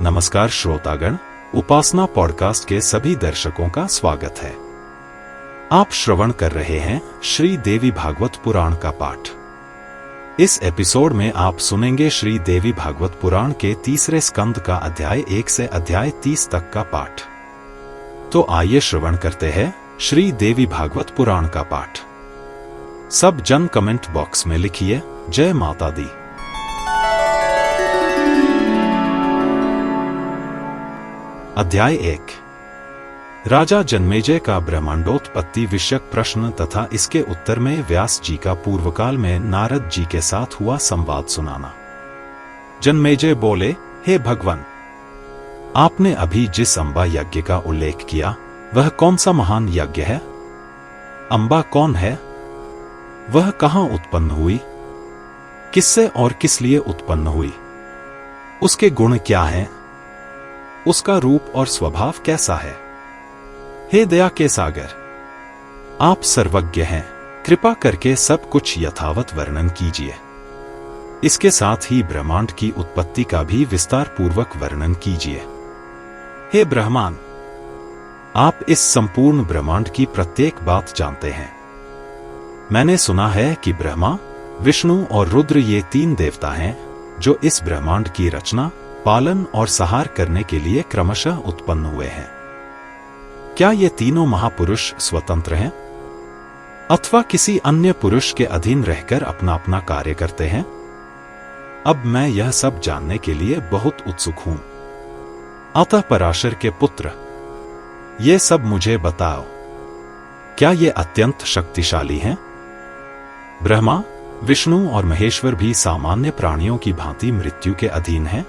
नमस्कार श्रोतागण, उपासना पॉडकास्ट के सभी दर्शकों का स्वागत है। आप श्रवण कर रहे हैं श्री देवी भागवत पुराण का पाठ। इस एपिसोड में आप सुनेंगे श्री देवी भागवत पुराण के तीसरे स्कंद का अध्याय 1 से अध्याय 30 तक का पाठ। तो आइए श्रवण करते हैं श्री देवी भागवत पुराण का पाठ। सब जन कमेंट बॉक्स में लिखिए जय माता दी। अध्याय 1। राजा जन्मेजय का ब्रह्मांडोत्पत्ति विषयक प्रश्न तथा इसके उत्तर में व्यास जी का पूर्वकाल में नारद जी के साथ हुआ संवाद सुनाना। जन्मेजय बोले, हे भगवान, आपने अभी जिस अम्बा यज्ञ का उल्लेख किया वह कौन सा महान यज्ञ है? अम्बा कौन है? वह कहां उत्पन्न हुई? किससे और किस लिए उत्पन्न हुई? उसके गुण क्या हैं? उसका रूप और स्वभाव कैसा है? हे दया के सागर, आप सर्वज्ञ हैं, कृपा करके सब कुछ यथावत वर्णन कीजिए। इसके साथ ही ब्रह्मांड की उत्पत्ति का भी विस्तार पूर्वक वर्णन कीजिए। हे ब्रह्मान, आप इस संपूर्ण ब्रह्मांड की प्रत्येक बात जानते हैं। मैंने सुना है कि ब्रह्मा, विष्णु और रुद्र ये 3 देवता हैं जो इस ब्रह्मांड की रचना, पालन और सहार करने के लिए क्रमशः उत्पन्न हुए हैं। क्या ये तीनों महापुरुष स्वतंत्र हैं अथवा किसी अन्य पुरुष के अधीन रहकर अपना अपना कार्य करते हैं? अब मैं यह सब जानने के लिए बहुत उत्सुक हूं। अतः पराशर के पुत्र, ये सब मुझे बताओ। क्या ये अत्यंत शक्तिशाली हैं? ब्रह्मा, विष्णु और महेश्वर भी सामान्य प्राणियों की भांति मृत्यु के अधीन हैं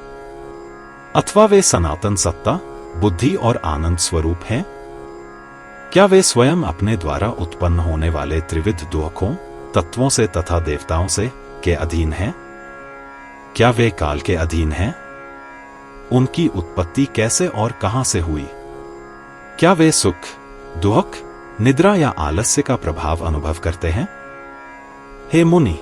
अथवा वे सनातन सत्ता, बुद्धि और आनंद स्वरूप हैं? क्या वे स्वयं अपने द्वारा उत्पन्न होने वाले त्रिविध दुखों, तत्वों से तथा देवताओं से के अधीन हैं? क्या वे काल के अधीन हैं? उनकी उत्पत्ति कैसे और कहां से हुई? क्या वे सुख, दुख, निद्रा या आलस्य का प्रभाव अनुभव करते हैं? हे मुनि,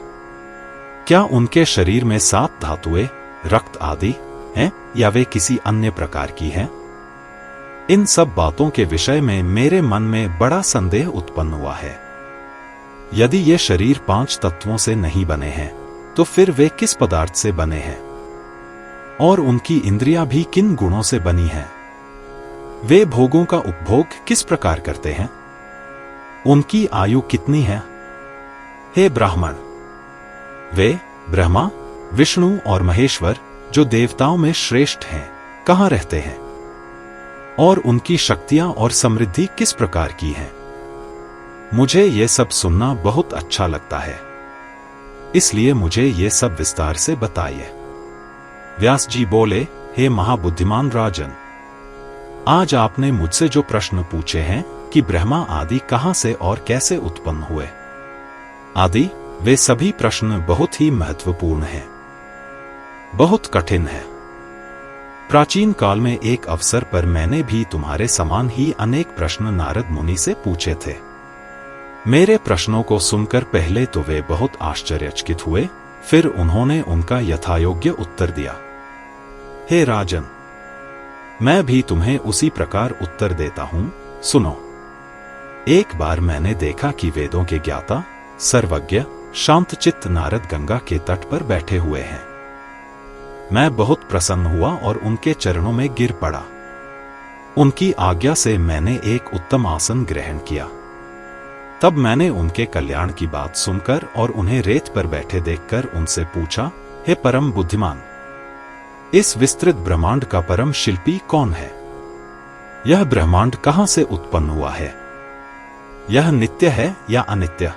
क्या उनके शरीर में 7 धातुएं, रक्त आदि हैं या वे किसी अन्य प्रकार की हैं? इन सब बातों के विषय में मेरे मन में बड़ा संदेह उत्पन्न हुआ है। यदि ये शरीर 5 तत्वों से नहीं बने हैं तो फिर वे किस पदार्थ से बने हैं? और उनकी इंद्रियां भी किन गुणों से बनी हैं? वे भोगों का उपभोग किस प्रकार करते हैं? उनकी आयु कितनी है? हे ब्राह्मण, वे ब्रह्मा, विष्णु और महेश्वर जो देवताओं में श्रेष्ठ हैं, कहां रहते हैं? और उनकी शक्तियां और समृद्धि किस प्रकार की हैं? मुझे ये सब सुनना बहुत अच्छा लगता है, इसलिए मुझे ये सब विस्तार से बताइए। व्यास जी बोले, हे महाबुद्धिमान राजन, आज आपने मुझसे जो प्रश्न पूछे हैं कि ब्रह्मा आदि कहां से और कैसे उत्पन्न हुए आदि, वे सभी प्रश्न बहुत ही महत्वपूर्ण हैं, बहुत कठिन है। प्राचीन काल में एक अवसर पर मैंने भी तुम्हारे समान ही अनेक प्रश्न नारद मुनि से पूछे थे। मेरे प्रश्नों को सुनकर पहले तो वे बहुत आश्चर्यचकित हुए, फिर उन्होंने उनका यथायोग्य उत्तर दिया। हे राजन, मैं भी तुम्हें उसी प्रकार उत्तर देता हूं, सुनो। एक बार मैंने देखा कि वेदों के ज्ञाता, सर्वज्ञ, शांतचित्त नारद गंगा के तट पर बैठे हुए हैं। मैं बहुत प्रसन्न हुआ और उनके चरणों में गिर पड़ा। उनकी आज्ञा से मैंने एक उत्तम आसन ग्रहण किया। तब मैंने उनके कल्याण की बात सुनकर और उन्हें रेत पर बैठे देखकर उनसे पूछा, हे परम बुद्धिमान, इस विस्तृत ब्रह्मांड का परम शिल्पी कौन है? यह ब्रह्मांड कहां से उत्पन्न हुआ है? यह नित्य है या अनित्य?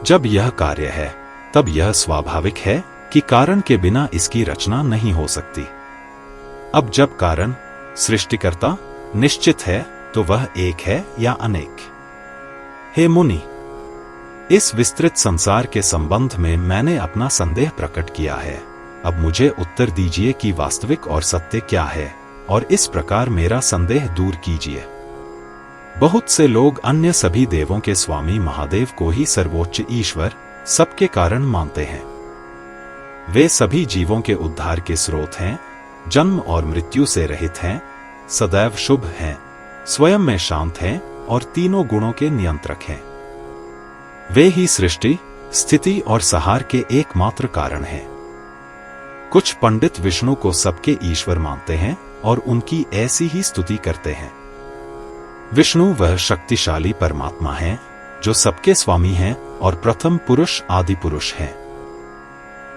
जब यह कार्य है तब यह स्वाभाविक है कि कारण के बिना इसकी रचना नहीं हो सकती। अब जब कारण, सृष्टिकर्ता निश्चित है तो वह एक है या अनेक? हे मुनि, इस विस्तृत संसार के संबंध में मैंने अपना संदेह प्रकट किया है। अब मुझे उत्तर दीजिए कि वास्तविक और सत्य क्या है और इस प्रकार मेरा संदेह दूर कीजिए। बहुत से लोग अन्य सभी देवों के स्वामी महादेव को ही सर्वोच्च ईश्वर, सबके कारण मानते हैं। वे सभी जीवों के उद्धार के स्रोत हैं जन्म और मृत्यु से रहित हैं, सदैव शुभ हैं, स्वयं में शांत हैं और तीनों गुणों के नियंत्रक हैं। वे ही सृष्टि, स्थिति और संहार के एकमात्र कारण हैं। कुछ पंडित विष्णु को सबके ईश्वर मानते हैं और उनकी ऐसी ही स्तुति करते हैं। विष्णु वह शक्तिशाली परमात्मा हैं जो सबके स्वामी हैं और प्रथम पुरुष आदि पुरुष हैं।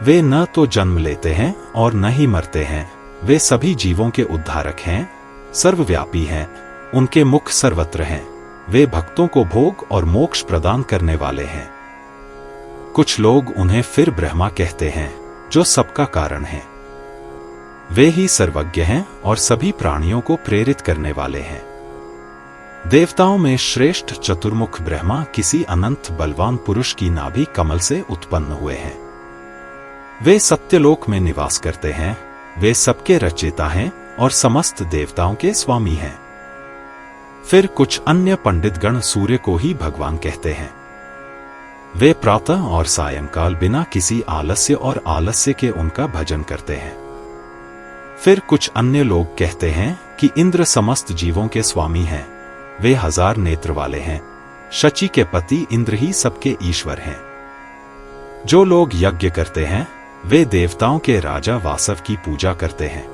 वे न तो जन्म लेते हैं और न ही मरते हैं। वे सभी जीवों के उद्धारक हैं, सर्वव्यापी हैं, उनके मुख सर्वत्र हैं। वे भक्तों को भोग और मोक्ष प्रदान करने वाले हैं। कुछ लोग उन्हें फिर ब्रह्मा कहते हैं जो सबका कारण है। वे ही सर्वज्ञ हैं और सभी प्राणियों को प्रेरित करने वाले हैं। देवताओं में श्रेष्ठ चतुर्मुख ब्रह्मा किसी अनंत बलवान पुरुष की नाभि कमल से उत्पन्न हुए हैं। वे सत्यलोक में निवास करते हैं। वे सबके रचयिता हैं और समस्त देवताओं के स्वामी हैं। फिर कुछ अन्य पंडितगण सूर्य को ही भगवान कहते हैं। वे प्रातः और सायंकाल बिना किसी आलस्य और आलस्य के उनका भजन करते हैं। फिर कुछ अन्य लोग कहते हैं कि इंद्र समस्त जीवों के स्वामी हैं। वे 1000 नेत्र वाले हैं। शची के पति इंद्र ही सबके ईश्वर हैं। जो लोग यज्ञ करते हैं वे देवताओं के राजा वासव की पूजा करते हैं।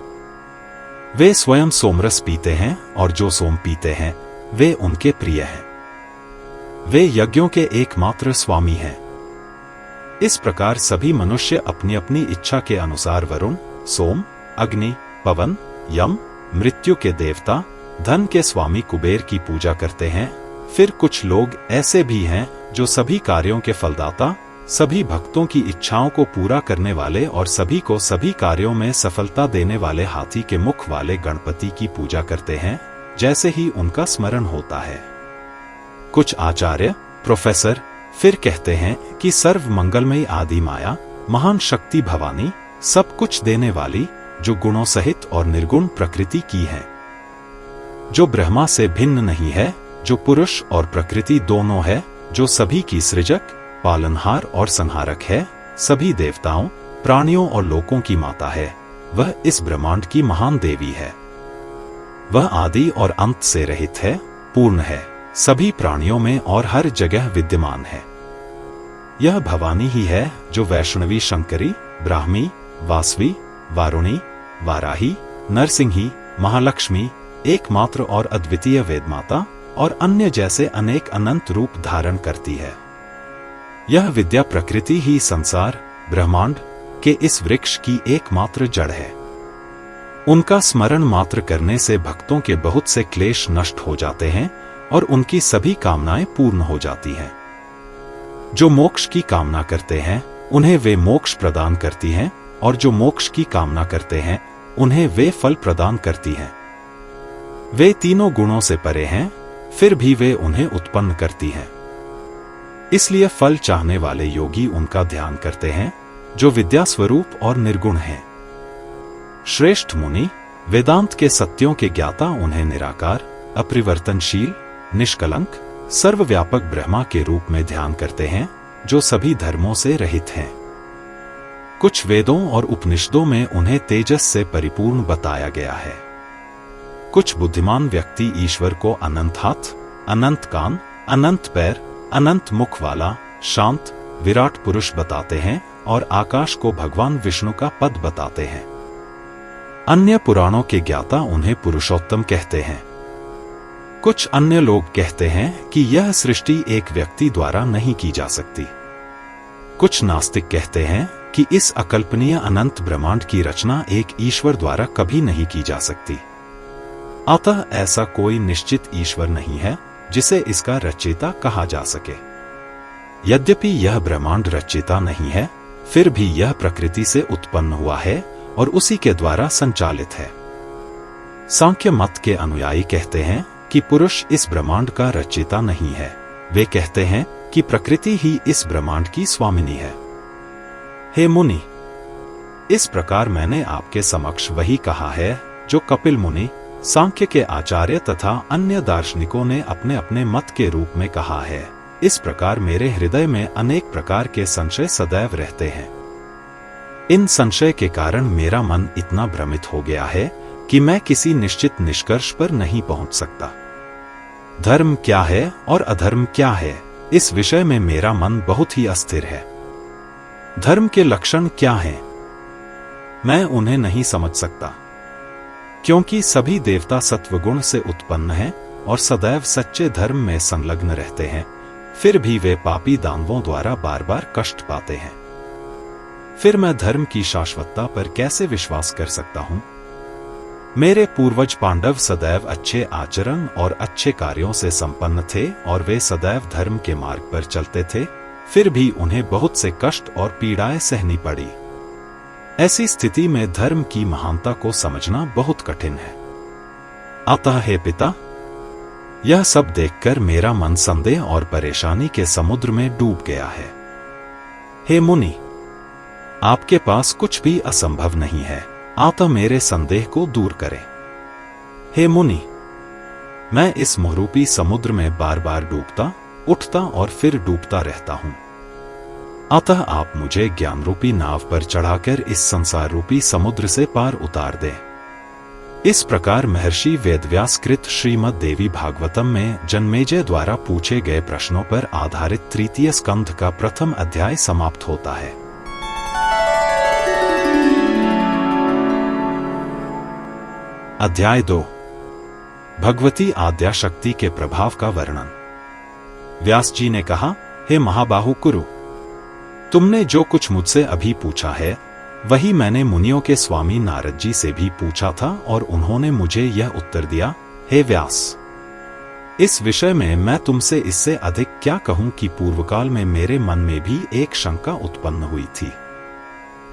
वे स्वयं सोमरस पीते हैं और जो सोम पीते हैं वे उनके प्रिय हैं। वे यज्ञों के एकमात्र स्वामी हैं। इस प्रकार सभी मनुष्य अपनी अपनी इच्छा के अनुसार वरुण, सोम, अग्नि, पवन, यम, मृत्यु के देवता, धन के स्वामी कुबेर की पूजा करते हैं। फिर कुछ लोग ऐसे भी हैं जो सभी कार्यों के फलदाता, सभी भक्तों की इच्छाओं को पूरा करने वाले और सभी को सभी कार्यों में सफलता देने वाले हाथी के मुख वाले गणपति की पूजा करते हैं जैसे ही उनका स्मरण होता है। कुछ आचार्य, प्रोफेसर फिर कहते हैं कि सर्व मंगलमयी आदि माया, महान शक्ति भवानी, सब कुछ देने वाली, जो गुणों सहित और निर्गुण प्रकृति की है, जो ब्रह्मा से भिन्न नहीं है, जो पुरुष और प्रकृति दोनों है, जो सभी की सृजक, पालनहार और संहारक है, सभी देवताओं, प्राणियों और लोकों की माता है। वह इस ब्रह्मांड की महान देवी है। वह आदि और अंत से रहित है, पूर्ण है, सभी प्राणियों में और हर जगह विद्यमान है। यह भवानी ही है जो वैष्णवी, शंकरी, ब्राह्मी, वासवी, वारुणी, वाराही, नरसिंही, महालक्ष्मी, एकमात्र और अद्वितीय वेदमाता और अन्य जैसे अनेक अनंत रूप धारण करती है। यह विद्या प्रकृति ही संसार, ब्रह्मांड के इस वृक्ष की एकमात्र जड़ है। उनका स्मरण मात्र करने से भक्तों के बहुत से क्लेश नष्ट हो जाते हैं और उनकी सभी कामनाएं पूर्ण हो जाती हैं। जो मोक्ष की कामना करते हैं उन्हें वे मोक्ष प्रदान करती हैं और जो मोक्ष की कामना करते हैं उन्हें वे फल प्रदान करती हैं। वे तीनों गुणों से परे हैं, फिर भी वे उन्हें उत्पन्न करती हैं। इसलिए फल चाहने वाले योगी उनका ध्यान करते हैं, जो विद्या स्वरूप और निर्गुण हैं। श्रेष्ठ मुनि, वेदांत के सत्यों के ज्ञाता उन्हें निराकार, अपरिवर्तनशील, निष्कलंक, सर्वव्यापक ब्रह्मा के रूप में ध्यान करते हैं, जो सभी धर्मों से रहित हैं। कुछ वेदों और उपनिषदों में उन्हें तेजस से परिपूर्ण बताया गया है। कुछ बुद्धिमान व्यक्ति ईश्वर को अनंत हाथ, अनंत कान, अनंत पैर, अनंत मुख वाला, शांत, विराट पुरुष बताते हैं और आकाश को भगवान विष्णु का पद बताते हैं। अन्य पुराणों के ज्ञाता उन्हें पुरुषोत्तम कहते हैं। कुछ अन्य लोग कहते हैं कि यह सृष्टि एक व्यक्ति द्वारा नहीं की जा सकती। कुछ नास्तिक कहते हैं कि इस अकल्पनीय अनंत ब्रह्मांड की रचना एक ईश्वर द्वारा कभी नहीं की जा सकती। अतः ऐसा कोई निश्चित ईश्वर नहीं है जिसे इसका रचयिता कहा जा सके। यद्यपि यह ब्रह्मांड रचयिता नहीं है, फिर भी यह प्रकृति से उत्पन्न हुआ है और उसी के द्वारा संचालित है। सांख्य मत के अनुयायी कहते हैं कि पुरुष इस ब्रह्मांड का रचयिता नहीं है। वे कहते हैं कि प्रकृति ही इस ब्रह्मांड की स्वामिनी है। हे मुनि, इस प्रकार मैंने आपके समक्ष वही कहा है जो कपिल मुनि, सांख्य के आचार्य तथा अन्य दार्शनिकों ने अपने अपने मत के रूप में कहा है। इस प्रकार मेरे हृदय में अनेक प्रकार के संशय सदैव रहते हैं। इन संशय के कारण मेरा मन इतना भ्रमित हो गया है कि मैं किसी निश्चित निष्कर्ष पर नहीं पहुंच सकता। धर्म क्या है और अधर्म क्या है, इस विषय में मेरा मन बहुत ही अस्थिर है। धर्म के लक्षण क्या हैं? मैं उन्हें नहीं समझ सकता, क्योंकि सभी देवता सत्वगुण से उत्पन्न हैं और सदैव सच्चे धर्म में संलग्न रहते हैं, फिर भी वे पापी दानवों द्वारा बार बार कष्ट पाते हैं। फिर मैं धर्म की शाश्वतता पर कैसे विश्वास कर सकता हूं? मेरे पूर्वज पांडव सदैव अच्छे आचरण और अच्छे कार्यों से संपन्न थे और वे सदैव धर्म के मार्ग पर चलते थे, फिर भी उन्हें बहुत से कष्ट और पीड़ाएं सहनी पड़ी। ऐसी स्थिति में धर्म की महानता को समझना बहुत कठिन है। अतः हे पिता, यह सब देखकर मेरा मन संदेह और परेशानी के समुद्र में डूब गया है। हे मुनि, आपके पास कुछ भी असंभव नहीं है, अतः मेरे संदेह को दूर करें। हे मुनि, मैं इस मोहरूपी समुद्र में बार बार डूबता, उठता और फिर डूबता रहता हूं। अतः आप मुझे ज्ञान रूपी नाव पर चढ़ाकर इस संसार रूपी समुद्र से पार उतार दें। इस प्रकार महर्षि वेदव्यास कृत श्रीमद् देवी भागवतम में जन्मेजय द्वारा पूछे गए प्रश्नों पर आधारित तृतीय स्कंध का प्रथम अध्याय समाप्त होता है। अध्याय 2 भगवती आद्या शक्ति के प्रभाव का वर्णन। व्यास जी ने कहा, हे महाबाहु कुरु, तुमने जो कुछ मुझसे अभी पूछा है वही मैंने मुनियों के स्वामी नारद जी से भी पूछा था और उन्होंने मुझे यह उत्तर दिया। हे व्यास, इस विषय में मैं तुमसे इससे अधिक क्या कहूं कि पूर्वकाल में मेरे मन में भी एक शंका उत्पन्न हुई थी।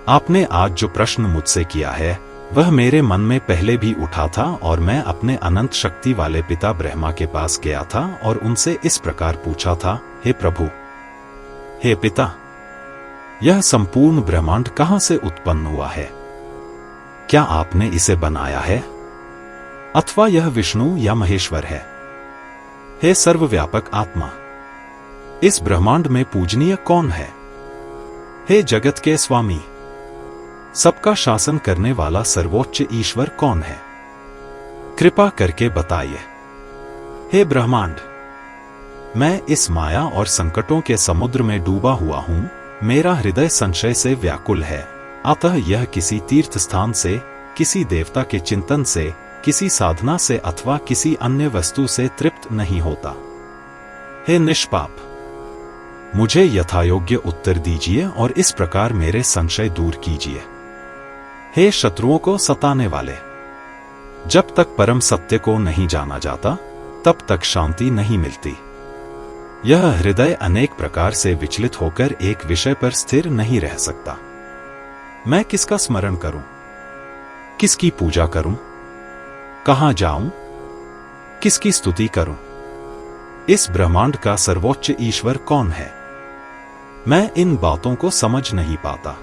आपने आज जो प्रश्न मुझसे किया है वह मेरे मन में पहले भी उठा था और मैं अपने अनंत शक्ति वाले पिता ब्रह्मा के पास गया था और उनसे इस प्रकार पूछा था, हे प्रभु, हे पिता, यह संपूर्ण ब्रह्मांड कहां से उत्पन्न हुआ है? क्या आपने इसे बनाया है अथवा यह विष्णु या महेश्वर है? हे सर्वव्यापक आत्मा, इस ब्रह्मांड में पूजनीय कौन है? हे जगत के स्वामी, सबका शासन करने वाला सर्वोच्च ईश्वर कौन है? कृपा करके बताइए। हे ब्रह्मांड, मैं इस माया और संकटों के समुद्र में डूबा हुआ हूं। मेरा हृदय संशय से व्याकुल है, अतः यह किसी तीर्थ स्थान से, किसी देवता के चिंतन से, किसी साधना से अथवा किसी अन्य वस्तु से तृप्त नहीं होता। हे निष्पाप, मुझे यथायोग्य उत्तर दीजिए और इस प्रकार मेरे संशय दूर कीजिए। हे शत्रुओं को सताने वाले, जब तक परम सत्य को नहीं जाना जाता तब तक शांति नहीं मिलती। यह हृदय अनेक प्रकार से विचलित होकर एक विषय पर स्थिर नहीं रह सकता। मैं किसका स्मरण करूं? किसकी पूजा करूं? कहां जाऊं? किसकी स्तुति करूं? इस ब्रह्मांड का सर्वोच्च ईश्वर कौन है? मैं इन बातों को समझ नहीं पाता।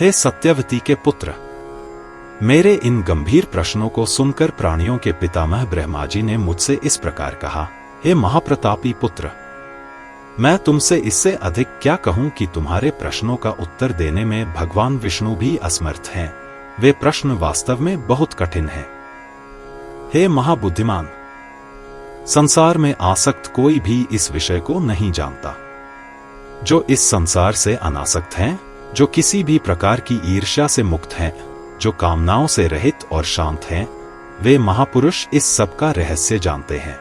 हे सत्यवती के पुत्र, मेरे इन गंभीर प्रश्नों को सुनकर प्राणियों के पितामह ब्रह्मा जी ने मुझसे इस प्रकार कहा, हे महाप्रतापी पुत्र, मैं तुमसे इससे अधिक क्या कहूं कि तुम्हारे प्रश्नों का उत्तर देने में भगवान विष्णु भी असमर्थ हैं। वे प्रश्न वास्तव में बहुत कठिन हैं। हे महाबुद्धिमान, संसार में आसक्त कोई भी इस विषय को नहीं जानता। जो इस संसार से अनासक्त हैं, जो किसी भी प्रकार की ईर्ष्या से मुक्त हैं, जो कामनाओं से रहित और शांत हैं, वे महापुरुष इस सब का रहस्य जानते हैं।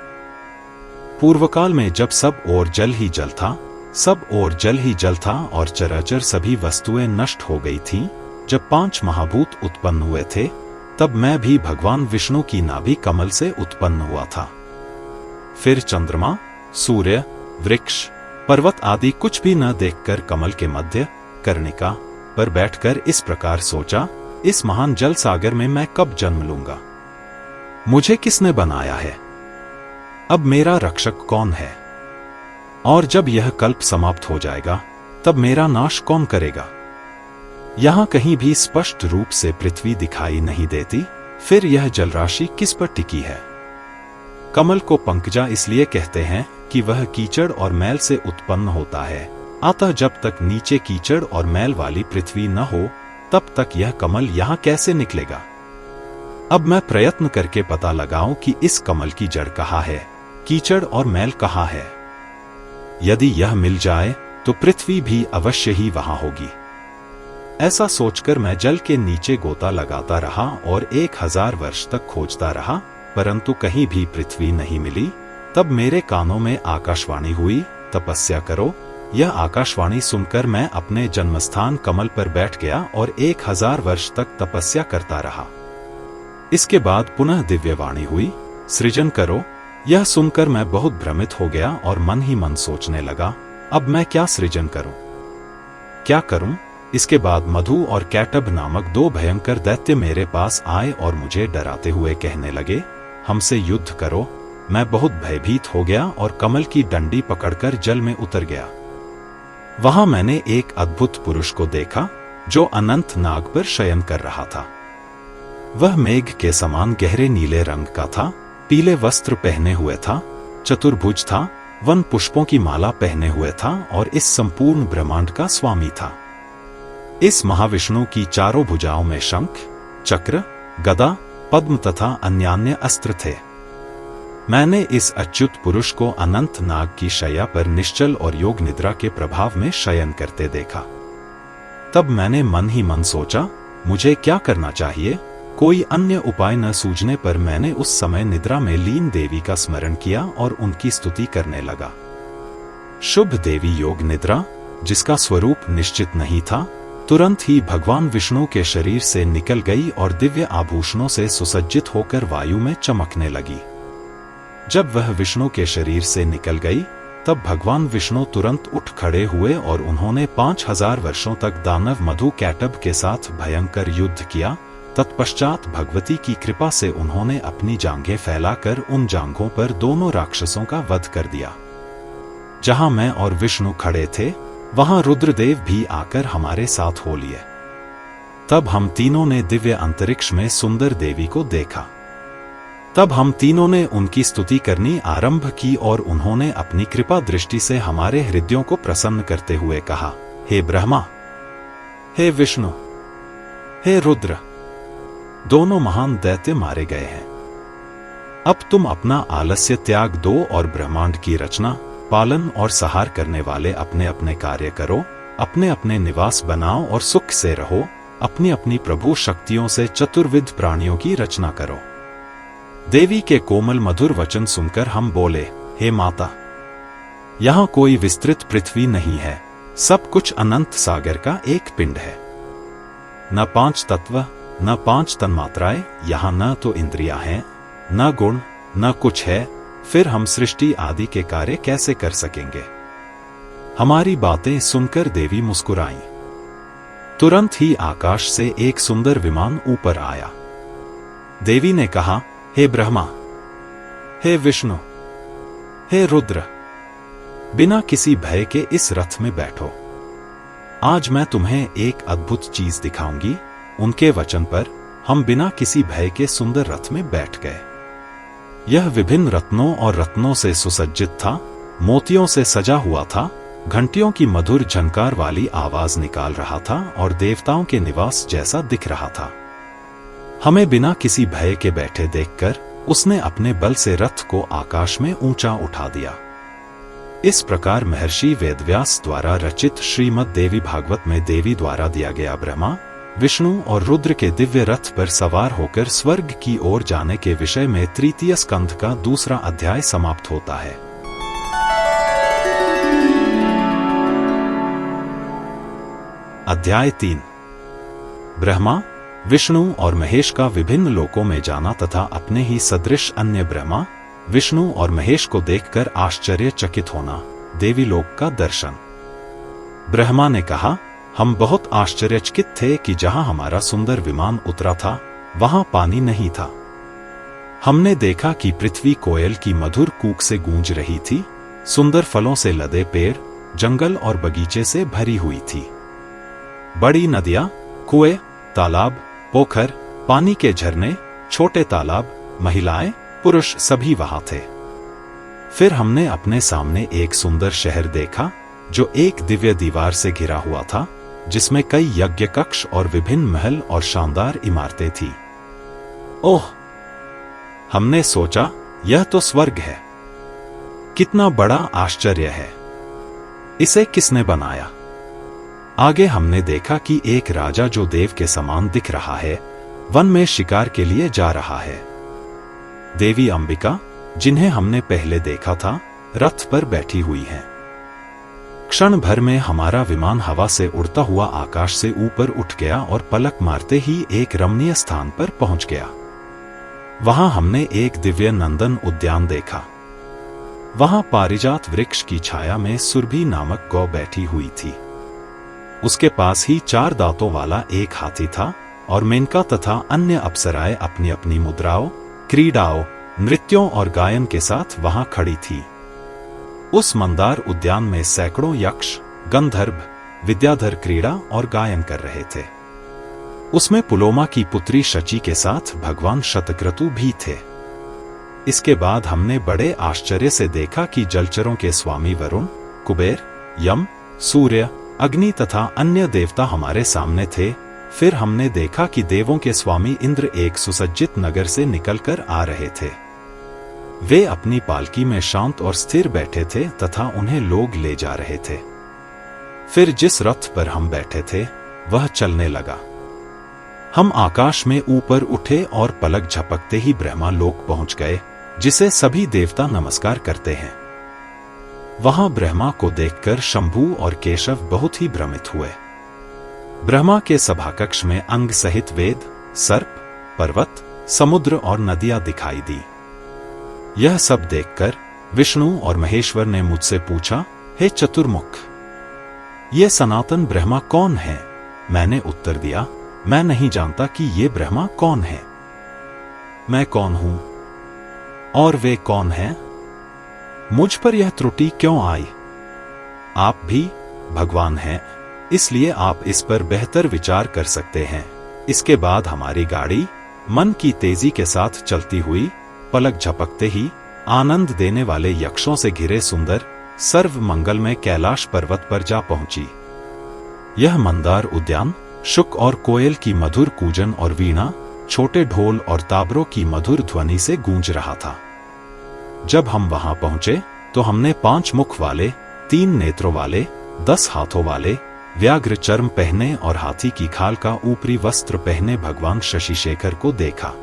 पूर्वकाल में जब सब और जल ही जल था, सब और जल ही जल था और चराचर सभी वस्तुएं नष्ट हो गई थीं, जब 5 महाभूत उत्पन्न हुए थे, तब मैं भी भगवान विष्णु की नाभि कमल से उत्पन्न हुआ था। फिर चंद्रमा, सूर्य, वृक्ष, पर्वत आदि कुछ भी न देखकर कमल के मध्य कर्णिका पर बैठकर इस प्रकार सोचा, इस महान जल सागर में मैं कब जन्म लूंगा? मुझे किसने बनाया है? अब मेरा रक्षक कौन है? और जब यह कल्प समाप्त हो जाएगा तब मेरा नाश कौन करेगा? यहां कहीं भी स्पष्ट रूप से पृथ्वी दिखाई नहीं देती, फिर यह जलराशि किस पर टिकी है? कमल को पंकजा इसलिए कहते हैं कि वह कीचड़ और मैल से उत्पन्न होता है, अतः जब तक नीचे कीचड़ और मैल वाली पृथ्वी न हो तब तक यह कमल यहाँ कैसे निकलेगा? अब मैं प्रयत्न करके पता लगाऊं कि इस कमल की जड़ कहाँ है, कीचड़ और मैल कहाँ है। यदि यह मिल जाए तो पृथ्वी भी अवश्य ही वहां होगी। ऐसा सोचकर मैं जल के नीचे गोता लगाता रहा और 1000 वर्ष तक खोजता रहा, परंतु कहीं भी पृथ्वी नहीं मिली। तब मेरे कानों में आकाशवाणी हुई, तपस्या करो। यह आकाशवाणी सुनकर मैं अपने जन्मस्थान कमल पर बैठ गया और 1000 वर्ष तक तपस्या करता रहा। इसके बाद पुनः दिव्यवाणी हुई, सृजन करो। यह सुनकर मैं बहुत भ्रमित हो गया और मन ही मन सोचने लगा, अब मैं क्या सृजन करूं, क्या करूं? इसके बाद मधु और कैटब नामक 2 भयंकर दैत्य मेरे पास आए और मुझे डराते हुए कहने लगे, हमसे युद्ध करो। मैं बहुत भयभीत हो गया और कमल की डंडी पकड़कर जल में उतर गया। वहां मैंने एक अद्भुत पुरुष को देखा जो अनंत नाग पर शयन कर रहा था। वह मेघ के समान गहरे नीले रंग का था, पीले वस्त्र पहने हुए था, चतुर्भुज था, वन पुष्पों की माला पहने हुए था और इस संपूर्ण ब्रह्मांड का स्वामी था। इस महाविष्णु की चारों भुजाओं में शंख, चक्र, गदा, पद्म तथा अन्यान्य अस्त्र थे। मैंने इस अच्युत पुरुष को अनंत नाग की शैया पर निश्चल और योग निद्रा के प्रभाव में शयन करते देखा। तब मैंने मन ही मन सोचा, मुझे क्या करना चाहिए? कोई अन्य उपाय न सूझने पर मैंने उस समय निद्रा में लीन देवी का स्मरण किया और उनकी स्तुति करने लगा। शुभ देवी योग निद्रा, जिसका स्वरूप निश्चित नहीं था, तुरंत ही भगवान विष्णु के शरीर से निकल गई और दिव्य आभूषणों से सुसज्जित होकर वायु में चमकने लगी। जब वह विष्णु के शरीर से निकल गई तब भगवान विष्णु तुरंत उठ खड़े हुए और उन्होंने 5000 वर्षों तक दानव मधु कैटब के साथ भयंकर युद्ध किया। तत्पश्चात भगवती की कृपा से उन्होंने अपनी जांघें फैलाकर उन जांघों पर दोनों राक्षसों का वध कर दिया। जहां मैं और विष्णु खड़े थे वहां रुद्रदेव भी आकर हमारे साथ हो लिए। तब हम तीनों ने दिव्य अंतरिक्ष में सुंदर देवी को देखा। तब हम तीनों ने उनकी स्तुति करनी आरंभ की और उन्होंने अपनी कृपा दृष्टि से हमारे हृदयों को प्रसन्न करते हुए कहा, हे ब्रह्मा, हे विष्णु, हे रुद्र, दोनों महान दैत्य मारे गए हैं। अब तुम अपना आलस्य त्याग दो और ब्रह्मांड की रचना, पालन और सहार करने वाले अपने अपने कार्य करो, अपने अपने निवास बनाओ और सुख से रहो। अपनी अपनी प्रभु शक्तियों से चतुर्विध प्राणियों की रचना करो। देवी के कोमल मधुर वचन सुनकर हम बोले, हे माता, यहां कोई विस्तृत पृथ्वी नहीं है, सब कुछ अनंत सागर का एक पिंड है। न 5 तत्व, न 5 तन्मात्राएं, यहां न तो इंद्रियां हैं, न गुण, न कुछ है। फिर हम सृष्टि आदि के कार्य कैसे कर सकेंगे? हमारी बातें सुनकर देवी मुस्कुराईं। तुरंत ही आकाश से एक सुंदर विमान ऊपर आया। देवी ने कहा, हे ब्रह्मा, हे विष्णु, हे रुद्र, बिना किसी भय के इस रथ में बैठो। आज मैं तुम्हें एक अद्भुत चीज दिखाऊंगी। उनके वचन पर हम बिना किसी भय के सुंदर रथ में बैठ गए। यह विभिन्न रत्नों और रत्नों से सुसज्जित था, मोतियों से सजा हुआ था, घंटियों की मधुर झनकार वाली आवाज निकाल रहा था और देवताओं के निवास जैसा दिख रहा था। हमें बिना किसी भय के बैठे देखकर उसने अपने बल से रथ को आकाश में ऊंचा उठा दिया। इस प्रकार महर्षि वेदव्यास द्वारा रचित श्रीमद् देवी भागवत में देवी द्वारा दिया गया ब्रह्मा, विष्णु और रुद्र के दिव्य रथ पर सवार होकर स्वर्ग की ओर जाने के विषय में तृतीय स्कंध का दूसरा अध्याय समाप्त होता है। अध्याय 3। ब्रह्मा, विष्णु और महेश का विभिन्न लोकों में जाना तथा अपने ही सदृश अन्य ब्रह्मा, विष्णु और महेश को देखकर आश्चर्यचकित होना। देवी लोक का दर्शन। ब्रह्मा ने कहा, हम बहुत आश्चर्यचकित थे कि जहां हमारा सुंदर विमान उतरा था वहां पानी नहीं था। हमने देखा कि पृथ्वी कोयल की मधुर कूक से गूंज रही थी, सुंदर फलों से लदे पेड़, जंगल और बगीचे से भरी हुई थी। बड़ी नदियां, कुएं, तालाब, पोखर, पानी के झरने, छोटे तालाब, महिलाएं, पुरुष सभी वहां थे। फिर हमने अपने सामने एक सुंदर शहर देखा जो एक दिव्य दीवार से घिरा हुआ था, जिसमें कई यज्ञ कक्ष और विभिन्न महल और शानदार इमारतें थी। ओह! हमने सोचा, यह तो स्वर्ग है। कितना बड़ा आश्चर्य है। इसे किसने बनाया? आगे हमने देखा कि एक राजा जो देव के समान दिख रहा है, वन में शिकार के लिए जा रहा है। देवी अंबिका, जिन्हें हमने पहले देखा था, रथ पर बैठी हुई हैं। क्षण भर में हमारा विमान हवा से उड़ता हुआ आकाश से ऊपर उठ गया और पलक मारते ही एक रमणीय स्थान पर पहुंच गया। वहां हमने एक दिव्य नंदन उद्यान देखा। वहां पारिजात वृक्ष की छाया में सुरभि नामक गौ बैठी हुई थी। उसके पास ही 4 दांतों वाला एक हाथी था और मेनका तथा अन्य अप्सराएं अपनी अपनी मुद्राओं, क्रीड़ाओं, नृत्यों और गायन के साथ वहां खड़ी थी। उस मंदार उद्यान में सैकड़ों यक्ष, गंधर्व, विद्याधर क्रीड़ा और गायन कर रहे थे। उसमें पुलोमा की पुत्री शची के साथ भगवान शतक्रतु भी थे। इसके बाद हमने बड़े आश्चर्य से देखा कि जलचरों के स्वामी वरुण, कुबेर, यम, सूर्य, अग्नि तथा अन्य देवता हमारे सामने थे। फिर हमने देखा कि देवों के स्वामी इंद्र एक सुसज्जित नगर से निकलकर आ रहे थे। वे अपनी पालकी में शांत और स्थिर बैठे थे तथा उन्हें लोग ले जा रहे थे। फिर जिस रथ पर हम बैठे थे, वह चलने लगा। हम आकाश में ऊपर उठे और पलक झपकते ही ब्रह्मा लोक पहुंच गए, जिसे सभी देवता नमस्कार करते हैं। वहां ब्रह्मा को देखकर शंभु और केशव बहुत ही भ्रमित हुए। ब्रह्मा के सभाकक्ष में अंग सहित वेद, सर्प, पर्वत, समुद्र और नदियां दिखाई दी। यह सब देखकर विष्णु और महेश्वर ने मुझसे पूछा, हे चतुर्मुख, ये सनातन ब्रह्मा कौन है? मैंने उत्तर दिया, मैं नहीं जानता कि ये ब्रह्मा कौन है। मैं कौन हूं और वे कौन हैं? मुझ पर यह त्रुटि क्यों आई? आप भी भगवान हैं, इसलिए आप इस पर बेहतर विचार कर सकते हैं। इसके बाद हमारी गाड़ी मन की तेजी के साथ चलती हुई पलक झपकते ही आनंद देने वाले यक्षों से घिरे सुंदर सर्व मंगलमय कैलाश पर्वत पर जा पहुंची। यह मंदार उद्यान शुक और कोयल की मधुर कूजन और वीणा, छोटे ढोल और ताबरों की मधुर ध्वनि से गूंज रहा था। जब हम वहां पहुंचे तो हमने 5 मुख वाले, 3 नेत्रों वाले, 10 हाथों वाले, व्याघ्र चर्म पहने और हाथी की खाल का ऊपरी वस्त्र पहने भगवान शशिशेखर को देखा।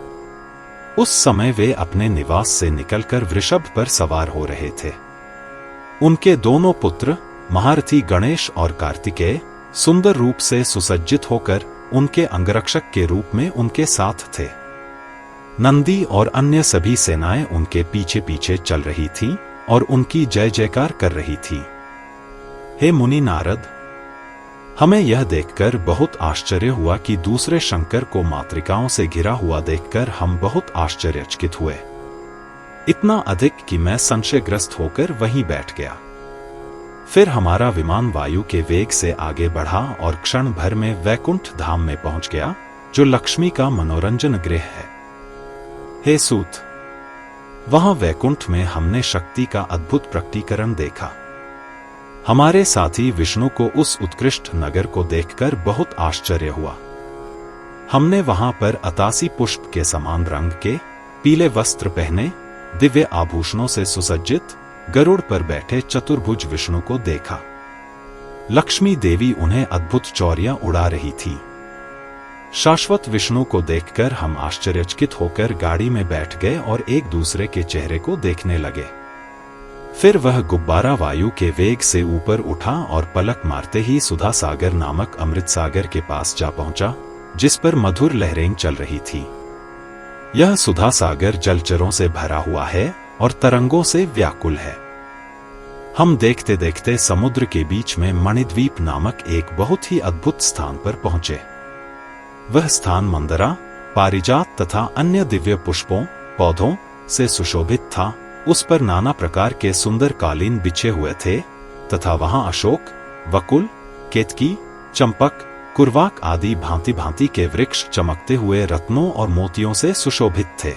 उस समय वे अपने निवास से निकलकर वृषभ पर सवार हो रहे थे। उनके दोनों पुत्र महारथी गणेश और कार्तिकेय सुंदर रूप से सुसज्जित होकर उनके अंगरक्षक के रूप में उनके साथ थे। नंदी और अन्य सभी सेनाएं उनके पीछे पीछे चल रही थीं और उनकी जय जयकार कर रही थी। हे मुनि नारद, हमें यह देखकर बहुत आश्चर्य हुआ कि दूसरे शंकर को मातृकाओं से घिरा हुआ देखकर हम बहुत आश्चर्यचकित हुए। इतना अधिक कि मैं संशयग्रस्त होकर वहीं बैठ गया। फिर हमारा विमान वायु के वेग से आगे बढ़ा और क्षण भर में वैकुंठ धाम में पहुंच गया, जो लक्ष्मी का मनोरंजन गृह है। हे सूत, वहां वैकुंठ में हमने शक्ति का अद्भुत प्रकटीकरण देखा। हमारे साथी विष्णु को उस उत्कृष्ट नगर को देखकर बहुत आश्चर्य हुआ। हमने वहां पर 88 पुष्प के समान रंग के पीले वस्त्र पहने, दिव्य आभूषणों से सुसज्जित गरुड़ पर बैठे चतुर्भुज विष्णु को देखा। लक्ष्मी देवी उन्हें अद्भुत चौरियां उड़ा रही थी। शाश्वत विष्णु को देखकर हम आश्चर्यचकित होकर गाड़ी में बैठ गए और एक दूसरे के चेहरे को देखने लगे। फिर वह गुब्बारा वायु के वेग से ऊपर उठा और पलक मारते ही सुधा सागर नामक अमृत सागर के पास जा पहुंचा, जिस पर मधुर लहरें चल रही थी। यह सुधा सागर जलचरों से भरा हुआ है और तरंगों से व्याकुल है। हम देखते देखते समुद्र के बीच में मणिद्वीप नामक एक बहुत ही अद्भुत स्थान पर पहुंचे। वह स्थान मंदरा, पारिजात तथा अन्य दिव्य पुष्पों, पौधों से सुशोभित था। उस पर नाना प्रकार के सुंदर कालीन बिछे हुए थे तथा वहां अशोक, वकुल, केतकी, चंपक, कुरवाक आदि भांति भांति के वृक्ष चमकते हुए रत्नों और मोतियों से सुशोभित थे।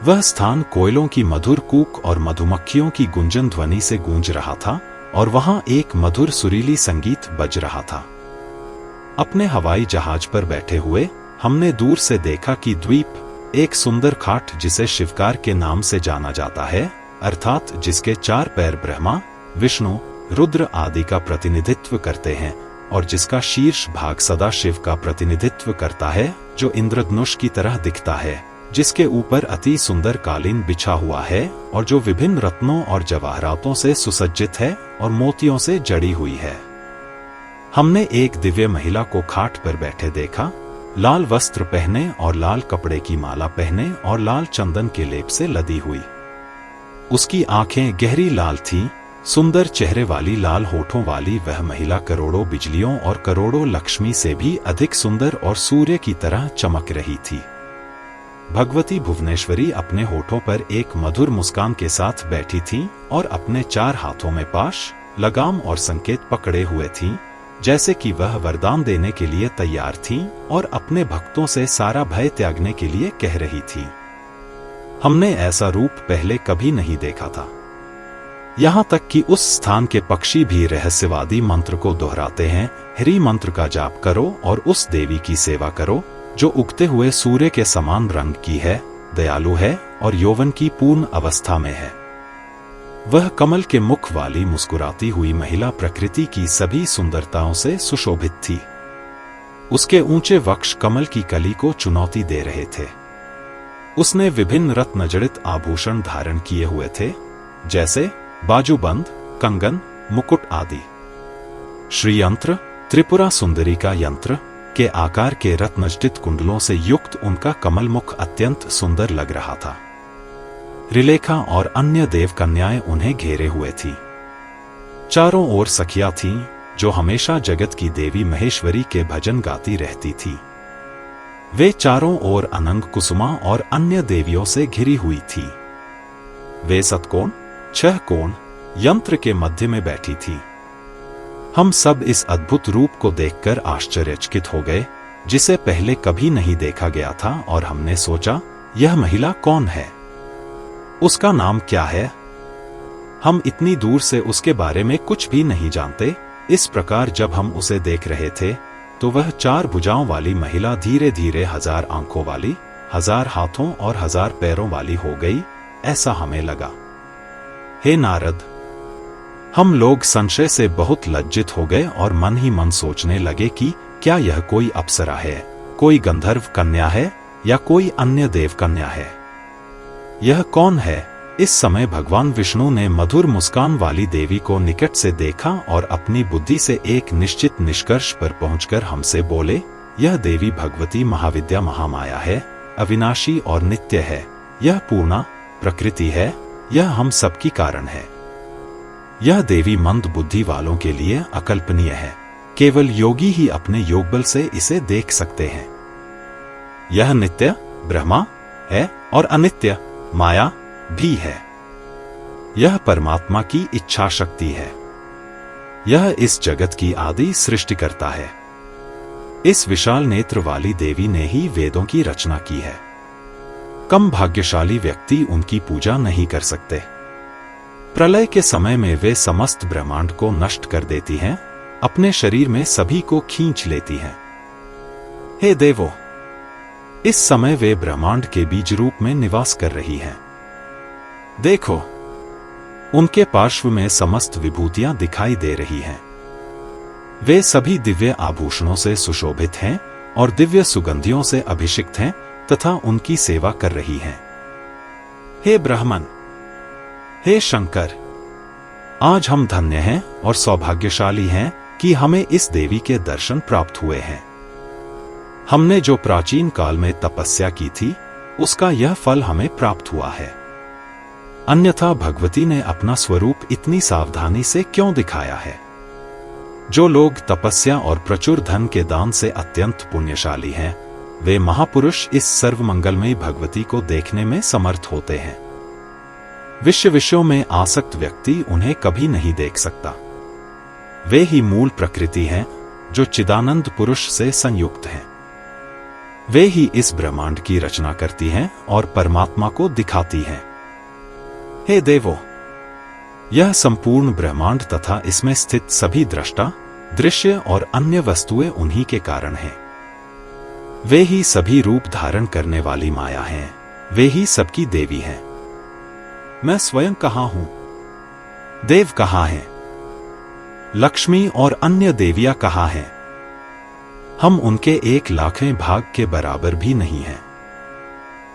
वह स्थान कोयलों की मधुर कूक और मधुमक्खियों की गुंजन ध्वनि से गूंज रहा था और वहां एक मधुर सुरीली संगीत बज रहा था। अपने हवाई जहाज पर बैठे हुए हमने दूर से देखा कि द्वीप एक सुंदर खाट, जिसे शिवकार के नाम से जाना जाता है, अर्थात जिसके 4 पैर ब्रह्मा, विष्णु, रुद्र आदि का प्रतिनिधित्व करते हैं और जिसका शीर्ष भाग सदा शिव का प्रतिनिधित्व करता है, जो इंद्रधनुष की तरह दिखता है, जिसके ऊपर अति सुंदर कालीन बिछा हुआ है और जो विभिन्न रत्नों और जवाहरातों से सुसज्जित है और मोतियों से जड़ी हुई है। हमने एक दिव्य महिला को खाट पर बैठे देखा, लाल वस्त्र पहने और लाल कपड़े की माला पहने और लाल चंदन के लेप से लदी हुई। उसकी आंखें गहरी लाल थीं, सुंदर चेहरे वाली, लाल होठों वाली वह महिला करोड़ों बिजलियों और करोड़ों लक्ष्मी से भी अधिक सुंदर और सूर्य की तरह चमक रही थी। भगवती भुवनेश्वरी अपने होठों पर एक मधुर मुस्कान के साथ बैठी थीं और अपने 4 हाथों में पाश, लगाम और संकेत पकड़े हुए थीं, जैसे कि वह वरदान देने के लिए तैयार थीं और अपने भक्तों से सारा भय त्यागने के लिए कह रही थीं। हमने ऐसा रूप पहले कभी नहीं देखा था। यहाँ तक कि उस स्थान के पक्षी भी रहस्यवादी मंत्र को दोहराते हैं, हरि मंत्र का जाप करो और उस देवी की सेवा करो जो उगते हुए सूर्य के समान रंग की है, दयालु है और यौवन की पूर्ण अवस्था में है। वह कमल के मुख वाली मुस्कुराती हुई महिला प्रकृति की सभी सुंदरताओं से सुशोभित थी। उसके ऊंचे वक्ष कमल की कली को चुनौती दे रहे थे। उसने विभिन्न रत्नजड़ित आभूषण धारण किए हुए थे, जैसे बाजूबंद, कंगन, मुकुट आदि। श्रीयंत्र, त्रिपुरा सुंदरी का यंत्र के आकार के रत्नजटित कुंडलों से युक्त उनका कमल मुख अत्यंत सुंदर लग रहा था। रिलेखा और अन्य देव कन्याएं उन्हें घेरे हुए थी। चारों ओर सखियां थीं, जो हमेशा जगत की देवी महेश्वरी के भजन गाती रहती थी। वे चारों ओर अनंग, कुसुमा और अन्य देवियों से घिरी हुई थी। वे सतकोण, 6 कोण यंत्र के मध्य में बैठी थी। हम सब इस अद्भुत रूप को देखकर आश्चर्यचकित हो गए, जिसे पहले कभी नहीं देखा गया था, और हमने सोचा, यह महिला कौन है? उसका नाम क्या है? हम इतनी दूर से उसके बारे में कुछ भी नहीं जानते। इस प्रकार जब हम उसे देख रहे थे, तो वह 4 भुजाओं वाली महिला धीरे धीरे 1000 आंखों वाली, 1000 हाथों और 1000 पैरों वाली हो गई, ऐसा हमें लगा। हे नारद, हम लोग संशय से बहुत लज्जित हो गए और मन ही मन सोचने लगे कि क्या यह कोई अप्सरा है, कोई गंधर्व कन्या है या कोई अन्य देव कन्या है? यह कौन है? इस समय भगवान विष्णु ने मधुर मुस्कान वाली देवी को निकट से देखा और अपनी बुद्धि से एक निश्चित निष्कर्ष पर पहुंचकर हमसे बोले, यह देवी भगवती महाविद्या महामाया है, अविनाशी और नित्य है, यह पूर्णा प्रकृति है, यह हम सबकी कारण है। यह देवी मंद बुद्धि वालों के लिए अकल्पनीय है, केवल योगी ही अपने योगबल से इसे देख सकते हैं। यह नित्य ब्रह्मा है और अनित्य माया भी है। यह परमात्मा की इच्छा शक्ति है। यह इस जगत की आदि सृष्टिकर्ता है। इस विशाल नेत्र वाली देवी ने ही वेदों की रचना की है। कम भाग्यशाली व्यक्ति उनकी पूजा नहीं कर सकते। प्रलय के समय में वे समस्त ब्रह्मांड को नष्ट कर देती हैं, अपने शरीर में सभी को खींच लेती हैं। हे देवों, इस समय वे ब्रह्मांड के बीज रूप में निवास कर रही हैं। देखो, उनके पार्श्व में समस्त विभूतियां दिखाई दे रही हैं। वे सभी दिव्य आभूषणों से सुशोभित हैं और दिव्य सुगंधियों से अभिषिक्त हैं तथा उनकी सेवा कर रही हैं। हे ब्राह्मण, हे शंकर, आज हम धन्य हैं और सौभाग्यशाली हैं कि हमें इस देवी के दर्शन प्राप्त हुए हैं। हमने जो प्राचीन काल में तपस्या की थी, उसका यह फल हमें प्राप्त हुआ है। अन्यथा भगवती ने अपना स्वरूप इतनी सावधानी से क्यों दिखाया है? जो लोग तपस्या और प्रचुर धन के दान से अत्यंत पुण्यशाली हैं, वे महापुरुष इस सर्वमंगलमयी भगवती को देखने में समर्थ होते हैं। विषयों में आसक्त व्यक्ति उन्हें कभी नहीं देख सकता। वे ही मूल प्रकृति हैं, जो चिदानंद पुरुष से संयुक्त हैं। वे ही इस ब्रह्मांड की रचना करती हैं और परमात्मा को दिखाती हैं। हे देवों, यह संपूर्ण ब्रह्मांड तथा इसमें स्थित सभी दृष्टा, दृश्य और अन्य वस्तुएं उन्हीं के कारण हैं। वे ही सभी रूप धारण करने वाली माया हैं, वे ही सबकी देवी हैं। मैं स्वयं कहाँ हूं? देव कहाँ हैं? लक्ष्मी और अन्य देवियां कहाँ हैं? हम उनके 1,00,000वें भाग के बराबर भी नहीं हैं।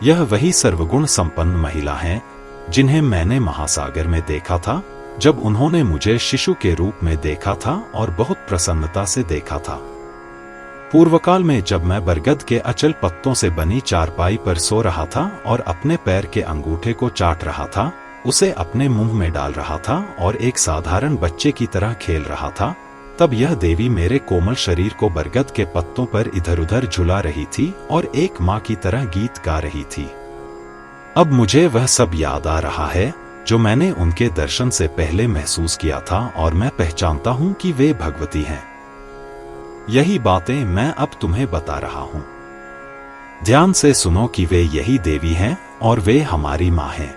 यह वही सर्वगुण संपन्न महिला हैं जिन्हें मैंने महासागर में देखा था, जब उन्होंने मुझे शिशु के रूप में देखा था और बहुत प्रसन्नता से देखा था। पूर्वकाल में जब मैं बरगद के अचल पत्तों से बनी चारपाई पर सो रहा था और अपने पैर के अंगूठे को चाट रहा था, उसे अपने मुंह में डाल रहा था और एक साधारण बच्चे की तरह खेल रहा था, तब यह देवी मेरे कोमल शरीर को बरगद के पत्तों पर इधर उधर झुला रही थी और एक माँ की तरह गीत गा रही थी। अब मुझे वह सब याद आ रहा है जो मैंने उनके दर्शन से पहले महसूस किया था और मैं पहचानता हूं कि वे भगवती हैं। यही बातें मैं अब तुम्हें बता रहा हूं। ध्यान से सुनो कि वे यही देवी हैं और वे हमारी मां हैं।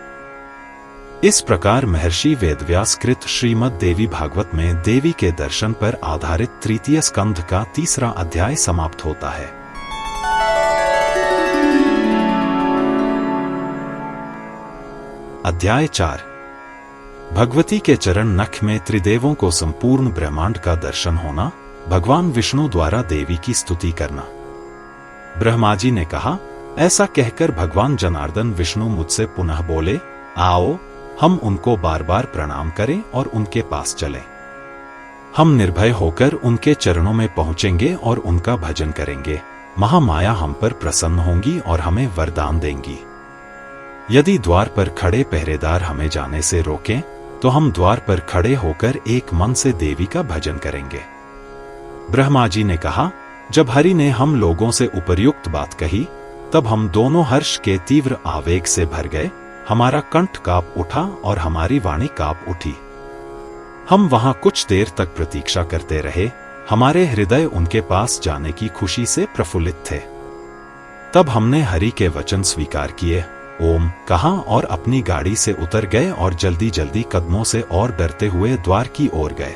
इस प्रकार महर्षि वेदव्यास कृत श्रीमद् देवी भागवत में देवी के दर्शन पर आधारित तृतीय स्कंध का 3रा अध्याय समाप्त होता है। अध्याय 4। भगवती के चरण नख में त्रिदेवों को संपूर्ण ब्रह्मांड का दर्शन होना, भगवान विष्णु द्वारा देवी की स्तुति करना। ब्रह्मा जी ने कहा, ऐसा कहकर भगवान जनार्दन विष्णु मुझसे पुनः बोले, आओ हम उनको बार बार प्रणाम करें और उनके पास चलें। हम निर्भय होकर उनके चरणों में पहुंचेंगे और उनका भजन करेंगे। महामाया हम पर प्रसन्न होंगी और हमें वरदान देंगी। यदि द्वार पर खड़े पहरेदार हमें जाने से रोकें, तो हम द्वार पर खड़े होकर एक मन से देवी का भजन करेंगे। ब्रह्मा जी ने कहा, जब हरि ने हम लोगों से उपर्युक्त बात कही, तब हम दोनों हर्ष के तीव्र आवेग से भर गए। हमारा कंठ कांप उठा और हमारी वाणी कांप उठी। हम वहां कुछ देर तक प्रतीक्षा करते रहे। हमारे हृदय उनके पास जाने की खुशी से प्रफुल्लित थे। तब हमने हरि के वचन स्वीकार किए, ओम कहा और अपनी गाड़ी से उतर गए और जल्दी जल्दी कदमों से और डरते हुए द्वार की ओर गए।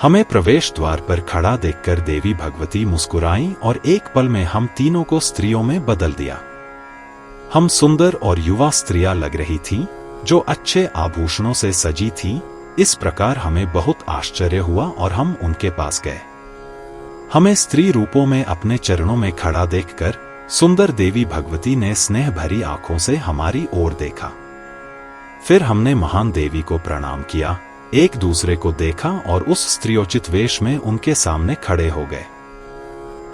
हमें प्रवेश द्वार पर खड़ा देखकर देवी भगवती मुस्कुराईं और एक पल में हम तीनों को स्त्रियों में बदल दिया। हम सुंदर और युवा स्त्रियां लग रही थीं, जो अच्छे आभूषणों से सजी थीं। इस प्रकार हमें बहुत आश्चर्य हुआ और हम उनके पास गए। हमें स्त्री रूपों में अपने चरणों में खड़ा देखकर सुंदर देवी भगवती ने स्नेह भरी आंखों से हमारी ओर देखा। फिर हमने महान देवी को प्रणाम किया, एक दूसरे को देखा और उस स्त्रियोचित वेश में उनके सामने खड़े हो गए।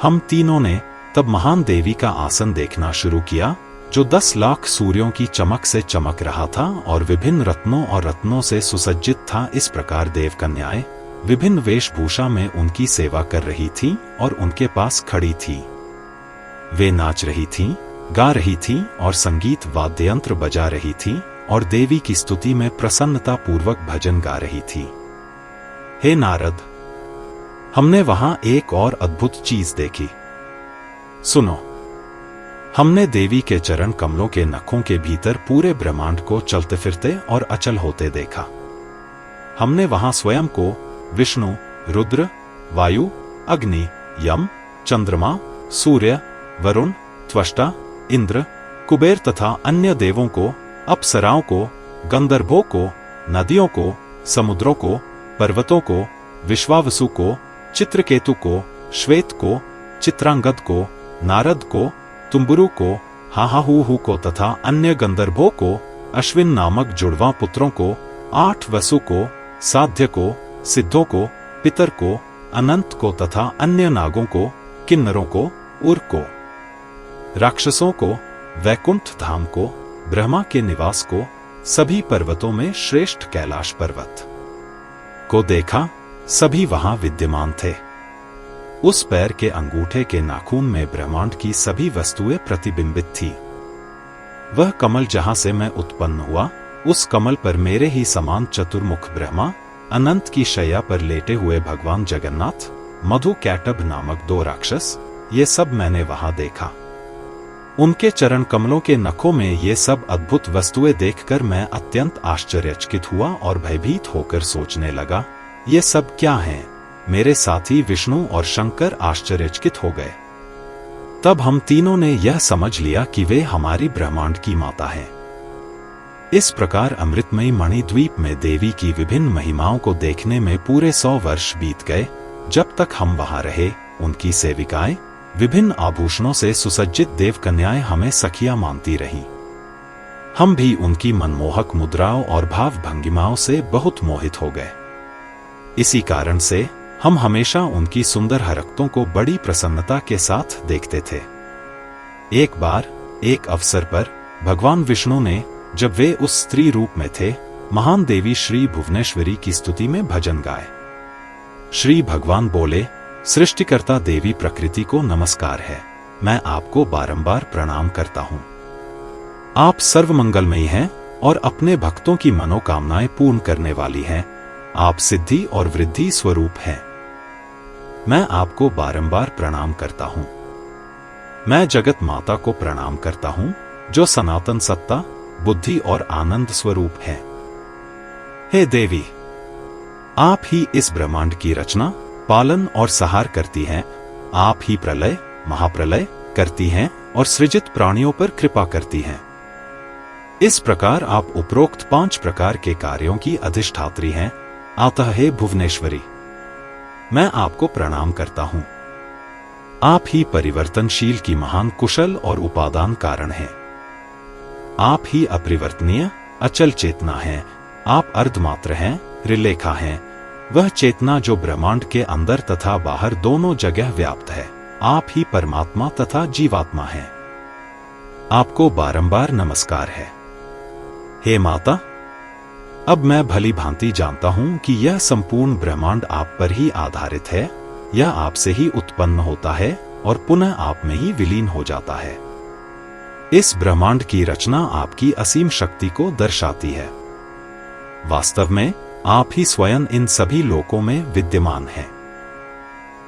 हम तीनों ने तब महान देवी का आसन देखना शुरू किया, जो 10 लाख सूर्यों की चमक से चमक रहा था और विभिन्न रत्नों और रत्नों से सुसज्जित था। इस प्रकार देवकन्याएं विभिन्न वेशभूषा में उनकी सेवा कर रही थीं और उनके पास खड़ी थीं। वे नाच रही थीं, गा रही थीं और संगीत वाद्ययंत्र बजा रही थीं और देवी की स्तुति में प्रसन्नता पूर्वक भजन गा रही थीं। हे नारद, हमने वहां एक और अद्भुत चीज देखी। सुनो, हमने देवी के चरण कमलों के नखों के भीतर पूरे ब्रह्मांड को चलते फिरते और अचल होते देखा। हमने वहां स्वयं को, विष्णु, रुद्र, वायु, अग्नि, यम, चंद्रमा, सूर्य, वरुण, त्वष्टा, इंद्र, कुबेर तथा अन्य देवों को, अप्सराओं को, गंधर्वों को, नदियों को, समुद्रों को, पर्वतों को, विश्वावसु को, चित्रकेतु को, श्वेत को, चित्रांगद को, नारद को, तुम्बुरु को, हाहाहू को तथा अन्य गंधर्वों को, अश्विन नामक जुड़वा पुत्रों को, 8 वसु को, साध्य को, सिद्धों को, पितर को, अनंत को तथा अन्य नागों को, किन्नरों को, उर को, राक्षसों को, वैकुंठ धाम को, ब्रह्मा के निवास को, सभी पर्वतों में श्रेष्ठ कैलाश पर्वत को देखा। सभी वहां विद्यमान थे। उस पैर के अंगूठे के नाखून में ब्रह्मांड की सभी वस्तुएं प्रतिबिंबित थी। वह कमल जहां से मैं उत्पन्न हुआ, उस कमल पर मेरे ही समान चतुर्मुख ब्रह्मा, अनंत की शैया पर लेटे हुए भगवान जगन्नाथ, मधु कैटभ नामक 2 राक्षस, ये सब मैंने वहां देखा। उनके चरण कमलों के नखों में ये सब अद्भुत वस्तुएं देखकर मैं अत्यंत आश्चर्यचकित हुआ और भयभीत होकर सोचने लगा, ये सब क्या हैं? मेरे साथी विष्णु और शंकर आश्चर्यचकित हो गए। तब हम तीनों ने यह समझ लिया कि वे हमारी ब्रह्मांड की माता हैं। इस प्रकार अमृतमयी मणिद्वीप में देवी की विभिन्न महिमाओं को देखने में पूरे 100 वर्ष बीत गए। जब तक हम वहां रहे, उनकी सेविकाएं, विभिन्न आभूषणों से सुसज्जित देवकन्याएं हमें सखियां मानती रहीं। हम भी उनकी मनमोहक मुद्राओं और भाव भंगिमाओं से बहुत मोहित हो गए। इसी कारण से हम हमेशा उनकी सुंदर हरकतों को बड़ी प्रसन्नता के साथ देखते थे। एक बार एक अवसर पर भगवान विष्णु ने, जब वे उस स्त्री रूप में थे, महान देवी श्री भुवनेश्वरी की स्तुति में भजन गाए। श्री भगवान बोले, सृष्टिकर्ता देवी प्रकृति को नमस्कार है, मैं आपको बारंबार प्रणाम करता हूं। आप सर्वमंगलमयी हैं और अपने भक्तों की मनोकामनाएं पूर्ण करने वाली हैं। आप सिद्धि और वृद्धि स्वरूप हैं। मैं आपको बारंबार प्रणाम करता हूं। मैं जगत माता को प्रणाम करता हूं, जो सनातन सत्ता, बुद्धि और आनंद स्वरूप है। हे देवी, आप ही इस ब्रह्मांड की रचना, पालन और सहार करती हैं। आप ही प्रलय, महाप्रलय करती हैं और सृजित प्राणियों पर कृपा करती हैं। इस प्रकार आप उपरोक्त 5 प्रकार के कार्यों की अधिष्ठात्री हैं। अतः हे भुवनेश्वरी, मैं आपको प्रणाम करता हूं। आप ही परिवर्तनशील की महान कुशल और उपादान कारण हैं। आप ही अपरिवर्तनीय, अचल चेतना हैं। आप अर्धमात्र हैं, त्रिलेखा हैं, वह चेतना जो ब्रह्मांड के अंदर तथा बाहर दोनों जगह व्याप्त है। आप ही परमात्मा तथा जीवात्मा हैं। आपको बारंबार नमस्कार है। हे माता, अब मैं भली भांति जानता हूं कि यह संपूर्ण ब्रह्मांड आप पर ही आधारित है। यह आपसे ही उत्पन्न होता है और पुनः आप में ही विलीन हो जाता है। इस ब्रह्मांड की रचना आपकी असीम शक्ति को दर्शाती है। वास्तव में आप ही स्वयं इन सभी लोकों में विद्यमान हैं।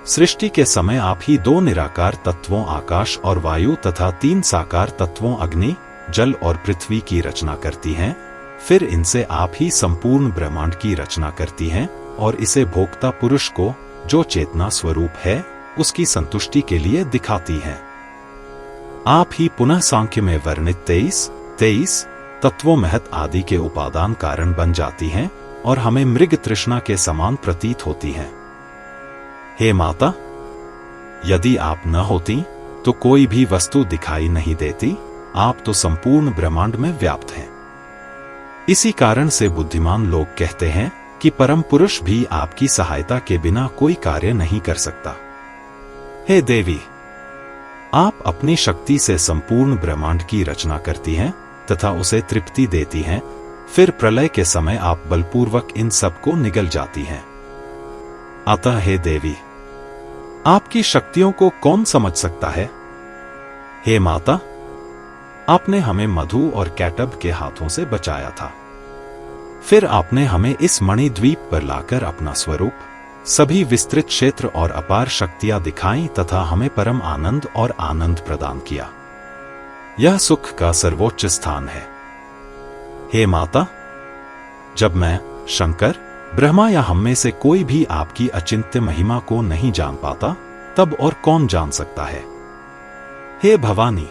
सृष्टि के समय आप ही 2 निराकार तत्वों आकाश और वायु तथा 3 साकार तत्वों अग्नि, जल और पृथ्वी की रचना करती हैं। फिर इनसे आप ही संपूर्ण ब्रह्मांड की रचना करती हैं और इसे भोक्ता पुरुष को, जो चेतना स्वरूप है, उसकी संतुष्टि के लिए दिखाती हैं। आप ही पुनः सांख्य में वर्णित 23 तत्वों महत आदि के उपादान कारण बन जाती हैं और हमें मृग तृष्णा के समान प्रतीत होती हैं। हे माता, यदि आप न होती तो कोई भी वस्तु दिखाई नहीं देती। आप तो संपूर्ण ब्रह्मांड में व्याप्त हैं। इसी कारण से बुद्धिमान लोग कहते हैं कि परम पुरुष भी आपकी सहायता के बिना कोई कार्य नहीं कर सकता। हे देवी, आप अपनी शक्ति से संपूर्ण ब्रह्मांड की रचना करती हैं तथा उसे तृप्ति देती हैं। फिर प्रलय के समय आप बलपूर्वक इन सब को निगल जाती हैं। अतः हे देवी, आपकी शक्तियों को कौन समझ सकता है? हे माता, आपने हमें मधु और कैटब के हाथों से बचाया था। फिर आपने हमें इस मणिद्वीप पर लाकर अपना स्वरूप, सभी विस्तृत क्षेत्र और अपार शक्तियां दिखाई तथा हमें परम आनंद और आनंद प्रदान किया। यह सुख का सर्वोच्च स्थान है। हे माता, जब मैं, शंकर, ब्रह्मा या हम में से कोई भी आपकी अचिंत्य महिमा को नहीं जान पाता, तब और कौन जान सकता है? हे भवानी,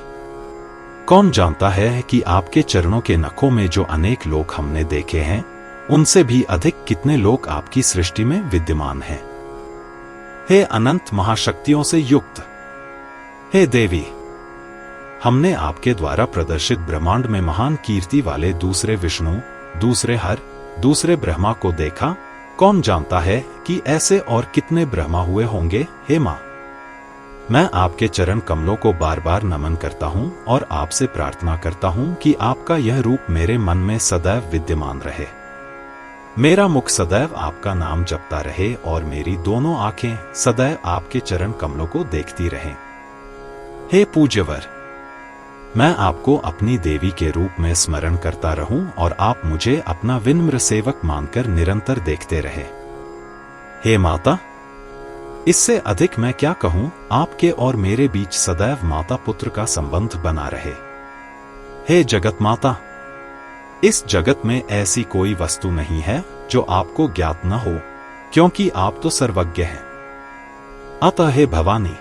कौन जानता है कि आपके चरणों के नखों में जो अनेक लोक हमने देखे हैं, उनसे भी अधिक कितने लोक आपकी सृष्टि में विद्यमान हैं। हे अनंत महाशक्तियों से युक्त, हे देवी, हमने आपके द्वारा प्रदर्शित ब्रह्मांड में महान कीर्ति वाले दूसरे विष्णु, दूसरे हर, दूसरे ब्रह्मा को देखा। कौन जानता है कि ऐसे और कितने ब्रह्मा हुए होंगे? हे मां, मैं आपके चरण कमलों को बार बार नमन करता हूं और आपसे प्रार्थना करता हूं कि आपका यह रूप मेरे मन में सदैव विद्यमान रहे। मेरा मुख सदैव आपका नाम जपता रहे और मेरी दोनों आंखें सदैव आपके चरण कमलों को देखती रहें। हे पूज्यवर, मैं आपको अपनी देवी के रूप में स्मरण करता रहूं और आप मुझे अपना विनम्र सेवक मानकर निरंतर देखते रहे। हे माता, इससे अधिक मैं क्या कहूं, आपके और मेरे बीच सदैव माता पुत्र का संबंध बना रहे। हे जगत माता, इस जगत में ऐसी कोई वस्तु नहीं है जो आपको ज्ञात न हो, क्योंकि आप तो सर्वज्ञ हैं। अतः हे भवानी,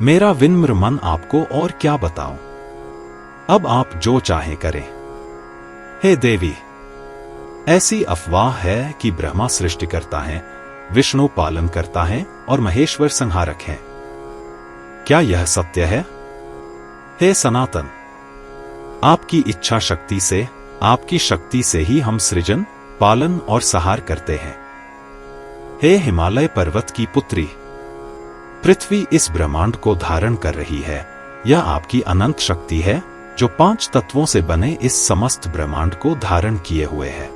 मेरा विनम्र मन आपको और क्या बताऊं। अब आप जो चाहें करें। हे देवी, ऐसी अफवाह है कि ब्रह्मा सृष्टि करता है, विष्णु पालन करता है और महेश्वर संहारक है। क्या यह सत्य है? हे सनातन, आपकी इच्छा शक्ति से, आपकी शक्ति से ही हम सृजन, पालन और संहार करते हैं। हे हिमालय पर्वत की पुत्री, पृथ्वी इस ब्रह्मांड को धारण कर रही है। यह आपकी अनंत शक्ति है जो 5 तत्वों से बने इस समस्त ब्रह्मांड को धारण किए हुए है।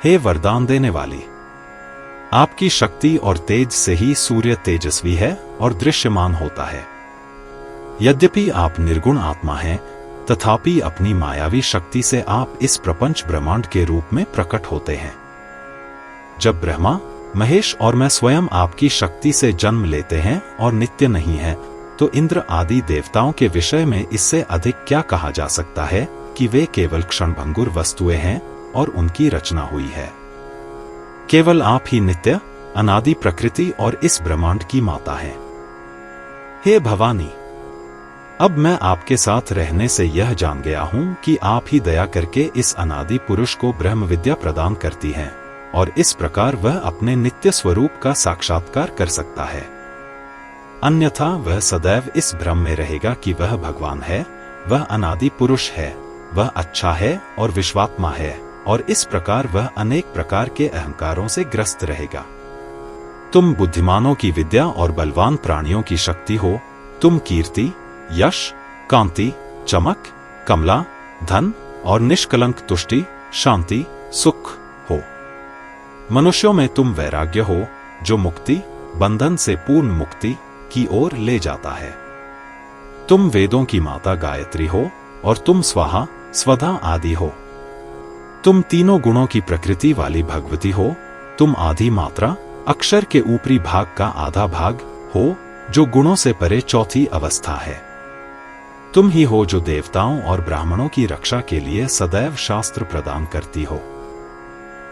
हे वरदान देने वाली, आपकी शक्ति और तेज से ही सूर्य तेजस्वी है और दृश्यमान होता है। यद्यपि आप निर्गुण आत्मा हैं, तथापि अपनी मायावी शक्ति से आप इस प्रपंच ब्रह्मांड के रूप में प्रकट होते हैं। जब ब्रह्मा, महेश और मैं स्वयं आपकी शक्ति से जन्म लेते हैं और नित्य नहीं है, तो इंद्र आदि देवताओं के विषय में इससे अधिक क्या कहा जा सकता है कि वे केवल क्षणभंगुर वस्तुएं हैं और उनकी रचना हुई है। केवल आप ही नित्य, अनादि प्रकृति और इस ब्रह्मांड की माता हैं। हे भवानी, अब मैं आपके साथ रहने से यह जान गया हूं कि आप ही दया करके इस अनादि पुरुष को ब्रह्म विद्या प्रदान करती हैं, और इस प्रकार वह अपने नित्य स्वरूप का साक्षात्कार कर सकता है। अन्यथा वह सदैव इस भ्रम में रहेगा कि वह भगवान है, वह अनादि पुरुष है, वह अच्छा है और विश्वात्मा है, और इस प्रकार वह अनेक प्रकार के अहंकारों से ग्रस्त रहेगा। तुम बुद्धिमानों की विद्या और बलवान प्राणियों की शक्ति हो। तुम कीर्ति, यश, कांति, चमक, कमला, धन और निष्कलंक तुष्टि, शांति, सुख हो। मनुष्यों में तुम वैराग्य हो, जो मुक्ति, बंधन से पूर्ण मुक्ति की ओर ले जाता है। तुम वेदों की माता गायत्री हो, और तुम स्वाहा, स्वधा आदि हो। तुम तीनों गुणों की प्रकृति वाली भगवती हो। तुम आधी मात्रा, अक्षर के ऊपरी भाग का आधा भाग हो, जो गुणों से परे चौथी अवस्था है। तुम ही हो जो देवताओं और ब्राह्मणों की रक्षा के लिए सदैव शास्त्र प्रदान करती हो।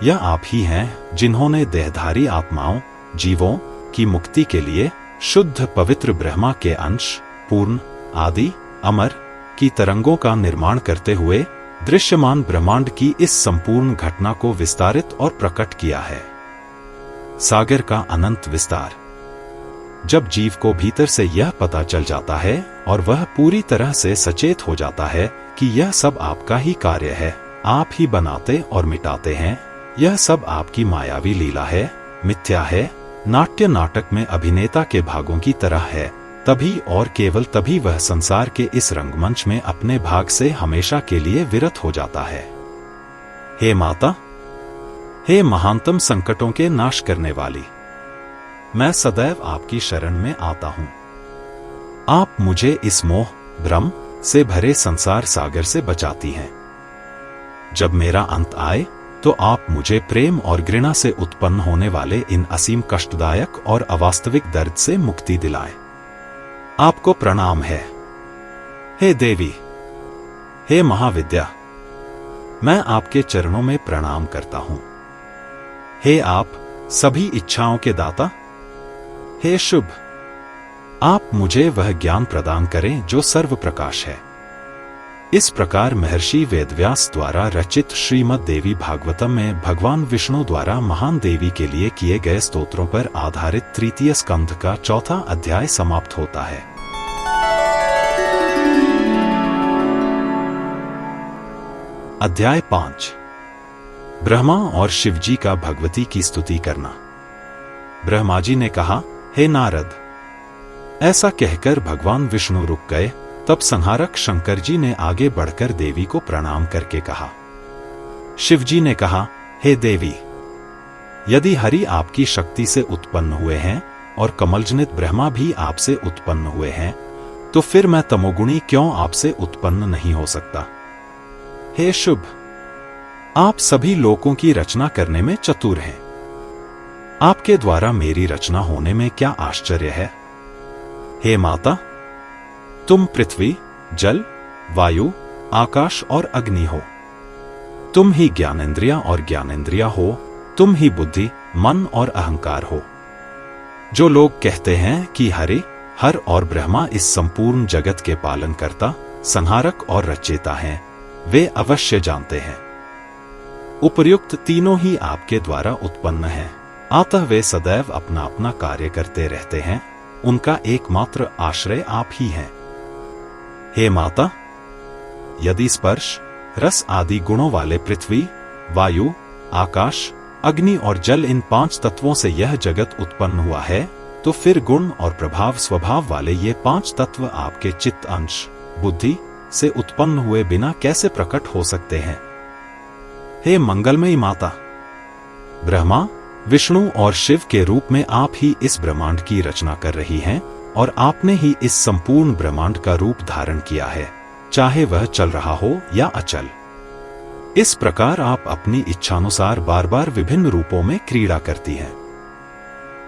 यह आप ही हैं जिन्होंने देहधारी आत्माओं, जीवों की मुक्ति के लिए शुद्ध पवित्र ब्रह्मा के अंश, पूर्ण, आदि, अमर की तरंगों का निर्माण करते हुए दृश्यमान ब्रह्मांड की इस संपूर्ण घटना को विस्तारित और प्रकट किया है। सागर का अनंत विस्तार। जब जीव को भीतर से यह पता चल जाता है और वह पूरी तरह से सचेत हो जाता है कि यह सब आपका ही कार्य है, आप ही बनाते और मिटाते हैं, यह सब आपकी मायावी लीला है, मिथ्या है, नाट्य नाटक में अभिनेता के भागों की तरह है, तभी और केवल तभी वह संसार के इस रंगमंच में अपने भाग से हमेशा के लिए विरत हो जाता है। हे माता, हे महानतम संकटों के नाश करने वाली, मैं सदैव आपकी शरण में आता हूं। आप मुझे इस मोह, भ्रम से भरे संसार सागर से बचाती हैं। जब मेरा अंत आए तो आप मुझे प्रेम और घृणा से उत्पन्न होने वाले इन असीम कष्टदायक और अवास्तविक दर्द से मुक्ति दिलाएं। आपको प्रणाम है। हे देवी, हे महाविद्या, मैं आपके चरणों में प्रणाम करता हूं। हे आप सभी इच्छाओं के दाता, हे शुभ, आप मुझे वह ज्ञान प्रदान करें जो सर्व प्रकाश है। इस प्रकार महर्षि वेदव्यास द्वारा रचित श्रीमद् देवी भागवतम में भगवान विष्णु द्वारा महान देवी के लिए किए गए स्तोत्रों पर आधारित तृतीय स्कंध का चौथा अध्याय समाप्त होता है। अध्याय 5। ब्रह्मा और शिवजी का भगवती की स्तुति करना। ब्रह्मा जी ने कहा, हे नारद। ऐसा कहकर भगवान विष्णु रुक गए। तब संहारक शंकर जी ने आगे बढ़कर देवी को प्रणाम करके कहा। शिवजी ने कहा, हे देवी, यदि हरि आपकी शक्ति से उत्पन्न हुए हैं और कमलजनित ब्रह्मा भी आपसे उत्पन्न हुए हैं, तो फिर मैं तमोगुणी क्यों आपसे उत्पन्न नहीं हो सकता? हे शुभ, आप सभी लोकों की रचना करने में चतुर हैं। आपके द्वारा मेरी रचना होने में क्या आश्चर्य है। हे माता, तुम पृथ्वी, जल, वायु, आकाश और अग्नि हो। तुम ही ज्ञानेंद्रिया और ज्ञानेंद्रिया हो। तुम ही बुद्धि, मन और अहंकार हो। जो लोग कहते हैं कि हरि, हर और ब्रह्मा इस संपूर्ण जगत के पालनकर्ता, संहारक और रचयिता हैं, वे अवश्य जानते हैं उपर्युक्त तीनों ही आपके द्वारा उत्पन्न हैं। अतः वे सदैव अपना अपना कार्य करते रहते हैं। उनका एकमात्र आश्रय आप ही हैं। हे माता, यदि स्पर्श, रस आदि गुणों वाले पृथ्वी, वायु, आकाश, अग्नि और जल इन 5 तत्वों से यह जगत उत्पन्न हुआ है, तो फिर गुण और प्रभाव स्वभाव वाले ये 5 तत्व आपके चित्त अंश, बुद्धि से उत्पन्न हुए बिना कैसे प्रकट हो सकते हैं। हे मंगलमयी माता, ब्रह्मा, विष्णु और शिव के रूप में आप ही इस ब्रह्मांड की रचना कर रही हैं और आपने ही इस संपूर्ण ब्रह्मांड का रूप धारण किया है, चाहे वह चल रहा हो या अचल। इस प्रकार आप अपनी इच्छानुसार बार बार विभिन्न रूपों में क्रीड़ा करती हैं।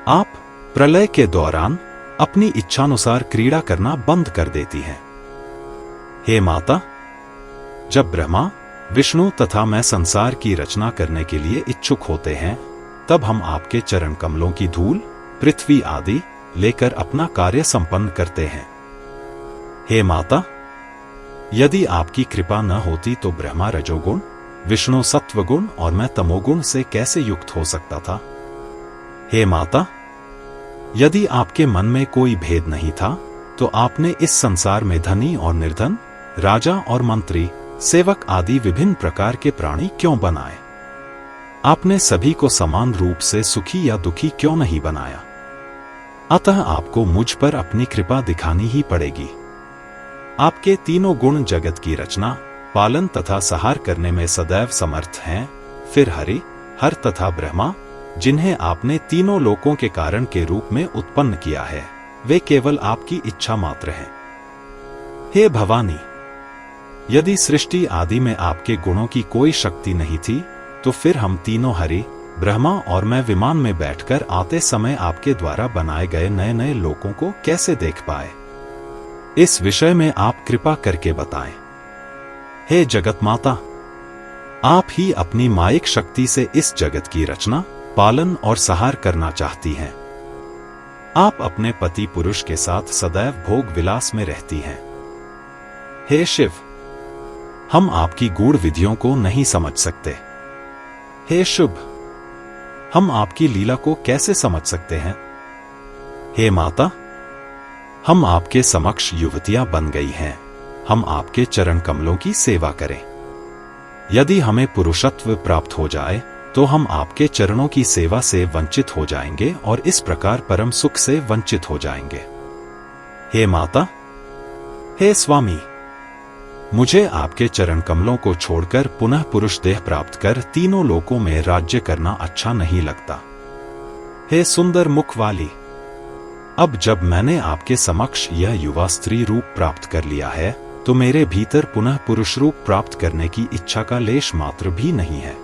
आप प्रलय के दौरान अपनी इच्छानुसार क्रीड़ा करना बंद कर देती हैं। हे माता, जब ब्रह्मा, विष्णु तथा मैं संसार की रचना करने के लिए इच्छुक होते हैं, तब हम आपके चरण कमलों की धूल, पृथ्वी आदि लेकर अपना कार्य संपन्न करते हैं। हे माता, यदि आपकी कृपा न होती तो ब्रह्मा रजोगुण, विष्णु सत्वगुण और मैं तमोगुण से कैसे युक्त हो सकता था। हे माता, यदि आपके मन में कोई भेद नहीं था, तो आपने इस संसार में धनी और निर्धन, राजा और मंत्री, सेवक आदि विभिन्न प्रकार के प्राणी क्यों बनाए। आपने सभी को समान रूप से सुखी या दुखी क्यों नहीं बनाया। अतः आपको मुझ पर अपनी कृपा दिखानी ही पड़ेगी। आपके तीनों गुण जगत की रचना, पालन तथा सहार करने में सदैव समर्थ हैं। फिर हरि, हर तथा ब्रह्मा, जिन्हें आपने तीनों लोकों के कारण के रूप में उत्पन्न किया है, वे केवल आपकी इच्छा मात्र हैं। हे भवानी, यदि सृष्टि आदि में आपके गुणों की कोई शक्ति नहीं थी, तो फिर हम तीनों हरि, ब्रह्मा और मैं विमान में बैठकर आते समय आपके द्वारा बनाए गए नए नए लोकों को कैसे देख पाए। इस विषय में आप कृपा करके बताएं। हे जगत माता, आप ही अपनी मायिक शक्ति से इस जगत की रचना, पालन और सहार करना चाहती हैं। आप अपने पति पुरुष के साथ सदैव भोग विलास में रहती हैं। हे शिव, हम आपकी गूढ़ विधियों को नहीं समझ सकते। हे शुभ, हम आपकी लीला को कैसे समझ सकते हैं। हे माता, हम आपके समक्ष युवतियां बन गई हैं। हम आपके चरण कमलों की सेवा करें। यदि हमें पुरुषत्व प्राप्त हो जाए, तो हम आपके चरणों की सेवा से वंचित हो जाएंगे और इस प्रकार परम सुख से वंचित हो जाएंगे। हे माता, हे स्वामी, मुझे आपके चरण कमलों को छोड़कर पुनः पुरुष देह प्राप्त कर तीनों लोकों में राज्य करना अच्छा नहीं लगता। हे सुंदर मुख वाली, अब जब मैंने आपके समक्ष यह युवा स्त्री रूप प्राप्त कर लिया है, तो मेरे भीतर पुनः पुरुष रूप प्राप्त करने की इच्छा का लेश मात्र भी नहीं है।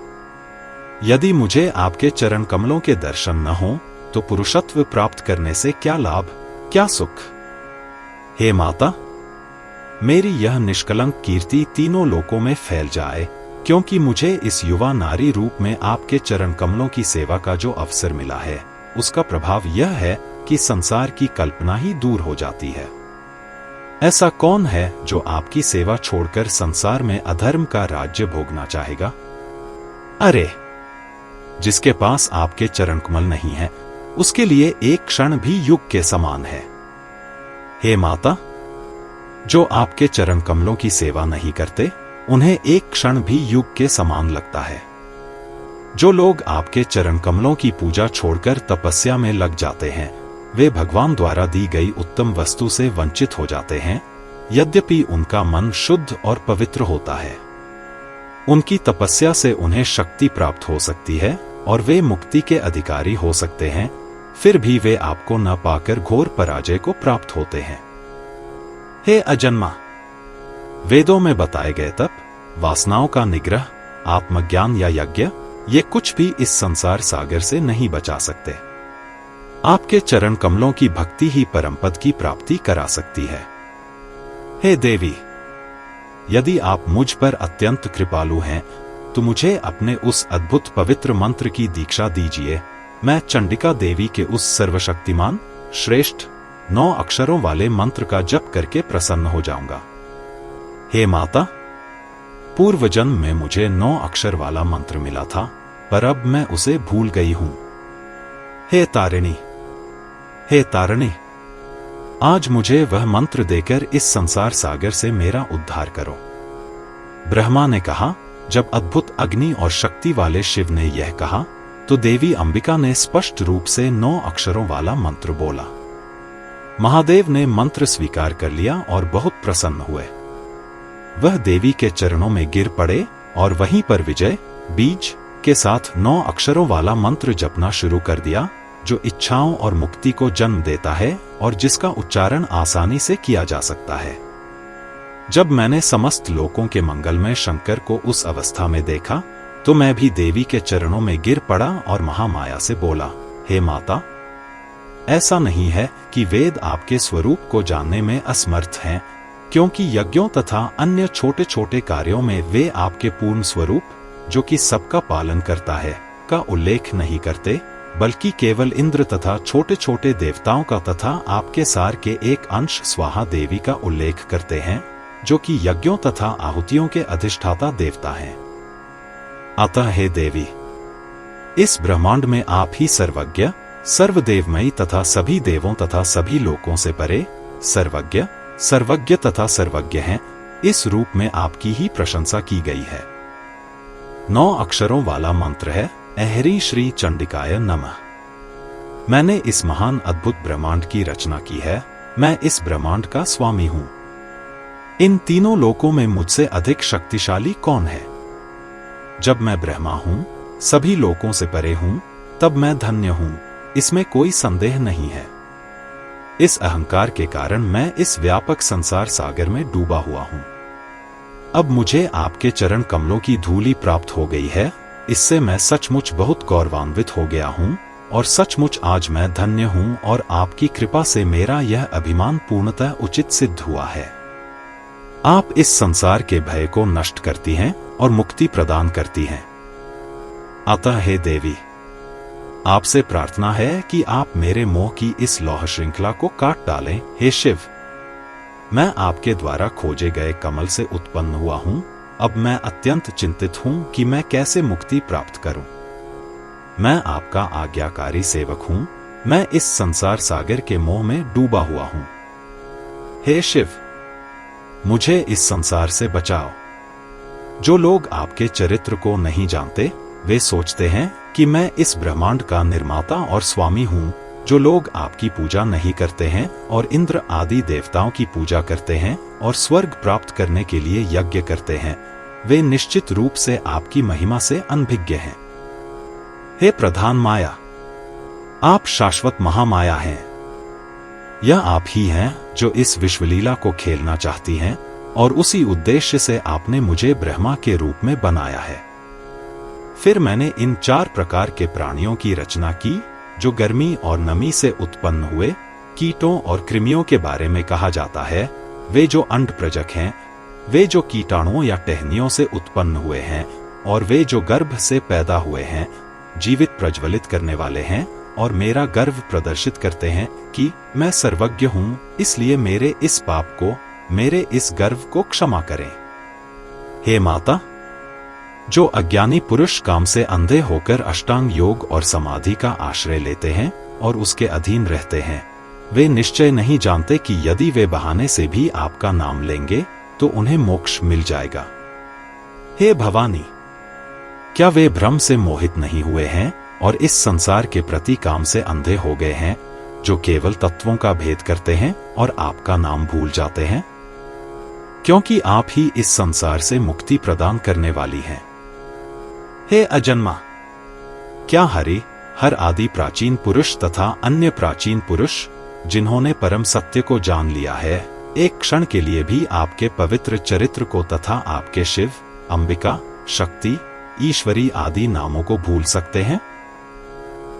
यदि मुझे आपके चरण कमलों के दर्शन न हो, तो पुरुषत्व प्राप्त करने से क्या लाभ, क्या सुख। हे माता, मेरी यह निष्कलंक कीर्ति तीनों लोकों में फैल जाए, क्योंकि मुझे इस युवा नारी रूप में आपके चरण कमलों की सेवा का जो अवसर मिला है, उसका प्रभाव यह है कि संसार की कल्पना ही दूर हो जाती है। ऐसा कौन है जो आपकी सेवा छोड़कर संसार में अधर्म का राज्य भोगना चाहेगा। अरे, जिसके पास आपके चरण कमल नहीं है, उसके लिए एक क्षण भी युग के समान है। हे माता, जो आपके चरण कमलों की सेवा नहीं करते, उन्हें एक क्षण भी युग के समान लगता है। जो लोग आपके चरण कमलों की पूजा छोड़कर तपस्या में लग जाते हैं, वे भगवान द्वारा दी गई उत्तम वस्तु से वंचित हो जाते हैं, यद्यपि उनका मन शुद्ध और पवित्र होता है। उनकी तपस्या से उन्हें शक्ति प्राप्त हो सकती है और वे मुक्ति के अधिकारी हो सकते हैं, फिर भी वे आपको न पाकर घोर पराजय को प्राप्त होते हैं। हे अजन्मा, वेदों में बताए गए तप, वासनाओं का निग्रह, आत्मज्ञान या यज्ञ, ये कुछ भी इस संसार सागर से नहीं बचा सकते। आपके चरण कमलों की भक्ति ही परम पद की प्राप्ति करा सकती है। हे देवी, यदि आप मुझ पर अत्यंत कृपालु हैं तो मुझे अपने उस अद्भुत पवित्र मंत्र की दीक्षा दीजिए। मैं चंडिका देवी के उस सर्वशक्तिमान श्रेष्ठ 9 अक्षरों वाले मंत्र का जप करके प्रसन्न हो जाऊंगा। हे माता, पूर्व जन्म में मुझे 9 अक्षर वाला मंत्र मिला था, पर अब मैं उसे भूल गई हूं। हे तारिणी, हे तारिणी, आज मुझे वह मंत्र देकर इस संसार सागर से मेरा उद्धार करो। ब्रह्मा ने कहा। जब अद्भुत अग्नि और शक्ति वाले शिव ने यह कहा तो देवी अंबिका ने स्पष्ट रूप से 9 अक्षरों वाला मंत्र बोला। महादेव ने मंत्र स्वीकार कर लिया और बहुत प्रसन्न हुए। वह देवी के चरणों में गिर पड़े और वहीं पर विजय बीज के साथ 9 अक्षरों वाला मंत्र जपना शुरू कर दिया, जो इच्छाओं और मुक्ति को जन्म देता है और जिसका उच्चारण आसानी से किया जा सकता है। जब मैंने समस्त लोकों के मंगल में शंकर को उस अवस्था में देखा तो मैं भी देवी के चरणों में गिर पड़ा और महामाया से बोला, हे माता, ऐसा नहीं है कि वेद आपके स्वरूप को जानने में असमर्थ हैं, क्योंकि यज्ञों तथा अन्य छोटे छोटे कार्यों में वे आपके पूर्ण स्वरूप, जो कि सबका पालन करता है, का उल्लेख नहीं करते, बल्कि केवल इंद्र तथा छोटे छोटे देवताओं का तथा आपके सार के एक अंश स्वाहा देवी का उल्लेख करते हैं, जो कि यज्ञों तथा आहुतियों के अधिष्ठाता देवता हैं। अतः हे देवी, इस ब्रह्मांड में आप ही सर्वज्ञ, सर्वदेवमयी तथा सभी देवों तथा सभी लोकों से परे सर्वज्ञ, सर्वज्ञ तथा सर्वज्ञ हैं। इस रूप में आपकी ही प्रशंसा की गई है। 9 अक्षरों वाला मंत्र है, ऐहरी श्री चंडिकाय नमः। मैंने इस महान अद्भुत ब्रह्मांड की रचना की है। मैं इस ब्रह्मांड का स्वामी हूं। इन तीनों लोकों में मुझसे अधिक शक्तिशाली कौन है? जब मैं ब्रह्मा हूं, सभी लोकों से परे हूं, तब मैं धन्य हूं, इसमें कोई संदेह नहीं है। इस अहंकार के कारण मैं इस व्यापक संसार सागर में डूबा हुआ हूं। अब मुझे आपके चरण कमलों की धूली प्राप्त हो गई है। इससे मैं सचमुच बहुत गौरवान्वित हो गया हूं और सचमुच आज मैं धन्य हूं और आपकी कृपा से मेरा यह अभिमान पूर्णतः उचित सिद्ध हुआ है। आप इस संसार के भय को नष्ट करती हैं और मुक्ति प्रदान करती हैं। अतः हे देवी, आपसे प्रार्थना है कि आप मेरे मोह की इस लौह श्रृंखला को काट डालें। हे शिव, मैं आपके द्वारा खोजे गए कमल से उत्पन्न हुआ हूं। अब मैं अत्यंत चिंतित हूं कि मैं कैसे मुक्ति प्राप्त करूं। मैं आपका आज्ञाकारी सेवक हूं। मैं इस संसार सागर के मोह में डूबा हुआ हूं। हे शिव, मुझे इस संसार से बचाओ। जो लोग आपके चरित्र को नहीं जानते, वे सोचते हैं कि मैं इस ब्रह्मांड का निर्माता और स्वामी हूं। जो लोग आपकी पूजा नहीं करते हैं और इंद्र आदि देवताओं की पूजा करते हैं और स्वर्ग प्राप्त करने के लिए यज्ञ करते हैं, वे निश्चित रूप से आपकी महिमा से अनभिज्ञ हैं। हे प्रधान माया, आप शाश्वत महामाया हैं। यह आप ही हैं जो इस विश्वलीला को खेलना चाहती हैं और उसी उद्देश्य से आपने मुझे ब्रह्मा के रूप में बनाया है। फिर मैंने इन 4 प्रकार के प्राणियों की रचना की, जो गर्मी और नमी से उत्पन्न हुए। कीटों और कृमियों के बारे में कहा जाता है, वे जो अंड प्रजक हैं, वे जो कीटाणुओं या टहनियों से उत्पन्न हुए हैं, और वे जो गर्भ से पैदा हुए हैं, जीवित प्रज्वलित करने वाले हैं और मेरा गर्व प्रदर्शित करते हैं कि मैं सर्वज्ञ हूं। इसलिए मेरे इस पाप को, मेरे इस गर्व को क्षमा करें। हे माता, जो अज्ञानी पुरुष काम से अंधे होकर अष्टांग योग और समाधि का आश्रय लेते हैं और उसके अधीन रहते हैं, वे निश्चय नहीं जानते कि यदि वे बहाने से भी आपका नाम लेंगे तो उन्हें मोक्ष मिल जाएगा। हे भवानी, क्या वे भ्रम से मोहित नहीं हुए हैं और इस संसार के प्रति काम से अंधे हो गए हैं, जो केवल तत्वों का भेद करते हैं और आपका नाम भूल जाते हैं? क्योंकि आप ही इस संसार से मुक्ति प्रदान करने वाली हैं। हे अजन्मा, क्या हरि, हर आदि प्राचीन पुरुष तथा अन्य प्राचीन पुरुष जिन्होंने परम सत्य को जान लिया है, एक क्षण के लिए भी आपके पवित्र चरित्र को तथा आपके शिव, अंबिका, शक्ति, ईश्वरी आदि नामों को भूल सकते हैं?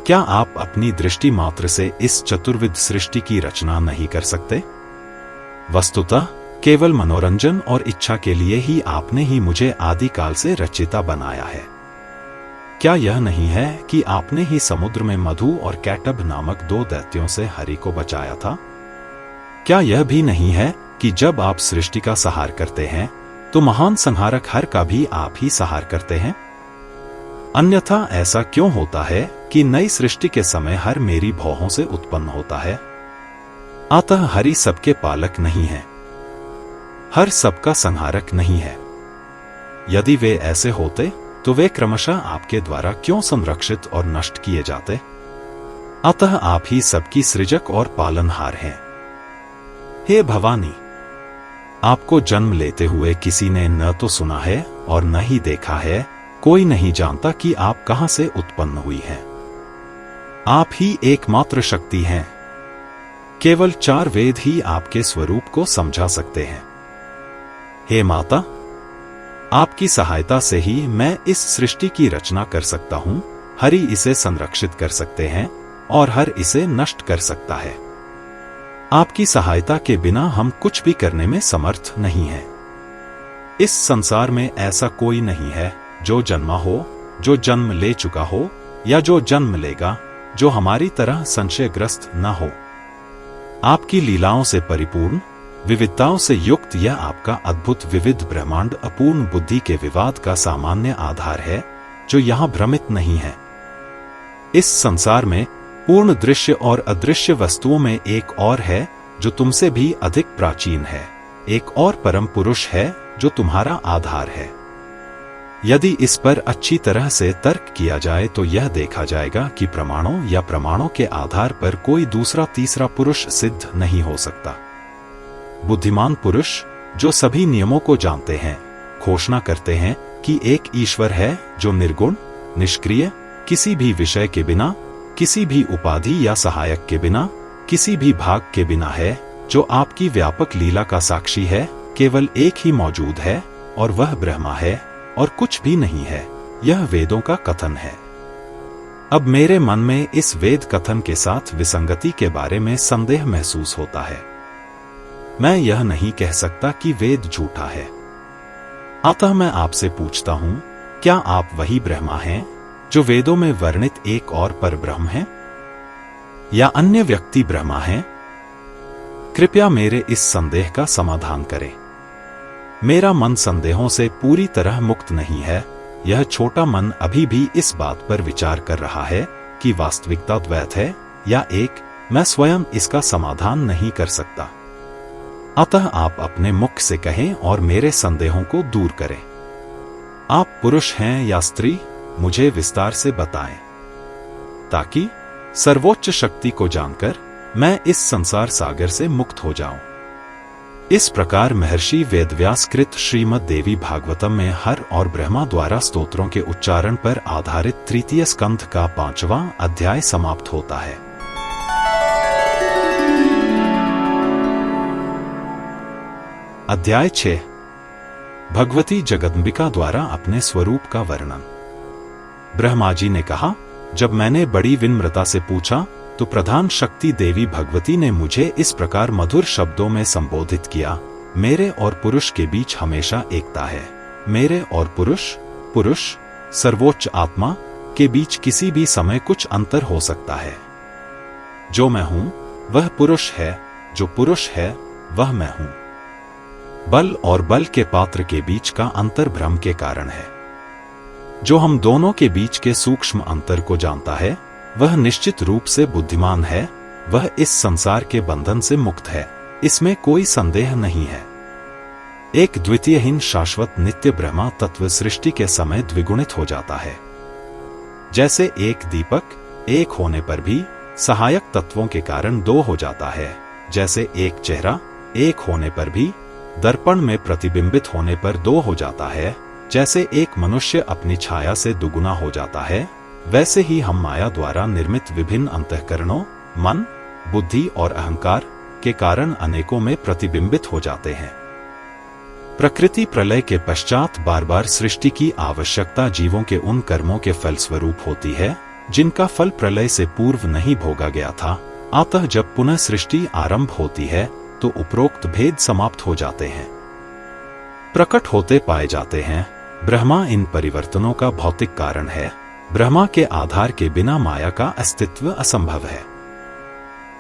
क्या आप अपनी दृष्टि मात्र से इस चतुर्विध सृष्टि की रचना नहीं कर सकते? वस्तुतः केवल मनोरंजन और इच्छा के लिए ही आपने ही मुझे आदिकाल से रचिता बनाया है। क्या यह नहीं है कि आपने ही समुद्र में मधु और कैटभ नामक 2 दैत्यों से हरि को बचाया था? क्या यह भी नहीं है कि जब आप सृष्टि का संहार करते हैं तो महान संहारक हर का भी आप ही संहार करते हैं? अन्यथा ऐसा क्यों होता है कि नई सृष्टि के समय हर मेरी भौहों से उत्पन्न होता है? अतः हरि सबके पालक नहीं है, हर सबका संहारक नहीं है। यदि वे ऐसे होते तो वे क्रमशः आपके द्वारा क्यों संरक्षित और नष्ट किए जाते? अतः आप ही सबकी सृजक और पालनहार हैं। हे भवानी, आपको जन्म लेते हुए किसी ने न तो सुना है और न ही देखा है। कोई नहीं जानता कि आप कहां से उत्पन्न हुई हैं। आप ही एकमात्र शक्ति हैं। केवल 4 वेद ही आपके स्वरूप को समझा सकते हैं। हे माता, आपकी सहायता से ही मैं इस सृष्टि की रचना कर सकता हूं। हरि इसे संरक्षित कर सकते हैं और हर इसे नष्ट कर सकता है। आपकी सहायता के बिना हम कुछ भी करने में समर्थ नहीं हैं। इस संसार में ऐसा कोई नहीं है जो जन्मा हो, जो जन्म ले चुका हो या जो जन्म लेगा, जो हमारी तरह संशयग्रस्त न हो। आपकी लीलाओं से परिपूर्ण, विविधताओं से युक्त यह आपका अद्भुत विविध ब्रह्मांड अपूर्ण बुद्धि के विवाद का सामान्य आधार है, जो यहां भ्रमित नहीं है। इस संसार में पूर्ण दृश्य और अदृश्य वस्तुओं में एक और है जो तुमसे भी अधिक प्राचीन है। एक और परम पुरुष है जो तुम्हारा आधार है। यदि इस पर अच्छी तरह से तर्क किया जाए तो यह देखा जाएगा कि प्रमाणों या प्रमाणों के आधार पर कोई दूसरा तीसरा पुरुष सिद्ध नहीं हो सकता। बुद्धिमान पुरुष जो सभी नियमों को जानते हैं, घोषणा करते हैं कि एक ईश्वर है जो निर्गुण, निष्क्रिय, किसी भी विषय के बिना, किसी भी उपाधि या सहायक के बिना, किसी भी भाग के बिना है, जो आपकी व्यापक लीला का साक्षी है, केवल एक ही मौजूद है और वह ब्रह्मा है और कुछ भी नहीं है। यह वेदों का कथन है। अब मेरे मन में इस वेद कथन के साथ विसंगति के बारे में संदेह महसूस होता है। मैं यह नहीं कह सकता कि वेद झूठा है। अतः मैं आपसे पूछता हूं, क्या आप वही ब्रह्मा हैं जो वेदों में वर्णित एक और परब्रह्म हैं, या अन्य व्यक्ति ब्रह्मा हैं? कृपया मेरे इस संदेह का समाधान करें। मेरा मन संदेहों से पूरी तरह मुक्त नहीं है। यह छोटा मन अभी भी इस बात पर विचार कर रहा है कि वास्तविकता द्वैत है या एक। मैं स्वयं इसका समाधान नहीं कर सकता। अतः आप अपने मुख से कहें और मेरे संदेहों को दूर करें। आप पुरुष हैं या स्त्री, मुझे विस्तार से बताएं, ताकि सर्वोच्च शक्ति को जानकर मैं इस संसार सागर से मुक्त हो जाऊं। इस प्रकार महर्षि वेदव्यास कृत श्रीमद् देवी भागवतम में हर और ब्रह्मा द्वारा स्तोत्रों के उच्चारण पर आधारित 3 स्कंध का 5वां अध्याय समाप्त होता है। अध्याय 6 भगवती जगदंबिका द्वारा अपने स्वरूप का वर्णन। ब्रह्मा जी ने कहा, जब मैंने बड़ी विनम्रता से पूछा तो प्रधान शक्ति देवी भगवती ने मुझे इस प्रकार मधुर शब्दों में संबोधित किया, मेरे और पुरुष के बीच हमेशा एकता है। मेरे और पुरुष, सर्वोच्च आत्मा के बीच किसी भी समय कुछ अंतर हो सकता है। जो मैं हूं वह पुरुष है, जो पुरुष है वह मैं हूं। बल और बल के पात्र के बीच का अंतर भ्रम के कारण है। जो हम दोनों के बीच के सूक्ष्म अंतर को जानता है वह निश्चित रूप से बुद्धिमान है। वह इस संसार के बंधन से मुक्त है, इसमें कोई संदेह नहीं है। एक द्वितीयहीन शाश्वत नित्य ब्रह्मा तत्व सृष्टि के समय द्विगुणित हो जाता है। जैसे एक दीपक एक होने पर भी सहायक तत्वों के कारण 2 हो जाता है, जैसे एक चेहरा एक होने पर भी दर्पण में प्रतिबिंबित होने पर 2 हो जाता है, जैसे एक मनुष्य अपनी छाया से दुगुना हो जाता है, वैसे ही हम माया द्वारा निर्मित विभिन्न अंतःकरणों, मन, बुद्धि और अहंकार के कारण अनेकों में प्रतिबिंबित हो जाते हैं। प्रकृति प्रलय के पश्चात बार बार सृष्टि की आवश्यकता जीवों के उन कर्मों के फलस्वरूप होती है जिनका फल प्रलय से पूर्व नहीं भोगा गया था। अतः जब पुनः सृष्टि आरंभ होती है तो उपरोक्त भेद समाप्त हो जाते हैं, प्रकट होते पाए जाते हैं। ब्रह्मा इन परिवर्तनों का भौतिक कारण है। ब्रह्मा के आधार के बिना माया का अस्तित्व असंभव है।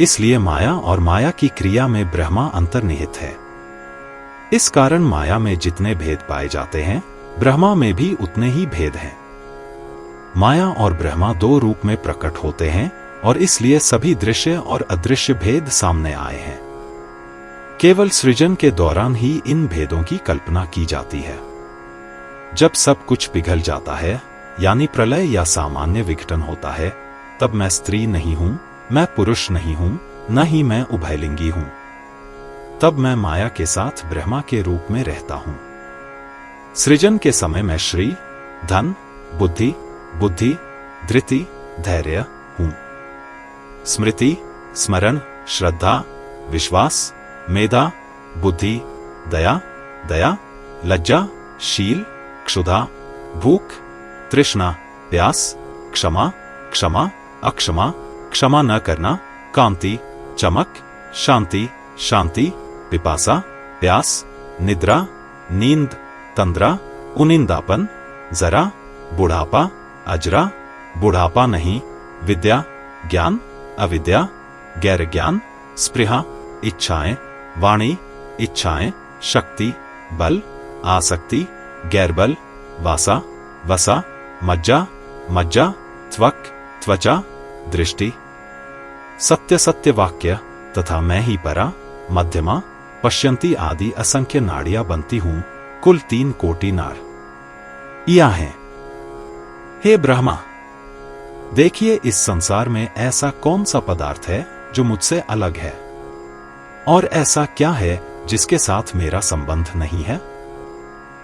इसलिए माया और माया की क्रिया में ब्रह्मा अंतर्निहित है। इस कारण माया में जितने भेद पाए जाते हैं ब्रह्मा में भी उतने ही भेद हैं। माया और ब्रह्मा दो रूप में प्रकट होते हैं और इसलिए सभी दृश्य और अदृश्य भेद सामने आए हैं। केवल सृजन के दौरान ही इन भेदों की कल्पना की जाती है। जब सब कुछ पिघल जाता है यानी प्रलय या सामान्य विघटन होता है, तब मैं स्त्री नहीं हूं, मैं पुरुष नहीं हूं, न ही मैं उभयलिंगी हूं। तब मैं माया के साथ ब्रह्मा के रूप में रहता हूं। सृजन के समय मैं श्री, धन, बुद्धि, धृति, धैर्य हूं। स्मृति, स्मरण, श्रद्धा, विश्वास, मेधा, बुद्धि, दया, लज्जा, शील, क्षुधा, भूख, तृष्णा, प्यास, क्षमा, अक्षमा, क्षमा न करना, कांति, चमक, शांति, पिपासा, प्यास, निद्रा, नींद, तंद्रा, उनिंदापन, जरा, बुढ़ापा, अजरा, बुढ़ापा नहीं, विद्या, ज्ञान, अविद्या, गैर ज्ञान, स्पृहा, इच्छाएं, वाणी, इच्छाएं, शक्ति, बल, आसक्ति, गैरबल, वासा, वसा, मज्जा, त्वक, त्वचा, दृष्टि, सत्य वाक्य तथा मैं ही परा, मध्यमा, पश्यंती आदि असंख्य नाड़ियां बनती हूं। कुल 3 कोटि नाड़ या हैं। हे ब्रह्मा, देखिए इस संसार में ऐसा कौन सा पदार्थ है जो मुझसे अलग है, और ऐसा क्या है जिसके साथ मेरा संबंध नहीं है।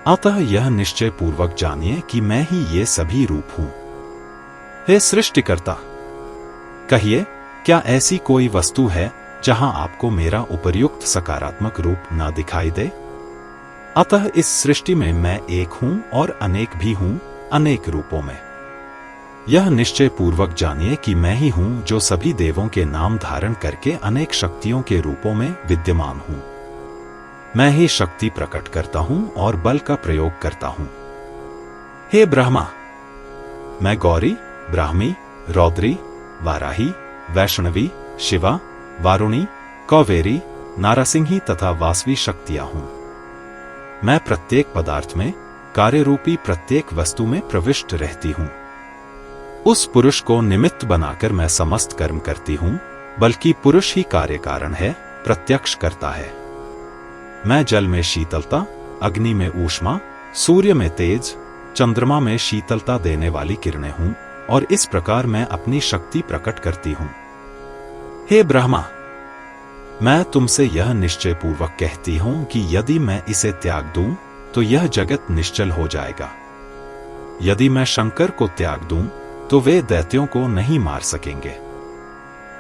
अतः यह निश्चय पूर्वक जानिए कि मैं ही ये सभी रूप हूं। हे सृष्टिकर्ता, कहिए क्या ऐसी कोई वस्तु है जहां आपको मेरा उपर्युक्त सकारात्मक रूप न दिखाई दे। अतः इस सृष्टि में मैं एक हूं और अनेक भी हूं, अनेक रूपों में। यह निश्चय पूर्वक जानिए कि मैं ही हूं जो सभी देवों के नाम धारण करके अनेक शक्तियों के रूपों में विद्यमान हूं। मैं ही शक्ति प्रकट करता हूं और बल का प्रयोग करता हूं। हे ब्रह्मा, मैं गौरी, ब्राह्मी, रौद्री, वाराही, वैष्णवी, शिवा, वारुणी, कौवेरी, नारसिंही तथा वासवी शक्तियां हूं। मैं प्रत्येक पदार्थ में, कार्य रूपी प्रत्येक वस्तु में प्रविष्ट रहती हूं। उस पुरुष को निमित्त बनाकर मैं समस्त कर्म करती हूं, बल्कि पुरुष ही कार्य कारण है, प्रत्यक्ष करता है। मैं जल में शीतलता, अग्नि में ऊष्मा, सूर्य में तेज, चंद्रमा में शीतलता देने वाली किरणें हूं, और इस प्रकार मैं अपनी शक्ति प्रकट करती हूं। हे ब्रह्मा, मैं तुमसे यह निश्चय पूर्वक कहती हूं कि यदि मैं इसे त्याग दूं तो यह जगत निश्चल हो जाएगा। यदि मैं शंकर को त्याग दूं तो वे दैत्यों को नहीं मार सकेंगे।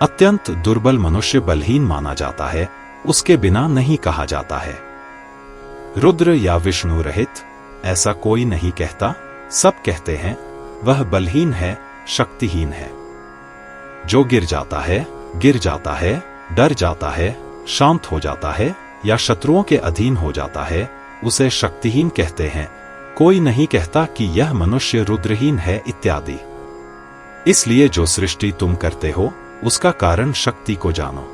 अत्यंत दुर्बल मनुष्य बलहीन माना जाता है, उसके बिना नहीं कहा जाता है। रुद्र या विष्णु रहित ऐसा कोई नहीं कहता, सब कहते हैं वह बलहीन है, शक्तिहीन है। जो गिर जाता है, डर जाता है, शांत हो जाता है या शत्रुओं के अधीन हो जाता है, उसे शक्तिहीन कहते हैं। कोई नहीं कहता कि यह मनुष्य रुद्रहीन है इत्यादि। इसलिए जो सृष्टि तुम करते हो उसका कारण शक्ति को जानो।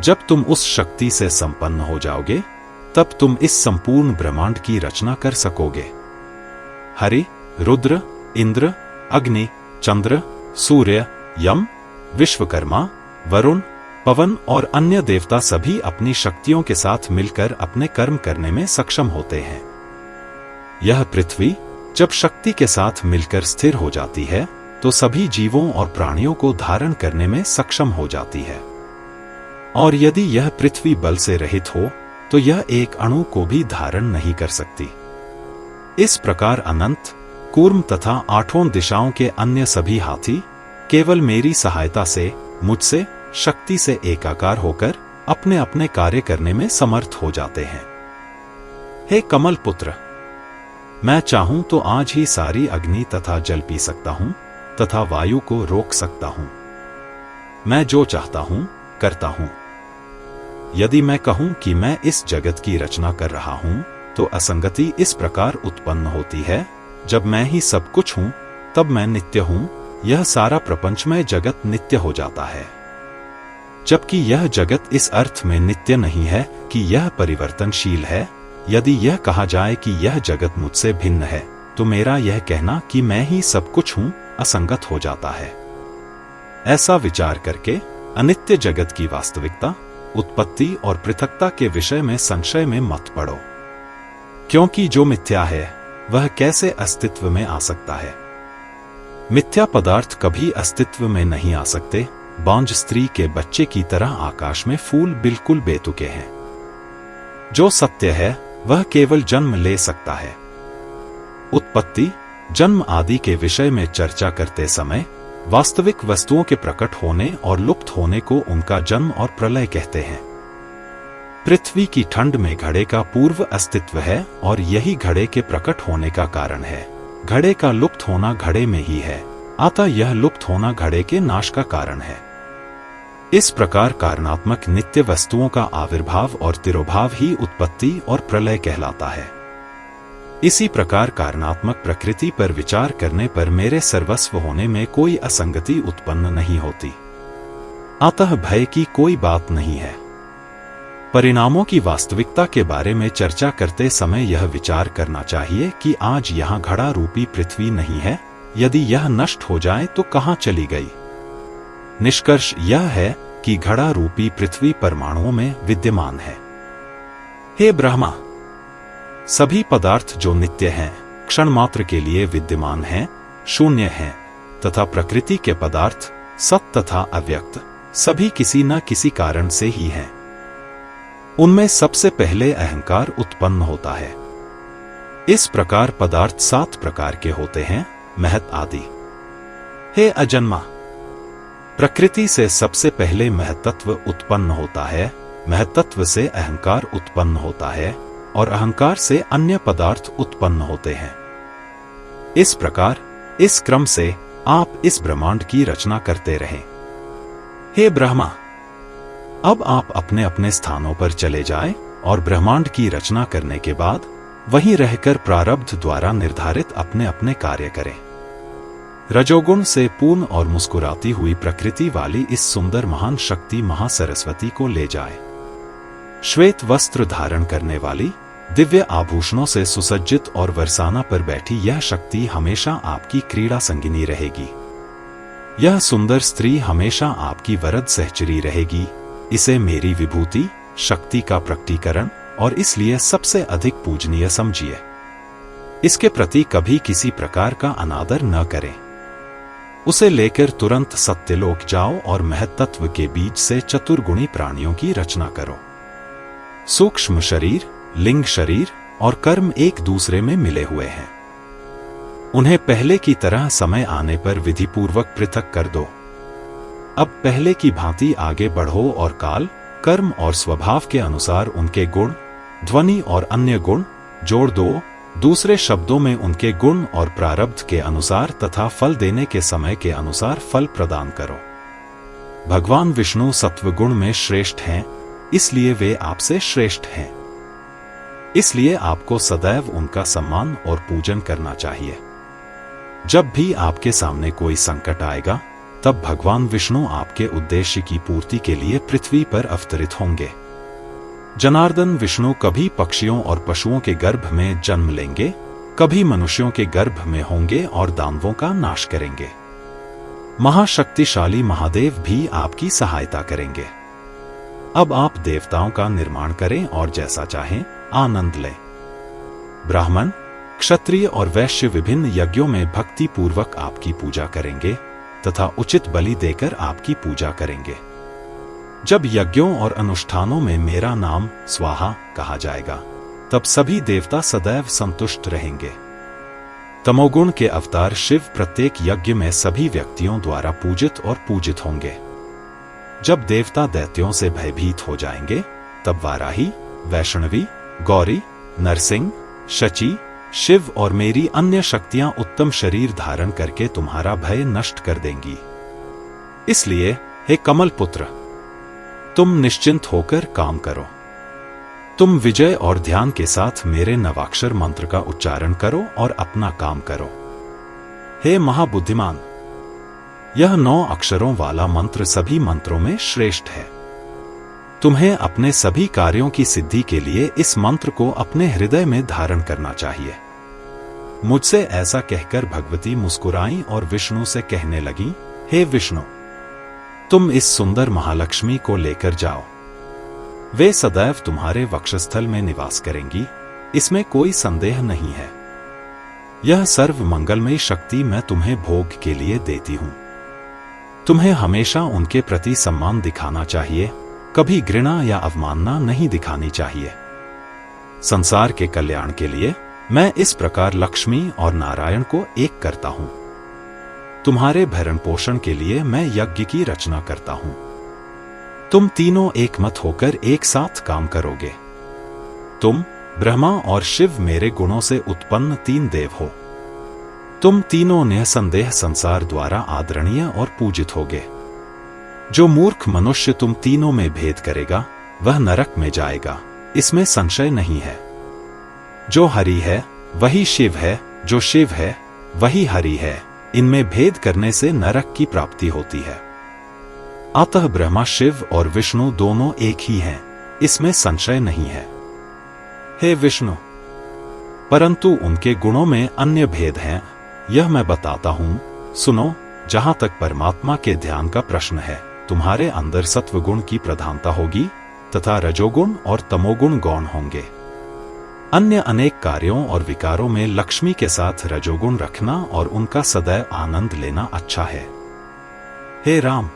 जब तुम उस शक्ति से संपन्न हो जाओगे तब तुम इस संपूर्ण ब्रह्मांड की रचना कर सकोगे। हरि, रुद्र, इंद्र, अग्नि, चंद्र, सूर्य, यम, विश्वकर्मा, वरुण, पवन और अन्य देवता सभी अपनी शक्तियों के साथ मिलकर अपने कर्म करने में सक्षम होते हैं। यह पृथ्वी जब शक्ति के साथ मिलकर स्थिर हो जाती है तो सभी जीवों और प्राणियों को धारण करने में सक्षम हो जाती है, और यदि यह पृथ्वी बल से रहित हो तो यह एक अणु को भी धारण नहीं कर सकती। इस प्रकार अनंत, कूर्म तथा 8 दिशाओं के अन्य सभी हाथी केवल मेरी सहायता से, मुझसे, शक्ति से एकाकार होकर अपने अपने कार्य करने में समर्थ हो जाते हैं। हे कमल पुत्र, मैं चाहूं तो आज ही सारी अग्नि तथा जल पी सकता हूं तथा वायु को रोक सकता हूं। मैं जो चाहता हूं करता हूं। यदि मैं कहूं कि मैं इस जगत की रचना कर रहा हूं, तो असंगति इस प्रकार उत्पन्न होती है, जब मैं ही सब कुछ हूं तब मैं नित्य हूं, यह सारा प्रपंचमय जगत नित्य हो जाता है। जबकि यह जगत इस अर्थ में नित्य नहीं है कि यह परिवर्तनशील है। यदि यह कहा जाए कि यह जगत मुझसे भिन्न है, तो मेरा यह कहना कि मैं ही सब कुछ हूं असंगत हो जाता है। ऐसा विचार करके अनित्य जगत की वास्तविकता, उत्पत्ति और पृथकता के विषय में संशय में मत पड़ो, क्योंकि जो मिथ्या है वह कैसे अस्तित्व में आ सकता है। मिथ्या पदार्थ कभी अस्तित्व में नहीं आ सकते। बांझ स्त्री के बच्चे की तरह आकाश में फूल बिल्कुल बेतुके हैं। जो सत्य है वह केवल जन्म ले सकता है। उत्पत्ति, जन्म आदि के विषय में चर्चा करते समय वास्तविक वस्तुओं के प्रकट होने और लुप्त होने को उनका जन्म और प्रलय कहते हैं। पृथ्वी की ठंड में घड़े का पूर्व अस्तित्व है और यही घड़े के प्रकट होने का कारण है। घड़े का लुप्त होना घड़े में ही है, अतः यह लुप्त होना घड़े के नाश का कारण है। इस प्रकार कारणात्मक नित्य वस्तुओं का आविर्भाव और तिरोभाव ही उत्पत्ति और प्रलय कहलाता है। इसी प्रकार कारणात्मक प्रकृति पर विचार करने पर मेरे सर्वस्व होने में कोई असंगति उत्पन्न नहीं होती, अतः भय की कोई बात नहीं है। परिणामों की वास्तविकता के बारे में चर्चा करते समय यह विचार करना चाहिए कि आज यहाँ घड़ा रूपी पृथ्वी नहीं है, यदि यह नष्ट हो जाए तो कहाँ चली गई। निष्कर्ष यह है कि घड़ा रूपी पृथ्वी परमाणुओं में विद्यमान है। हे ब्रह्मा, सभी पदार्थ जो नित्य हैं, क्षण मात्र के लिए विद्यमान हैं, शून्य हैं, तथा प्रकृति के पदार्थ सत तथा अव्यक्त सभी किसी न किसी कारण से ही हैं। उनमें सबसे पहले अहंकार उत्पन्न होता है। इस प्रकार पदार्थ 7 प्रकार के होते हैं, महत आदि। हे अजन्मा, प्रकृति से सबसे पहले महतत्व उत्पन्न होता है, महतत्व से अहंकार उत्पन्न होता है और अहंकार से अन्य पदार्थ उत्पन्न होते हैं। इस प्रकार इस क्रम से आप इस ब्रह्मांड की रचना करते रहें। हे ब्रह्मा, अब आप अपने अपने स्थानों पर चले जाएं और ब्रह्मांड की रचना करने के बाद वहीं रहकर प्रारब्ध द्वारा निर्धारित अपने अपने कार्य करें। रजोगुण से पूर्ण और मुस्कुराती हुई प्रकृति वाली इस सुंदर महान शक्ति महासरस्वती को ले जाए। श्वेत वस्त्र धारण करने वाली, दिव्य आभूषणों से सुसज्जित और वरसाना पर बैठी यह शक्ति हमेशा आपकी क्रीड़ा संगिनी रहेगी। यह सुंदर स्त्री हमेशा आपकी वरद सहचरी रहेगी। इसे मेरी विभूति शक्ति का प्रकटीकरण और इसलिए सबसे अधिक पूजनीय समझिए। इसके प्रति कभी किसी प्रकार का अनादर न करें। उसे लेकर तुरंत सत्यलोक जाओ और महत्त्व के बीज से चतुर्गुणी प्राणियों की रचना करो। सूक्ष्म शरीर, लिंग शरीर और कर्म एक दूसरे में मिले हुए हैं। उन्हें पहले की तरह समय आने पर विधिपूर्वक पृथक कर दो। अब पहले की भांति आगे बढ़ो और काल, कर्म और स्वभाव के अनुसार उनके गुण, ध्वनि और अन्य गुण जोड़ दो। दूसरे शब्दों में उनके गुण और प्रारब्ध के अनुसार तथा फल देने के समय के अनुसार फल प्रदान करो। भगवान विष्णु सत्व गुण में श्रेष्ठ हैं, इसलिए वे आपसे श्रेष्ठ हैं। इसलिए आपको सदैव उनका सम्मान और पूजन करना चाहिए। जब भी आपके सामने कोई संकट आएगा, तब भगवान विष्णु आपके उद्देश्य की पूर्ति के लिए पृथ्वी पर अवतरित होंगे। जनार्दन विष्णु कभी पक्षियों और पशुओं के गर्भ में जन्म लेंगे, कभी मनुष्यों के गर्भ में होंगे और दानवों का नाश करेंगे। महाशक्तिशाली महादेव भी आपकी सहायता करेंगे। अब आप देवताओं का निर्माण करें और जैसा चाहें आनंद लें। ब्राह्मण, क्षत्रिय और वैश्य विभिन्न यज्ञों में भक्ति पूर्वक आपकी पूजा करेंगे तथा उचित बलि देकर आपकी पूजा करेंगे। जब यज्ञों और अनुष्ठानों में मेरा नाम स्वाहा कहा जाएगा, तब सभी देवता सदैव संतुष्ट रहेंगे। तमोगुण के अवतार शिव प्रत्येक यज्ञ में सभी व्यक्तियों द्वारा पूजित और पूजित होंगे। जब देवता दैत्यों से भयभीत हो जाएंगे, तब वाराही, वैष्णवी, गौरी, नरसिंह, शची, शिव और मेरी अन्य शक्तियां उत्तम शरीर धारण करके तुम्हारा भय नष्ट कर देंगी। इसलिए हे कमल पुत्र, तुम निश्चिंत होकर काम करो। तुम विजय और ध्यान के साथ मेरे नवाक्षर मंत्र का उच्चारण करो और अपना काम करो। हे महाबुद्धिमान, यह 9 अक्षरों वाला मंत्र सभी मंत्रों में श्रेष्ठ है। तुम्हें अपने सभी कार्यों की सिद्धि के लिए इस मंत्र को अपने हृदय में धारण करना चाहिए। मुझसे ऐसा कहकर भगवती मुस्कुराईं और विष्णु से कहने लगी, हे विष्णु, तुम इस सुंदर महालक्ष्मी को लेकर जाओ। वे सदैव तुम्हारे वक्षस्थल में निवास करेंगी, इसमें कोई संदेह नहीं है। यह सर्व मंगलमयी शक्ति मैं तुम्हें भोग के लिए देती हूं। तुम्हें हमेशा उनके प्रति सम्मान दिखाना चाहिए, कभी घृणा या अवमानना नहीं दिखानी चाहिए। संसार के कल्याण के लिए मैं इस प्रकार लक्ष्मी और नारायण को एक करता हूं। तुम्हारे भरण पोषण के लिए मैं यज्ञ की रचना करता हूं। तुम तीनों एक मत होकर एक साथ काम करोगे। तुम, ब्रह्मा और शिव मेरे गुणों से उत्पन्न 3 देव हो। तुम तीनों निसंदेह संसार द्वारा आदरणीय और पूजित होगे। जो मूर्ख मनुष्य तुम तीनों में भेद करेगा वह नरक में जाएगा, इसमें संशय नहीं है। जो हरि है वही शिव है, जो शिव है वही हरि है, इनमें भेद करने से नरक की प्राप्ति होती है। अतः ब्रह्मा, शिव और विष्णु दोनों एक ही हैं, इसमें संशय नहीं है। हे विष्णु, परंतु उनके गुणों में अन्य भेद हैं, यह मैं बताता हूं, सुनो। जहां तक परमात्मा के ध्यान का प्रश्न है, तुम्हारे अंदर सत्वगुण की प्रधानता होगी तथा रजोगुण और तमोगुण गौण होंगे। अन्य अनेक कार्यों और विकारों में लक्ष्मी के साथ रजोगुण रखना और उनका सदैव आनंद लेना अच्छा है। हे राम,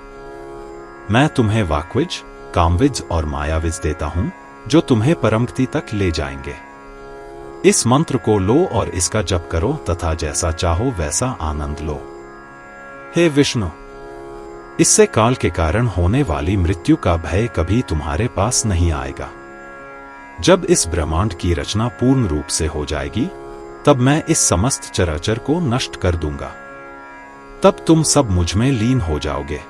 मैं तुम्हें वाक्विज, कामविज और मायाविज देता हूं, जो तुम्हें परमगति तक ले जाएंगे। इस मंत्र को लो और इसका जप करो तथा जैसा चाहो वैसा आनंद लो। हे विष्णु, इससे काल के कारण होने वाली मृत्यु का भय कभी तुम्हारे पास नहीं आएगा। जब इस ब्रह्मांड की रचना पूर्ण रूप से हो जाएगी, तब मैं इस समस्त चराचर को नष्ट कर दूंगा। तब तुम सब मुझ में लीन हो जाओगे।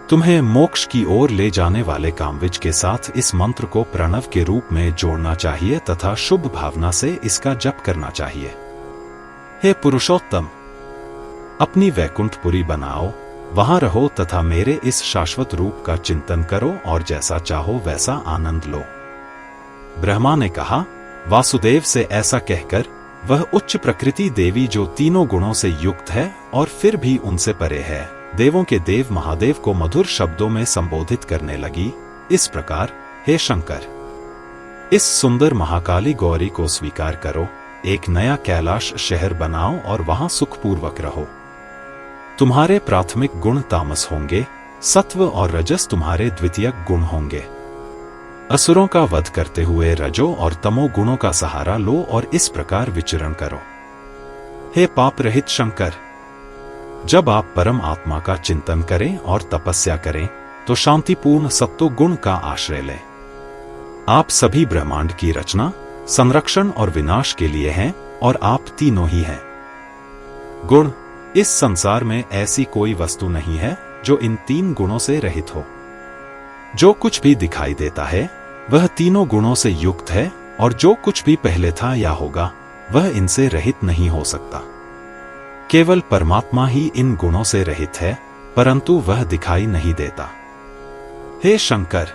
तुम्हें मोक्ष की ओर ले जाने वाले कामविज के साथ इस मंत्र को प्रणव के रूप में जोड़ना चाहिए तथा शुभ भावना से इसका जप करना चाहिए। हे पुरुषोत्तम, अपनी वैकुंठपुरी बनाओ, वहां रहो तथा मेरे इस शाश्वत रूप का चिंतन करो और जैसा चाहो वैसा आनंद लो। ब्रह्मा ने कहा, वासुदेव से ऐसा कहकर वह उच्च प्रकृति देवी जो तीनों गुणों से युक्त है और फिर भी उनसे परे है, देवों के देव महादेव को मधुर शब्दों में संबोधित करने लगी, इस प्रकार, हे शंकर, इस सुंदर महाकाली गौरी को स्वीकार करो, एक नया कैलाश शहर बनाओ और वहां सुखपूर्वक रहो। तुम्हारे प्राथमिक गुण तामस होंगे, सत्व और रजस तुम्हारे द्वितीयक गुण होंगे। असुरों का वध करते हुए रजो और तमो गुणों का सहारा लो और इस प्रकार विचरण करो। हे पाप रहित शंकर, जब आप परम आत्मा का चिंतन करें और तपस्या करें तो शांतिपूर्ण सत्व गुण का आश्रय लें। आप सभी ब्रह्मांड की रचना, संरक्षण और विनाश के लिए हैं और आप तीनों ही हैं। गुण, इस संसार में ऐसी कोई वस्तु नहीं है जो इन 3 गुणों से रहित हो। जो कुछ भी दिखाई देता है वह तीनों गुणों से युक्त है और जो कुछ भी पहले था या होगा वह इनसे रहित नहीं हो सकता। केवल परमात्मा ही इन गुणों से रहित है, परंतु वह दिखाई नहीं देता। हे शंकर,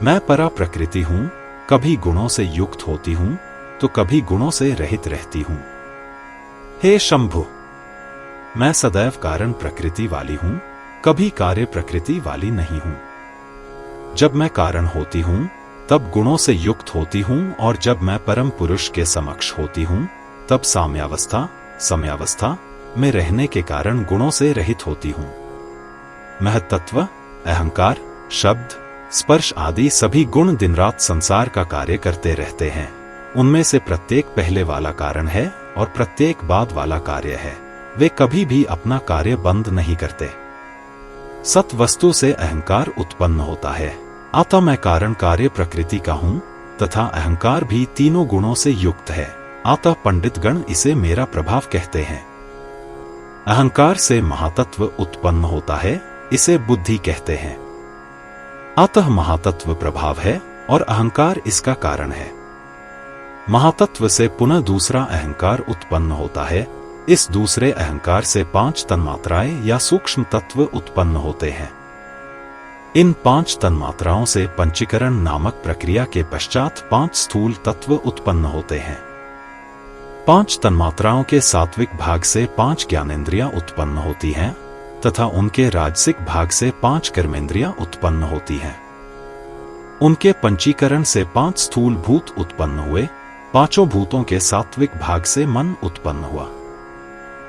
मैं परा प्रकृति हूं, कभी गुणों से युक्त होती हूं तो कभी गुणों से रहित रहती हूं। हे शंभु, मैं सदैव कारण प्रकृति वाली हूं, कभी कार्य प्रकृति वाली नहीं हूं। जब मैं कारण होती हूं तब गुणों से युक्त होती हूं और जब मैं परम पुरुष के समक्ष होती हूं तब साम्यावस्था, समयावस्था में रहने के कारण गुणों से रहित होती हूं। महत्त्व, अहंकार, शब्द, स्पर्श आदि सभी गुण दिन रात संसार का कार्य करते रहते हैं। उनमें से प्रत्येक पहले वाला कारण है और प्रत्येक बाद वाला कार्य है। वे कभी भी अपना कार्य बंद नहीं करते। सत वस्तु से अहंकार उत्पन्न होता है, अतः मैं कारण कार्य प्रकृति का हूं, तथा अहंकार भी तीनों गुणों से युक्त है, अतः पंडितगण इसे मेरा प्रभाव कहते हैं। अहंकार से महातत्व उत्पन्न होता है, इसे बुद्धि कहते हैं। अतः महातत्व प्रभाव है और अहंकार इसका कारण है। महातत्व से पुनः दूसरा अहंकार उत्पन्न होता है। इस दूसरे अहंकार से 5 तन्मात्राएं या सूक्ष्म तत्व उत्पन्न होते हैं। इन 5 तन्मात्राओं से पंचीकरण नामक प्रक्रिया के पश्चात 5 स्थूल तत्व उत्पन्न होते हैं। 5 तन्मात्राओं के सात्विक भाग से 5 ज्ञानेंद्रियां उत्पन्न होती हैं तथा उनके राजसिक भाग से 5 कर्मेंद्रियां उत्पन्न होती हैं। उनके पंचीकरण से 5 स्थूल भूत उत्पन्न हुए। 5 भूतों के सात्विक भाग से मन उत्पन्न हुआ।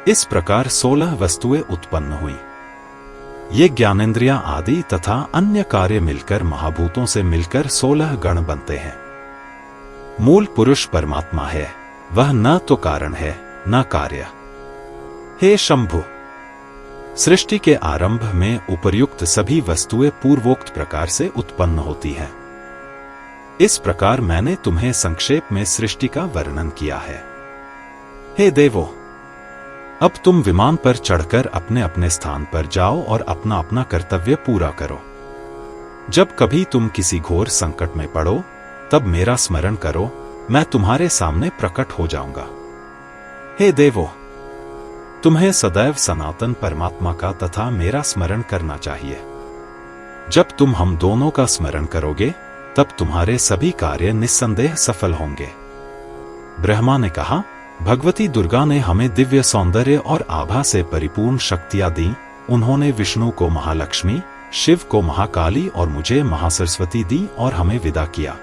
इस प्रकार 16 वस्तुएं उत्पन्न हुई। ये ज्ञानेंद्रियां आदि तथा अन्य कार्य मिलकर महाभूतों से मिलकर 16 गण बनते हैं। मूल पुरुष परमात्मा है, वह न तो कारण है न कार्य। हे शंभु, सृष्टि के आरंभ में उपर्युक्त सभी वस्तुएं पूर्वोक्त प्रकार से उत्पन्न होती हैं। इस प्रकार मैंने तुम्हें संक्षेप में सृष्टि का वर्णन किया है। हे देवो, अब तुम विमान पर चढ़कर अपने अपने स्थान पर जाओ और अपना अपना कर्तव्य पूरा करो। जब कभी तुम किसी घोर संकट में पड़ो, तब मेरा स्मरण करो, मैं तुम्हारे सामने प्रकट हो जाऊंगा। हे देवो, तुम्हें सदैव सनातन परमात्मा का तथा मेरा स्मरण करना चाहिए। जब तुम हम दोनों का स्मरण करोगे, तब तुम्हारे सभी कार्य निस्संदेह सफल होंगे। ब्रह्मा ने कहा, भगवती दुर्गा ने हमें दिव्य सौंदर्य और आभा से परिपूर्ण शक्तियां दी। उन्होंने विष्णु को महालक्ष्मी, शिव को महाकाली और मुझे महासरस्वती दी और हमें विदा किया।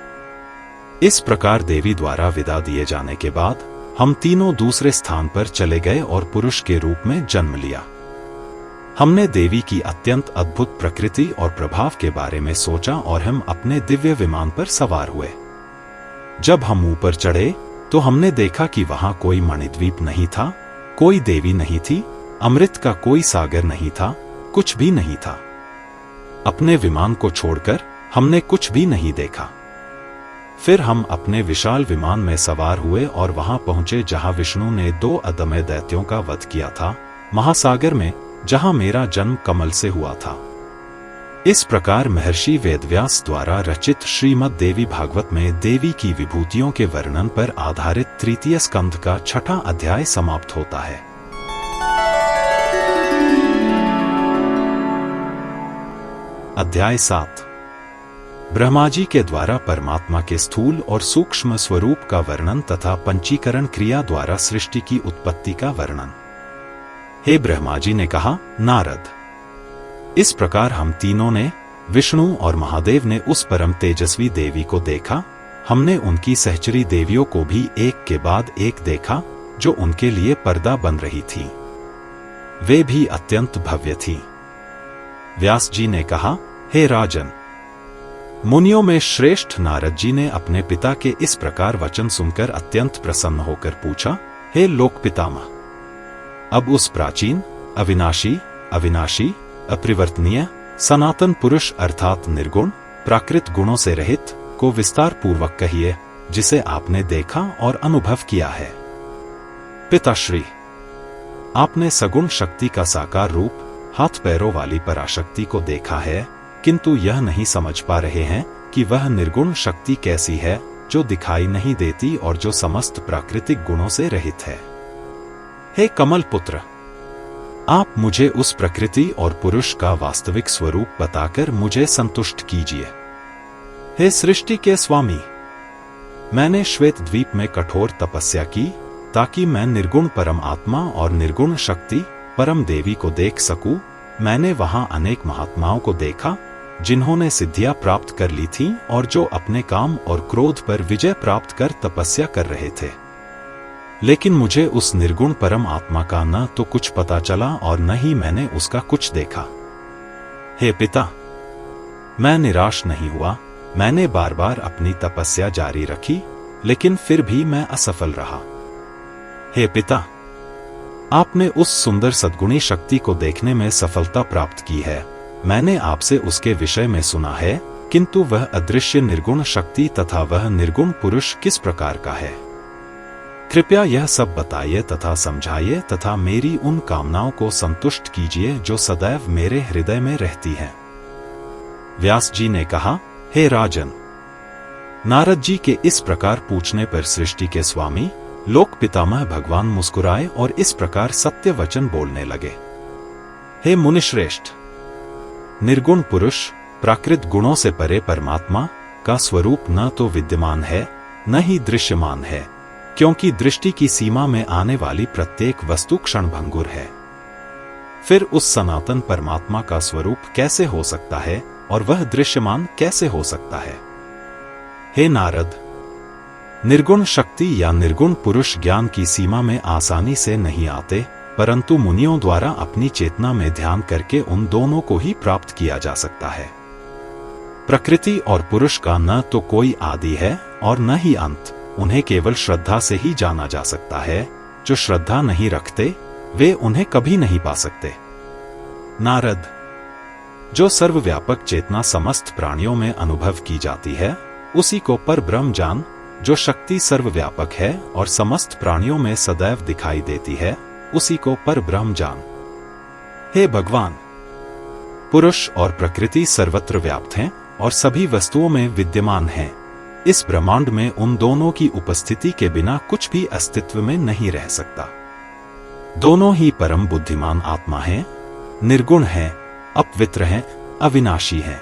इस प्रकार देवी द्वारा विदा दिए जाने के बाद हम तीनों दूसरे स्थान पर चले गए और पुरुष के रूप में जन्म लिया। हमने देवी की अत्यंत अद्भुत प्रकृति और प्रभाव के बारे में सोचा और हम अपने दिव्य विमान पर सवार हुए। जब हम ऊपर चढ़े तो हमने देखा कि वहां कोई मणिद्वीप नहीं था, कोई देवी नहीं थी, अमृत का कोई सागर नहीं था, कुछ भी नहीं था। अपने विमान को छोड़कर हमने कुछ भी नहीं देखा। फिर हम अपने विशाल विमान में सवार हुए और वहां पहुंचे जहां विष्णु ने 2 अदम्य दैत्यों का वध किया था, महासागर में, जहां मेरा जन्म कमल से हुआ था। इस प्रकार महर्षि वेदव्यास द्वारा रचित श्रीमद् देवी भागवत में देवी की विभूतियों के वर्णन पर आधारित तृतीय स्कंध का 6वां अध्याय समाप्त होता है। अध्याय 7 ब्रह्मा जी के द्वारा परमात्मा के स्थूल और सूक्ष्म स्वरूप का वर्णन तथा पंचीकरण क्रिया द्वारा सृष्टि की उत्पत्ति का वर्णन। हे ब्रह्मा जी ने कहा, नारद, इस प्रकार हम तीनों ने, विष्णु और महादेव ने उस परम तेजस्वी देवी को देखा। हमने उनकी सहचरी देवियों को भी एक के बाद एक देखा, जो उनके लिए पर्दा बन रही थी। वे भी अत्यंत भव्य थी। व्यास जी ने कहा, हे राजन, मुनियों में श्रेष्ठ नारद जी ने अपने पिता के इस प्रकार वचन सुनकर अत्यंत प्रसन्न होकर पूछा, हे लोक पितामह, अब उस प्राचीन, अविनाशी, अपरिवर्तनीय, सनातन पुरुष अर्थात निर्गुण, प्राकृत गुणों से रहित को विस्तार पूर्वक कहिए, जिसे आपने देखा और अनुभव किया है। पिताश्री, आपने सगुण शक्ति का साकार रूप, हाथ पैरों वाली पराशक्ति को देखा है, किंतु यह नहीं समझ पा रहे हैं कि वह निर्गुण शक्ति कैसी है, जो दिखाई नहीं देती और जो समस्त प्राकृतिक गुणों से रहित है। हे कमल पुत्र, आप मुझे उस प्रकृति और पुरुष का वास्तविक स्वरूप बताकर मुझे संतुष्ट कीजिए। हे सृष्टि के स्वामी, मैंने श्वेत द्वीप में कठोर तपस्या की ताकि मैं निर्गुण परम आत्मा और निर्गुण शक्ति परम देवी को देख सकूं। मैंने वहां अनेक महात्माओं को देखा जिन्होंने सिद्धियां प्राप्त कर ली थीं और जो अपने काम और क्रोध पर विजय प्राप्त कर तपस्या कर रहे थे। लेकिन मुझे उस निर्गुण परम आत्मा का न तो कुछ पता चला और न ही मैंने उसका कुछ देखा। हे पिता, मैं निराश नहीं हुआ। मैंने बार बार अपनी तपस्या जारी रखी, लेकिन फिर भी मैं असफल रहा। हे पिता, आपने उस सुंदर सद्गुणी शक्ति को देखने में सफलता प्राप्त की है। मैंने आपसे उसके विषय में सुना है किंतु वह अदृश्य निर्गुण शक्ति तथा वह निर्गुण पुरुष किस प्रकार का है? कृपया यह सब बताइए तथा समझाइए तथा मेरी उन कामनाओं को संतुष्ट कीजिए जो सदैव मेरे हृदय में रहती हैं। व्यास जी ने कहा, हे राजन, नारद जी के इस प्रकार पूछने पर सृष्टि के स्वामी लोक पितामह भगवान मुस्कुराए और इस प्रकार सत्य वचन बोलने लगे। हे मुनिश्रेष्ठ, निर्गुण पुरुष प्राकृत गुणों से परे परमात्मा का स्वरूप न तो विद्यमान है न ही दृश्यमान है, क्योंकि दृष्टि की सीमा में आने वाली प्रत्येक वस्तु क्षणभंगुर है। फिर उस सनातन परमात्मा का स्वरूप कैसे हो सकता है और वह दृश्यमान कैसे हो सकता है? हे नारद, निर्गुण शक्ति या निर्गुण पुरुष ज्ञान की सीमा में आसानी से नहीं आते, परंतु मुनियों द्वारा अपनी चेतना में ध्यान करके उन दोनों को ही प्राप्त किया जा सकता है। प्रकृति और पुरुष का न तो कोई आदि है और न ही अंत, उन्हें केवल श्रद्धा से ही जाना जा सकता है। जो श्रद्धा नहीं रखते वे उन्हें कभी नहीं पा सकते। नारद, जो सर्वव्यापक चेतना समस्त प्राणियों में अनुभव की जाती है उसी को पर ब्रह्म जान। जो शक्ति सर्वव्यापक है और समस्त प्राणियों में सदैव दिखाई देती है उसी को पर ब्रह्म जान। हे भगवान, पुरुष और प्रकृति सर्वत्र व्याप्त हैं और सभी वस्तुओं में विद्यमान हैं। इस ब्रह्मांड में उन दोनों की उपस्थिति के बिना कुछ भी अस्तित्व में नहीं रह सकता। दोनों ही परम बुद्धिमान आत्मा हैं, निर्गुण हैं, अपवित्र हैं, अविनाशी हैं।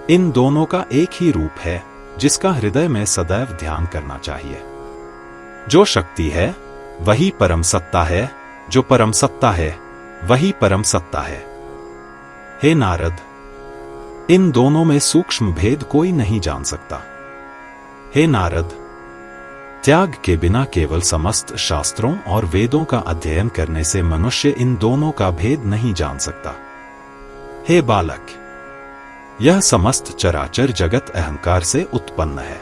इन दोनों का एक ही रूप है जिसका हृदय में सदैव ध्यान करना चाहिए। जो शक्ति है वही परम सत्ता है, जो परम सत्ता है वही परम सत्ता है। हे नारद, इन दोनों में सूक्ष्म भेद कोई नहीं जान सकता। हे नारद, त्याग के बिना केवल समस्त शास्त्रों और वेदों का अध्ययन करने से मनुष्य इन दोनों का भेद नहीं जान सकता। हे बालक, यह समस्त चराचर जगत अहंकार से उत्पन्न है।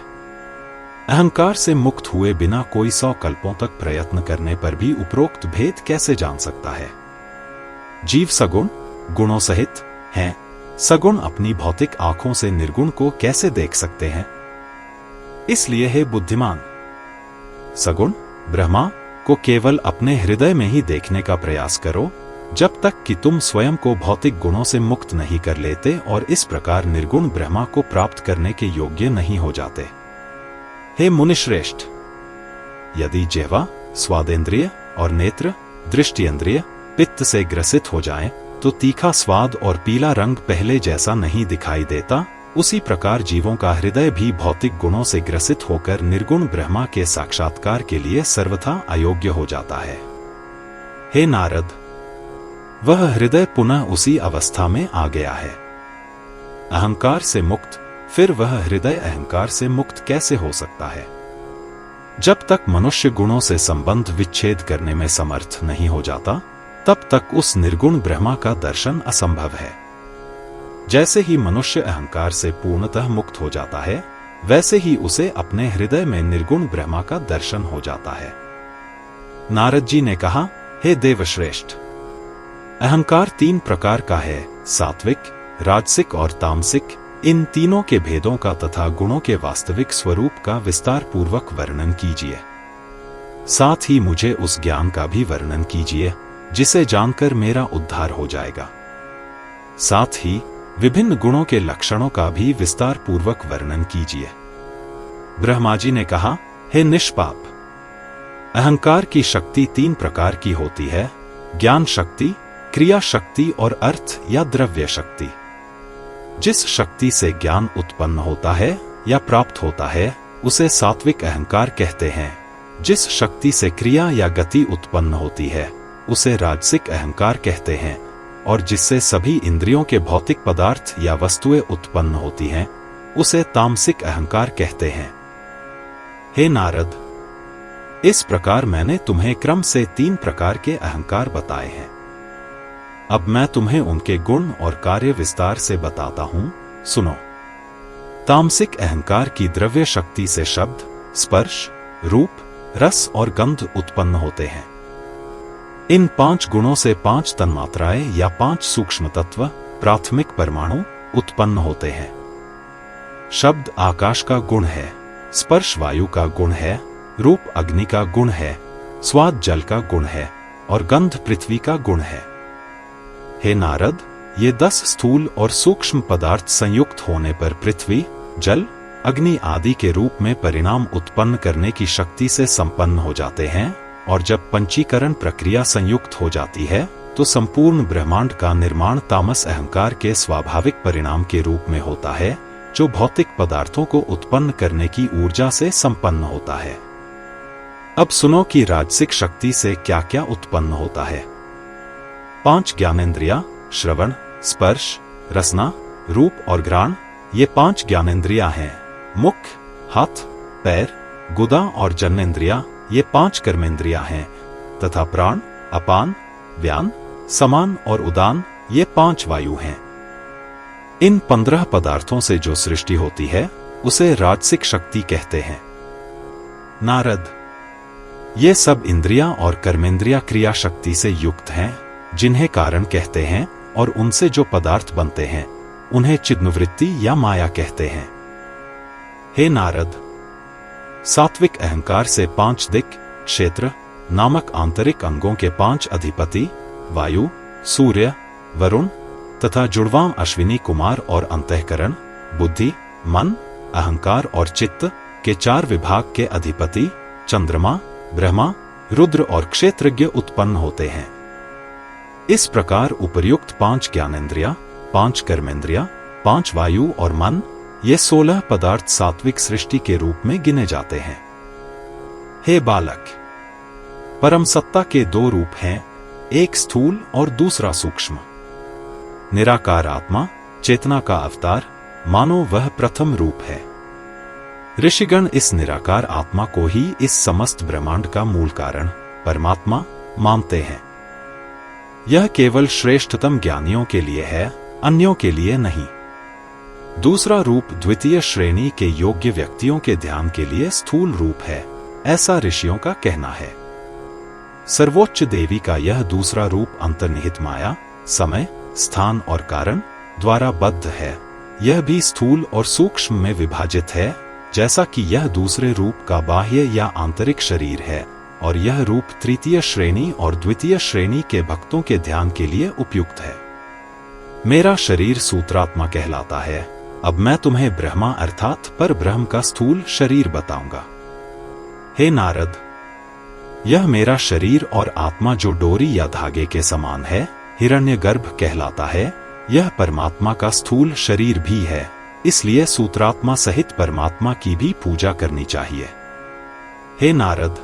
अहंकार से मुक्त हुए बिना कोई 100 कल्पों तक प्रयत्न करने पर भी उपरोक्त भेद कैसे जान सकता है? जीव सगुण गुणों सहित हैं, सगुण अपनी भौतिक आंखों से निर्गुण को कैसे देख सकते हैं? इसलिए हे बुद्धिमान, सगुण ब्रह्मा को केवल अपने हृदय में ही देखने का प्रयास करो, जब तक कि तुम स्वयं को भौतिक गुणों से मुक्त नहीं कर लेते और इस प्रकार निर्गुण ब्रह्मा को प्राप्त करने के योग्य नहीं हो जाते। हे मुनिश्रेष्ठ, यदि जिह्वा, स्वादेंद्रिय और नेत्र, दृष्टियेंद्रिय पित्त से ग्रसित हो जाएं, तो तीखा स्वाद और पीला रंग पहले जैसा नहीं दिखाई देता। उसी प्रकार जीवों का हृदय भी भौतिक गुणों से ग्रसित होकर निर्गुण ब्रह्मा के साक्षात्कार के लिए सर्वथा अयोग्य हो जाता है। हे नारद, वह हृदय पुनः उसी अवस्था में आ गया है। अहंकार से मुक्त, फिर वह हृदय अहंकार से मुक्त कैसे हो सकता है? जब तक मनुष्य गुणों से संबंध विच्छेद करने में समर्थ नहीं हो जाता, तब तक उस निर्गुण ब्रह्मा का दर्शन असंभव है। जैसे ही मनुष्य अहंकार से पूर्णतः मुक्त हो जाता है, वैसे ही उसे अपने हृदय में निर्गुण ब्रह्मा का दर्शन हो जाता है। नारद जी ने कहा, हे देवश्रेष्ठ, अहंकार 3 प्रकार का है, सात्विक, राजसिक और तामसिक। इन तीनों के भेदों का तथा गुणों के वास्तविक स्वरूप का विस्तार पूर्वक वर्णन कीजिए। साथ ही मुझे उस ज्ञान का भी वर्णन कीजिए जिसे जानकर मेरा उद्धार हो जाएगा। साथ ही विभिन्न गुणों के लक्षणों का भी विस्तार पूर्वक वर्णन कीजिए। ब्रह्मा जी ने कहा, हे निष्पाप, अहंकार की शक्ति 3 प्रकार की होती है, ज्ञान शक्ति, क्रिया शक्ति और अर्थ या द्रव्य शक्ति। जिस शक्ति से ज्ञान उत्पन्न होता है या प्राप्त होता है उसे सात्विक अहंकार कहते हैं। जिस शक्ति से क्रिया या गति उत्पन्न होती है उसे राजसिक अहंकार कहते हैं, और जिससे सभी इंद्रियों के भौतिक पदार्थ या वस्तुएं उत्पन्न होती हैं उसे तामसिक अहंकार कहते हैं। हे नारद, इस प्रकार मैंने तुम्हें क्रम से 3 प्रकार के अहंकार बताए हैं। अब मैं तुम्हें उनके गुण और कार्य विस्तार से बताता हूं, सुनो। तामसिक अहंकार की द्रव्य शक्ति से शब्द, स्पर्श, रूप, रस और गंध उत्पन्न होते हैं। इन 5 गुणों से 5 तन्मात्राएं या 5 सूक्ष्म तत्व, प्राथमिक परमाणु उत्पन्न होते हैं। शब्द आकाश का गुण है, स्पर्श वायु का गुण है, रूप अग्नि का गुण है, स्वाद जल का गुण है और गंध पृथ्वी का गुण है। हे नारद, ये 10 स्थूल और सूक्ष्म पदार्थ संयुक्त होने पर पृथ्वी, जल, अग्नि आदि के रूप में परिणाम उत्पन्न करने की शक्ति से संपन्न हो जाते हैं, और जब पंचीकरण प्रक्रिया संयुक्त हो जाती है तो संपूर्ण ब्रह्मांड का निर्माण तामस अहंकार के स्वाभाविक परिणाम के रूप में होता है, जो भौतिक पदार्थों को उत्पन्न करने की ऊर्जा से संपन्न होता है। अब सुनो कि राजसिक शक्ति से क्या क्या उत्पन्न होता है। 5 ज्ञानेंद्रिया, श्रवण, स्पर्श, रसना, रूप और घ्राण, ये 5 ज्ञानेंद्रिया हैं। मुख, हाथ, पैर, गुदा और जन्नेंद्रिया, ये 5 कर्मेंद्रिया हैं, तथा प्राण, अपान, व्यान, समान और उदान, ये 5 वायु हैं। इन 15 पदार्थों से जो सृष्टि होती है उसे राजसिक शक्ति कहते हैं। नारद, ये सब इंद्रियां और कर्मेंद्रिया क्रिया शक्ति से युक्त हैं, जिन्हें कारण कहते हैं, और उनसे जो पदार्थ बनते हैं उन्हें चिद्नुवृत्ति या माया कहते हैं। हे नारद, सात्विक अहंकार से 5 दिक् क्षेत्र नामक आंतरिक अंगों के 5 अधिपति वायु, सूर्य, वरुण तथा जुड़वां अश्विनी कुमार और अंतःकरण, बुद्धि, मन, अहंकार और चित्त के 4 विभाग के अधिपति चंद्रमा, ब्रह्मा, रुद्र और क्षेत्रज्ञ उत्पन्न होते हैं। इस प्रकार उपर्युक्त 5 ज्ञानेंद्रिया, 5 कर्मेंद्रिया, 5 वायु और मन, ये 16 पदार्थ सात्विक सृष्टि के रूप में गिने जाते हैं। हे बालक, परम सत्ता के 2 रूप हैं, एक स्थूल और दूसरा सूक्ष्म। निराकार आत्मा, चेतना का अवतार, मानो वह प्रथम रूप है। ऋषिगण इस निराकार आत्मा को ही इस समस्त ब्रह्मांड का मूल कारण, परमात्मा, मानते हैं। यह केवल श्रेष्ठतम ज्ञानियों के लिए है, अन्यों के लिए नहीं। दूसरा रूप द्वितीय श्रेणी के योग्य व्यक्तियों के ध्यान के लिए स्थूल रूप है, ऐसा ऋषियों का कहना है। सर्वोच्च देवी का यह दूसरा रूप अंतर्निहित माया, समय, स्थान और कारण द्वारा बद्ध है। यह भी स्थूल और सूक्ष्म में विभाजित है, जैसा कि यह दूसरे रूप का बाह्य या आंतरिक शरीर है, और यह रूप तृतीय श्रेणी और द्वितीय श्रेणी के भक्तों के ध्यान के लिए उपयुक्त है। मेरा शरीर सूत्रात्मा कहलाता है। अब मैं तुम्हें ब्रह्मा अर्थात पर ब्रह्म का स्थूल शरीर बताऊंगा। हे नारद, यह मेरा शरीर और आत्मा जो डोरी या धागे के समान है, हिरण्यगर्भ कहलाता है। यह परमात्मा का स्थूल शरीर भी है, इसलिए सूत्रात्मा सहित परमात्मा की भी पूजा करनी चाहिए। हे नारद,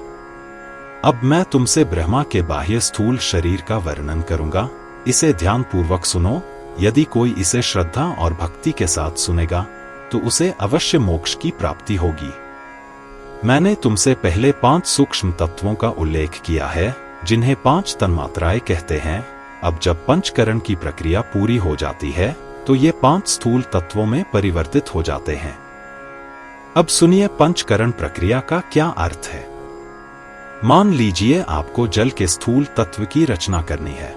अब मैं तुमसे ब्रह्मा के बाह्य स्थूल शरीर का वर्णन करूंगा। इसे ध्यानपूर्वक सुनो। यदि कोई इसे श्रद्धा और भक्ति के साथ सुनेगा तो उसे अवश्य मोक्ष की प्राप्ति होगी। मैंने तुमसे पहले 5 सूक्ष्म तत्वों का उल्लेख किया है, जिन्हें 5 तन्मात्राएं कहते हैं। अब जब पंचकरण की प्रक्रिया पूरी हो जाती है तो ये 5 स्थूल तत्वों में परिवर्तित हो जाते हैं। अब सुनिए पंचकरण प्रक्रिया का क्या अर्थ है। मान लीजिए आपको जल के स्थूल तत्व की रचना करनी है।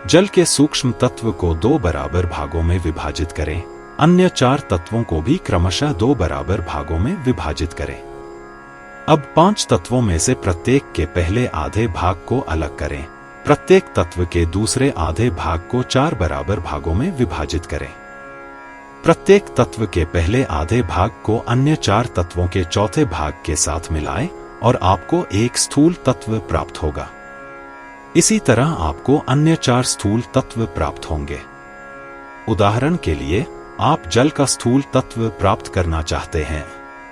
जल के सूक्ष्म तत्व को 2 बराबर भागों में विभाजित करें। अन्य 4 तत्वों को भी क्रमशः 2 बराबर भागों में विभाजित करें। अब 5 तत्वों में से प्रत्येक के पहले आधे भाग को अलग करें। प्रत्येक तत्व के दूसरे आधे भाग को 4 बराबर भागों में विभाजित करें। प्रत्येक तत्व के पहले आधे भाग को अन्य 4 तत्वों के चौथे भाग के साथ मिलाएं और आपको एक स्थूल तत्व प्राप्त होगा। इसी तरह आपको अन्य 4 स्थूल तत्व प्राप्त होंगे। उदाहरण के लिए, आप जल का स्थूल तत्व प्राप्त करना चाहते हैं।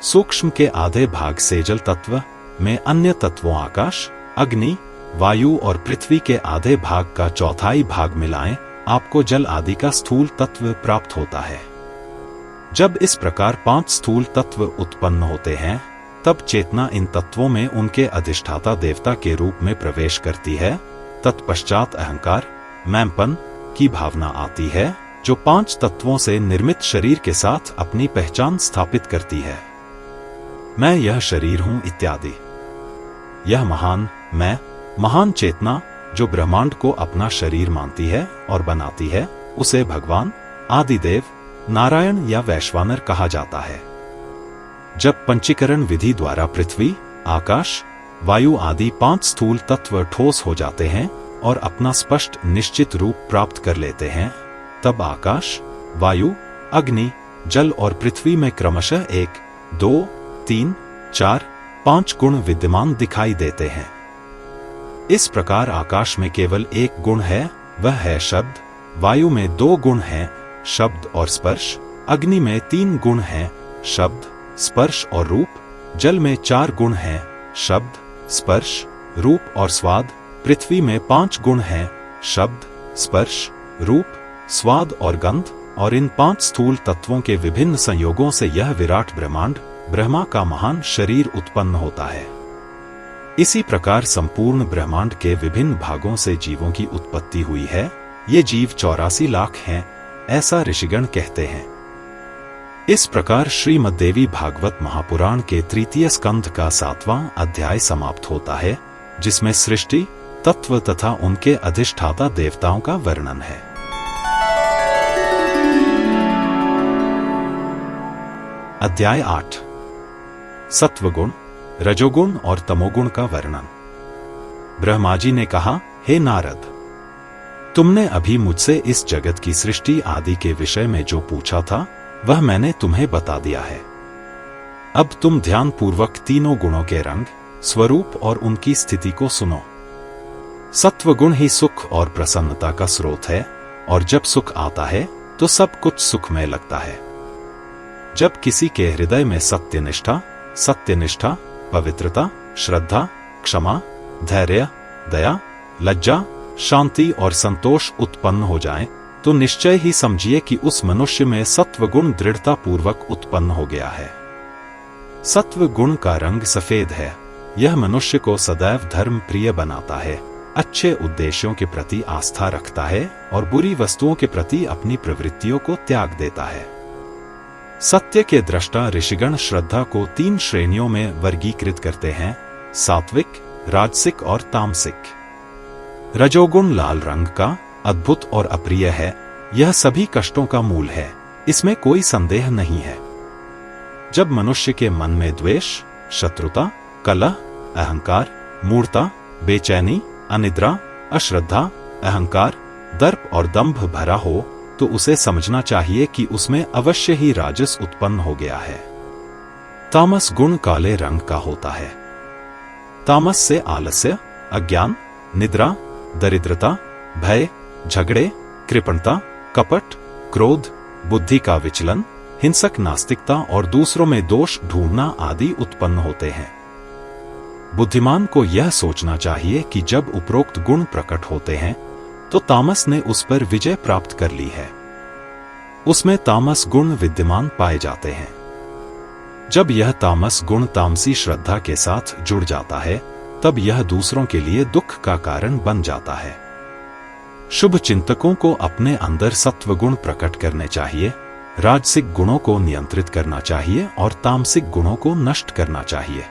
सूक्ष्म के आधे भाग से जल तत्व में अन्य तत्वों आकाश, अग्नि, वायु और पृथ्वी के आधे भाग का चौथाई भाग मिलाएं, आपको जल आदि का स्थूल तत्व प्राप्त होता है। जब इस प्रकार 5 स्थूल तत्व उत्पन्न होते हैं, तब चेतना इन तत्वों में उनके अधिष्ठाता देवता के रूप में प्रवेश करती है। तत्पश्चात अहंकार, मैंपन की भावना आती है, जो 5 तत्वों से निर्मित शरीर के साथ अपनी पहचान स्थापित करती है। मैं यह शरीर हूं इत्यादि। यह महान चेतना जो ब्रह्मांड को अपना शरीर मानती है और बनाती है, उसे भगवान, आदिदेव, नारायण या वैश्वानर कहा जाता है। जब पंचीकरण विधि द्वारा पृथ्वी, आकाश, वायु आदि 5 स्थूल तत्व ठोस हो जाते हैं और अपना स्पष्ट निश्चित रूप प्राप्त कर लेते हैं, तब आकाश, वायु, अग्नि, जल और पृथ्वी में क्रमशः 1, 2, 3, 4, 5 गुण विद्यमान दिखाई देते हैं। इस प्रकार आकाश में केवल एक गुण है, वह है शब्द। वायु में 2 गुण हैं, शब्द और स्पर्श। अग्नि में 3 गुण हैं, शब्द, स्पर्श और रूप। जल में 4 गुण हैं, शब्द, स्पर्श, रूप और स्वाद। पृथ्वी में 5 गुण हैं, शब्द, स्पर्श, रूप, स्वाद और गंध। और इन 5 स्थूल तत्वों के विभिन्न संयोगों से यह विराट ब्रह्मांड, ब्रह्मा का महान शरीर उत्पन्न होता है। इसी प्रकार संपूर्ण ब्रह्मांड के विभिन्न भागों से जीवों की उत्पत्ति हुई है। ये जीव 84 लाख हैं, ऐसा ऋषिगण कहते हैं। इस प्रकार श्रीमद्देवी भागवत महापुराण के 3 स्कंध का 7वां अध्याय समाप्त होता है, जिसमें सृष्टि, तत्व तथा उनके अधिष्ठाता देवताओं का वर्णन है। अध्याय 8 सत्वगुण, रजोगुण और तमोगुण का वर्णन। ब्रह्मा जी ने कहा, हे नारद, तुमने अभी मुझसे इस जगत की सृष्टि आदि के विषय में जो पूछा था वह मैंने तुम्हें बता दिया है। अब तुम ध्यान पूर्वक तीनों गुणों के रंग, स्वरूप और उनकी स्थिति को सुनो। सत्वगुण ही सुख और प्रसन्नता का स्रोत है, और जब सुख आता है तो सब कुछ सुखमय लगता है। जब किसी के हृदय में सत्यनिष्ठा, पवित्रता, श्रद्धा, क्षमा, धैर्य, दया, लज्जा, शांति और संतोष उत्पन्न हो जाए, तो निश्चय ही समझिए कि उस मनुष्य में सत्वगुण दृढ़ता पूर्वक उत्पन्न हो गया है। सत्वगुण का रंग सफेद है। यह मनुष्य को सदैव धर्म प्रिय बनाता है, अच्छे उद्देश्यों के प्रति आस्था रखता है और बुरी वस्तुओं के प्रति अपनी प्रवृत्तियों को त्याग देता है। सत्य के दृष्टा ऋषिगण श्रद्धा को 3 श्रेणियों में वर्गीकृत करते हैं, सात्विक, राजसिक और तामसिक। रजोगुण लाल रंग का, अद्भुत और अप्रिय है। यह सभी कष्टों का मूल है, इसमें कोई संदेह नहीं है। जब मनुष्य के मन में द्वेष, शत्रुता, कलह, अहंकार, मूढ़ता, बेचैनी, अनिद्रा, अश्रद्धा, अहंकार, दर्प और दंभ भरा हो, तो उसे समझना चाहिए कि उसमें अवश्य ही राजस उत्पन्न हो गया है। तामस गुण काले रंग का होता है। तामस से आलस्य, अज्ञान, निद्रा, दरिद्रता, भय, झगड़े, कृपणता, कपट, क्रोध, बुद्धि का विचलन, हिंसक नास्तिकता और दूसरों में दोष ढूंढना आदि उत्पन्न होते हैं। बुद्धिमान को यह सोचना चाहिए कि जब उपरोक्त गुण प्रकट होते हैं तो तामस ने उस पर विजय प्राप्त कर ली है। उसमें तामस गुण विद्यमान पाए जाते हैं। जब यह तामस गुण तामसी श्रद्धा के साथ जुड़ जाता है, तब यह दूसरों के लिए दुख का कारण बन जाता है। शुभ चिंतकों को अपने अंदर सत्वगुण प्रकट करने चाहिए, राजसिक गुणों को नियंत्रित करना चाहिए और तामसिक गुणों को नष्ट करना चाहिए।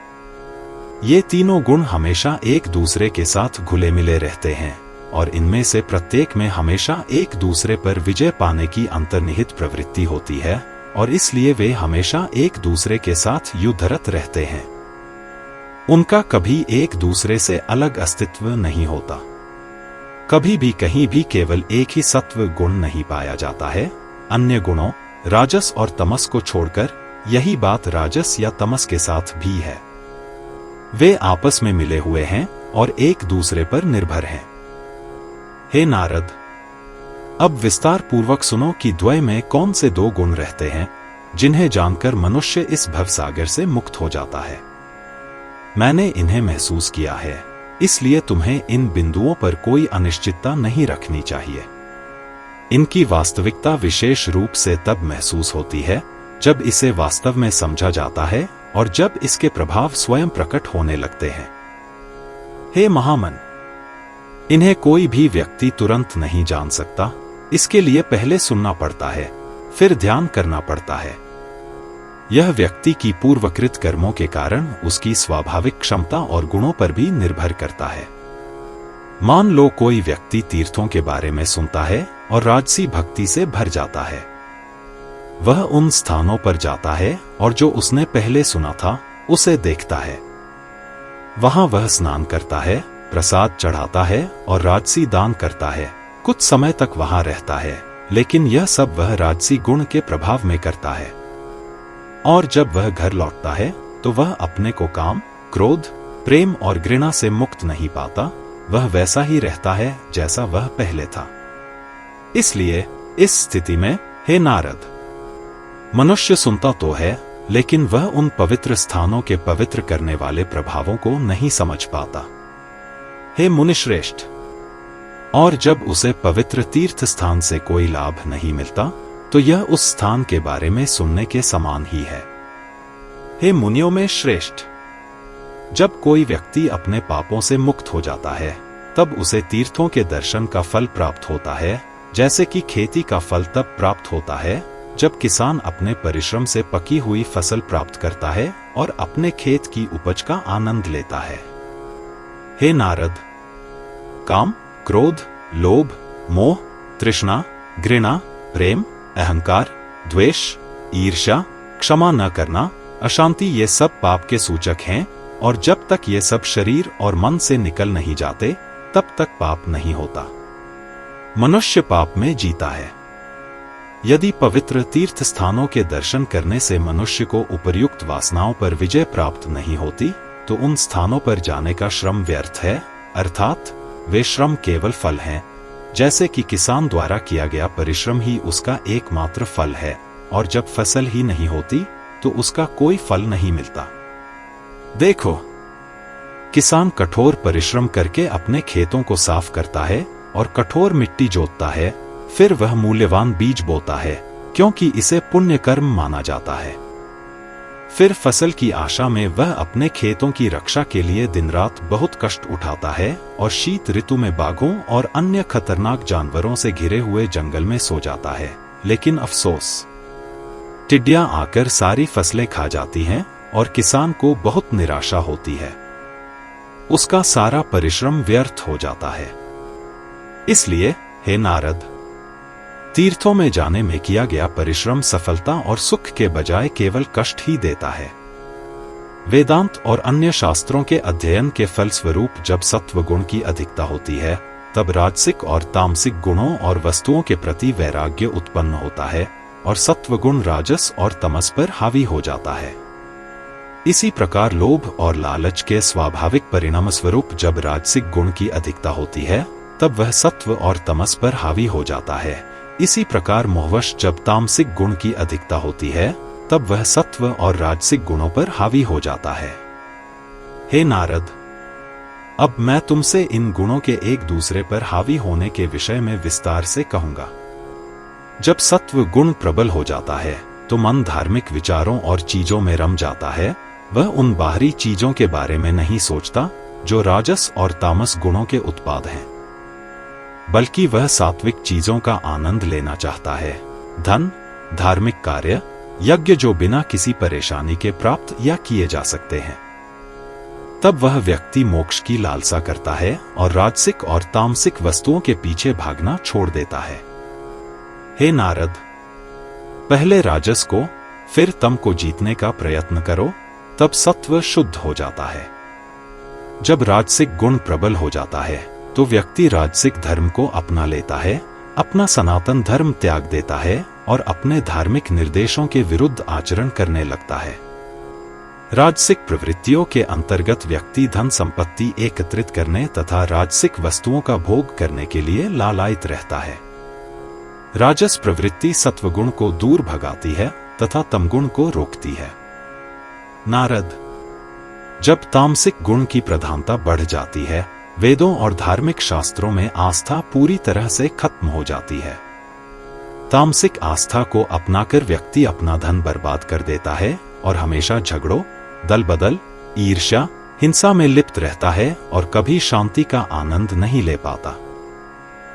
ये तीनों गुण हमेशा एक दूसरे के साथ घुले मिले रहते हैं और इनमें से प्रत्येक में हमेशा एक दूसरे पर विजय पाने की अंतर्निहित प्रवृत्ति होती है और इसलिए वे हमेशा एक दूसरे के साथ युद्धरत रहते हैं। उनका कभी एक दूसरे से अलग अस्तित्व नहीं होता। कभी भी कहीं भी केवल एक ही सत्व गुण नहीं पाया जाता है। अन्य गुणों राजस और तमस को छोड़कर यही बात राजस या तमस के साथ भी है। वे आपस में मिले हुए हैं और एक दूसरे पर निर्भर हैं। हे नारद, अब विस्तार पूर्वक सुनो कि द्वय में कौन से 2 गुण रहते हैं जिन्हें जानकर मनुष्य इस भवसागर से मुक्त हो जाता है। मैंने इन्हें महसूस किया है, इसलिए तुम्हें इन बिंदुओं पर कोई अनिश्चितता नहीं रखनी चाहिए। इनकी वास्तविकता विशेष रूप से तब महसूस होती है जब इसे वास्तव में समझा जाता है और जब इसके प्रभाव स्वयं प्रकट होने लगते हैं। हे महामन, इन्हें कोई भी व्यक्ति तुरंत नहीं जान सकता। इसके लिए पहले सुनना पड़ता है, फिर ध्यान करना पड़ता है। यह व्यक्ति की पूर्वकृत कर्मों के कारण उसकी स्वाभाविक क्षमता और गुणों पर भी निर्भर करता है। मान लो कोई व्यक्ति तीर्थों के बारे में सुनता है और राजसी भक्ति से भर जाता है। वह उन स्थानों पर जाता है और जो उसने पहले सुना था उसे देखता है। वहां वह स्नान करता है, प्रसाद चढ़ाता है और राजसी दान करता है। कुछ समय तक वहां रहता है, लेकिन यह सब वह राजसी गुण के प्रभाव में करता है। और जब वह घर लौटता है तो वह अपने को काम, क्रोध, प्रेम और घृणा से मुक्त नहीं पाता। वह वैसा ही रहता है जैसा वह पहले था। इसलिए इस स्थिति में, हे नारद, मनुष्य सुनता तो है, लेकिन वह उन पवित्र स्थानों के पवित्र करने वाले प्रभावों को नहीं समझ पाता। हे मुनिश्रेष्ठ, और जब उसे पवित्र तीर्थ स्थान से कोई लाभ नहीं मिलता तो यह उस स्थान के बारे में सुनने के समान ही है। हे मुनियों में श्रेष्ठ, जब कोई व्यक्ति अपने पापों से मुक्त हो जाता है तब उसे तीर्थों के दर्शन का फल प्राप्त होता है, जैसे कि खेती का फल तब प्राप्त होता है जब किसान अपने परिश्रम से पकी हुई फसल प्राप्त करता है और अपने खेत की उपज का आनंद लेता है। हे नारद, काम, क्रोध, लोभ, मोह, तृष्णा, घृणा, प्रेम, अहंकार, द्वेष, ईर्ष्या, क्षमा न करना, अशांति ये सब पाप के सूचक हैं और जब तक ये सब शरीर और मन से निकल नहीं जाते तब तक पाप नहीं होता। मनुष्य पाप में जीता है। यदि पवित्र तीर्थ स्थानों के दर्शन करने से मनुष्य को उपर्युक्त वासनाओं पर विजय प्राप्त नहीं होती तो उन स्थानों पर जाने का श्रम व्यर्थ है, अर्थात वे श्रम केवल फल हैं, जैसे कि किसान द्वारा किया गया परिश्रम ही उसका एकमात्र फल है और जब फसल ही नहीं होती तो उसका कोई फल नहीं मिलता। देखो, किसान कठोर परिश्रम करके अपने खेतों को साफ करता है और कठोर मिट्टी जोतता है, फिर वह मूल्यवान बीज बोता है क्योंकि इसे पुण्य कर्म माना जाता है। फिर फसल की आशा में वह अपने खेतों की रक्षा के लिए दिन रात बहुत कष्ट उठाता है और शीत ऋतु में बाघों और अन्य खतरनाक जानवरों से घिरे हुए जंगल में सो जाता है। लेकिन अफसोस, टिड्डियां आकर सारी फसलें खा जाती हैं और किसान को बहुत निराशा होती है। उसका सारा परिश्रम व्यर्थ हो जाता है। इसलिए हे नारद, तीर्थों में जाने में किया गया परिश्रम सफलता और सुख के बजाय केवल कष्ट ही देता है। वेदांत और अन्य शास्त्रों के अध्ययन के फलस्वरूप जब सत्व गुण की अधिकता होती है तब राजसिक और तामसिक गुणों और वस्तुओं के प्रति वैराग्य उत्पन्न होता है और सत्व गुण राजस और तमस पर हावी हो जाता है। इसी प्रकार लोभ और लालच के स्वाभाविक परिणाम स्वरूप जब राजसिक गुण की अधिकता होती है तब वह सत्व और तमस पर हावी हो जाता है। इसी प्रकार मोहवश जब तामसिक गुण की अधिकता होती है तब वह सत्व और राजसिक गुणों पर हावी हो जाता है। हे नारद, अब मैं तुमसे इन गुणों के एक दूसरे पर हावी होने के विषय में विस्तार से कहूंगा। जब सत्व गुण प्रबल हो जाता है तो मन धार्मिक विचारों और चीजों में रम जाता है। वह उन बाहरी चीजों के बारे में नहीं सोचता जो राजस और तामस गुणों के उत्पाद हैं, बल्कि वह सात्विक चीजों का आनंद लेना चाहता है। धन, धार्मिक कार्य, यज्ञ जो बिना किसी परेशानी के प्राप्त या किए जा सकते हैं। तब वह व्यक्ति मोक्ष की लालसा करता है और राजसिक और तामसिक वस्तुओं के पीछे भागना छोड़ देता है। हे नारद, पहले राजस को फिर तम को जीतने का प्रयत्न करो, तब सत्व शुद्ध हो जाता है। जब राजसिक गुण प्रबल हो जाता है तो व्यक्ति राजसिक धर्म को अपना लेता है, अपना सनातन धर्म त्याग देता है और अपने धार्मिक निर्देशों के विरुद्ध आचरण करने लगता है। राजसिक प्रवृत्तियों के अंतर्गत व्यक्ति धन संपत्ति एकत्रित करने तथा राजसिक वस्तुओं का भोग करने के लिए लालायित रहता है। राजस प्रवृत्ति सत्वगुण को दूर भगाती है तथा तमगुण को रोकती है। नारद, जब तामसिक गुण की प्रधानता बढ़ जाती है, वेदों और धार्मिक शास्त्रों में आस्था पूरी तरह से खत्म हो जाती है। तामसिक आस्था को अपनाकर व्यक्ति अपना धन बर्बाद कर देता है और हमेशा झगड़ों, दल बदल, ईर्ष्या, हिंसा में लिप्त रहता है और कभी शांति का आनंद नहीं ले पाता।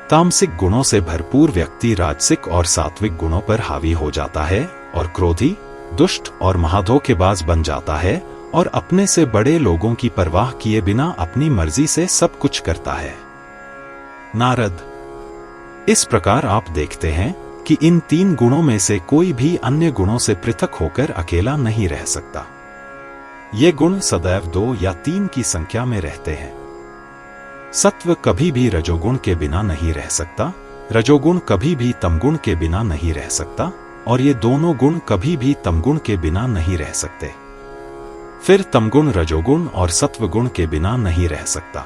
तामसिक गुणों से भरपूर व्यक्ति राजसिक और सात्विक गुणों पर हावी हो जाता है और क्रोधी, दुष्ट और महाधोखेबाज बन जाता है और अपने से बड़े लोगों की परवाह किए बिना अपनी मर्जी से सब कुछ करता है। नारद, इस प्रकार आप देखते हैं कि इन 3 गुणों में से कोई भी अन्य गुणों से पृथक होकर अकेला नहीं रह सकता। ये गुण सदैव 2 या 3 की संख्या में रहते हैं। सत्व कभी भी रजोगुण के बिना नहीं रह सकता, रजोगुण कभी भी तमगुण के बिना नहीं रह सकता, और ये दोनों गुण कभी भी तमगुण के बिना नहीं रह सकते। फिर तमगुण रजोगुण और सत्वगुण के बिना नहीं रह सकता।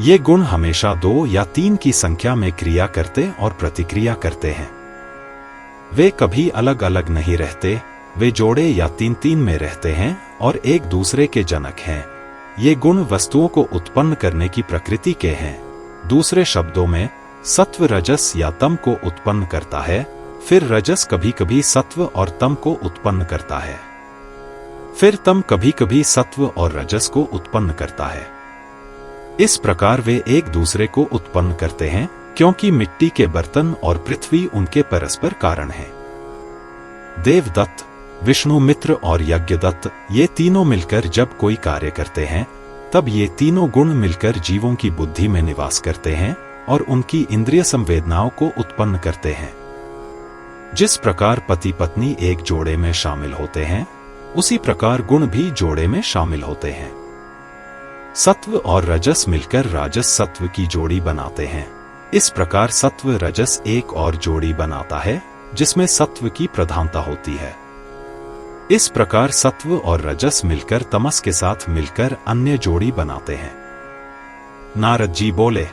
ये गुण हमेशा 2 या 3 की संख्या में क्रिया करते और प्रतिक्रिया करते हैं। वे कभी अलग अलग नहीं रहते, वे जोड़े या 3-3 में रहते हैं और एक दूसरे के जनक हैं। ये गुण वस्तुओं को उत्पन्न करने की प्रकृति के हैं। दूसरे शब्दों में, सत्व रजस या तम को उत्पन्न करता है, फिर रजस कभी कभी सत्व और तम को उत्पन्न करता है, फिर तम कभी कभी सत्व और रजस को उत्पन्न करता है। इस प्रकार वे एक दूसरे को उत्पन्न करते हैं, क्योंकि मिट्टी के बर्तन और पृथ्वी उनके परस्पर कारण हैं। देवदत्त, विष्णु मित्र और यज्ञदत्त, ये तीनों मिलकर जब कोई कार्य करते हैं, तब ये तीनों गुण मिलकर जीवों की बुद्धि में निवास करते हैं और उनकी इंद्रिय संवेदनाओं को उत्पन्न करते हैं। जिस प्रकार पति पत्नी एक जोड़े में शामिल होते हैं, उसी प्रकार गुण भी जोड़े में शामिल होते हैं। सत्व और रजस मिलकर राजस सत्व की जोड़ी बनाते हैं। इस प्रकार सत्व रजस एक और जोड़ी बनाता है, जिसमें सत्व की प्रधानता होती है। इस प्रकार सत्व और रजस मिलकर तमस के साथ मिलकर अन्य जोड़ी बनाते हैं। नारद जी बोले,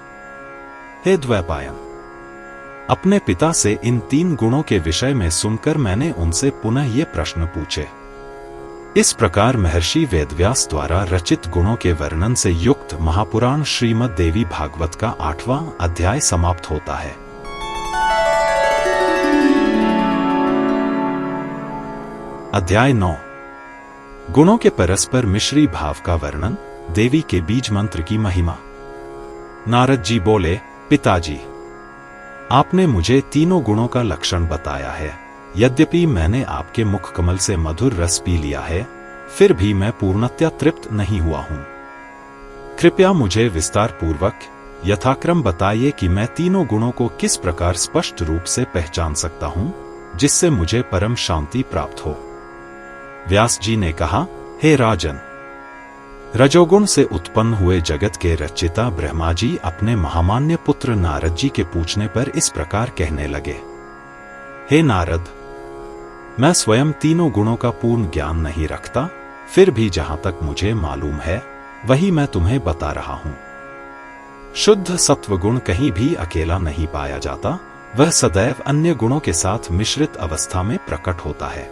हे द्वैपायन, अपने पिता से इन 3 गुणों के विषय में सुनकर मैंने उनसे पुनः ये प्रश्न पूछे। इस प्रकार महर्षि वेदव्यास द्वारा रचित गुणों के वर्णन से युक्त महापुराण श्रीमद् देवी भागवत का 8वां अध्याय समाप्त होता है। अध्याय 9, गुणों के परस्पर मिश्री भाव का वर्णन, देवी के बीज मंत्र की महिमा। नारद जी बोले, पिताजी, आपने मुझे तीनों गुणों का लक्षण बताया है। यद्यपि मैंने आपके मुख कमल से मधुर रस पी लिया है, फिर भी मैं पूर्णतया तृप्त नहीं हुआ हूं। कृपया मुझे विस्तार पूर्वक यथाक्रम बताइए कि मैं तीनों गुणों को किस प्रकार स्पष्ट रूप से पहचान सकता हूं, जिससे मुझे परम शांति प्राप्त हो। व्यास जी ने कहा, हे राजन, रजोगुण से उत्पन्न हुए जगत के रचयिता ब्रह्मा जी अपने महामान्य पुत्र नारद जी के पूछने पर इस प्रकार कहने लगे, हे नारद, मैं स्वयं तीनों गुणों का पूर्ण ज्ञान नहीं रखता, फिर भी जहां तक मुझे मालूम है वही मैं तुम्हें बता रहा हूं। शुद्ध सत्वगुण कहीं भी अकेला नहीं पाया जाता, वह सदैव अन्य गुणों के साथ मिश्रित अवस्था में प्रकट होता है।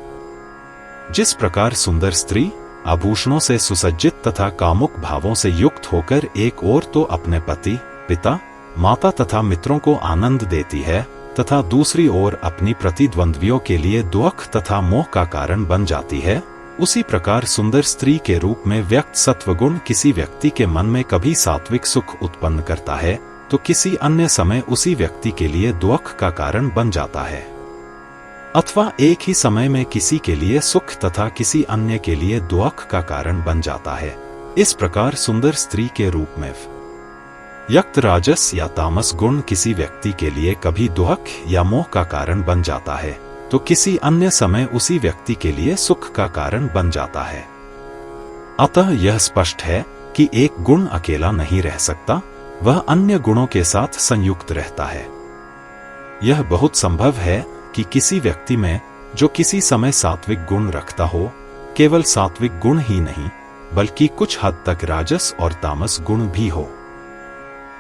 जिस प्रकार सुंदर स्त्री आभूषणों से सुसज्जित तथा कामुक भावों से युक्त होकर एक ओर तो अपने पति, पिता, माता तथा मित्रों को आनंद देती है, तथा दूसरी ओर अपनी प्रतिद्वंद्वियों के लिए दुख तथा मोह का कारण बन जाती है, उसी प्रकार सुंदर स्त्री के रूप में व्यक्त सत्वगुण किसी व्यक्ति के मन में कभी सात्विक सुख उत्पन्न करता है, तो किसी अन्य समय उसी व्यक्ति के लिए दुख का कारण बन जाता है, अथवा एक ही समय में किसी के लिए सुख तथा किसी अन्य के लिए दुख का कारण बन जाता है। इस प्रकार सुंदर स्त्री के रूप में व्यक्त राजस या तामस गुण किसी व्यक्ति के लिए कभी दुख या मोह का कारण बन जाता है, तो किसी अन्य समय उसी व्यक्ति के लिए सुख का कारण बन जाता है। अतः यह स्पष्ट है कि एक गुण अकेला नहीं रह सकता, वह अन्य गुणों के साथ संयुक्त रहता है। यह बहुत संभव है कि किसी व्यक्ति में जो किसी समय सात्विक गुण रखता हो, केवल सात्विक गुण ही नहीं बल्कि कुछ हद तक राजस और तामस गुण भी हो।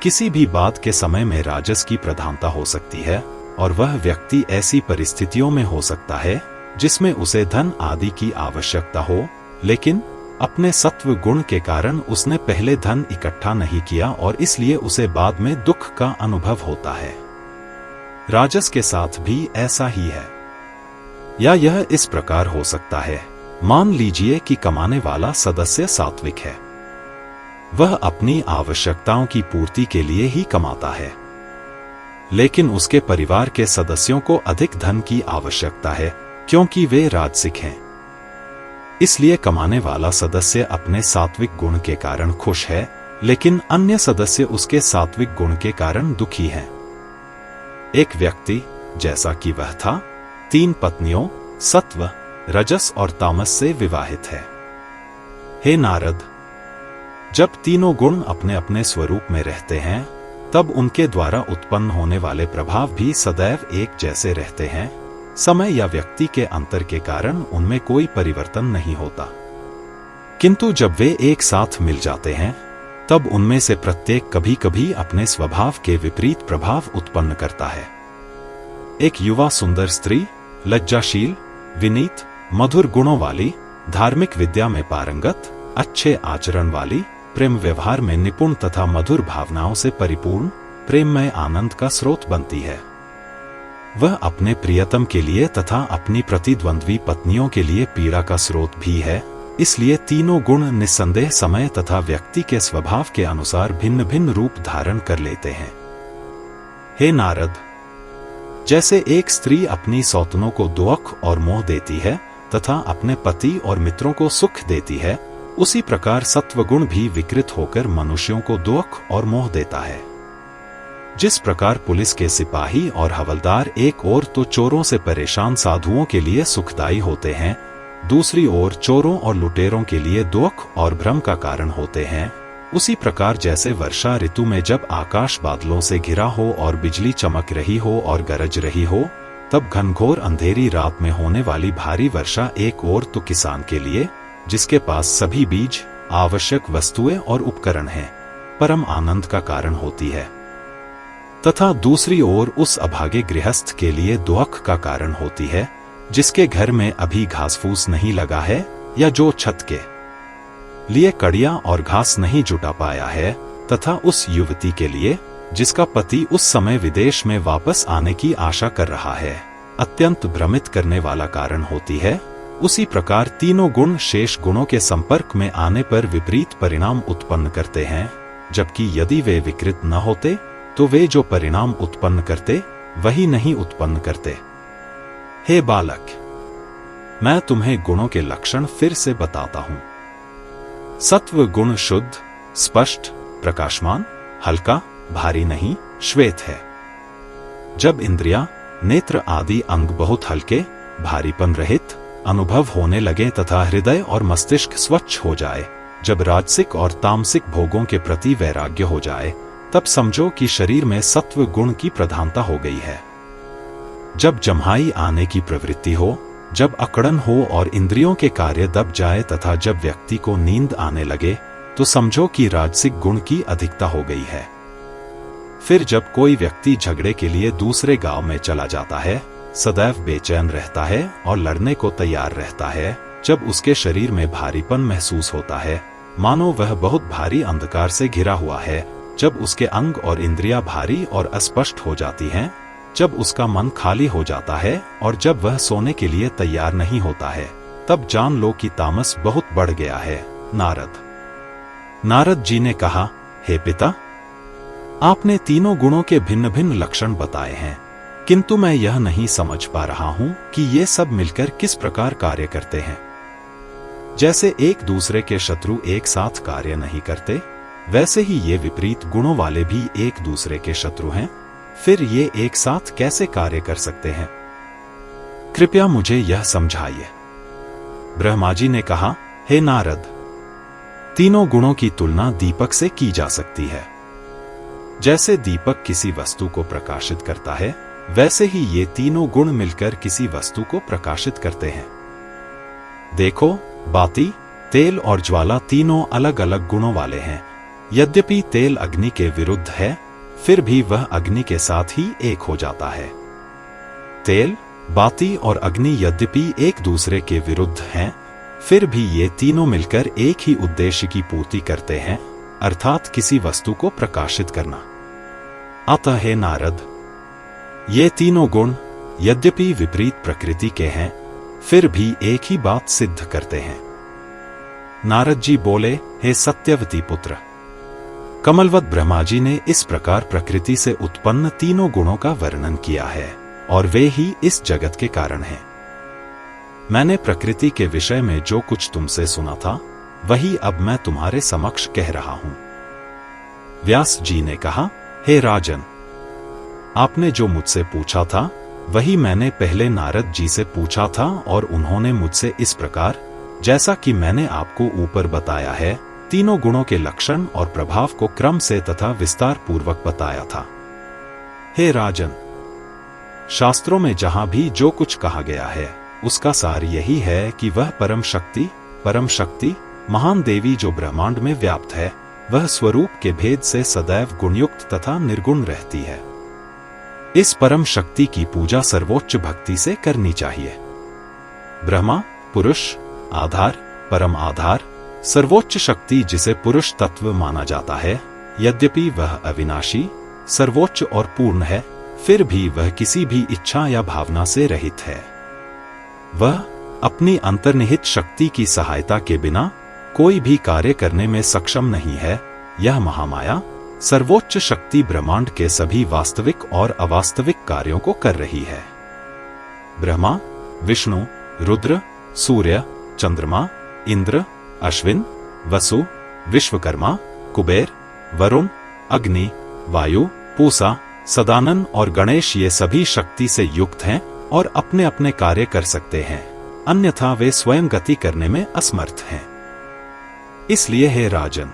किसी भी बात के समय में राजस की प्रधानता हो सकती है, और वह व्यक्ति ऐसी परिस्थितियों में हो सकता है जिसमें उसे धन आदि की आवश्यकता हो, लेकिन अपने सत्व गुण के कारण उसने पहले धन इकट्ठा नहीं किया और इसलिए उसे बाद में दुख का अनुभव होता है। राजस के साथ भी ऐसा ही है। या यह इस प्रकार हो सकता है, मान लीजिए कि कमाने वाला सदस्य सात्विक है, वह अपनी आवश्यकताओं की पूर्ति के लिए ही कमाता है, लेकिन उसके परिवार के सदस्यों को अधिक धन की आवश्यकता है क्योंकि वे राजसिक हैं। इसलिए कमाने वाला सदस्य अपने सात्विक गुण के कारण खुश है, लेकिन अन्य सदस्य उसके सात्विक गुण के कारण दुखी हैं। एक व्यक्ति जैसा कि वह था, 3 पत्नियों सत्व, रजस और तामस से विवाहित है। हे नारद, जब तीनों गुण अपने अपने स्वरूप में रहते हैं, तब उनके द्वारा उत्पन्न होने वाले प्रभाव भी सदैव एक जैसे रहते हैं। समय या व्यक्ति के अंतर के कारण उनमें कोई परिवर्तन नहीं होता। किंतु जब वे एक साथ मिल जाते हैं, तब उनमें से प्रत्येक कभी कभी अपने स्वभाव के विपरीत प्रभाव उत्पन्न करता है। एक युवा सुंदर स्त्री, लज्जाशील, विनीत, मधुर गुणों वाली, धार्मिक विद्या में पारंगत, अच्छे आचरण वाली, प्रेम व्यवहार में निपुण तथा मधुर भावनाओं से परिपूर्ण, प्रेममय आनंद का स्रोत बनती है। वह अपने प्रियतम के लिए तथा अपनी प्रतिद्वंद्वी पत्नियों के लिए पीड़ा का स्रोत भी है। इसलिए तीनों गुण निस्संदेह समय तथा व्यक्ति के स्वभाव के अनुसार भिन्न भिन्न रूप धारण कर लेते हैं। हे नारद, जैसे एक स्त्री अपनी सौतनों को दुख और मोह देती है तथा अपने पति और मित्रों को सुख देती है, उसी प्रकार सत्वगुण भी विकृत होकर मनुष्यों को दुख और मोह देता है। जिस प्रकार पुलिस के सिपाही और हवलदार एक ओर तो चोरों से परेशान साधुओं के लिए सुखदायी होते हैं, दूसरी ओर चोरों और लुटेरों के लिए दुख और भ्रम का कारण होते हैं, उसी प्रकार जैसे वर्षा ऋतु में जब आकाश बादलों से घिरा हो और बिजली चमक रही हो और गरज रही हो, तब घनघोर अंधेरी रात में होने वाली भारी वर्षा एक ओर तो किसान के लिए, जिसके पास सभी बीज, आवश्यक वस्तुएं और उपकरण हैं, परम आनंद का कारण होती है, तथा दूसरी ओर उस अभागे गृहस्थ के लिए दुख का कारण होती है, जिसके घर में अभी घास फूस नहीं लगा है या जो छत के लिए कड़ियां और घास नहीं जुटा पाया है, तथा उस युवती के लिए जिसका पति उस समय विदेश में वापस आने की आशा कर रहा है, अत्यंत भ्रमित करने वाला कारण होती है। उसी प्रकार तीनों गुण शेष गुणों के संपर्क में आने पर विपरीत परिणाम उत्पन्न करते हैं, जबकि यदि वे विकृत न होते तो वे जो परिणाम उत्पन्न करते वही नहीं उत्पन्न करते। हे बालक, मैं तुम्हें गुणों के लक्षण फिर से बताता हूं। सत्व गुण शुद्ध, स्पष्ट, प्रकाशमान, हल्का, भारी नहीं, श्वेत है। जब इंद्रियां, नेत्र आदि अंग बहुत हल्के, भारीपन रहित अनुभव होने लगे तथा हृदय और मस्तिष्क स्वच्छ हो जाए, जब राजसिक और तामसिक भोगों के प्रति वैराग्य हो जाए, तब समझो कि शरीर में सत्व गुण की प्रधानता हो गई है। जब जम्हाई आने की प्रवृत्ति हो, जब अकड़न हो और इंद्रियों के कार्य दब जाए तथा जब व्यक्ति को नींद आने लगे, तो समझो कि राजसिक गुण की अधिकता हो गई है। फिर जब कोई व्यक्ति झगड़े के लिए दूसरे गांव में चला जाता है, सदैव बेचैन रहता है और लड़ने को तैयार रहता है, जब उसके शरीर में भारीपन महसूस होता है, मानो वह बहुत भारी अंधकार से घिरा हुआ है, जब उसके अंग और इंद्रियां भारी और अस्पष्ट हो जाती हैं, जब उसका मन खाली हो जाता है और जब वह सोने के लिए तैयार नहीं होता है, तब जान लो कि तामस बहुत बढ़ गया है। नारद जी ने कहा, हे पिता, आपने तीनों गुणों के भिन्न भिन्न लक्षण बताए हैं, किंतु मैं यह नहीं समझ पा रहा हूं कि ये सब मिलकर किस प्रकार कार्य करते हैं। जैसे एक दूसरे के शत्रु एक साथ कार्य नहीं करते, वैसे ही ये विपरीत गुणों वाले भी एक दूसरे के शत्रु हैं। फिर ये एक साथ कैसे कार्य कर सकते हैं? कृपया मुझे यह समझाइए। ब्रह्मा जी ने कहा, हे नारद, तीनों गुणों की तुलना दीपक से की जा सकती है। जैसे दीपक किसी वस्तु को प्रकाशित करता है, वैसे ही ये तीनों गुण मिलकर किसी वस्तु को प्रकाशित करते हैं। देखो, बाती, तेल और ज्वाला तीनों अलग अलग गुणों वाले हैं। यद्यपि तेल अग्नि के विरुद्ध है, फिर भी वह अग्नि के साथ ही एक हो जाता है। तेल, बाती और अग्नि यद्यपि एक दूसरे के विरुद्ध हैं, फिर भी ये तीनों मिलकर एक ही उद्देश्य की पूर्ति करते हैं, अर्थात किसी वस्तु को प्रकाशित करना। अतः हे नारद, ये तीनों गुण यद्यपि विपरीत प्रकृति के हैं, फिर भी एक ही बात सिद्ध करते हैं। नारद जी बोले, हे सत्यवती पुत्र, कमलवत ब्रह्मा जी ने इस प्रकार प्रकृति से उत्पन्न तीनों गुणों का वर्णन किया है और वे ही इस जगत के कारण हैं। मैंने प्रकृति के विषय में जो कुछ तुमसे सुना था, वही अब मैं तुम्हारे समक्ष कह रहा हूं। व्यास जी ने कहा, हे राजन, आपने जो मुझसे पूछा था वही मैंने पहले नारद जी से पूछा था और उन्होंने मुझसे इस प्रकार, जैसा कि मैंने आपको ऊपर बताया है, तीनों गुणों के लक्षण और प्रभाव को क्रम से तथा विस्तार पूर्वक बताया था। हे राजन, शास्त्रों में जहां भी जो कुछ कहा गया है उसका सार यही है कि वह परम शक्ति महान देवी जो ब्रह्मांड में व्याप्त है, वह स्वरूप के भेद से सदैव गुणयुक्त तथा निर्गुण रहती है। इस परम शक्ति की पूजा सर्वोच्च भक्ति से करनी चाहिए। ब्रह्मा पुरुष आधार, परम आधार, सर्वोच्च शक्ति जिसे पुरुष तत्व माना जाता है, यद्यपि वह अविनाशी, सर्वोच्च और पूर्ण है, फिर भी वह किसी भी इच्छा या भावना से रहित है। वह अपनी अंतर्निहित शक्ति की सहायता के बिना कोई भी कार्य करने में सक्षम नहीं है। यह महामाया सर्वोच्च शक्ति ब्रह्मांड के सभी वास्तविक और अवास्तविक कार्यों को कर रही है। ब्रह्मा, विष्णु, रुद्र, सूर्य, चंद्रमा, इंद्र, अश्विन, वसु, विश्वकर्मा, कुबेर, वरुण, अग्नि, वायु, पूषा, सदानंद और गणेश ये सभी शक्ति से युक्त हैं और अपने अपने कार्य कर सकते हैं, अन्यथा वे स्वयं गति करने में असमर्थ हैं। इसलिए हे राजन,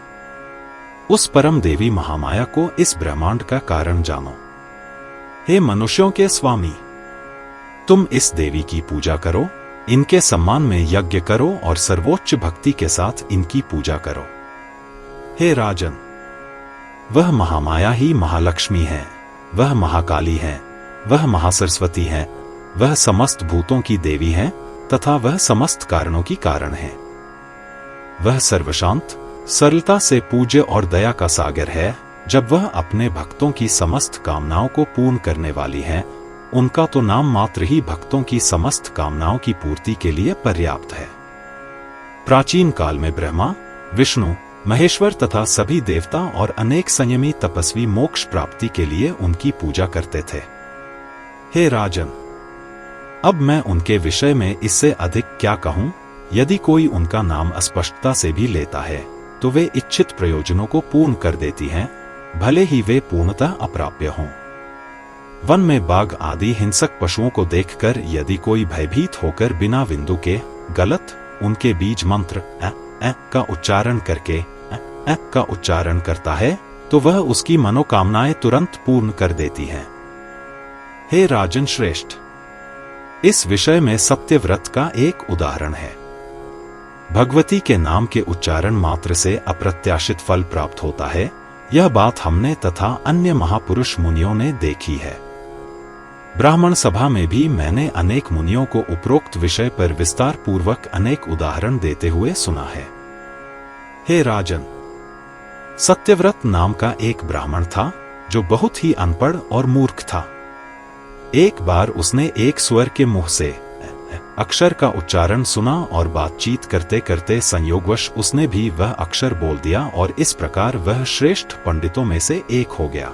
उस परम देवी महामाया को इस ब्रह्मांड का कारण जानो। हे मनुष्यों के स्वामी, तुम इस देवी की पूजा करो, इनके सम्मान में यज्ञ करो और सर्वोच्च भक्ति के साथ इनकी पूजा करो। हे राजन, वह महामाया ही महालक्ष्मी है, वह महाकाली है, वह महासरस्वती है, वह समस्त भूतों की देवी है तथा वह समस्त कारणों की कारण है। वह सर्वशांत, सरलता से पूज्य और दया का सागर है। जब वह अपने भक्तों की समस्त कामनाओं को पूर्ण करने वाली है, उनका तो नाम मात्र ही भक्तों की समस्त कामनाओं की पूर्ति के लिए पर्याप्त है। प्राचीन काल में ब्रह्मा, विष्णु, महेश्वर तथा सभी देवता और अनेक संयमी तपस्वी मोक्ष प्राप्ति के लिए उनकी पूजा करते थे। हे राजन, अब मैं उनके विषय में इससे अधिक क्या कहूं। यदि कोई उनका नाम अस्पष्टता से भी लेता है तो वे इच्छित प्रयोजनों को पूर्ण कर देती हैं, भले ही वे पूर्णतः अप्राप्य हों। वन में बाघ आदि हिंसक पशुओं को देखकर यदि कोई भयभीत होकर बिना बिंदु के गलत उनके बीज मंत्र का उच्चारण करके का उच्चारण करता है तो वह उसकी मनोकामनाएं तुरंत पूर्ण कर देती हैं। हे राजन श्रेष्ठ, इस विषय में सत्यव्रत का एक उदाहरण है। भगवती के नाम के उच्चारण मात्र से अप्रत्याशित फल प्राप्त होता है। यह बात हमने तथा अन्य महापुरुष मुनियों ने देखी है। ब्राह्मण सभा में भी मैंने अनेक मुनियों को उपरोक्त विषय पर विस्तार पूर्वक अनेक उदाहरण देते हुए सुना है। हे राजन, सत्यव्रत नाम का एक ब्राह्मण था जो बहुत ही अनपढ़ और मूर्ख था। एक बार उसने एक स्वर के मुंह से अक्षर का उच्चारण सुना और बातचीत करते करते संयोगवश उसने भी वह अक्षर बोल दिया और इस प्रकार वह श्रेष्ठ पंडितों में से एक हो गया।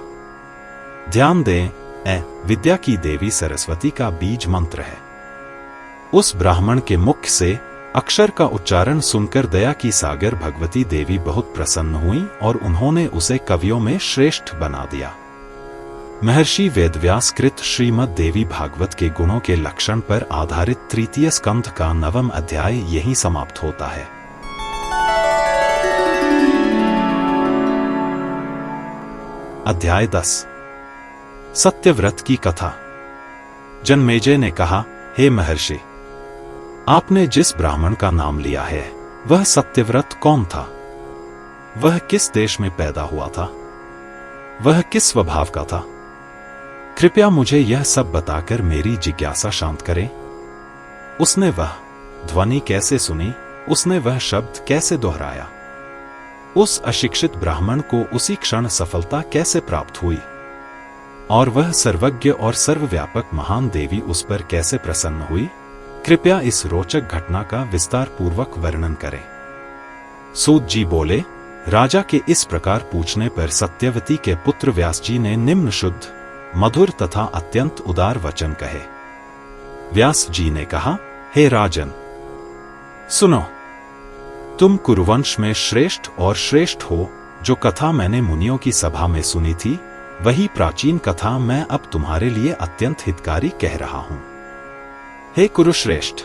ध्यान दें, विद्या की देवी सरस्वती का बीज मंत्र है। उस ब्राह्मण के मुख से अक्षर का उच्चारण सुनकर दया की सागर भगवती देवी बहुत प्रसन्न हुई और उन्होंने उसे कवियों में श्रेष्ठ बना दिया। महर्षि वेदव्यास कृत श्रीमद् देवी भागवत के गुणों के लक्षण पर आधारित तृतीय स्कंध का 9वां अध्याय यहीं समाप्त होता है। अध्याय 10 सत्यव्रत की कथा। जन्मेजय ने कहा, हे महर्षि, आपने जिस ब्राह्मण का नाम लिया है वह सत्यव्रत कौन था? वह किस देश में पैदा हुआ था? वह किस स्वभाव का था? कृपया मुझे यह सब बताकर मेरी जिज्ञासा शांत करें। उसने वह ध्वनि कैसे सुनी? उसने वह शब्द कैसे दोहराया? उस अशिक्षित ब्राह्मण को उसी क्षण सफलता कैसे प्राप्त हुई? और वह सर्वज्ञ और सर्वव्यापक महान देवी उस पर कैसे प्रसन्न हुई? कृपया इस रोचक घटना का विस्तार पूर्वक वर्णन करें। सूत जी बोले, राजा के इस प्रकार पूछने पर सत्यवती के पुत्र व्यास जी ने निम्न शुद्ध, मधुर तथा अत्यंत उदार वचन कहे। व्यास जी ने कहा, हे राजन, सुनो, तुम कुरुवंश में श्रेष्ठ और श्रेष्ठ हो। जो कथा मैंने मुनियों की सभा में सुनी थी वही प्राचीन कथा मैं अब तुम्हारे लिए अत्यंत हितकारी कह रहा हूं। हे कुरुश्रेष्ठ,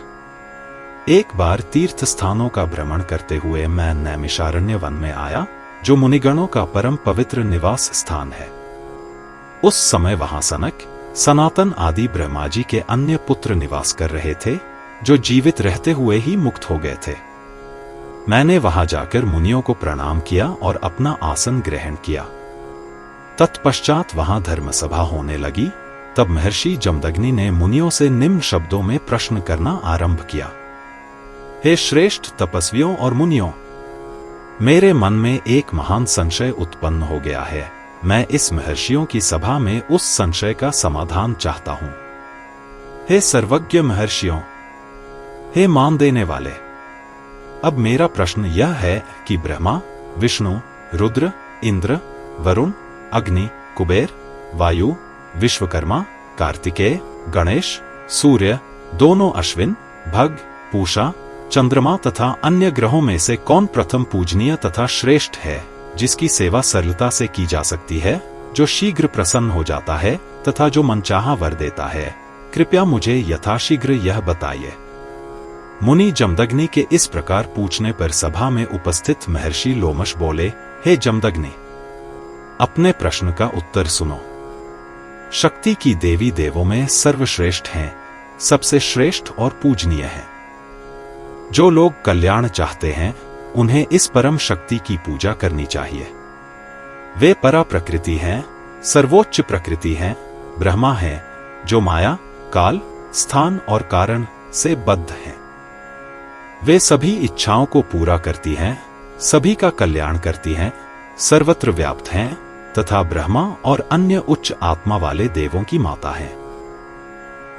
एक बार तीर्थ स्थानों का भ्रमण करते हुए मैं नैमिषारण्य वन में आया, जो मुनिगणों का परम पवित्र निवास स्थान है। उस समय वहां सनक, सनातन आदि ब्रह्मा जी के अन्य पुत्र निवास कर रहे थे, जो जीवित रहते हुए ही मुक्त हो गए थे। मैंने वहां जाकर मुनियों को प्रणाम किया और अपना आसन ग्रहण किया। तत्पश्चात वहां धर्मसभा होने लगी। तब महर्षि जमदग्नि ने मुनियों से निम्न शब्दों में प्रश्न करना आरंभ किया। हे श्रेष्ठ तपस्वियों और मुनियों, मेरे मन में एक महान संशय उत्पन्न हो गया है। मैं इस महर्षियों की सभा में उस संशय का समाधान चाहता हूं। हे सर्वज्ञ महर्षियों, हे मान देने वाले, अब मेरा प्रश्न यह है कि ब्रह्मा, विष्णु, रुद्र, इंद्र, वरुण, अग्नि, कुबेर, वायु, विश्वकर्मा, कार्तिकेय, गणेश, सूर्य, दोनों अश्विन, भग, पूषा, चंद्रमा तथा अन्य ग्रहों में से कौन प्रथम पूजनीय तथा श्रेष्ठ है, जिसकी सेवा सरलता से की जा सकती है, जो शीघ्र प्रसन्न हो जाता है तथा जो मनचाहा वर देता है? कृपया मुझे यथाशीघ्र यह बताइए। मुनि जमदग्नि के इस प्रकार पूछने पर सभा में उपस्थित महर्षि लोमश बोले, हे जमदग्नि, अपने प्रश्न का उत्तर सुनो। शक्ति की देवी देवों में सर्वश्रेष्ठ हैं, सबसे श्रेष्ठ और पूजनीय हैं। जो लोग कल्याण चाहते हैं, उन्हें इस परम शक्ति की पूजा करनी चाहिए। वे परा प्रकृति हैं, सर्वोच्च प्रकृति हैं, ब्रह्मा हैं, जो माया, काल, स्थान और कारण से बद्ध हैं। वे सभी इच्छाओं को पूरा करती हैं, सभी का कल्याण करती हैं, सर्वत्र व्याप्त हैं तथा ब्रह्मा और अन्य उच्च आत्मा वाले देवों की माता हैं।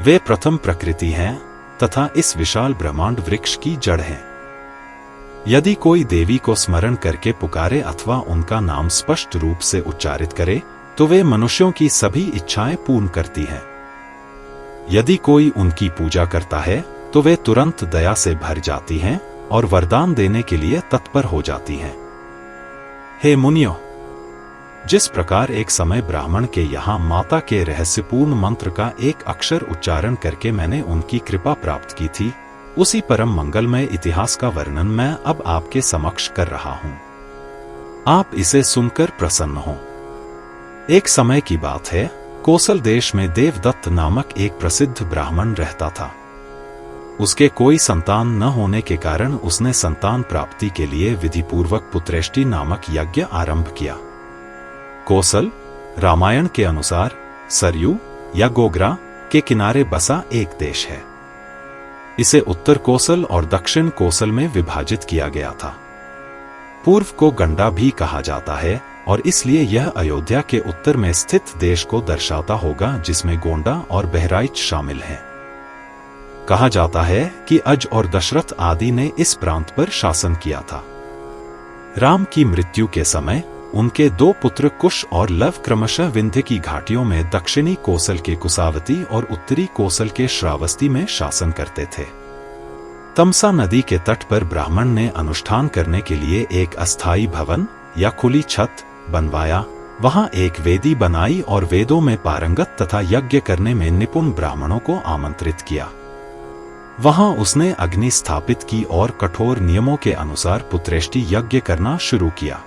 वे प्रथम प्रकृति हैं तथा इस विशाल ब्रह्मांड वृक्ष की जड़ हैं। यदि कोई देवी को स्मरण करके पुकारे अथवा उनका नाम स्पष्ट रूप से उच्चारित करे, तो वे मनुष्यों की सभी इच्छाएं पूर्ण करती हैं। यदि कोई उनकी पूजा करता है, तो वे तुरंत दया से भर जाती हैं और वरदान देने के लिए तत्पर हो जाती हैं। हे मुनियों, जिस प्रकार एक समय ब्राह्मण के यहाँ माता के रहस्यपूर्ण मंत्र का एक अक्षर उच्चारण करके मैंने उनकी कृपा प्राप्त की थी, उसी परम मंगलमय इतिहास का वर्णन मैं अब आपके समक्ष कर रहा हूं। आप इसे सुनकर प्रसन्न हो। एक समय की बात है, कोसल देश में देवदत्त नामक एक प्रसिद्ध ब्राह्मण रहता था। उसके कोई संतान न होने के कारण उसने संतान प्राप्ति के लिए विधिपूर्वक पुत्रेष्टि नामक यज्ञ आरंभ किया। कोसल रामायण के अनुसार सरयू या गोगरा के किनारे बसा एक देश है। इसे उत्तर कोसल और दक्षिण कोसल में विभाजित किया गया था। पूर्व को गंडा भी कहा जाता है और इसलिए यह अयोध्या के उत्तर में स्थित देश को दर्शाता होगा, जिसमें गोंडा और बहराइच शामिल हैं। कहा जाता है कि अज और दशरथ आदि ने इस प्रांत पर शासन किया था। राम की मृत्यु के समय उनके दो पुत्र कुश और लव क्रमशः विंध्य की घाटियों में दक्षिणी कोसल के कुसावती और उत्तरी कोसल के श्रावस्ती में शासन करते थे। तमसा नदी के तट पर ब्राह्मण ने अनुष्ठान करने के लिए एक अस्थायी भवन या खुली छत बनवाया। वहां एक वेदी बनाई और वेदों में पारंगत तथा यज्ञ करने में निपुण ब्राह्मणों को आमंत्रित किया। वहां उसने अग्नि स्थापित की और कठोर नियमों के अनुसार पुत्रेष्टि यज्ञ करना शुरू किया।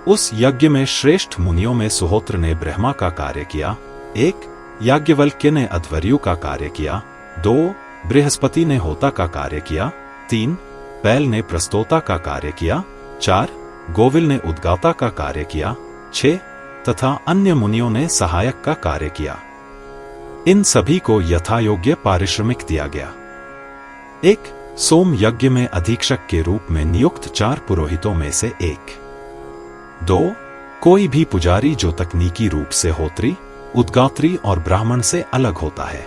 उस यज्ञ में श्रेष्ठ मुनियों में सुहोत्र ने ब्रह्मा का कार्य किया, 1 याज्ञवल्क्य ने अध्वर्यु का कार्य किया, 2 बृहस्पति ने होता का कार्य किया, 3 पैल ने प्रस्तोता का कार्य किया, 4 गोविल ने उद्गाता का कार्य किया, 6 तथा अन्य मुनियों ने सहायक का कार्य किया। इन सभी को यथायोग्य पारिश्रमिक दिया गया। 1 सोम यज्ञ में अधीक्षक के रूप में नियुक्त 4 पुरोहितों में से 1। 2 कोई भी पुजारी जो तकनीकी रूप से होत्री, उद्गात्री और ब्राह्मण से अलग होता है।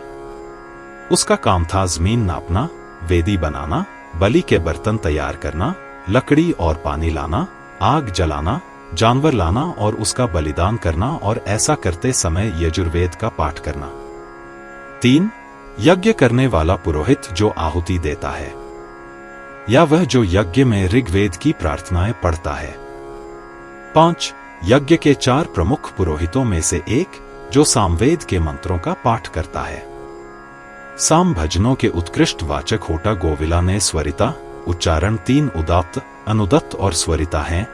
उसका काम था जमीन नापना, वेदी बनाना, बलि के बर्तन तैयार करना, लकड़ी और पानी लाना, आग जलाना, जानवर लाना और उसका बलिदान करना और ऐसा करते समय यजुर्वेद का पाठ करना। 3 यज्ञ करने वाला पुरोहित जो आहुति देता है, या वह जो यज्ञ में ऋग्वेद की प्रार्थनाएं पढ़ता है। 5 यज्ञ के 4 प्रमुख पुरोहितों में से एक, जो सामवेद के मंत्रों का पाठ करता है। साम भजनों के उत्कृष्ट वाचक होटा गोविला ने स्वरिता, उच्चारण 3 उदात्त, अनुदत्त और स्वरिता हैं,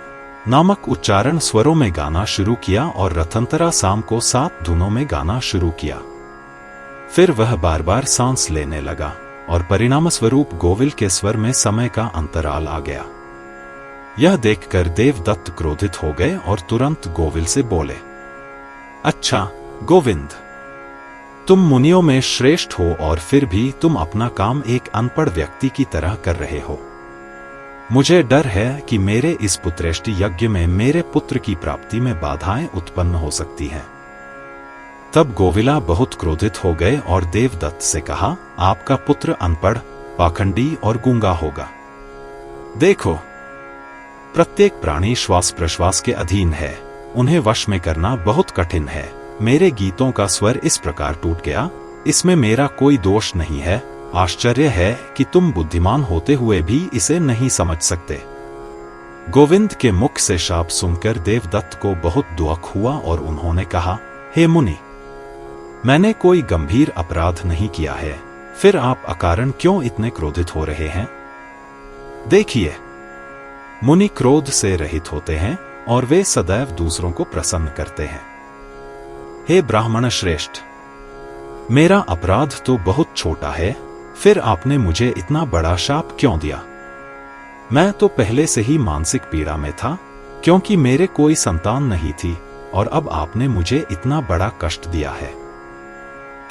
नामक उच्चारण स्वरों में गाना शुरू किया और रथंतरा साम को 7 धुनों में गाना शुरू किया। फिर वह बार बार सांस लेने लगा और परिणाम स्वरूप गोविल के स्वर में समय का अंतराल आ गया। यह देखकर देवदत्त क्रोधित हो गए और तुरंत गोविल से बोले, अच्छा गोविंद, तुम मुनियों में श्रेष्ठ हो और फिर भी तुम अपना काम एक अनपढ़ व्यक्ति की तरह कर रहे हो। मुझे डर है कि मेरे इस पुत्रेष्टि यज्ञ में मेरे पुत्र की प्राप्ति में बाधाएं उत्पन्न हो सकती हैं। तब गोविला बहुत क्रोधित हो गए और देवदत्त से कहा, आपका पुत्र अनपढ़, पाखंडी और गूंगा होगा। देखो, प्रत्येक प्राणी श्वास प्रश्वास के अधीन है, उन्हें वश में करना बहुत कठिन है। मेरे गीतों का स्वर इस प्रकार टूट गया, इसमें मेरा कोई दोष नहीं है। आश्चर्य है कि तुम बुद्धिमान होते हुए भी इसे नहीं समझ सकते। गोविंद के मुख से शाप सुनकर देवदत्त को बहुत दुख हुआ और उन्होंने कहा, हे मुनि, मैंने कोई गंभीर अपराध नहीं किया है, फिर आप अकारण क्यों इतने क्रोधित हो रहे हैं? देखिए, मुनि क्रोध से रहित होते हैं और वे सदैव दूसरों को प्रसन्न करते हैं। हे ब्राह्मण श्रेष्ठ, मेरा अपराध तो बहुत छोटा है, फिर आपने मुझे इतना बड़ा शाप क्यों दिया? मैं तो पहले से ही मानसिक पीड़ा में था, क्योंकि मेरे कोई संतान नहीं थी, और अब आपने मुझे इतना बड़ा कष्ट दिया है।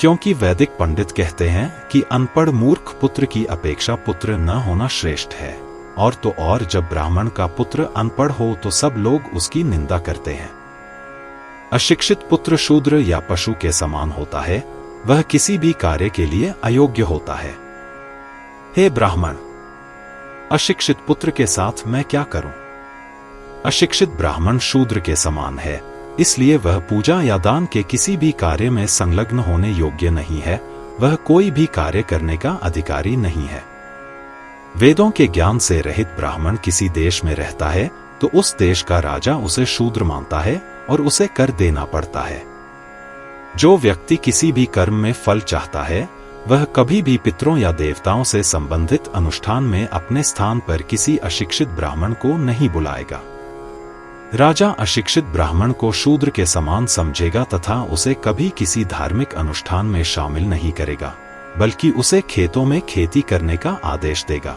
क्योंकि वैदिक पंडित कहते हैं कि अनपढ़ मूर्ख पुत्र की अपेक्षा पुत्र न होना श्रेष्ठ है, और तो और जब ब्राह्मण का पुत्र अनपढ़ हो तो सब लोग उसकी निंदा करते हैं। अशिक्षित पुत्र शूद्र या पशु के समान होता है, वह किसी भी कार्य के लिए अयोग्य होता है। हे ब्राह्मण, अशिक्षित पुत्र के साथ मैं क्या करूं? अशिक्षित ब्राह्मण शूद्र के समान है, इसलिए वह पूजा या दान के किसी भी कार्य में संलग्न होने योग्य नहीं है, वह कोई भी कार्य करने का अधिकारी नहीं है। वेदों के ज्ञान से रहित ब्राह्मण किसी देश में रहता है तो उस देश का राजा उसे शूद्र मानता है और उसे कर देना पड़ता है। जो व्यक्ति किसी भी कर्म में फल चाहता है, वह कभी भी पितरों या देवताओं से संबंधित अनुष्ठान में अपने स्थान पर किसी अशिक्षित ब्राह्मण को नहीं बुलाएगा। राजा अशिक्षित ब्राह्मण को शूद्र के समान समझेगा तथा उसे कभी किसी धार्मिक अनुष्ठान में शामिल नहीं करेगा, बल्कि उसे खेतों में खेती करने का आदेश देगा।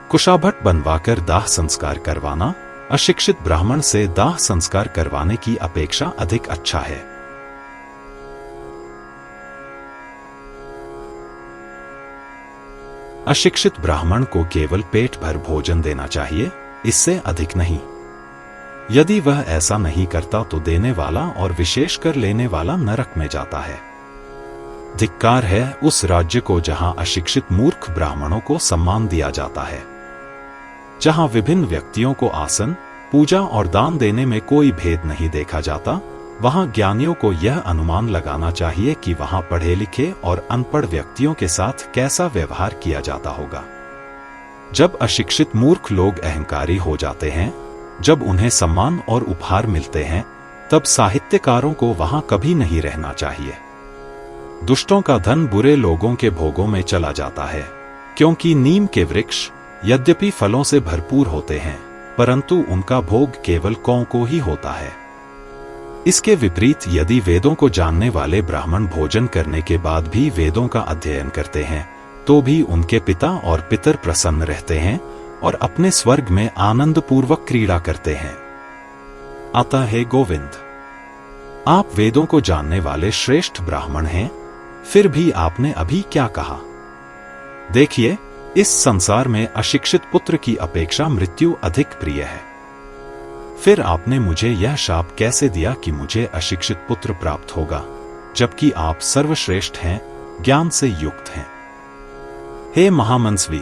कुशाभट बनवाकर दाह संस्कार करवाना अशिक्षित ब्राह्मण से दाह संस्कार करवाने की अपेक्षा अधिक अच्छा है। अशिक्षित ब्राह्मण को केवल पेट भर भोजन देना चाहिए, इससे अधिक नहीं। यदि वह ऐसा नहीं करता तो देने वाला और विशेषकर लेने वाला नरक में जाता है। धिक्कार है उस राज्य को जहां अशिक्षित मूर्ख ब्राह्मणों को सम्मान दिया जाता है। जहां विभिन्न व्यक्तियों को आसन, पूजा और दान देने में कोई भेद नहीं देखा जाता, वहां ज्ञानियों को यह अनुमान लगाना चाहिए कि वहां पढ़े लिखे और अनपढ़ व्यक्तियों के साथ कैसा व्यवहार किया जाता होगा। जब अशिक्षित मूर्ख लोग अहंकारी हो जाते हैं, जब उन्हें सम्मान और उपहार मिलते हैं, तब साहित्यकारों को वहां कभी नहीं रहना चाहिए। दुष्टों का धन बुरे लोगों के भोगों में चला जाता है, क्योंकि नीम के वृक्ष यद्यपि फलों से भरपूर होते हैं, परंतु उनका भोग केवल कौं को ही होता है। इसके विपरीत यदि वेदों को जानने वाले ब्राह्मण भोजन करने के बाद भी वेदों का अध्ययन करते हैं, तो भी उनके पिता और पितर प्रसन्न रहते हैं और अपने स्वर्ग में आनंद पूर्वक क्रीड़ा करते हैं। अतः हे गोविंद, आप वेदों को जानने वाले श्रेष्ठ ब्राह्मण हैं, फिर भी आपने अभी क्या कहा? देखिए, इस संसार में अशिक्षित पुत्र की अपेक्षा मृत्यु अधिक प्रिय है। फिर आपने मुझे यह शाप कैसे दिया कि मुझे अशिक्षित पुत्र प्राप्त होगा, जबकि आप सर्वश्रेष्ठ हैं, ज्ञान से युक्त हैं। हे महामनस्वी,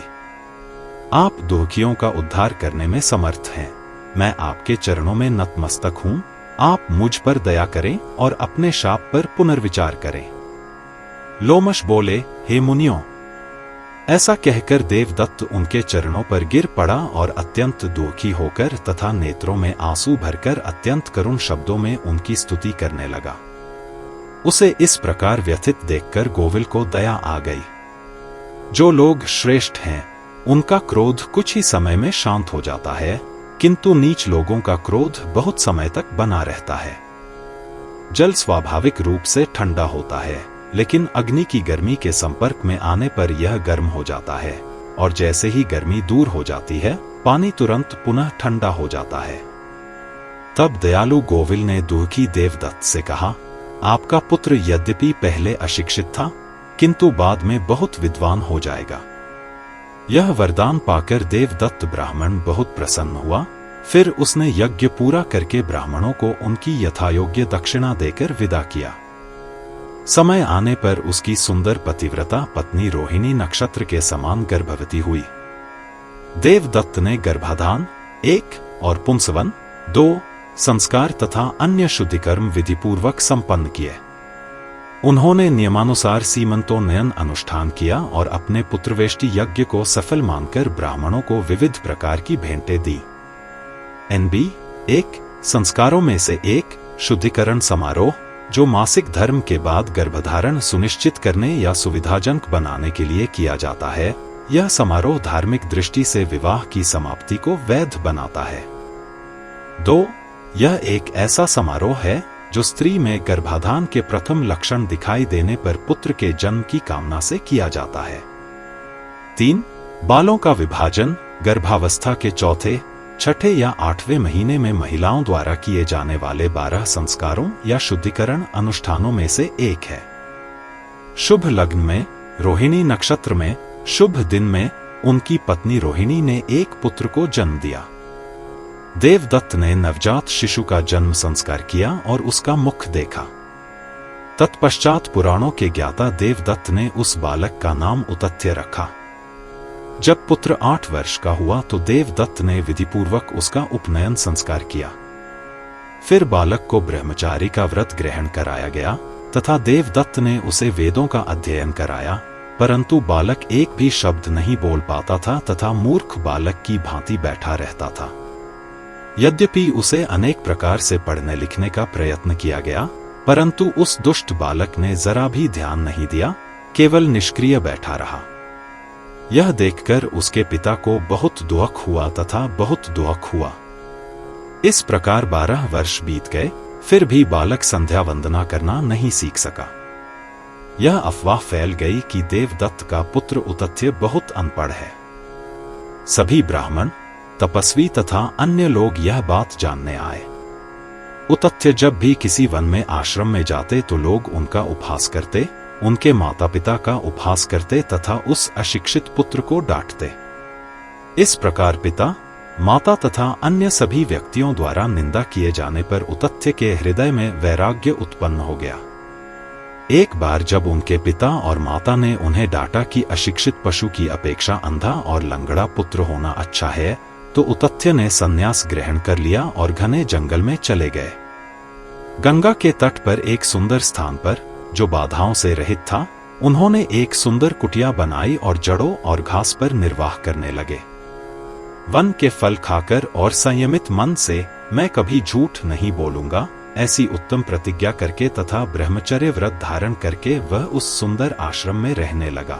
आप दुखियों का उद्धार करने में समर्थ हैं। मैं आपके चरणों में नतमस्तक हूं, आप मुझ पर दया करें और अपने शाप पर पुनर्विचार करें। लोमश बोले, हे मुनियों, ऐसा कहकर देवदत्त उनके चरणों पर गिर पड़ा और अत्यंत दुखी होकर तथा नेत्रों में आंसू भरकर अत्यंत करुण शब्दों में उनकी स्तुति करने लगा। उसे इस प्रकार व्यथित देखकर गोविल को दया आ गई। जो लोग श्रेष्ठ हैं उनका क्रोध कुछ ही समय में शांत हो जाता है, किंतु नीच लोगों का क्रोध बहुत समय तक बना रहता है। जल स्वाभाविक रूप से ठंडा होता है, लेकिन अग्नि की गर्मी के संपर्क में आने पर यह गर्म हो जाता है, और जैसे ही गर्मी दूर हो जाती है पानी तुरंत पुनः ठंडा हो जाता है। तब दयालु गोविल ने दुखी देवदत्त से कहा, आपका पुत्र यद्यपि पहले अशिक्षित था, किंतु बाद में बहुत विद्वान हो जाएगा। यह वरदान पाकर देवदत्त ब्राह्मण बहुत प्रसन्न हुआ। फिर उसने यज्ञ पूरा करके ब्राह्मणों को उनकी यथायोग्य दक्षिणा देकर विदा किया। समय आने पर उसकी सुंदर पतिव्रता पत्नी रोहिणी नक्षत्र के समान गर्भवती हुई। देवदत्त ने गर्भाधान 1 और पुंसवन 2 संस्कार तथा अन्य शुद्धिकर्म विधिपूर्वक संपन्न किए। उन्होंने नियमानुसार सीमंतोन्नयन अनुष्ठान किया और अपने पुत्रवेष्टि यज्ञ को सफल मानकर ब्राह्मणों को विविध प्रकार की भेंटें दी। NB 1 संस्कारों में से एक शुद्धिकरण समारोह, जो मासिक धर्म के बाद गर्भधारण सुनिश्चित करने या सुविधाजनक बनाने के लिए किया जाता है। यह समारोह धार्मिक दृष्टि से विवाह की समाप्ति को वैध बनाता है। 2 यह एक ऐसा समारोह है जो स्त्री में गर्भाधान के प्रथम लक्षण दिखाई देने पर पुत्र के जन्म की कामना से किया जाता है। 3 बालों का विभाजन गर्भावस्था के चौथे, छठे या 8वें महीने में महिलाओं द्वारा किए जाने वाले 12 संस्कारों या शुद्धिकरण अनुष्ठानों में से एक है। शुभ लग्न में, रोहिणी नक्षत्र में, शुभ दिन में उनकी पत्नी रोहिणी ने एक पुत्र को जन्म दिया। देवदत्त ने नवजात शिशु का जन्म संस्कार किया और उसका मुख देखा। तत्पश्चात पुराणों के ज्ञाता देवदत्त ने उस बालक का नाम उतथ्य रखा। जब पुत्र 8 वर्ष का हुआ तो देवदत्त ने विधिपूर्वक उसका उपनयन संस्कार किया। फिर बालक को ब्रह्मचारी का व्रत ग्रहण कराया गया तथा देवदत्त ने उसे वेदों का अध्ययन कराया, परंतु बालक एक भी शब्द नहीं बोल पाता था तथा मूर्ख बालक की भांति बैठा रहता था। यद्यपि उसे अनेक प्रकार से पढ़ने लिखने का प्रयत्न किया गया, परंतु उस दुष्ट बालक ने जरा भी ध्यान नहीं दिया, केवल निष्क्रिय बैठा रहा। यह देखकर उसके पिता को बहुत दुख हुआ तथा बहुत दुख हुआ। इस प्रकार 12 वर्ष बीत गए, फिर भी बालक संध्या वंदना करना नहीं सीख सका। यह अफवाह फैल गई कि देवदत्त का पुत्र उतथ्य बहुत अनपढ़ है। सभी ब्राह्मण, तपस्वी तथा अन्य लोग यह बात जानने आए। उतथ्य जब भी किसी वन में आश्रम में जाते तो लोग उनका उपहास करते, उनके माता पिता का उपहास करते तथा उस अशिक्षित पुत्र को डांटते। इस प्रकार पिता, माता तथा अन्य सभी व्यक्तियों द्वारा निंदा किए जाने पर उतथ्य के हृदय में वैराग्य उत्पन्न हो गया। एक बार जब उनके पिता और माता ने उन्हें डांटा कि अशिक्षित पशु की अपेक्षा अंधा और लंगड़ा पुत्र होना अच्छा है, तो उतथ्य ने संन्यास ग्रहण कर लिया और घने जंगल में चले गए। गंगा के तट पर एक सुंदर स्थान पर, जो बाधाओं से रहित था, उन्होंने एक सुंदर कुटिया बनाई और जड़ों और घास पर निर्वाह करने लगे। वन के फल खाकर और संयमित मन से मैं कभी झूठ नहीं बोलूंगा, ऐसी उत्तम प्रतिज्ञा करके तथा ब्रह्मचर्य व्रत धारण करके वह उस सुंदर आश्रम में रहने लगा।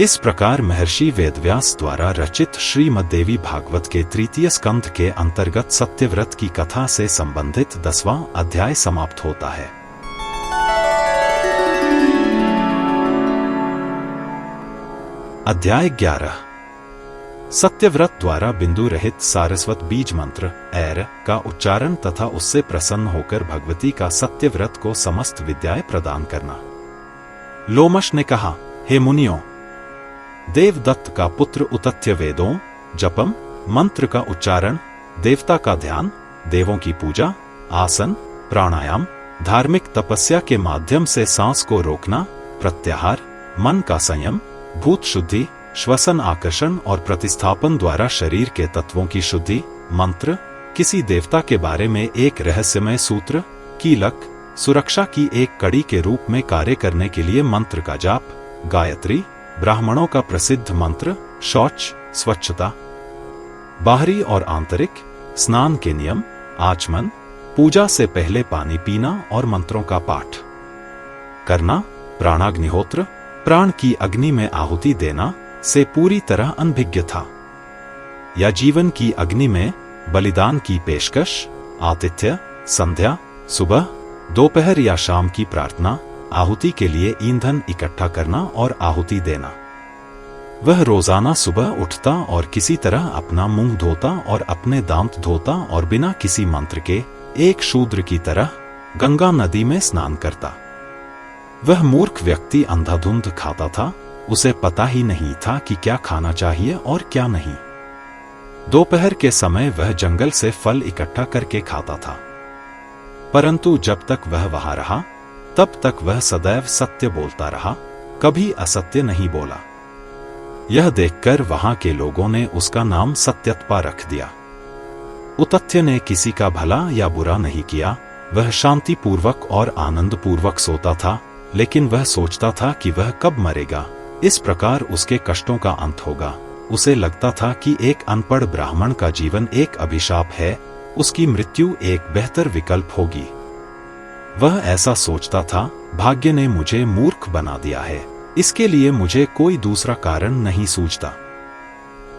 इस प्रकार महर्षि वेदव्यास द्वारा रचित श्रीमद्देवी भागवत के 3 स्कंध के अंतर्गत सत्यव्रत की कथा से संबंधित 10वां अध्याय समाप्त होता है। अध्याय 11 सत्यव्रत द्वारा बिंदु रहित सारस्वत बीज मंत्र ऐर का उच्चारण तथा उससे प्रसन्न होकर भगवती का सत्यव्रत को समस्त विद्याएं प्रदान करना। लोमश ने कहा, हे मुनियों, देवदत्त का पुत्र उतथ्य वेदों, जपम, मंत्र का उच्चारण, देवता का ध्यान, देवों की पूजा, आसन, प्राणायाम, धार्मिक तपस्या के माध्यम से सांस को रोकना, प्रत्याहार, मन का संयम, भूत शुद्धि, श्वसन आकर्षण और प्रतिस्थापन द्वारा शरीर के तत्वों की शुद्धि, मंत्र, किसी देवता के बारे में एक रहस्यमय सूत्र, कीलक, सुरक्षा की एक कड़ी के रूप में कार्य करने के लिए मंत्र का जाप, गायत्री, ब्राह्मणों का प्रसिद्ध मंत्र, शौच, स्वच्छता, बाहरी और आंतरिक, स्नान के नियम, आचमन, पूजा से पहले पानी पीना और मंत्रों का पाठ करना, प्राणाग्निहोत्र, प्राण की अग्नि में आहुति देना से पूरी तरह अनभिज्ञ था। या जीवन की अग्नि में बलिदान की पेशकश, आतिथ्य, संध्या, सुबह, दोपहर या शाम की प्रार्थना, आहुति के लिए ईंधन इकट्ठा करना और आहुति देना। वह रोजाना सुबह उठता और किसी तरह अपना मुंह धोता और अपने दांत धोता और बिना किसी मंत्र के एक शूद्र की तरह गंगा नदी में स्नान करता। वह मूर्ख व्यक्ति अंधाधुंध खाता था, उसे पता ही नहीं था कि क्या खाना चाहिए और क्या नहीं। दोपहर के समय वह जंगल से फल इकट्ठा करके खाता था, परंतु जब तक वह वहां रहा तब तक वह सदैव सत्य बोलता रहा, कभी असत्य नहीं बोला। यह देखकर वहां के लोगों ने उसका नाम सत्यत्पा रख दिया। उतथ्य ने किसी का भला या बुरा नहीं किया, वह शांतिपूर्वक और आनंदपूर्वक सोता था, लेकिन वह सोचता था कि वह कब मरेगा, इस प्रकार उसके कष्टों का अंत होगा। उसे लगता था कि एक अनपढ़ ब्राह्मण का जीवन एक अभिशाप है, उसकी मृत्यु एक बेहतर विकल्प होगी। वह ऐसा सोचता था, भाग्य ने मुझे मूर्ख बना दिया है, इसके लिए मुझे कोई दूसरा कारण नहीं सूझता।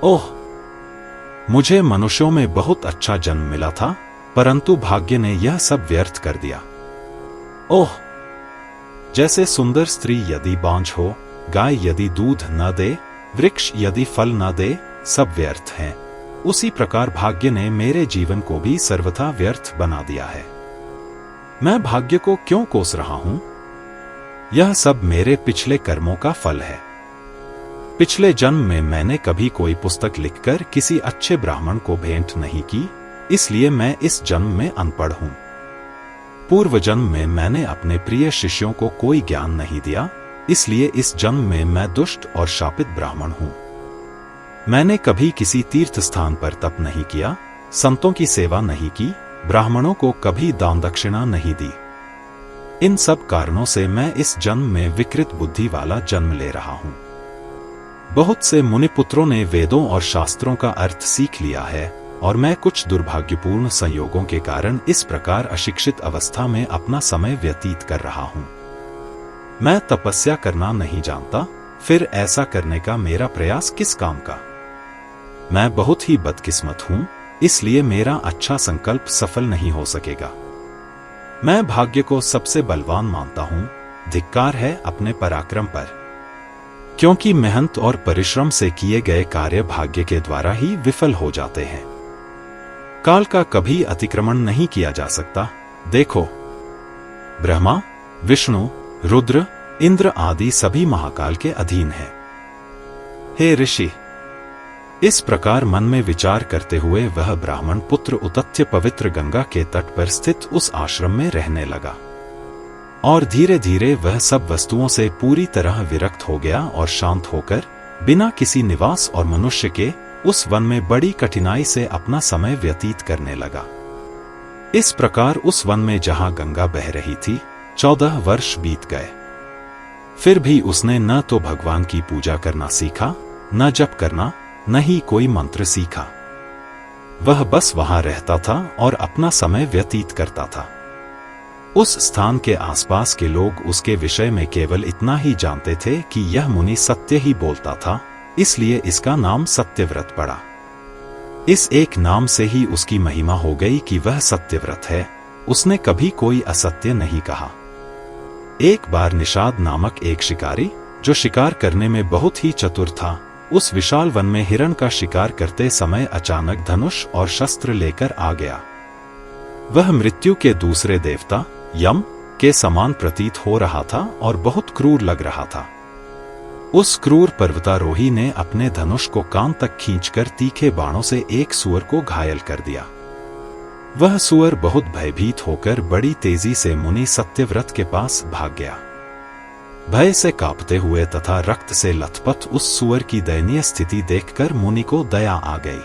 ओह, मुझे मनुष्यों में बहुत अच्छा जन्म मिला था, परंतु भाग्य ने यह सब व्यर्थ कर दिया। ओह, जैसे सुंदर स्त्री यदि बांझ हो, गाय यदि दूध न दे, वृक्ष यदि फल न दे, सब व्यर्थ हैं, उसी प्रकार भाग्य ने मेरे जीवन को भी सर्वथा व्यर्थ बना दिया है। मैं भाग्य को क्यों कोस रहा हूं? यह सब मेरे पिछले कर्मों का फल है। पिछले जन्म में मैंने कभी कोई पुस्तक लिखकर किसी अच्छे ब्राह्मण को भेंट नहीं की, इसलिए मैं इस जन्म में अनपढ़ हूं। पूर्व जन्म में मैंने अपने प्रिय शिष्यों को कोई ज्ञान नहीं दिया, इसलिए इस जन्म में मैं दुष्ट और शापित ब्राह्मण हूं। मैंने कभी किसी तीर्थ स्थान पर तप नहीं किया, संतों की सेवा नहीं की, ब्राह्मणों को कभी दान दक्षिणा नहीं दी। इन सब कारणों से मैं इस जन्म में विकृत बुद्धि वाला जन्म ले रहा हूं। बहुत से मुनिपुत्रों ने वेदों और शास्त्रों का अर्थ सीख लिया है, और मैं कुछ दुर्भाग्यपूर्ण संयोगों के कारण इस प्रकार अशिक्षित अवस्था में अपना समय व्यतीत कर रहा हूं। मैं तपस्या करना नहीं जानता, फिर ऐसा करने का मेरा प्रयास किस काम का? मैं बहुत ही बदकिस्मत हूं, इसलिए मेरा अच्छा संकल्प सफल नहीं हो सकेगा। मैं भाग्य को सबसे बलवान मानता हूं, धिक्कार है अपने पराक्रम पर, क्योंकि मेहनत और परिश्रम से किए गए कार्य भाग्य के द्वारा ही विफल हो जाते हैं। काल का कभी अतिक्रमण नहीं किया जा सकता। देखो, ब्रह्मा, विष्णु, रुद्र, इंद्र आदि सभी महाकाल के अधीन हैं। हे ऋषि, इस प्रकार मन में विचार करते हुए वह ब्राह्मण पुत्र उतथ्य पवित्र गंगा के तट पर स्थित उस आश्रम में रहने लगा, और धीरे धीरे वह सब वस्तुओं से पूरी तरह विरक्त हो गया और शांत होकर बिना किसी निवास और मनुष्य के उस वन में बड़ी कठिनाई से अपना समय व्यतीत करने लगा। इस प्रकार उस वन में जहां गंगा बह रही थी 14 वर्ष बीत गए। फिर भी उसने न तो भगवान की पूजा करना सीखा, न जप करना, न ही कोई मंत्र सीखा। वह बस वहां रहता था और अपना समय व्यतीत करता था। उस स्थान के आसपास के लोग उसके विषय में केवल इतना ही जानते थे कि यह मुनि सत्य ही बोलता था, इसलिए इसका नाम सत्यव्रत पड़ा। इस एक नाम से ही उसकी महिमा हो गई कि वह सत्यव्रत है, उसने कभी कोई असत्य नहीं कहा। एक बार निषाद नामक एक शिकारी, जो शिकार करने में बहुत ही चतुर था, उस विशाल वन में हिरण का शिकार करते समय अचानक धनुष और शस्त्र लेकर आ गया। वह मृत्यु के दूसरे देवता यम के समान प्रतीत हो रहा था और बहुत क्रूर लग रहा था। उस क्रूर पर्वतारोही ने अपने धनुष को कान तक खींचकर तीखे बाणों से एक सूअर को घायल कर दिया। वह सूअर बहुत भयभीत होकर बड़ी तेजी से मुनि सत्यव्रत के पास भाग गया। भय से कांपते हुए तथा रक्त से लथपथ उस सूअर की दयनीय स्थिति देखकर मुनि को दया आ गई।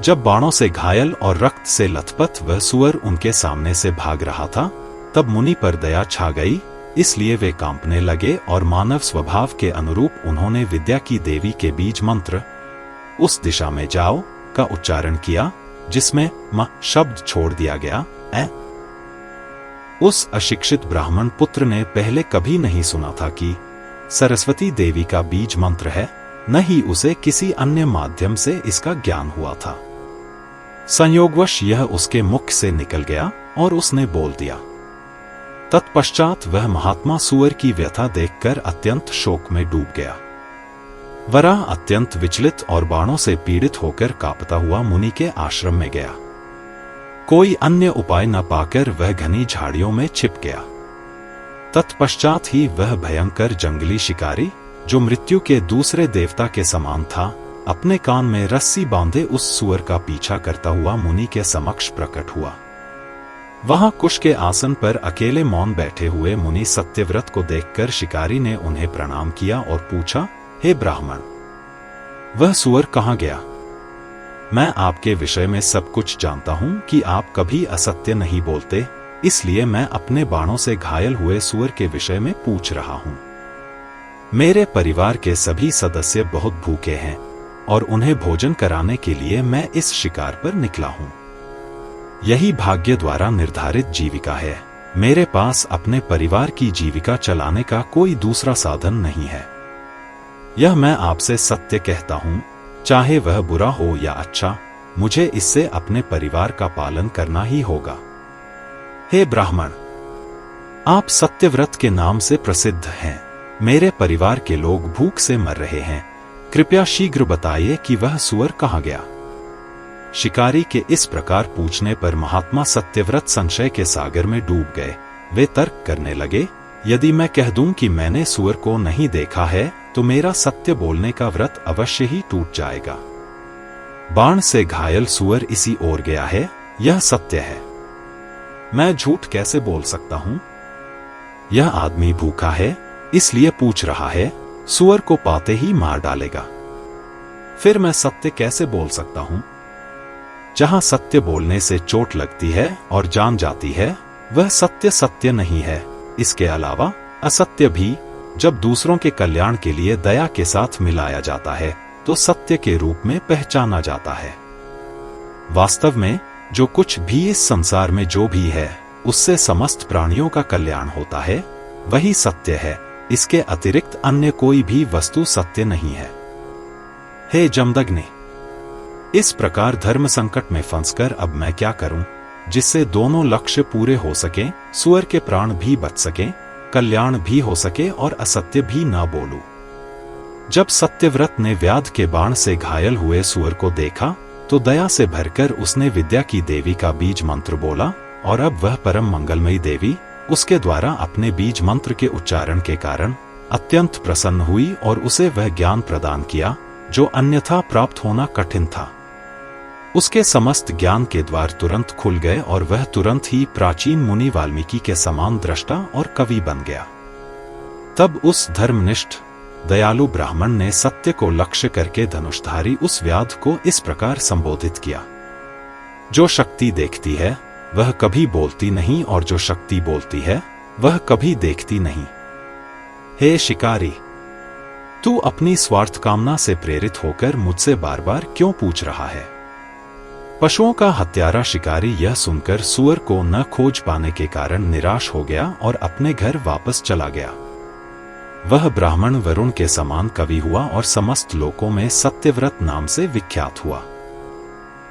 जब बाणों से घायल और रक्त से लथपथ वह सूअर उनके सामने से भाग रहा था, तब मुनि पर दया छा गई। इसलिए वे कांपने लगे और मानव स्वभाव के अनुरूप उन्होंने विद्या की देवी के बीज मंत्र उस दिशा में जाओ का उच्चारण किया जिसमें म शब्द छोड़ दिया गया। उस अशिक्षित ब्राह्मण पुत्र ने पहले कभी नहीं सुना था कि सरस्वती देवी का बीज मंत्र है, न ही उसे किसी अन्य माध्यम से इसका ज्ञान हुआ था। संयोगवश यह उसके मुख से निकल गया और उसने बोल दिया। तत्पश्चात वह महात्मा सुअर की व्यथा देखकर अत्यंत शोक में डूब गया। वराह अत्यंत विचलित और बाणों से पीड़ित होकर कांपता हुआ मुनि के आश्रम में गया। कोई अन्य उपाय न पाकर वह घनी झाड़ियों में छिप गया। तत्पश्चात ही वह भयंकर जंगली शिकारी, जो मृत्यु के दूसरे देवता के समान था, अपने कान में रस्सी बांधे उस सुअर का पीछा करता हुआ मुनि के समक्ष प्रकट हुआ। वहां कुश के आसन पर अकेले मौन बैठे हुए मुनि सत्यव्रत को देखकर शिकारी ने उन्हें प्रणाम किया और पूछा, हे ब्राह्मण, वह सुअर कहाँ गया? मैं आपके विषय में सब कुछ जानता हूं कि आप कभी असत्य नहीं बोलते, इसलिए मैं अपने बाणों से घायल हुए सुअर के विषय में पूछ रहा हूं। मेरे परिवार के सभी सदस्य बहुत भूखे हैं और उन्हें भोजन कराने के लिए मैं इस शिकार पर निकला हूं। यही भाग्य द्वारा निर्धारित जीविका है। मेरे पास अपने परिवार की जीविका चलाने का कोई दूसरा साधन नहीं है। यह मैं आपसे सत्य कहता हूं, चाहे वह बुरा हो या अच्छा, मुझे इससे अपने परिवार का पालन करना ही होगा। हे ब्राह्मण, आप सत्यव्रत के नाम से प्रसिद्ध हैं। मेरे परिवार के लोग भूख से मर रहे हैं। कृपया शीघ्र बताइए कि वह सुअर कहाँ गया। शिकारी के इस प्रकार पूछने पर महात्मा सत्यव्रत संशय के सागर में डूब गए। वे तर्क करने लगे, यदि मैं कह दूं कि मैंने सुअर को नहीं देखा है तो मेरा सत्य बोलने का व्रत अवश्य ही टूट जाएगा। बाण से घायल सुअर इसी ओर गया है, यह सत्य है। मैं झूठ कैसे बोल सकता हूं? यह आदमी भूखा है, इसलिए पूछ रहा है, सुअर को पाते ही मार डालेगा। फिर मैं सत्य कैसे बोल सकता हूं? जहां सत्य बोलने से चोट लगती है और जान जाती है, वह सत्य सत्य नहीं है। इसके अलावा असत्य भी जब दूसरों के कल्याण के लिए दया के साथ मिलाया जाता है तो सत्य के रूप में पहचाना जाता है। वास्तव में जो कुछ भी इस संसार में जो भी है, उससे समस्त प्राणियों का कल्याण होता है, वही सत्य है। इसके अतिरिक्त अन्य कोई भी वस्तु सत्य नहीं है। हे जमदग्नि, इस प्रकार धर्म संकट में फंसकर अब मैं क्या करूं, जिससे दोनों लक्ष्य पूरे हो सके, सुअर के प्राण भी बच सके, कल्याण भी हो सके और असत्य भी ना बोलूं। जब सत्यव्रत ने व्याध के बाण से घायल हुए सुअर को देखा तो दया से भरकर उसने विद्या की देवी का बीज मंत्र बोला और अब वह परम मंगलमयी देवी उसके द्वारा अपने बीज मंत्र के उच्चारण के कारण अत्यंत प्रसन्न हुई और उसे वह ज्ञान प्रदान किया जो अन्यथा प्राप्त होना कठिन था। उसके समस्त ज्ञान के द्वार तुरंत खुल गए और वह तुरंत ही प्राचीन मुनि वाल्मीकि के समान दृष्टा और कवि बन गया। तब उस धर्मनिष्ठ दयालु ब्राह्मण ने सत्य को लक्ष्य करके धनुषधारी उस व्याध को इस प्रकार संबोधित किया, जो शक्ति देखती है वह कभी बोलती नहीं और जो शक्ति बोलती है वह कभी देखती नहीं। हे शिकारी, तू अपनी स्वार्थ कामना से प्रेरित होकर मुझसे बार बार क्यों पूछ रहा है? पशुओं का हत्यारा शिकारी यह सुनकर सुअर को न खोज पाने के कारण निराश हो गया और अपने घर वापस चला गया। वह ब्राह्मण वरुण के समान कवि हुआ और समस्त लोकों में सत्यव्रत नाम से विख्यात हुआ।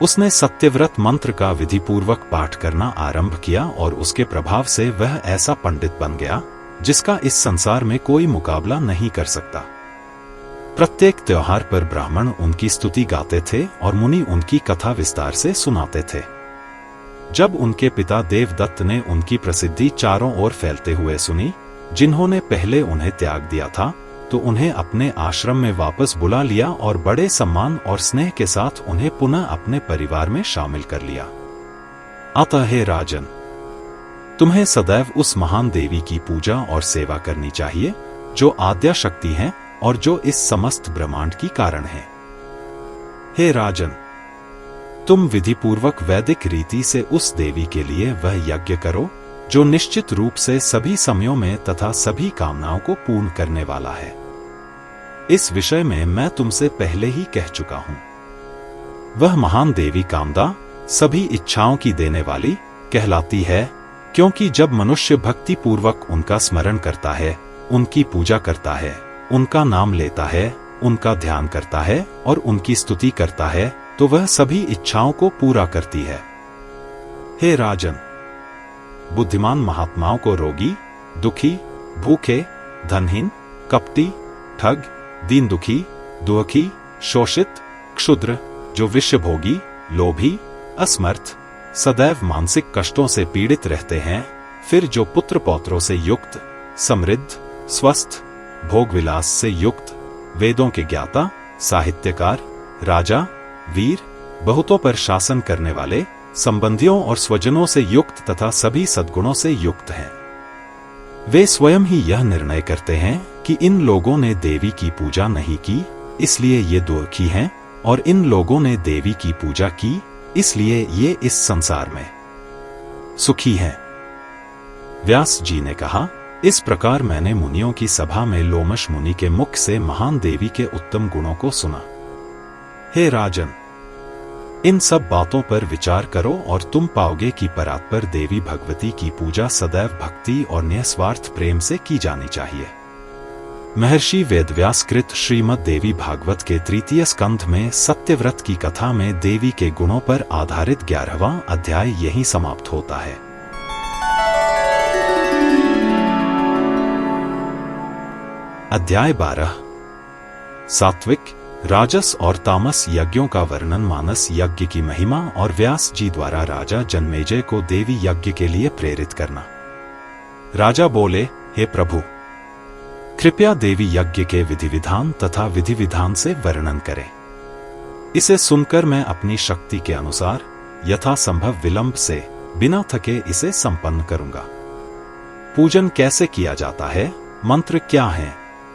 उसने सत्यव्रत मंत्र का विधिपूर्वक पाठ करना आरंभ किया और उसके प्रभाव से वह ऐसा पंडित बन गया जिसका इस संसार में कोई मुकाबला नहीं कर सकता। प्रत्येक त्योहार पर ब्राह्मण उनकी स्तुति गाते थे और मुनि उनकी कथा विस्तार से सुनाते थे। जब उनके पिता देवदत्त ने उनकी प्रसिद्धि चारों ओर फैलते हुए सुनी, जिन्होंने पहले उन्हें त्याग दिया था, तो उन्हें अपने आश्रम में वापस बुला लिया और बड़े सम्मान और स्नेह के साथ उन्हें पुनः अपने परिवार में शामिल कर लिया। अतः हे राजन, तुम्हें सदैव उस महान देवी की पूजा और सेवा करनी चाहिए जो आद्या शक्ति है और जो इस समस्त ब्रह्मांड की कारण है। हे राजन, तुम विधिपूर्वक वैदिक रीति से उस देवी के लिए वह यज्ञ करो जो निश्चित रूप से सभी समयों में तथा सभी कामनाओं को पूर्ण करने वाला है। इस विषय में मैं तुमसे पहले ही कह चुका हूं। वह महान देवी कामदा सभी इच्छाओं की देने वाली कहलाती है, क्योंकि जब मनुष्य भक्ति पूर्वक उनका स्मरण करता है, उनकी पूजा करता है, उनका नाम लेता है, उनका ध्यान करता है और उनकी स्तुति करता है, तो वह सभी इच्छाओं को पूरा करती है। हे राजन, बुद्धिमान महात्माओं को रोगी, दुखी, भूखे, धनहीन, कपटी, ठग, दीन दुखी, दुखी, शोषित, क्षुद्र, जो विषयभोगी, लोभी, असमर्थ, सदैव मानसिक कष्टों से पीड़ित रहते हैं, फिर जो पुत्र पौत्रों से युक्त, समृद्ध, स्वस्थ, भोग विलास से युक्त, वेदों के ज्ञाता, साहित्यकार, राजा, वीर, बहुतों पर शासन करने वाले, संबंधियों और स्वजनों से युक्त तथा सभी सद्गुणों से युक्त हैं। वे स्वयं ही यह निर्णय करते हैं कि इन लोगों ने देवी की पूजा नहीं की, इसलिए ये दुखी हैं, और इन लोगों ने देवी की पूजा की, इसलिए ये इस संसार में सुखी हैं। व्यास जी ने कहा, इस प्रकार मैंने मुनियों की सभा में लोमश मुनि के मुख से महान देवी के उत्तम गुणों को सुना। हे राजन, इन सब बातों पर विचार करो और तुम पाओगे कि परात्पर देवी भगवती की पूजा सदैव भक्ति और निस्वार्थ प्रेम से की जानी चाहिए। महर्षि वेदव्यास कृत श्रीमद् देवी भागवत के 3 स्कंध में सत्यव्रत की कथा में देवी के गुणों पर आधारित 11वां अध्याय यहीं समाप्त होता है। अध्याय 12 सात्विक, राजस और तामस यज्ञों का वर्णन। मानस यज्ञ की महिमा और व्यास जी द्वारा राजा जन्मेजय को देवी यज्ञ के लिए प्रेरित करना। राजा बोले, हे प्रभु, कृपया देवी यज्ञ के विधि विधान तथा विधि विधान से वर्णन करें। इसे सुनकर मैं अपनी शक्ति के अनुसार यथासंभव विलंब से बिना थके इसे संपन्न करूंगा। पूजन कैसे किया जाता है, मंत्र क्या हैं,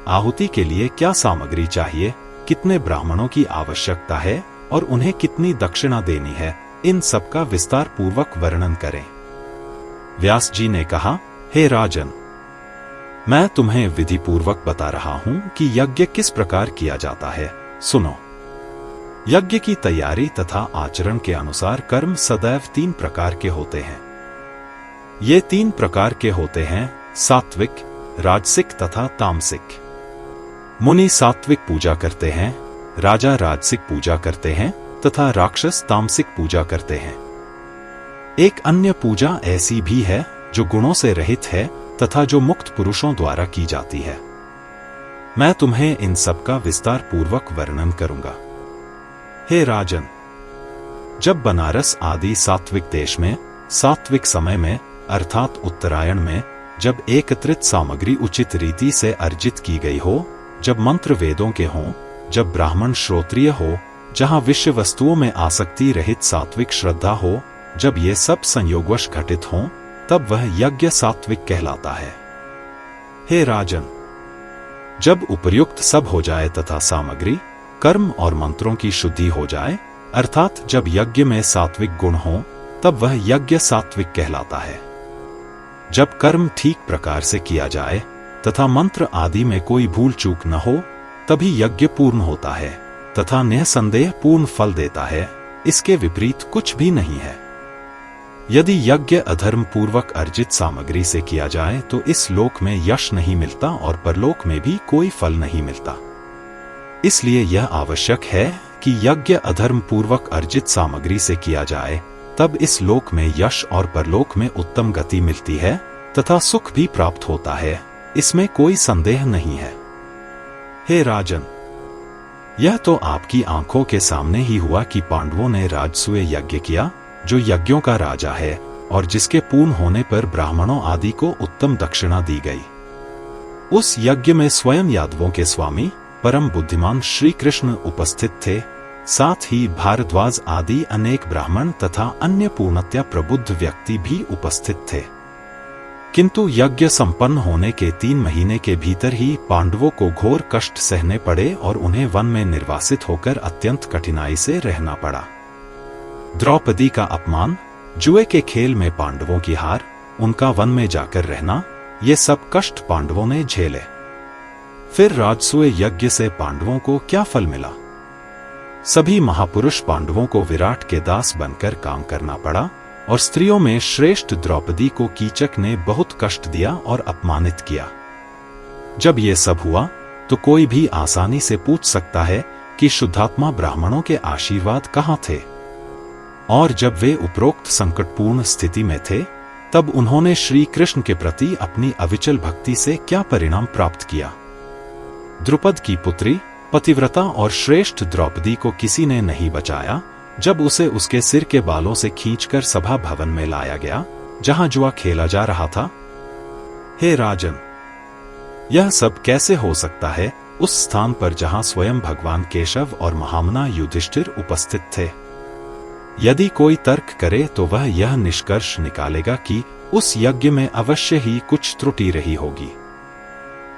आहुति के लिए क्या सामग्री चाहिए, कितने ब्राह्मणों की आवश्यकता है और उन्हें कितनी दक्षिणा देनी है, इन सब का विस्तार पूर्वक वर्णन करें। व्यास जी ने कहा, हे राजन, मैं तुम्हें विधि पूर्वक बता रहा हूं कि यज्ञ किस प्रकार किया जाता है, सुनो। यज्ञ की तैयारी तथा आचरण के अनुसार कर्म सदैव 3 प्रकार के होते हैं। ये 3 प्रकार के होते हैं, सात्विक, राजसिक तथा तामसिक। मुनि सात्विक पूजा करते हैं, राजा राजसिक पूजा करते हैं तथा राक्षस तामसिक पूजा करते हैं। एक अन्य पूजा ऐसी भी है जो गुणों से रहित है तथा जो मुक्त पुरुषों द्वारा की जाती है। मैं तुम्हें इन सब का विस्तार पूर्वक वर्णन करूंगा। हे राजन, जब बनारस आदि सात्विक देश में सात्विक समय में अर्थात उत्तरायण में जब एकत्रित सामग्री उचित रीति से अर्जित की गई हो, जब मंत्र वेदों के हों, जब ब्राह्मण श्रोत्रिय हो, जहां विषय वस्तुओं में आसक्ति रहित सात्विक श्रद्धा हो, जब ये सब संयोगवश घटित हों, तब वह यज्ञ सात्विक कहलाता है। हे राजन, जब उपर्युक्त सब हो जाए तथा सामग्री, कर्म और मंत्रों की शुद्धि हो जाए, अर्थात जब यज्ञ में सात्विक गुण हो, तब वह यज्ञ सात्विक कहलाता है। जब कर्म ठीक प्रकार से किया जाए तथा मंत्र आदि में कोई भूल चूक न हो, तभी यज्ञ पूर्ण होता है तथा निःसंदेह पूर्ण फल देता है। इसके विपरीत कुछ भी नहीं है। यदि यज्ञ अधर्म पूर्वक अर्जित सामग्री से किया जाए तो इस लोक में यश नहीं मिलता और परलोक में भी कोई फल नहीं मिलता। इसलिए यह आवश्यक है कि यज्ञ अधर्म पूर्वक अर्जित सामग्री से किया जाए, तब इस लोक में यश और परलोक में उत्तम गति मिलती है तथा सुख भी प्राप्त होता है, इसमें कोई संदेह नहीं है। हे राजन, यह तो आपकी आंखों के सामने ही हुआ कि पांडवों ने राजसूय यज्ञ किया, जो यज्ञों का राजा है और जिसके पूर्ण होने पर ब्राह्मणों आदि को उत्तम दक्षिणा दी गई। उस यज्ञ में स्वयं यादवों के स्वामी परम बुद्धिमान श्री कृष्ण उपस्थित थे, साथ ही भारद्वाज आदि अनेक ब्राह्मण तथा अन्य पूर्णतया प्रबुद्ध व्यक्ति भी उपस्थित थे। किंतु यज्ञ संपन्न होने के 3 महीने के भीतर ही पांडवों को घोर कष्ट सहने पड़े और उन्हें वन में निर्वासित होकर अत्यंत कठिनाई से रहना पड़ा। द्रौपदी का अपमान, जुए के खेल में पांडवों की हार, उनका वन में जाकर रहना, ये सब कष्ट पांडवों ने झेले। फिर राजसूय यज्ञ से पांडवों को क्या फल मिला? सभी महापुरुष पांडवों को विराट के दास बनकर काम करना पड़ा और स्त्रियों में श्रेष्ठ द्रौपदी को कीचक ने बहुत कष्ट दिया और अपमानित किया। जब ये सब हुआ तो कोई भी आसानी से पूछ सकता है कि शुद्धात्मा ब्राह्मणों के आशीर्वाद कहाँ थे? और जब वे उपरोक्त संकटपूर्ण स्थिति में थे, तब उन्होंने श्री कृष्ण के प्रति अपनी अविचल भक्ति से क्या परिणाम प्राप्त किया? द्रुपद की पुत्री पतिव्रता और श्रेष्ठ द्रौपदी को किसी ने नहीं बचाया जब उसे उसके सिर के बालों से खींचकर सभा भवन में लाया गया, जहां जुआ खेला जा रहा था। हे राजन, यह सब कैसे हो सकता है उस स्थान पर जहां स्वयं भगवान केशव और महामना युधिष्ठिर उपस्थित थे? यदि कोई तर्क करे तो वह यह निष्कर्ष निकालेगा कि उस यज्ञ में अवश्य ही कुछ त्रुटि रही होगी।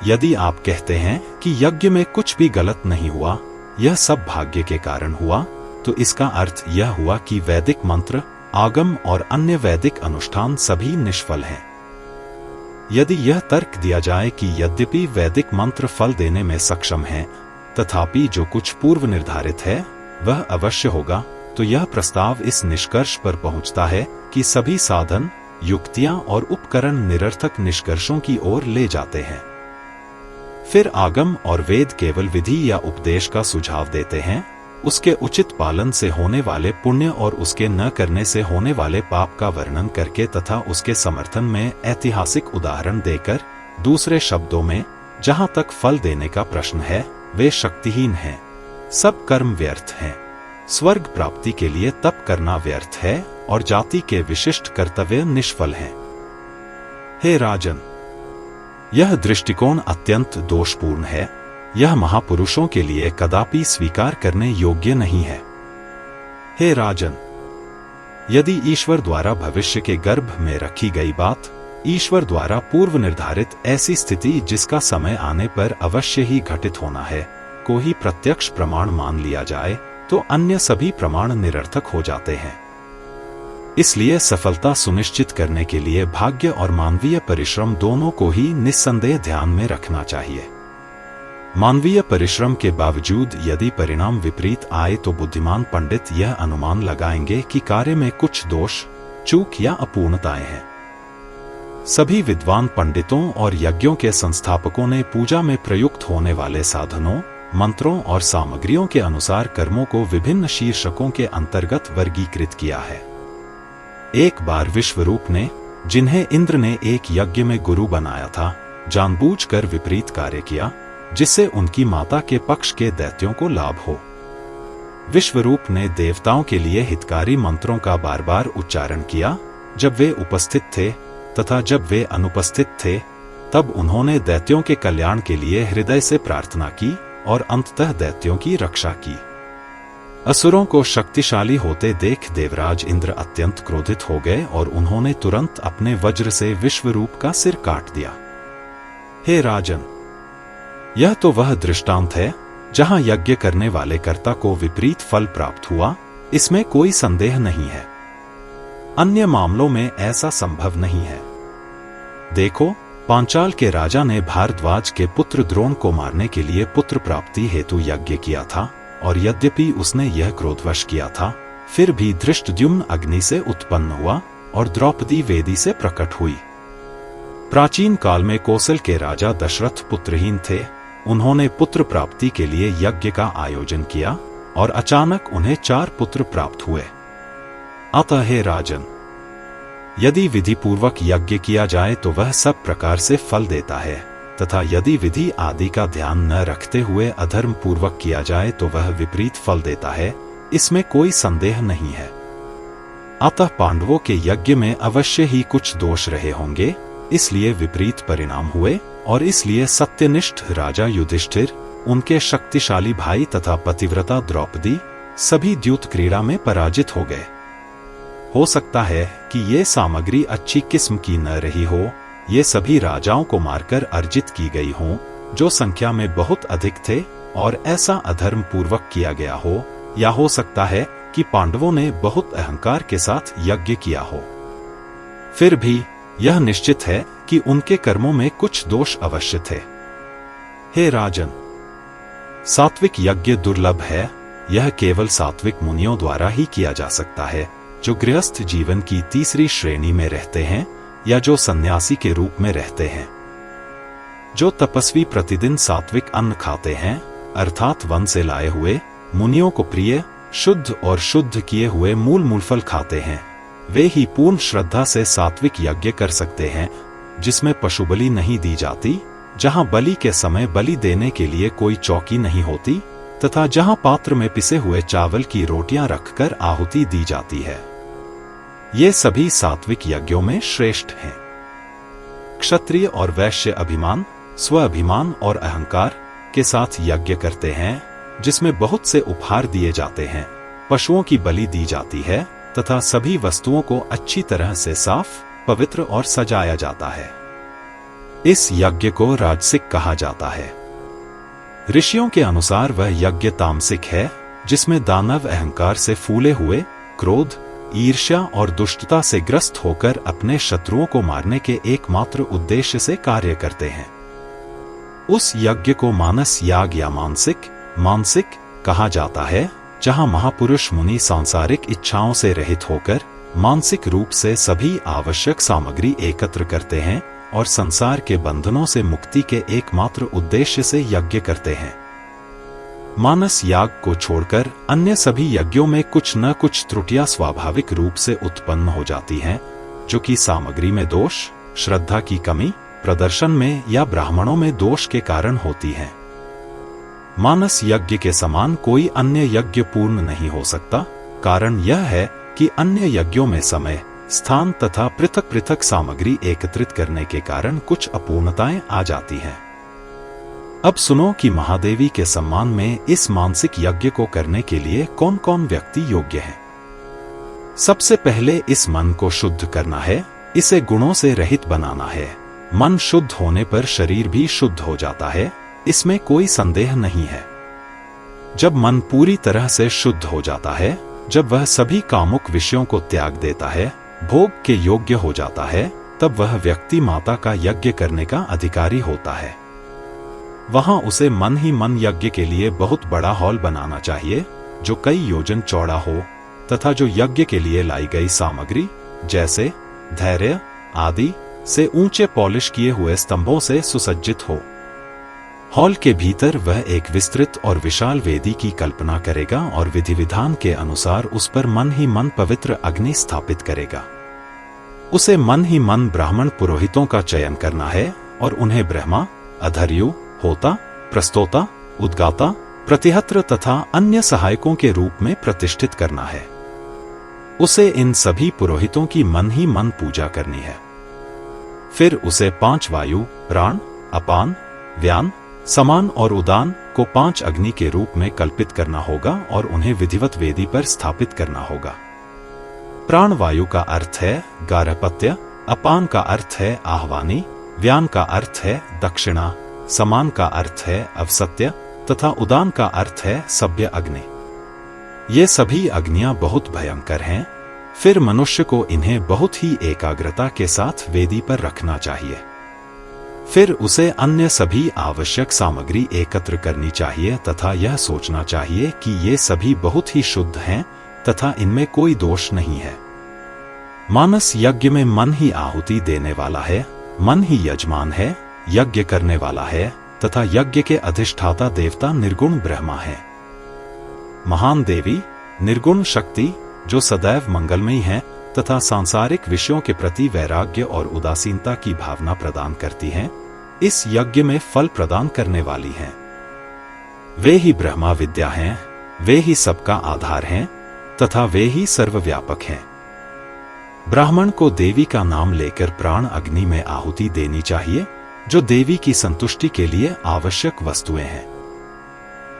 यदि आप कहते हैं कि यज्ञ में कुछ भी गलत नहीं हुआ, यह सब भाग्य के कारण हुआ, तो इसका अर्थ यह हुआ कि वैदिक मंत्र, आगम और अन्य वैदिक अनुष्ठान सभी निष्फल हैं। यदि यह तर्क दिया जाए कि यद्यपि वैदिक मंत्र फल देने में सक्षम हैं, तथापि जो कुछ पूर्व निर्धारित है वह अवश्य होगा, तो यह प्रस्ताव इस निष्कर्ष पर पहुंचता है कि सभी साधन, युक्तियां और उपकरण निरर्थक निष्कर्षों की ओर ले जाते हैं। फिर आगम और वेद केवल विधि या उपदेश का सुझाव देते हैं, उसके उचित पालन से होने वाले पुण्य और उसके न करने से होने वाले पाप का वर्णन करके तथा उसके समर्थन में ऐतिहासिक उदाहरण देकर। दूसरे शब्दों में, जहां तक फल देने का प्रश्न है, वे शक्तिहीन हैं, सब कर्म व्यर्थ हैं। स्वर्ग प्राप्ति के लिए तप करना व्यर्थ है और जाति के विशिष्ट कर्तव्य निष्फल हैं। हे राजन, यह दृष्टिकोण अत्यंत दोषपूर्ण है। यह महापुरुषों के लिए कदापि स्वीकार करने योग्य नहीं है। हे राजन, यदि ईश्वर द्वारा भविष्य के गर्भ में रखी गई बात, ईश्वर द्वारा पूर्व निर्धारित ऐसी स्थिति जिसका समय आने पर अवश्य ही घटित होना है, को ही प्रत्यक्ष प्रमाण मान लिया जाए, तो अन्य सभी प्रमाण निरर्थक हो जाते हैं। इसलिए सफलता सुनिश्चित करने के लिए भाग्य और मानवीय परिश्रम दोनों को ही निस्संदेह ध्यान में रखना चाहिए। मानवीय परिश्रम के बावजूद यदि परिणाम विपरीत आए तो बुद्धिमान पंडित यह अनुमान लगाएंगे कि कार्य में कुछ दोष, चूक या अपूर्णताएं हैं। सभी विद्वान पंडितों और यज्ञों के संस्थापकों ने पूजा में प्रयुक्त होने वाले साधनों, मंत्रों और सामग्रियों के अनुसार कर्मों को विभिन्न शीर्षकों के अंतर्गत वर्गीकृत किया है। एक बार विश्वरूप ने, जिन्हें इंद्र ने एक यज्ञ में गुरु बनाया था, जानबूझकर विपरीत कार्य किया, जिससे उनकी माता के पक्ष के दैत्यों को लाभ हो। विश्वरूप ने देवताओं के लिए हितकारी मंत्रों का बार बार उच्चारण किया जब वे उपस्थित थे, तथा जब वे अनुपस्थित थे तब उन्होंने दैत्यों के कल्याण के लिए हृदय से प्रार्थना की और अंततः दैत्यों की रक्षा की। असुरों को शक्तिशाली होते देख देवराज इंद्र अत्यंत क्रोधित हो गए और उन्होंने तुरंत अपने वज्र से विश्वरूप का सिर काट दिया। हे राजन, यह तो वह दृष्टांत है जहां यज्ञ करने वाले कर्ता को विपरीत फल प्राप्त हुआ, इसमें कोई संदेह नहीं है। अन्य मामलों में ऐसा संभव नहीं है। देखो, पांचाल के राजा ने भारद्वाज के पुत्र द्रोण को मारने के लिए पुत्र प्राप्ति हेतु यज्ञ किया था, और यद्यपि उसने यह क्रोधवश किया था, फिर भी धृष्टद्युम्न अग्नि से उत्पन्न हुआ और द्रौपदी वेदी से प्रकट हुई। प्राचीन काल में कौशल के राजा दशरथ पुत्रहीन थे। उन्होंने पुत्र प्राप्ति के लिए यज्ञ का आयोजन किया और अचानक उन्हें 4 पुत्र प्राप्त हुए। अतः हे राजन, यदि विधि पूर्वक यज्ञ किया जाए तो वह सब प्रकार से फल देता है, तथा यदि विधि आदि का ध्यान न रखते हुए अधर्म पूर्वक किया जाए तो वह विपरीत फल देता है, इसमें कोई संदेह नहीं है। अतः पांडवों के यज्ञ में अवश्य ही कुछ दोष रहे होंगे, इसलिए विपरीत परिणाम हुए, और इसलिए सत्यनिष्ठ राजा युधिष्ठिर, उनके शक्तिशाली भाई तथा पतिव्रता द्रौपदी सभी द्यूत क्रीड़ा में पराजित हो गए। हो सकता है कि ये सामग्री अच्छी किस्म की न रही हो, ये सभी राजाओं को मारकर अर्जित की गई हों, जो संख्या में बहुत अधिक थे, और ऐसा अधर्म पूर्वक किया गया हो, या हो सकता है कि पांडवों ने बहुत अहंकार के साथ यज्ञ किया हो। फिर भी यह निश्चित है कि उनके कर्मों में कुछ दोष अवश्य थे। हे राजन, सात्विक यज्ञ दुर्लभ है। यह केवल सात्विक मुनियों द्वारा ही किया जा सकता है, जो गृहस्थ जीवन की तीसरी श्रेणी में रहते हैं या जो सन्यासी के रूप में रहते हैं। जो तपस्वी प्रतिदिन सात्विक अन्न खाते हैं, अर्थात वन से लाए हुए मुनियों को प्रिय, शुद्ध और शुद्ध किए हुए मूल फल खाते हैं, वे ही पूर्ण श्रद्धा से सात्विक यज्ञ कर सकते हैं, जिसमें पशु बलि नहीं दी जाती, जहां बलि के समय बलि देने के लिए कोई चौकी नहीं होती, तथा जहां पात्र में पिसे हुए चावल की रोटियां रखकर आहुति दी जाती है। ये सभी सात्विक यज्ञों में श्रेष्ठ हैं। क्षत्रिय और वैश्य अभिमान, स्वाभिमान और अहंकार के साथ यज्ञ करते हैं, जिसमें बहुत से उपहार दिए जाते हैं, पशुओं की बलि दी जाती है तथा सभी वस्तुओं को अच्छी तरह से साफ, पवित्र और सजाया जाता है। इस यज्ञ को राजसिक कहा जाता है। ऋषियों के अनुसार वह यज्ञ तामसिक है, जिसमें दानव अहंकार से फूले हुए, क्रोध, ईर्ष्या और दुष्टता से ग्रस्त होकर अपने शत्रुओं को मारने के एकमात्र उद्देश्य से कार्य करते हैं। उस यज्ञ को मानस याग या मानसिक कहा जाता है, जहां महापुरुष मुनि सांसारिक इच्छाओं से रहित होकर मानसिक रूप से सभी आवश्यक सामग्री एकत्र करते हैं और संसार के बंधनों से मुक्ति के एकमात्र उद्देश्य से यज्ञ करते हैं। मानस याग को छोड़कर अन्य सभी यज्ञों में कुछ न कुछ त्रुटियां स्वाभाविक रूप से उत्पन्न हो जाती हैं, जो कि सामग्री में दोष, श्रद्धा की कमी, प्रदर्शन में या ब्राह्मणों में दोष के कारण होती हैं। मानस यज्ञ के समान कोई अन्य यज्ञ पूर्ण नहीं हो सकता। कारण यह है कि अन्य यज्ञों में समय, स्थान तथा पृथक पृथक सामग्री एकत्रित करने के कारण कुछ अपूर्णताएं आ जाती हैं। अब सुनो कि महादेवी के सम्मान में इस मानसिक यज्ञ को करने के लिए कौन कौन व्यक्ति योग्य हैं। सबसे पहले इस मन को शुद्ध करना है, इसे गुणों से रहित बनाना है। मन शुद्ध होने पर शरीर भी शुद्ध हो जाता है, इसमें कोई संदेह नहीं है। जब मन पूरी तरह से शुद्ध हो जाता है, जब वह सभी कामुक विषयों को त्याग देता है, भोग के योग्य हो जाता है, तब वह व्यक्ति माता का यज्ञ करने का अधिकारी होता है। वहां उसे मन ही मन यज्ञ के लिए बहुत बड़ा हॉल बनाना चाहिए, जो कई योजन चौड़ा हो तथा जो यज्ञ के लिए लाई गई सामग्री जैसे धैर्य आदि से ऊंचे पॉलिश किए हुए स्तंभों से सुसज्जित हो। हॉल के भीतर वह एक विस्तृत और विशाल वेदी की कल्पना करेगा और विधि विधान के अनुसार उस पर मन ही मन पवित्र अग्नि स्थापित करेगा। उसे मन ही मन ब्राह्मण पुरोहितों का चयन करना है और उन्हें ब्रह्मा, अधर्यु, होता, प्रस्तोता, उद्गाता, प्रतिहत्र तथा अन्य सहायकों के रूप में प्रतिष्ठित करना है। उसे इन सभी पुरोहितों की मन ही मन पूजा करनी है। फिर उसे 5 वायु, प्राण, अपान, व्यान, समान और उदान को 5 अग्नि के रूप में कल्पित करना होगा और उन्हें विधिवत वेदी पर स्थापित करना होगा। प्राण वायु का अर्थ है गार्हपत्य, अपान का अर्थ है आह्वानी, व्यान का अर्थ है दक्षिणा, समान का अर्थ है अवसत्य तथा उदान का अर्थ है सभ्य अग्नि। ये सभी अग्नियां बहुत भयंकर हैं। फिर मनुष्य को इन्हें बहुत ही एकाग्रता के साथ वेदी पर रखना चाहिए। फिर उसे अन्य सभी आवश्यक सामग्री एकत्र करनी चाहिए तथा यह सोचना चाहिए कि ये सभी बहुत ही शुद्ध हैं तथा इनमें कोई दोष नहीं है। मानस यज्ञ में मन ही आहुति देने वाला है, मन ही यजमान है, यज्ञ करने वाला है तथा यज्ञ के अधिष्ठाता देवता निर्गुण ब्रह्मा है। महान देवी निर्गुण शक्ति जो सदैव मंगलमयी है तथा सांसारिक विषयों के प्रति वैराग्य और उदासीनता की भावना प्रदान करती हैं, इस यज्ञ में फल प्रदान करने वाली हैं। वे ही ब्रह्मा विद्या हैं, वे ही सबका आधार हैं तथा वे ही सर्वव्यापक हैं। ब्राह्मण को देवी का नाम लेकर प्राण अग्नि में आहुति देनी चाहिए, जो देवी की संतुष्टि के लिए आवश्यक वस्तुएं हैं।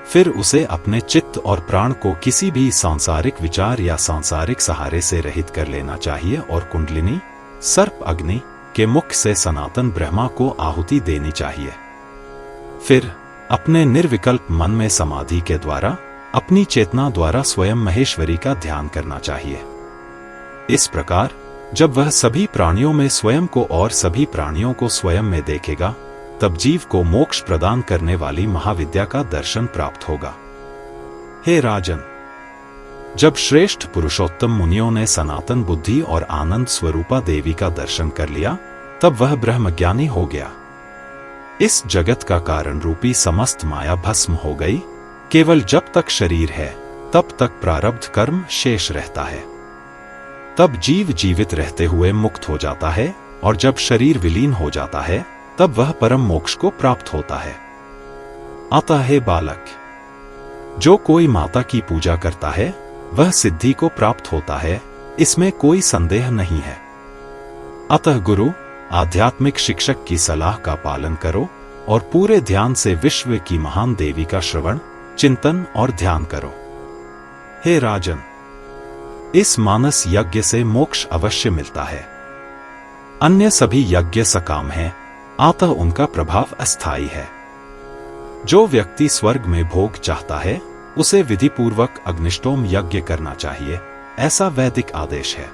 फिर उसे अपने चित्त और प्राण को किसी भी सांसारिक विचार या सांसारिक सहारे से रहित कर लेना चाहिए और कुंडलिनी, सर्प अग्नि के मुख से सनातन ब्रह्मा को आहुति देनी चाहिए। फिर अपने निर्विकल्प मन में समाधि के द्वारा, अपनी चेतना द्वारा स्वयं महेश्वरी का ध्यान करना चाहिए। इस प्रकार जब वह सभी प्राणियों में स्वयं को और सभी प्राणियों को स्वयं में देखेगा, तब जीव को मोक्ष प्रदान करने वाली महाविद्या का दर्शन प्राप्त होगा। हे राजन, जब श्रेष्ठ पुरुषोत्तम मुनियों ने सनातन बुद्धि और आनंद स्वरूपा देवी का दर्शन कर लिया, तब वह ब्रह्मज्ञानी हो गया। इस जगत का कारण रूपी समस्त माया भस्म हो गई। केवल जब तक शरीर है तब तक प्रारब्ध कर्म शेष रहता है। तब जीव जीवित रहते हुए मुक्त हो जाता है, और जब शरीर विलीन हो जाता है तब वह परम मोक्ष को प्राप्त होता है। अतः हे बालक, जो कोई माता की पूजा करता है वह सिद्धि को प्राप्त होता है, इसमें कोई संदेह नहीं है। अतः गुरु, आध्यात्मिक शिक्षक की सलाह का पालन करो और पूरे ध्यान से विश्व की महान देवी का श्रवण, चिंतन और ध्यान करो। हे राजन, इस मानस यज्ञ से मोक्ष अवश्य मिलता है। अन्य सभी यज्ञ सकाम हैं, अतः उनका प्रभाव अस्थायी है। जो व्यक्ति स्वर्ग में भोग चाहता है उसे विधिपूर्वक अग्निष्टोम यज्ञ करना चाहिए, ऐसा वैदिक आदेश है।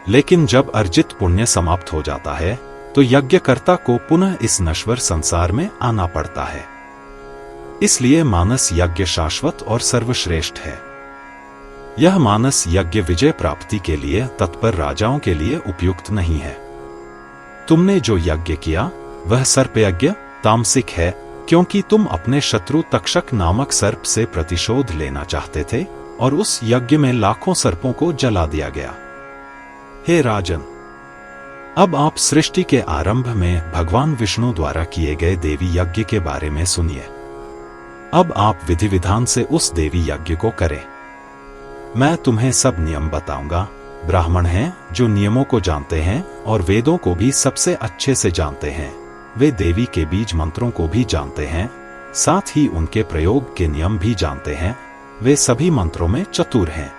लेकिन जब अर्जित पुण्य समाप्त हो जाता है तो यज्ञकर्ता को पुनः इस नश्वर संसार में आना पड़ता है। इसलिए मानस यज्ञ शाश्वत और सर्वश्रेष्ठ है। यह मानस यज्ञ विजय प्राप्ति के लिए तत्पर राजाओं के लिए उपयुक्त नहीं है। तुमने जो यज्ञ किया वह सर्पयज्ञ तामसिक है, क्योंकि तुम अपने शत्रु तक्षक नामक सर्प से प्रतिशोध लेना चाहते थे और उस यज्ञ में लाखों सर्पों को जला दिया गया। हे राजन, अब आप सृष्टि के आरंभ में भगवान विष्णु द्वारा किए गए देवी यज्ञ के बारे में सुनिए। अब आप विधि विधान से उस देवी यज्ञ को करें। मैं तुम्हें सब नियम बताऊंगा। ब्राह्मण हैं जो नियमों को जानते हैं और वेदों को भी सबसे अच्छे से जानते हैं। वे देवी के बीज मंत्रों को भी जानते हैं, साथ ही उनके प्रयोग के नियम भी जानते हैं। वे सभी मंत्रों में चतुर हैं।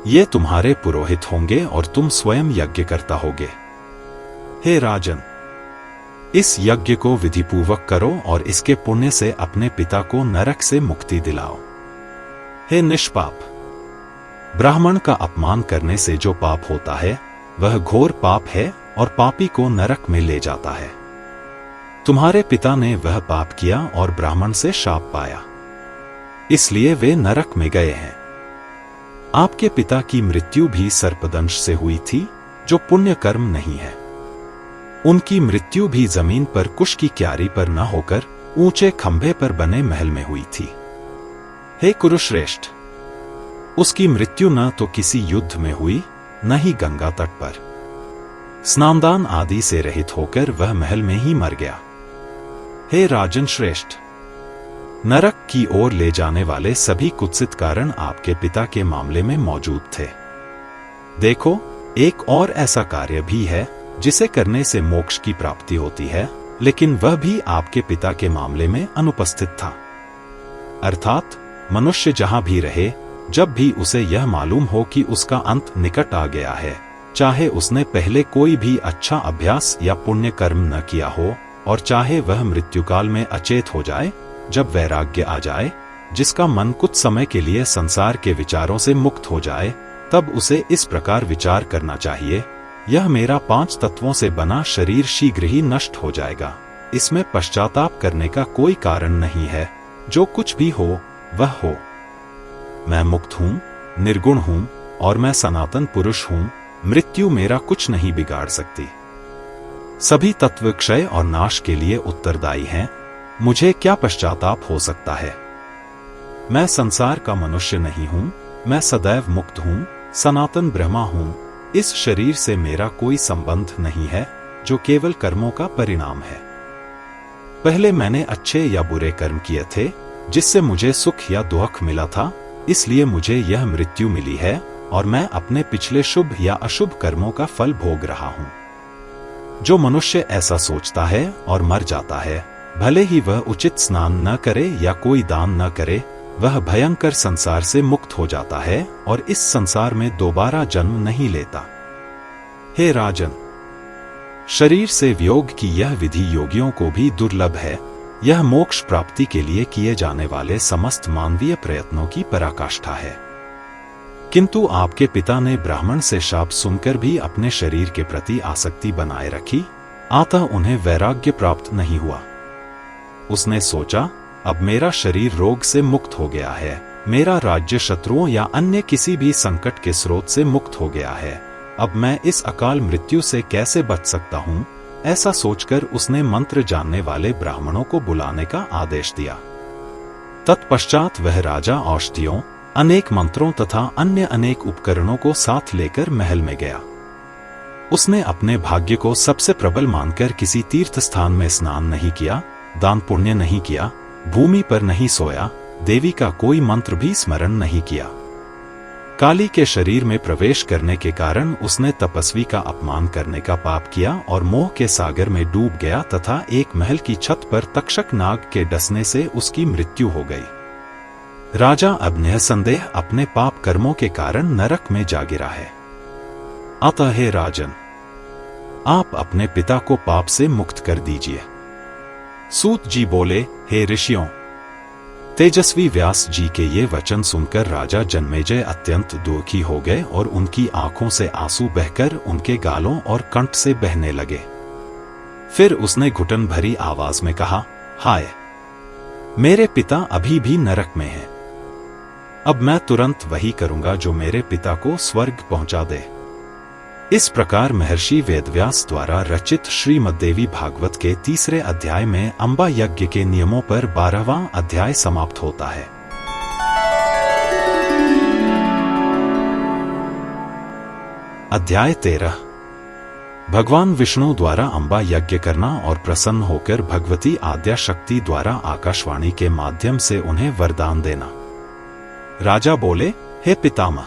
ये तुम्हारे पुरोहित होंगे और तुम स्वयं यज्ञ करता होगे। हे राजन, इस यज्ञ को विधिपूर्वक करो और इसके पुण्य से अपने पिता को नरक से मुक्ति दिलाओ। हे निष्पाप, ब्राह्मण का अपमान करने से जो पाप होता है वह घोर पाप है और पापी को नरक में ले जाता है। तुम्हारे पिता ने वह पाप किया और ब्राह्मण से शाप पाया, इसलिए वे नरक में गए हैं। आपके पिता की मृत्यु भी सर्पदंश से हुई थी, जो पुण्य कर्म नहीं है। उनकी मृत्यु भी जमीन पर कुश की क्यारी पर न होकर ऊंचे खंभे पर बने महल में हुई थी। हे कुरुश्रेष्ठ, उसकी मृत्यु न तो किसी युद्ध में हुई, न ही गंगा तट पर। स्नानदान आदि से रहित होकर वह महल में ही मर गया। हे राजन श्रेष्ठ, नरक की ओर ले जाने वाले सभी कुत्सित कारण आपके पिता के मामले में मौजूद थे। देखो, एक और ऐसा कार्य भी है जिसे करने से मोक्ष की प्राप्ति होती है, लेकिन वह भी आपके पिता के मामले में अनुपस्थित था। अर्थात मनुष्य जहां भी रहे, जब भी उसे यह मालूम हो कि उसका अंत निकट आ गया है, चाहे उसने पहले कोई भी अच्छा अभ्यास या पुण्य कर्म न किया हो, और चाहे वह मृत्युकाल में अचेत हो जाए, जब वैराग्य आ जाए, जिसका मन कुछ समय के लिए संसार के विचारों से मुक्त हो जाए, तब उसे इस प्रकार विचार करना चाहिए, यह मेरा 5 तत्वों से बना शरीर शीघ्र ही नष्ट हो जाएगा। इसमें पश्चाताप करने का कोई कारण नहीं है। जो कुछ भी हो वह हो। मैं मुक्त हूं, निर्गुण हूं और मैं सनातन पुरुष हूं। मृत्यु मेरा कुछ नहीं बिगाड़ सकती। सभी तत्व क्षय और नाश के लिए उत्तरदायी हैं। मुझे क्या पश्चाताप हो सकता है? मैं संसार का मनुष्य नहीं हूं। मैं सदैव मुक्त हूं, सनातन ब्रह्मा हूं। इस शरीर से मेरा कोई संबंध नहीं है, जो केवल कर्मों का परिणाम है। पहले मैंने अच्छे या बुरे कर्म किए थे, जिससे मुझे सुख या दुख मिला था, इसलिए मुझे यह मृत्यु मिली है और मैं अपने पिछले शुभ या अशुभ कर्मों का फल भोग रहा हूं। जो मनुष्य ऐसा सोचता है और मर जाता है, भले ही वह उचित स्नान न करे या कोई दान न करे, वह भयंकर संसार से मुक्त हो जाता है और इस संसार में दोबारा जन्म नहीं लेता। हे राजन, शरीर से वियोग की यह विधि योगियों को भी दुर्लभ है। यह मोक्ष प्राप्ति के लिए किए जाने वाले समस्त मानवीय प्रयत्नों की पराकाष्ठा है। किंतु आपके पिता ने ब्राह्मण से शाप सुनकर भी अपने शरीर के प्रति आसक्ति बनाए रखी, अतः उन्हें वैराग्य प्राप्त नहीं हुआ। उसने सोचा, अब मेरा शरीर रोग से मुक्त हो गया है, मेरा राज्य शत्रुओं या अन्य किसी भी संकट के स्रोत से मुक्त हो गया है, अब मैं इस अकाल मृत्यु से कैसे बच सकता हूँ। ऐसा सोचकर उसने मंत्र जानने वाले ब्राह्मणों को बुलाने का आदेश दिया। तत्पश्चात वह राजा औषधियों, अनेक मंत्रों तथा अन्य अनेक उपकरणों को साथ लेकर महल में गया। उसने अपने भाग्य को सबसे प्रबल मानकर किसी तीर्थ स्थान में स्नान नहीं किया, दान पुण्य नहीं किया, भूमि पर नहीं सोया, देवी का कोई मंत्र भी स्मरण नहीं किया। काली के शरीर में प्रवेश करने के कारण उसने तपस्वी का अपमान करने का पाप किया और मोह के सागर में डूब गया तथा एक महल की छत पर तक्षक नाग के डसने से उसकी मृत्यु हो गई। राजा अब निःसंदेह अपने पाप कर्मों के कारण नरक में जा गिरा है। अतः हे राजन, आप अपने पिता को पाप से मुक्त कर दीजिए। सूत जी बोले, हे ऋषियों, तेजस्वी व्यास जी के ये वचन सुनकर राजा जन्मेजय अत्यंत दुखी हो गए और उनकी आंखों से आंसू बहकर उनके गालों और कंठ से बहने लगे। फिर उसने घुटन भरी आवाज में कहा, हाय, मेरे पिता अभी भी नरक में हैं। अब मैं तुरंत वही करूंगा जो मेरे पिता को स्वर्ग पहुंचा दे। इस प्रकार महर्षि वेदव्यास द्वारा रचित श्रीमद्देवी भागवत के 3 अध्याय में अंबा यज्ञ के नियमों पर 12वां अध्याय समाप्त होता है। अध्याय 13। भगवान विष्णु द्वारा अंबा यज्ञ करना और प्रसन्न होकर भगवती आद्या शक्ति द्वारा आकाशवाणी के माध्यम से उन्हें वरदान देना। राजा बोले, हे पितामह,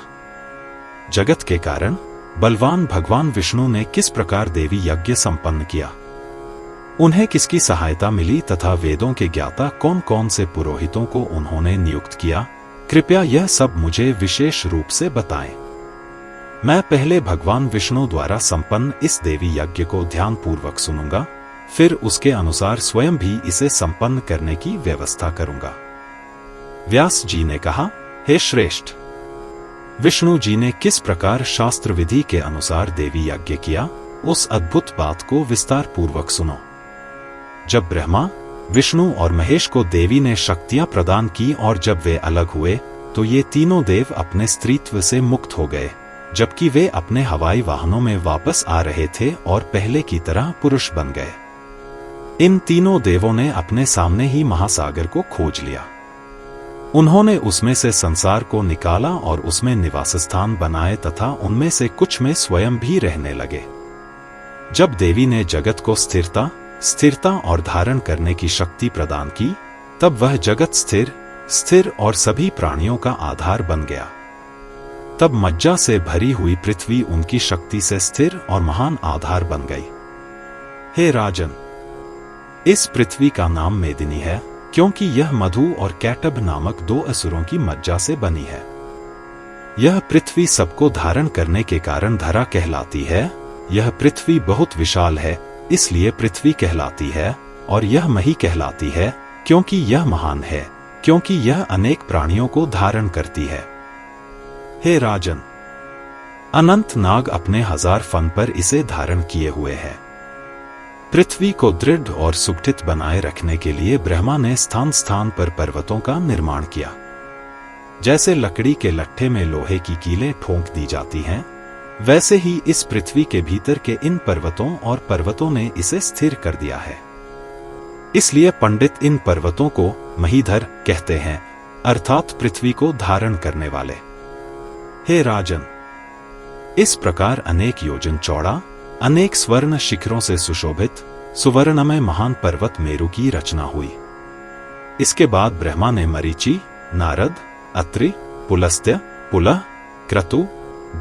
जगत के कारण बलवान भगवान विष्णु ने किस प्रकार देवी यज्ञ संपन्न किया, उन्हें किसकी सहायता मिली तथा वेदों के ज्ञाता कौन कौन से पुरोहितों को उन्होंने नियुक्त किया, कृपया यह सब मुझे विशेष रूप से बताएं। मैं पहले भगवान विष्णु द्वारा संपन्न इस देवी यज्ञ को ध्यान पूर्वक सुनूंगा, फिर उसके अनुसार स्वयं भी इसे संपन्न करने की व्यवस्था करूंगा। व्यास जी ने कहा, हे श्रेष्ठ, विष्णु जी ने किस प्रकार शास्त्र विधि के अनुसार देवी यज्ञ किया, उस अद्भुत बात को विस्तार पूर्वक सुनो। जब ब्रह्मा, विष्णु और महेश को देवी ने शक्तियां प्रदान की और जब वे अलग हुए तो ये तीनों देव अपने स्त्रीत्व से मुक्त हो गए, जबकि वे अपने हवाई वाहनों में वापस आ रहे थे और पहले की तरह पुरुष बन गए। इन तीनों देवों ने अपने सामने ही महासागर को खोज लिया। उन्होंने उसमें से संसार को निकाला और उसमें निवास स्थान बनाए तथा उनमें से कुछ में स्वयं भी रहने लगे। जब देवी ने जगत को स्थिरता और धारण करने की शक्ति प्रदान की, तब वह जगत स्थिर और सभी प्राणियों का आधार बन गया। तब मज्जा से भरी हुई पृथ्वी उनकी शक्ति से स्थिर और महान आधार बन गई। हे राजन, इस पृथ्वी का नाम मेदिनी है, क्योंकि यह मधु और कैटब नामक 2 असुरों की मज्जा से बनी है। यह पृथ्वी सबको धारण करने के कारण धरा कहलाती है। यह पृथ्वी बहुत विशाल है, इसलिए पृथ्वी कहलाती है, और यह मही कहलाती है, क्योंकि यह महान है, क्योंकि यह अनेक प्राणियों को धारण करती है। हे राजन, अनंत नाग अपने 1000 फन पर इसे धारण किए हुए है। पृथ्वी को दृढ़ और सुगठित बनाए रखने के लिए ब्रह्मा ने स्थान स्थान पर पर्वतों का निर्माण किया। जैसे लकड़ी के लट्ठे में लोहे की कीलें ठोंक दी जाती हैं, वैसे ही इस पृथ्वी के भीतर के इन पर्वतों ने इसे स्थिर कर दिया है। इसलिए पंडित इन पर्वतों को महीधर कहते हैं, अर्थात पृथ्वी को धारण करने वाले। हे राजन, इस प्रकार अनेक योजन चौड़ा, अनेक स्वर्ण शिखरों से सुशोभित सुवर्णमय महान पर्वत मेरु की रचना हुई। इसके बाद ब्रह्मा ने मरीचि, नारद, अत्रि, पुलस्त्य, पुलह, क्रतु,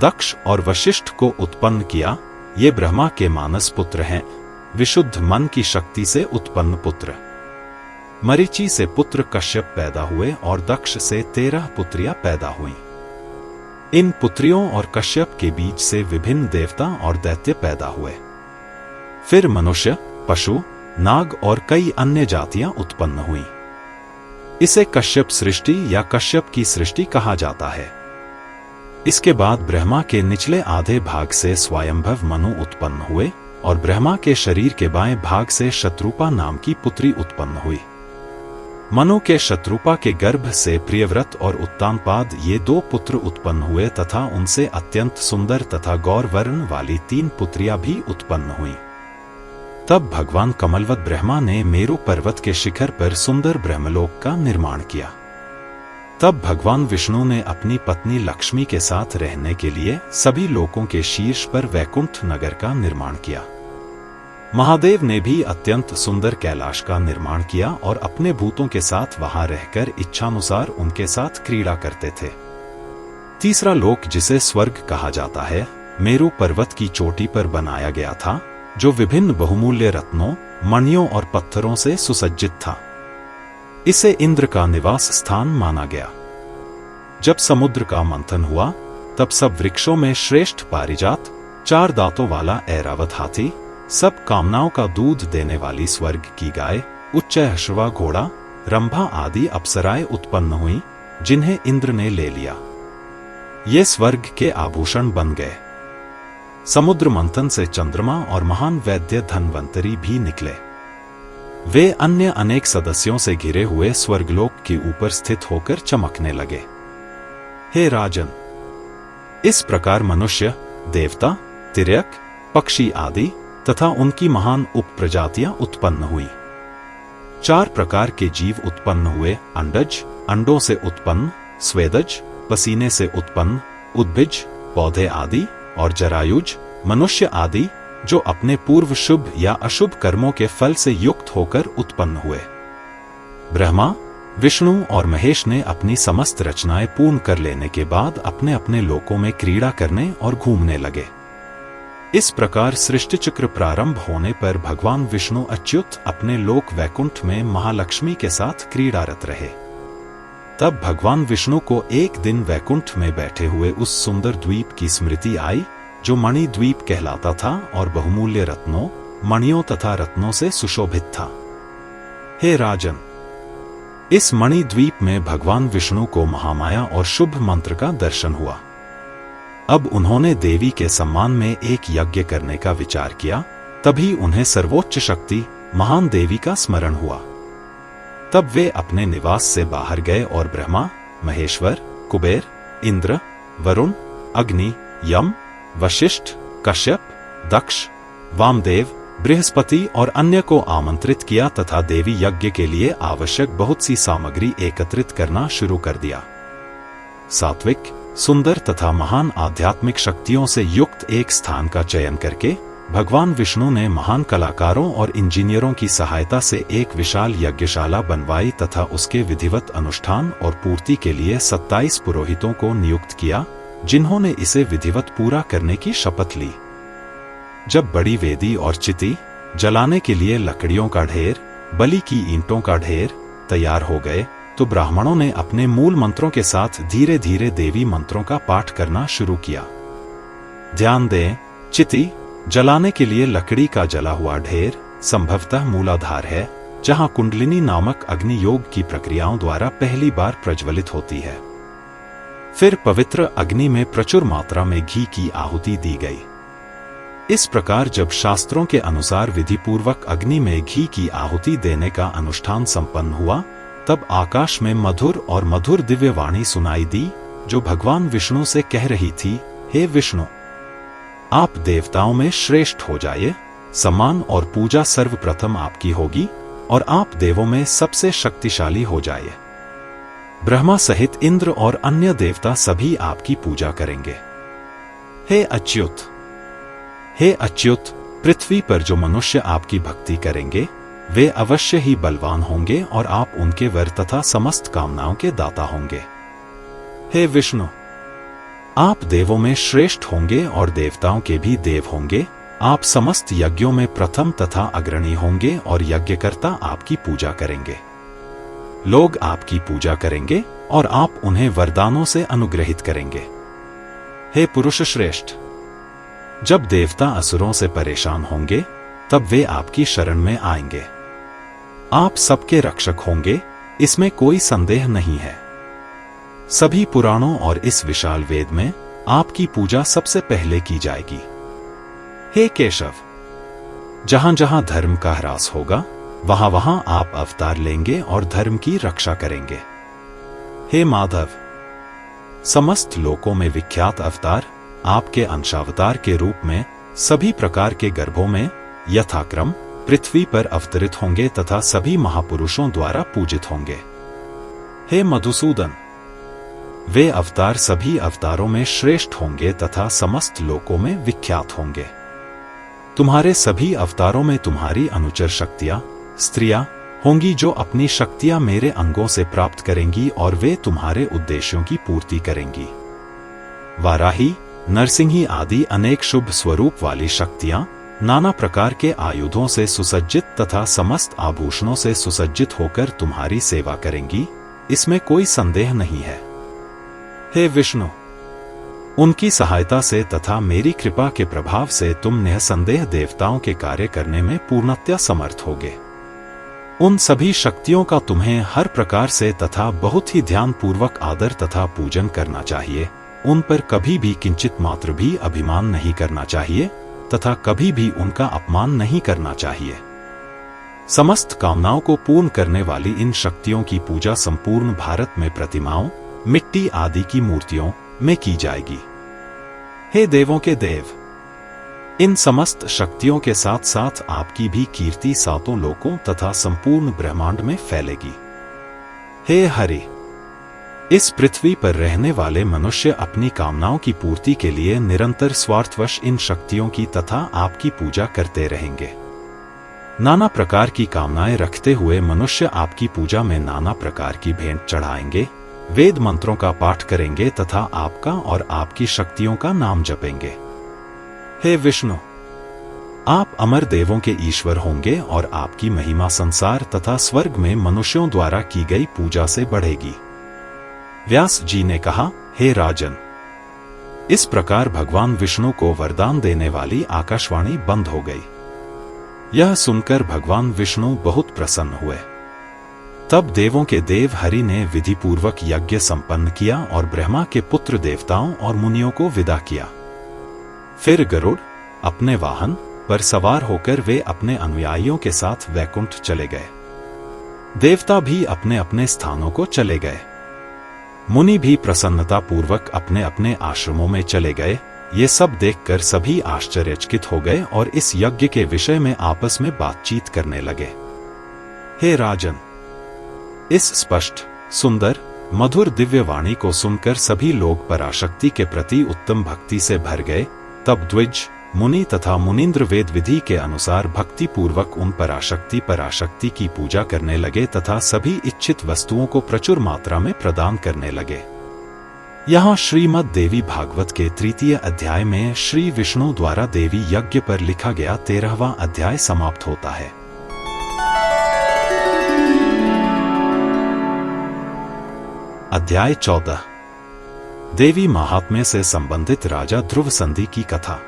दक्ष और वशिष्ठ को उत्पन्न किया। ये ब्रह्मा के मानस पुत्र हैं, विशुद्ध मन की शक्ति से उत्पन्न पुत्र। मरीचि से पुत्र कश्यप पैदा हुए और दक्ष से 13 पुत्रियां पैदा हुईं। इन पुत्रियों और कश्यप के बीज से विभिन्न देवता और दैत्य पैदा हुए। फिर मनुष्य, पशु, नाग और कई अन्य जातियां उत्पन्न हुईं। इसे कश्यप सृष्टि या कश्यप की सृष्टि कहा जाता है। इसके बाद ब्रह्मा के निचले आधे भाग से स्वयंभव मनु उत्पन्न हुए और ब्रह्मा के शरीर के बाएं भाग से शत्रुपा नाम की पुत्री उत्पन्न हुई। मनु के शत्रुपा के गर्भ से प्रियव्रत और उत्तानपाद ये 2 पुत्र उत्पन्न हुए तथा उनसे अत्यंत सुंदर तथा गौर वर्ण वाली 3 पुत्रियां भी उत्पन्न हुईं। तब भगवान कमलवत ब्रह्मा ने मेरु पर्वत के शिखर पर सुंदर ब्रह्मलोक का निर्माण किया। तब भगवान विष्णु ने अपनी पत्नी लक्ष्मी के साथ रहने के लिए सभी लोकों के शीर्ष पर वैकुंठ नगर का निर्माण किया। महादेव ने भी अत्यंत सुंदर कैलाश का निर्माण किया और अपने भूतों के साथ वहां रहकर इच्छानुसार उनके साथ क्रीड़ा करते थे। तीसरा लोक, जिसे स्वर्ग कहा जाता है, मेरु पर्वत की चोटी पर बनाया गया था, जो विभिन्न बहुमूल्य रत्नों, मणियों और पत्थरों से सुसज्जित था। इसे इंद्र का निवास स्थान माना गया। जब समुद्र का मंथन हुआ तब सब वृक्षों में श्रेष्ठ पारिजात, 4 दांतों वाला ऐरावत हाथी, सब कामनाओं का दूध देने वाली स्वर्ग की गाय, उच्च अश्वा घोड़ा, रंभा आदि अप्सराएं उत्पन्न हुई, जिन्हें इंद्र ने ले लिया। ये स्वर्ग के आभूषण बन गए। समुद्र मंथन से चंद्रमा और महान वैद्य धन्वंतरी भी निकले। वे अन्य अनेक सदस्यों से घिरे हुए स्वर्गलोक के ऊपर स्थित होकर चमकने लगे। हे राजन, इस प्रकार मनुष्य, देवता, तिर्यक, पक्षी आदि तथा उनकी महान उपप्रजातियां उत्पन्न हुई। 4 प्रकार के जीव उत्पन्न हुए: अंडज, अंडों से उत्पन्न; स्वेदज, पसीने से उत्पन्न; उद्भिज, पौधे आदि; और जरायुज, मनुष्य आदि, जो अपने पूर्व शुभ या अशुभ कर्मों के फल से युक्त होकर उत्पन्न हुए। ब्रह्मा, विष्णु और महेश ने अपनी समस्त रचनाएं पूर्ण कर लेने के बाद अपने अपने लोकों में क्रीड़ा करने और घूमने लगे। इस प्रकार सृष्टि चक्र प्रारंभ होने पर भगवान विष्णु अच्युत अपने लोक वैकुंठ में महालक्ष्मी के साथ क्रीड़ारत रहे। तब भगवान विष्णु को एक दिन वैकुंठ में बैठे हुए उस सुंदर द्वीप की स्मृति आई, जो मणि द्वीप कहलाता था और बहुमूल्य रत्नों, मणियों तथा रत्नों से सुशोभित था। हे राजन, इस मणि द्वीप में भगवान विष्णु को महामाया और शुभ मंत्र का दर्शन हुआ। अब उन्होंने देवी के सम्मान में एक यज्ञ करने का विचार किया। तभी उन्हें सर्वोच्च शक्ति महान देवी का स्मरण हुआ। तब वे अपने निवास से बाहर गए और ब्रह्मा, महेश्वर, कुबेर, इंद्र, वरुण, अग्नि, यम, वशिष्ठ, कश्यप, दक्ष, वामदेव, बृहस्पति और अन्य को आमंत्रित किया तथा देवी यज्ञ के लिए आवश्यक बहुत सी सामग्री एकत्रित करना शुरू कर दिया। सात्विक, सुंदर तथा महान आध्यात्मिक शक्तियों से युक्त एक स्थान का चयन करके भगवान विष्णु ने महान कलाकारों और इंजीनियरों की सहायता से एक विशाल यज्ञशाला बनवाई तथा उसके विधिवत अनुष्ठान और पूर्ति के लिए 27 पुरोहितों को नियुक्त किया, जिन्होंने इसे विधिवत पूरा करने की शपथ ली। जब बड़ी वेदी और चिति, जलाने के लिए लकड़ियों का ढेर, बलि की ईंटों का ढेर तैयार हो गए, तो ब्राह्मणों ने अपने मूल मंत्रों के साथ धीरे धीरे देवी मंत्रों का पाठ करना शुरू किया। ध्यान दें, चिति, जलाने के लिए लकड़ी का जला हुआ ढेर, संभवतः मूलाधार है, जहां कुंडलिनी नामक अग्नि योग की प्रक्रियाओं द्वारा पहली बार प्रज्वलित होती है। फिर पवित्र अग्नि में प्रचुर मात्रा में घी की आहुति दी गई। इस प्रकार जब शास्त्रों के अनुसार विधि पूर्वक अग्नि में घी की आहुति देने का अनुष्ठान संपन्न हुआ, तब आकाश में मधुर और मधुर दिव्य वाणी सुनाई दी, जो भगवान विष्णु से कह रही थी, हे विष्णु, आप देवताओं में श्रेष्ठ हो जाइए, सम्मान और पूजा सर्वप्रथम आपकी होगी और आप देवों में सबसे शक्तिशाली हो जाइए। ब्रह्मा सहित इंद्र और अन्य देवता सभी आपकी पूजा करेंगे। हे अच्युत, हे अच्युत, पृथ्वी पर जो मनुष्य आपकी भक्ति करेंगे वे अवश्य ही बलवान होंगे और आप उनके वर तथा समस्त कामनाओं के दाता होंगे। हे विष्णु, आप देवों में श्रेष्ठ होंगे और देवताओं के भी देव होंगे। आप समस्त यज्ञों में प्रथम तथा अग्रणी होंगे और यज्ञकर्ता आपकी पूजा करेंगे। लोग आपकी पूजा करेंगे और आप उन्हें वरदानों से अनुग्रहित करेंगे। हे पुरुष श्रेष्ठ, जब देवता असुरों से परेशान होंगे तब वे आपकी शरण में आएंगे। आप सबके रक्षक होंगे, इसमें कोई संदेह नहीं है। सभी पुराणों और इस विशाल वेद में आपकी पूजा सबसे पहले की जाएगी। हे केशव, जहां जहां धर्म का ह्रास होगा वहां वहां आप अवतार लेंगे और धर्म की रक्षा करेंगे। हे माधव, समस्त लोकों में विख्यात अवतार आपके अंशावतार के रूप में सभी प्रकार के गर्भों में यथाक्रम पृथ्वी पर अवतरित होंगे तथा सभी महापुरुषों द्वारा पूजित होंगे। हे मधुसूदन, वे अवतार सभी अवतारों में श्रेष्ठ होंगे तथा समस्त लोकों में विख्यात होंगे। तुम्हारे सभी अवतारों में तुम्हारी अनुचर शक्तियां स्त्रियां होंगी जो अपनी शक्तियां मेरे अंगों से प्राप्त करेंगी और वे तुम्हारे उद्देश्यों की पूर्ति करेंगी। वाराही, नरसिंही आदि अनेक शुभ स्वरूप वाली शक्तियां नाना प्रकार के आयुधों से सुसज्जित तथा समस्त आभूषणों से सुसज्जित होकर तुम्हारी सेवा करेंगी, इसमें कोई संदेह नहीं है। हे विष्णु, उनकी सहायता से तथा मेरी कृपा के प्रभाव से तुम निःसंदेह देवताओं के कार्य करने में पूर्णतया समर्थ होगे। उन सभी शक्तियों का तुम्हें हर प्रकार से तथा बहुत ही ध्यान पूर्वक आदर तथा पूजन करना चाहिए। उन पर कभी भी किंचित मात्र भी अभिमान नहीं करना चाहिए तथा कभी भी उनका अपमान नहीं करना चाहिए। समस्त कामनाओं को पूर्ण करने वाली इन शक्तियों की पूजा संपूर्ण भारत में प्रतिमाओं, मिट्टी आदि की मूर्तियों में की जाएगी। हे देवों के देव, इन समस्त शक्तियों के साथ साथ आपकी भी कीर्ति सातों लोकों तथा संपूर्ण ब्रह्मांड में फैलेगी। हे हरि, इस पृथ्वी पर रहने वाले मनुष्य अपनी कामनाओं की पूर्ति के लिए निरंतर स्वार्थवश इन शक्तियों की तथा आपकी पूजा करते रहेंगे। नाना प्रकार की कामनाएं रखते हुए मनुष्य आपकी पूजा में नाना प्रकार की भेंट चढ़ाएंगे, वेद मंत्रों का पाठ करेंगे तथा आपका और आपकी शक्तियों का नाम जपेंगे। हे विष्णु, आप अमर देवों के ईश्वर होंगे और आपकी महिमा संसार तथा स्वर्ग में मनुष्यों द्वारा की गई पूजा से बढ़ेगी। व्यास जी ने कहा, हे राजन, इस प्रकार भगवान विष्णु को वरदान देने वाली आकाशवाणी बंद हो गई। यह सुनकर भगवान विष्णु बहुत प्रसन्न हुए। तब देवों के देव हरि ने विधि पूर्वक यज्ञ संपन्न किया और ब्रह्मा के पुत्र देवताओं और मुनियों को विदा किया। फिर गरुड़ अपने वाहन पर सवार होकर वे अपने अनुयायियों के साथ वैकुंठ चले गए। देवता भी अपने अपने स्थानों को चले गए। मुनि भी प्रसन्नता पूर्वक अपने अपने आश्रमों में चले गए। ये सब देखकर सभी आश्चर्यचकित हो गए और इस यज्ञ के विषय में आपस में बातचीत करने लगे। हे राजन, इस स्पष्ट, सुंदर, मधुर दिव्य वाणी को सुनकर सभी लोग पराशक्ति के प्रति उत्तम भक्ति से भर गए। तब द्विज, मुनि तथा मुनीन्द्र वेद विधि के अनुसार भक्ति पूर्वक उन पराशक्ति की पूजा करने लगे तथा सभी इच्छित वस्तुओं को प्रचुर मात्रा में प्रदान करने लगे। यहाँ श्रीमद् देवी भागवत के 3 अध्याय में श्री विष्णु द्वारा देवी यज्ञ पर लिखा गया 13वां अध्याय समाप्त होता है। अध्याय 14 देवी महात्म्य से संबंधित राजा ध्रुव संधि की कथा।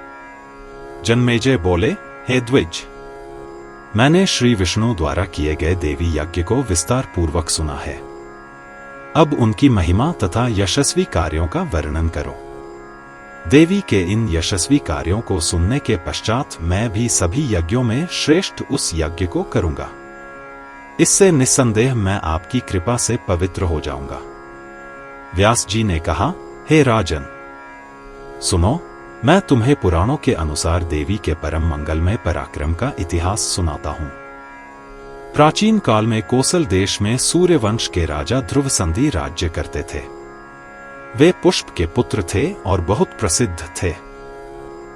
जन्मेजय बोले, हे द्विज, मैंने श्री विष्णु द्वारा किए गए देवी यज्ञ को विस्तार पूर्वक सुना है। अब उनकी महिमा तथा यशस्वी कार्यों का वर्णन करो। देवी के इन यशस्वी कार्यों को सुनने के पश्चात मैं भी सभी यज्ञों में श्रेष्ठ उस यज्ञ को करूंगा। इससे निस्संदेह मैं आपकी कृपा से पवित्र हो जाऊंगा। व्यास जी ने कहा, हे राजन, सुनो, मैं तुम्हें पुराणों के अनुसार देवी के परम मंगलमय पराक्रम का इतिहास सुनाता हूं। प्राचीन काल में कोसल देश में सूर्यवंश के राजा ध्रुव संधि राज्य करते थे। वे पुष्प के पुत्र थे और बहुत प्रसिद्ध थे।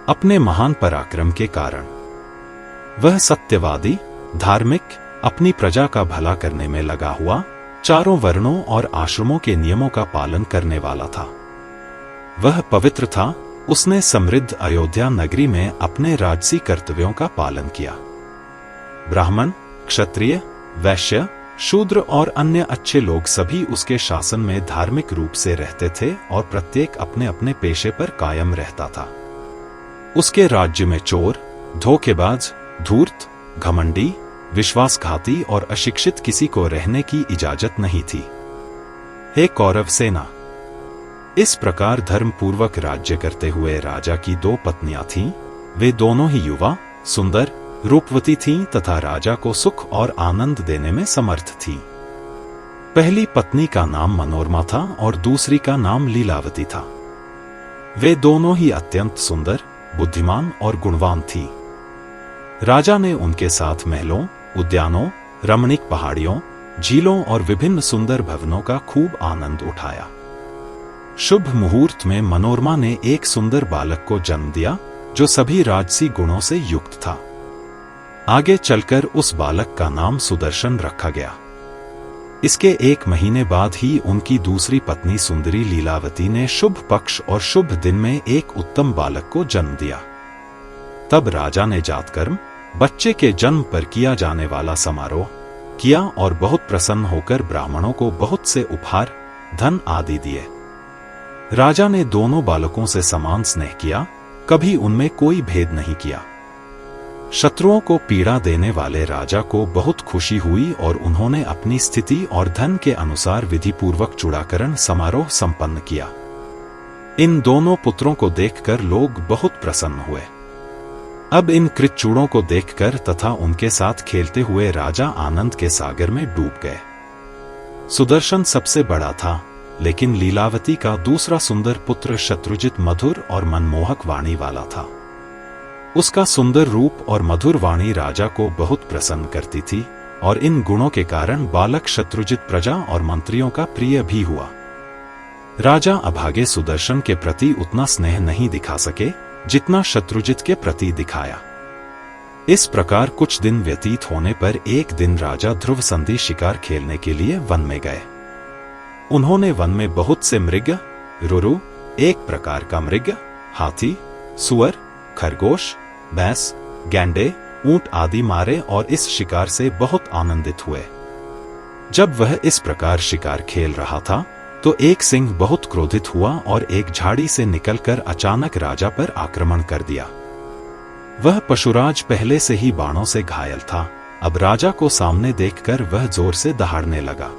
अपने महान पराक्रम के कारण वह सत्यवादी, धार्मिक, अपनी प्रजा का भला करने में लगा हुआ, चारों वर्णों और आश्रमों के नियमों का पालन करने वाला था। वह पवित्र था। उसने समृद्ध अयोध्या नगरी में अपने राजसी कर्तव्यों का पालन किया। ब्राह्मण, क्षत्रिय, वैश्य, शूद्र और अन्य अच्छे लोग सभी उसके शासन में धार्मिक रूप से रहते थे और प्रत्येक अपने अपने पेशे पर कायम रहता था। उसके राज्य में चोर, धोखेबाज, धूर्त, घमंडी, विश्वासघाती और अशिक्षित किसी को रहने की इजाजत नहीं थी। हे कौरव सेना, इस प्रकार धर्म पूर्वक राज्य करते हुए राजा की 2 पत्नियां थीं। वे दोनों ही युवा, सुंदर, रूपवती थीं तथा राजा को सुख और आनंद देने में समर्थ थीं। पहली पत्नी का नाम मनोरमा था और दूसरी का नाम लीलावती था। वे दोनों ही अत्यंत सुंदर, बुद्धिमान और गुणवान थीं। राजा ने उनके साथ महलों, उद्यानों, रमणीक पहाड़ियों, झीलों और विभिन्न सुंदर भवनों का खूब आनंद उठाया। शुभ मुहूर्त में मनोरमा ने एक सुंदर बालक को जन्म दिया जो सभी राजसी गुणों से युक्त था। आगे चलकर उस बालक का नाम सुदर्शन रखा गया। इसके 1 महीने बाद ही उनकी दूसरी पत्नी सुंदरी लीलावती ने शुभ पक्ष और शुभ दिन में एक उत्तम बालक को जन्म दिया। तब राजा ने जातकर्म, बच्चे के जन्म पर किया जाने वाला समारोह किया और बहुत प्रसन्न होकर ब्राह्मणों को बहुत से उपहार, धन आदि दिए। राजा ने दोनों बालकों से समान स्नेह किया, कभी उनमें कोई भेद नहीं किया। शत्रुओं को पीड़ा देने वाले राजा को बहुत खुशी हुई और उन्होंने अपनी स्थिति और धन के अनुसार विधिपूर्वक चूड़ाकरण समारोह संपन्न किया। इन दोनों पुत्रों को देखकर लोग बहुत प्रसन्न हुए। अब इन कृतचूड़ों को देखकर तथा उनके साथ खेलते हुए राजा आनंद के सागर में डूब गए। सुदर्शन सबसे बड़ा था, लेकिन लीलावती का दूसरा सुंदर पुत्र शत्रुजित मधुर और मनमोहक वाणी वाला था। उसका सुंदर रूप और मधुर वाणी राजा को बहुत प्रसन्न करती थी और इन गुणों के कारण बालक शत्रुजित प्रजा और मंत्रियों का प्रिय भी हुआ। राजा अभागे सुदर्शन के प्रति उतना स्नेह नहीं दिखा सके जितना शत्रुजित के प्रति दिखाया। इस प्रकार कुछ दिन व्यतीत होने पर एक दिन राजा ध्रुव संधि शिकार खेलने के लिए वन में गए। उन्होंने वन में बहुत से मृग, रुरु, एक प्रकार का मृग, हाथी, सुअर, खरगोश, भैंस, गैंडे, ऊंट आदि मारे और इस शिकार से बहुत आनंदित हुए। जब वह इस प्रकार शिकार खेल रहा था तो एक सिंह बहुत क्रोधित हुआ और एक झाड़ी से निकलकर अचानक राजा पर आक्रमण कर दिया। वह पशुराज पहले से ही बाणों से घायल था। अब राजा को सामने देखकर वह जोर से दहाड़ने लगा।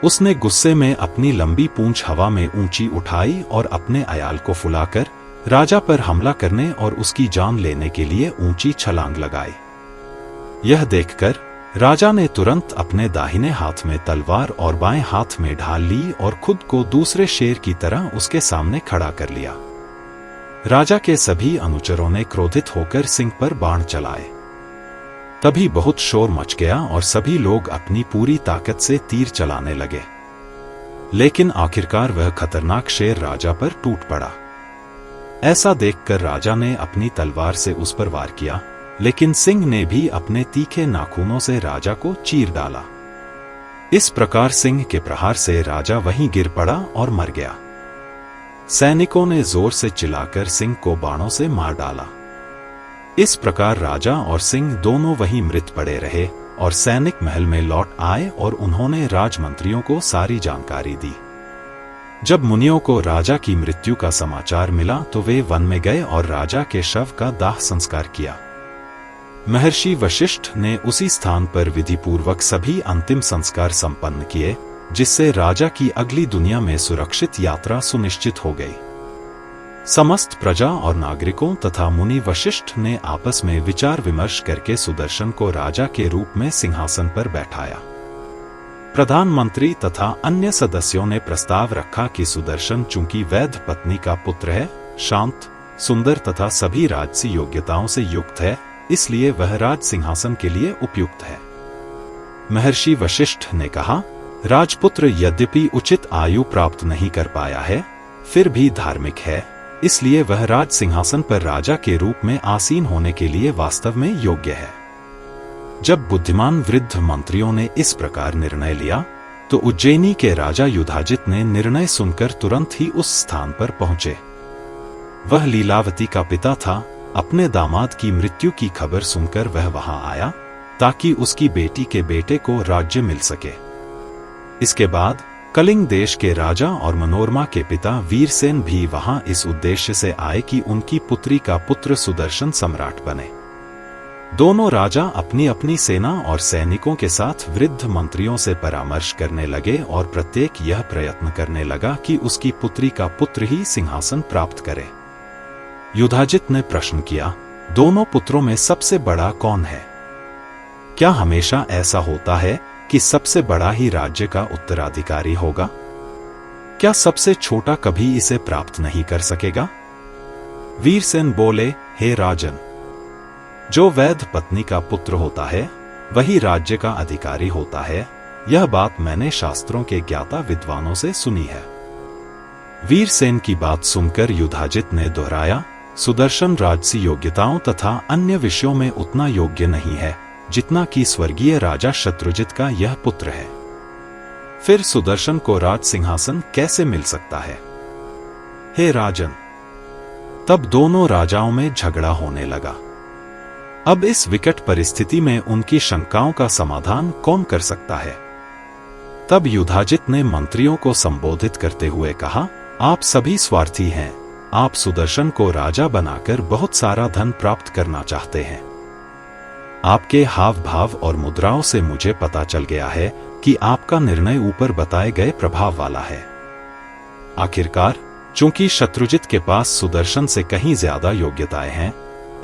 उसने गुस्से में अपनी लंबी पूंछ हवा में ऊंची उठाई और अपने अयाल को फुलाकर राजा पर हमला करने और उसकी जान लेने के लिए ऊंची छलांग लगाई। यह देखकर राजा ने तुरंत अपने दाहिने हाथ में तलवार और बाएं हाथ में ढाल ली और खुद को दूसरे शेर की तरह उसके सामने खड़ा कर लिया। राजा के सभी अनुचरों ने क्रोधित होकर सिंह पर बाण चलाए। तभी बहुत शोर मच गया और सभी लोग अपनी पूरी ताकत से तीर चलाने लगे, लेकिन आखिरकार वह खतरनाक शेर राजा पर टूट पड़ा। ऐसा देखकर राजा ने अपनी तलवार से उस पर वार किया, लेकिन सिंह ने भी अपने तीखे नाखूनों से राजा को चीर डाला। इस प्रकार सिंह के प्रहार से राजा वहीं गिर पड़ा और मर गया। सैनिकों ने जोर से चिल्लाकर सिंह को बाणों से मार डाला। इस प्रकार राजा और सिंह दोनों वहीं मृत पड़े रहे और सैनिक महल में लौट आए और उन्होंने राजमंत्रियों को सारी जानकारी दी। जब मुनियों को राजा की मृत्यु का समाचार मिला तो वे वन में गए और राजा के शव का दाह संस्कार किया। महर्षि वशिष्ठ ने उसी स्थान पर विधिपूर्वक सभी अंतिम संस्कार संपन्न किए, जिससे राजा की अगली दुनिया में सुरक्षित यात्रा सुनिश्चित हो गई। समस्त प्रजा और नागरिकों तथा मुनि वशिष्ठ ने आपस में विचार विमर्श करके सुदर्शन को राजा के रूप में सिंहासन पर बैठाया। प्रधानमंत्री तथा अन्य सदस्यों ने प्रस्ताव रखा कि सुदर्शन चूंकि वैद्य पत्नी का पुत्र है, शांत, सुंदर तथा सभी राजसी योग्यताओं से युक्त है, इसलिए वह राज सिंहासन के लिए उपयुक्त है। महर्षि वशिष्ठ ने कहा, राजपुत्र यद्यपि उचित आयु प्राप्त नहीं कर पाया है, फिर भी धार्मिक है, इसलिए वह राज सिंहासन पर राजा के रूप में आसीन होने के लिए वास्तव में योग्य है। जब बुद्धिमान वृद्ध मंत्रियों ने इस प्रकार निर्णय लिया तो उज्जैनी के राजा युधाजित ने निर्णय सुनकर तुरंत ही उस स्थान पर पहुंचे। वह लीलावती का पिता था। अपने दामाद की मृत्यु की खबर सुनकर वह वहां आया ताकि उसकी बेटी के बेटे को राज्य मिल सके। इसके बाद कलिंग देश के राजा और मनोरमा के पिता वीरसेन भी वहां इस उद्देश्य से आए कि उनकी पुत्री का पुत्र सुदर्शन सम्राट बने। दोनों राजा अपनी अपनी सेना और सैनिकों के साथ वृद्ध मंत्रियों से परामर्श करने लगे और प्रत्येक यह प्रयत्न करने लगा कि उसकी पुत्री का पुत्र ही सिंहासन प्राप्त करे। युधाजित ने प्रश्न किया, दोनों पुत्रों में सबसे बड़ा कौन है? क्या हमेशा ऐसा होता है कि सबसे बड़ा ही राज्य का उत्तराधिकारी होगा? क्या सबसे छोटा कभी इसे प्राप्त नहीं कर सकेगा? वीरसेन बोले, हे राजन, जो वैध पत्नी का पुत्र होता है वही राज्य का अधिकारी होता है। यह बात मैंने शास्त्रों के ज्ञाता विद्वानों से सुनी है। वीरसेन की बात सुनकर युधाजित ने दोहराया, सुदर्शन राजसी योग्यताओं तथा अन्य विषयों में उतना योग्य नहीं है जितना कि स्वर्गीय राजा शत्रुजित का यह पुत्र है। फिर सुदर्शन को राज सिंहासन कैसे मिल सकता है? हे राजन, तब दोनों राजाओं में झगड़ा होने लगा। अब इस विकट परिस्थिति में उनकी शंकाओं का समाधान कौन कर सकता है? तब युधाजित ने मंत्रियों को संबोधित करते हुए कहा, आप सभी स्वार्थी हैं। आप सुदर्शन को राजा बनाकर बहुत सारा धन प्राप्त करना चाहते हैं। आपके हाव भाव और मुद्राओं से मुझे पता चल गया है कि आपका निर्णय ऊपर बताए गए प्रभाव वाला है। आखिरकार, चूंकि शत्रुजित के पास सुदर्शन से कहीं ज्यादा योग्यताएं हैं,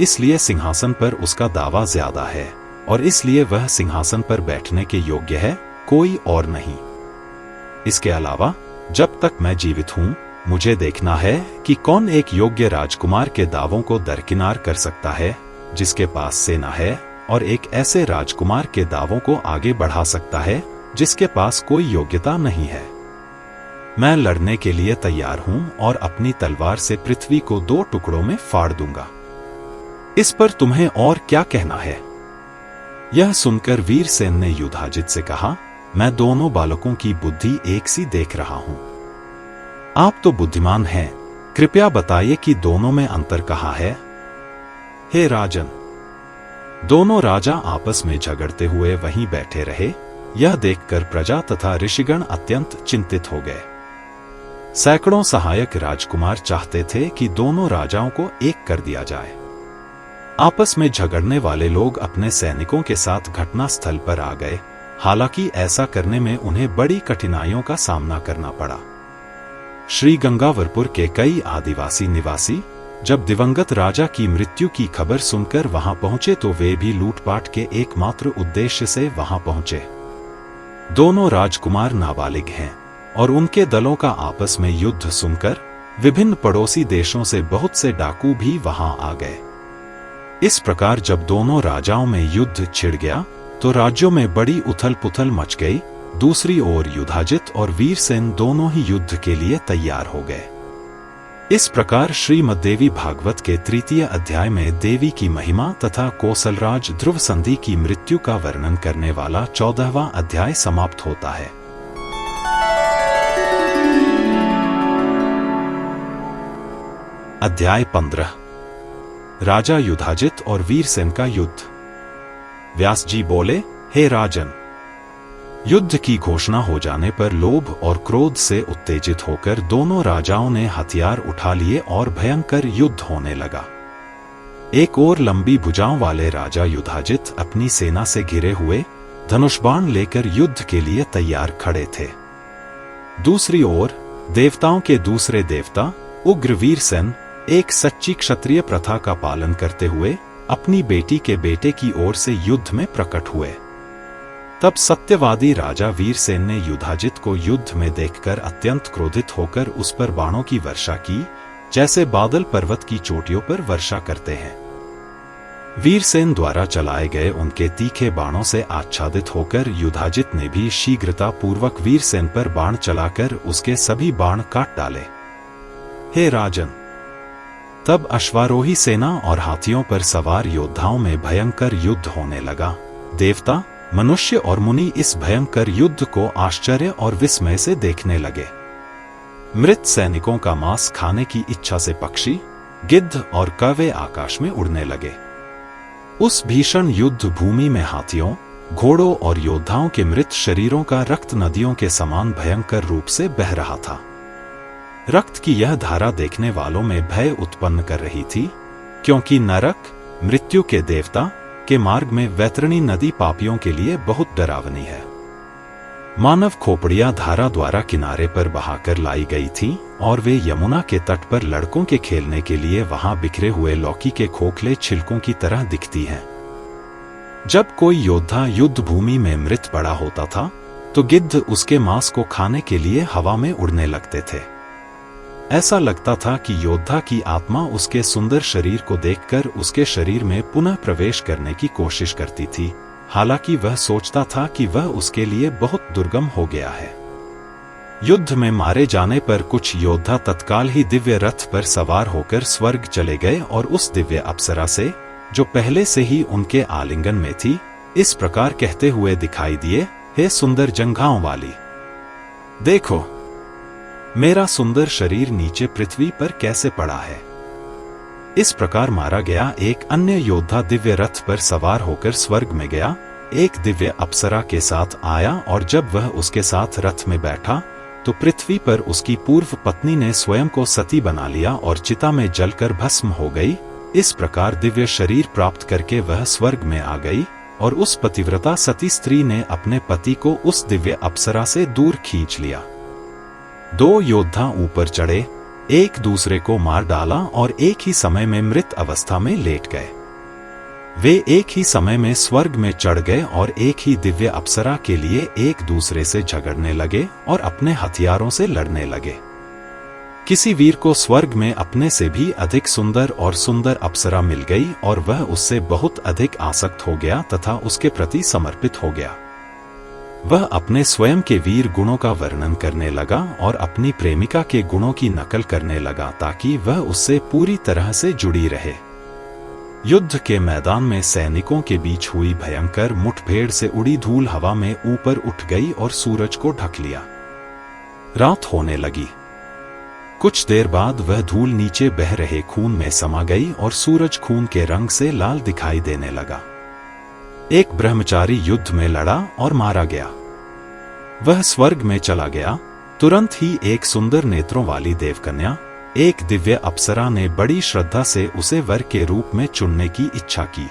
इसलिए सिंहासन पर उसका दावा ज्यादा है और इसलिए वह सिंहासन पर बैठने के योग्य है, कोई और नहीं। इसके अलावा जब तक मैं जीवित हूं, मुझे देखना है कि कौन एक योग्य राजकुमार के दावों को दरकिनार कर सकता है जिसके पास सेना है, और एक ऐसे राजकुमार के दावों को आगे बढ़ा सकता है जिसके पास कोई योग्यता नहीं है। मैं लड़ने के लिए तैयार हूं और अपनी तलवार से पृथ्वी को 2 टुकड़ों में फाड़ दूंगा। इस पर तुम्हें और क्या कहना है? यह सुनकर वीरसेन ने युधाजित से कहा, मैं दोनों बालकों की बुद्धि एक सी देख रहा हूं। आप तो बुद्धिमान हैं, कृपया बताइए कि दोनों में अंतर कहाँ है? हे राजन, दोनों राजा आपस में झगड़ते हुए वहीं बैठे रहे। यह देखकर प्रजा तथा ऋषिगण अत्यंत चिंतित हो गए। सैकड़ों सहायक राजकुमार चाहते थे कि दोनों राजाओं को एक कर दिया जाए। आपस में झगड़ने वाले लोग अपने सैनिकों के साथ घटनास्थल पर आ गए। हालांकि ऐसा करने में उन्हें बड़ी कठिनाइयों का सामना करना पड़ा। श्री गंगावरपुर के कई आदिवासी निवासी जब दिवंगत राजा की मृत्यु की खबर सुनकर वहां पहुंचे तो वे भी लूटपाट के एकमात्र उद्देश्य से वहां पहुंचे। दोनों राजकुमार नाबालिग हैं और उनके दलों का आपस में युद्ध सुनकर विभिन्न पड़ोसी देशों से बहुत से डाकू भी वहां आ गए। इस प्रकार जब दोनों राजाओं में युद्ध छिड़ गया तो राज्यों में बड़ी उथल पुथल मच गई। दूसरी ओर युधाजित और वीरसेन दोनों ही युद्ध के लिए तैयार हो गए। इस प्रकार श्रीमद्देवी भागवत के 3 अध्याय में देवी की महिमा तथा कौशलराज ध्रुव संधि की मृत्यु का वर्णन करने वाला 14वां अध्याय समाप्त होता है। अध्याय 15 राजा युधाजित और वीरसेन का युद्ध। व्यास जी बोले, हे राजन, युद्ध की घोषणा हो जाने पर लोभ और क्रोध से उत्तेजित होकर दोनों राजाओं ने हथियार उठा लिए और भयंकर युद्ध होने लगा। एक ओर लंबी भुजाओं वाले राजा युधाजित अपनी सेना से घिरे हुए धनुष बाण लेकर युद्ध के लिए तैयार खड़े थे। दूसरी ओर देवताओं के दूसरे देवता उग्र वीरसेन एक सच्ची क्षत्रिय प्रथा का पालन करते हुए अपनी बेटी के बेटे की ओर से युद्ध में प्रकट हुए। तब सत्यवादी राजा वीरसेन ने युधाजित को युद्ध में देखकर अत्यंत क्रोधित होकर उस पर बाणों की वर्षा की, जैसे बादल पर्वत की चोटियों पर वर्षा करते हैं। वीरसेन द्वारा चलाए गए उनके तीखे बाणों से आच्छादित होकर युधाजित ने भी शीघ्रता पूर्वक वीरसेन पर बाण चलाकर उसके सभी बाण काट डाले। हे राजन, तब अश्वारोही सेना और हाथियों पर सवार योद्धाओं में भयंकर युद्ध होने लगा। देवता, मनुष्य और मुनि इस भयंकर युद्ध को आश्चर्य और विस्मय से देखने लगे। मृत सैनिकों का मांस खाने की इच्छा से पक्षी, गिद्ध और कौवे आकाश में उड़ने लगे। उस भीषण युद्ध भूमि में हाथियों, घोड़ों और योद्धाओं के मृत शरीरों का रक्त नदियों के समान भयंकर रूप से बह रहा था। रक्त की यह धारा देखने वालों में भय उत्पन्न कर रही थी, क्योंकि नरक, मृत्यु के देवता के मार्ग में वैतरणी नदी पापियों के लिए बहुत डरावनी है। मानव खोपड़ियां धारा द्वारा किनारे पर बहाकर लाई गई थीं और वे यमुना के तट पर लड़कों के खेलने के लिए वहां बिखरे हुए लौकी के खोखले छिलकों की तरह दिखती हैं। जब कोई योद्धा युद्ध भूमि में मृत पड़ा होता था तो गिद्ध उसके मांस को खाने के लिए हवा में उड़ने लगते थे। ऐसा लगता था कि योद्धा की आत्मा उसके सुंदर शरीर को देखकर उसके शरीर में पुनः प्रवेश करने की कोशिश करती थी, हालांकि वह सोचता था कि वह उसके लिए बहुत दुर्गम हो गया है। युद्ध में मारे जाने पर कुछ योद्धा तत्काल ही दिव्य रथ पर सवार होकर स्वर्ग चले गए और उस दिव्य अप्सरा से, जो पहले से ही उनके आलिंगन में थी, इस प्रकार कहते हुए दिखाई दिए, हे सुंदर जंघाओं वाली, देखो मेरा सुंदर शरीर नीचे पृथ्वी पर कैसे पड़ा है। इस प्रकार मारा गया एक अन्य योद्धा दिव्य रथ पर सवार होकर स्वर्ग में गया, एक दिव्य अप्सरा के साथ आया और जब वह उसके साथ रथ में बैठा तो पृथ्वी पर उसकी पूर्व पत्नी ने स्वयं को सती बना लिया और चिता में जलकर भस्म हो गई। इस प्रकार दिव्य शरीर प्राप्त करके वह स्वर्ग में आ गई और उस पतिव्रता सती स्त्री ने अपने पति को उस दिव्य अप्सरा से दूर खींच लिया। दो योद्धा ऊपर चढ़े, एक दूसरे को मार डाला और एक ही समय में मृत अवस्था में लेट गए। वे एक ही समय में स्वर्ग में चढ़ गए और एक ही दिव्य अप्सरा के लिए एक दूसरे से झगड़ने लगे और अपने हथियारों से लड़ने लगे। किसी वीर को स्वर्ग में अपने से भी अधिक सुंदर और सुंदर अप्सरा मिल गई और वह उससे बहुत अधिक आसक्त हो गया तथा उसके प्रति समर्पित हो गया। वह अपने स्वयं के वीर गुणों का वर्णन करने लगा और अपनी प्रेमिका के गुणों की नकल करने लगा ताकि वह उससे पूरी तरह से जुड़ी रहे। युद्ध के मैदान में सैनिकों के बीच हुई भयंकर मुठभेड़ से उड़ी धूल हवा में ऊपर उठ गई और सूरज को ढक लिया। रात होने लगी। कुछ देर बाद वह धूल नीचे बह रहे खून में समा गई और सूरज खून के रंग से लाल दिखाई देने लगा। एक ब्रह्मचारी युद्ध में लड़ा और मारा गया। वह स्वर्ग में चला गया। तुरंत ही एक सुंदर नेत्रों वाली देवकन्या, एक दिव्य अप्सरा ने बड़ी श्रद्धा से उसे वर के रूप में चुनने की इच्छा की,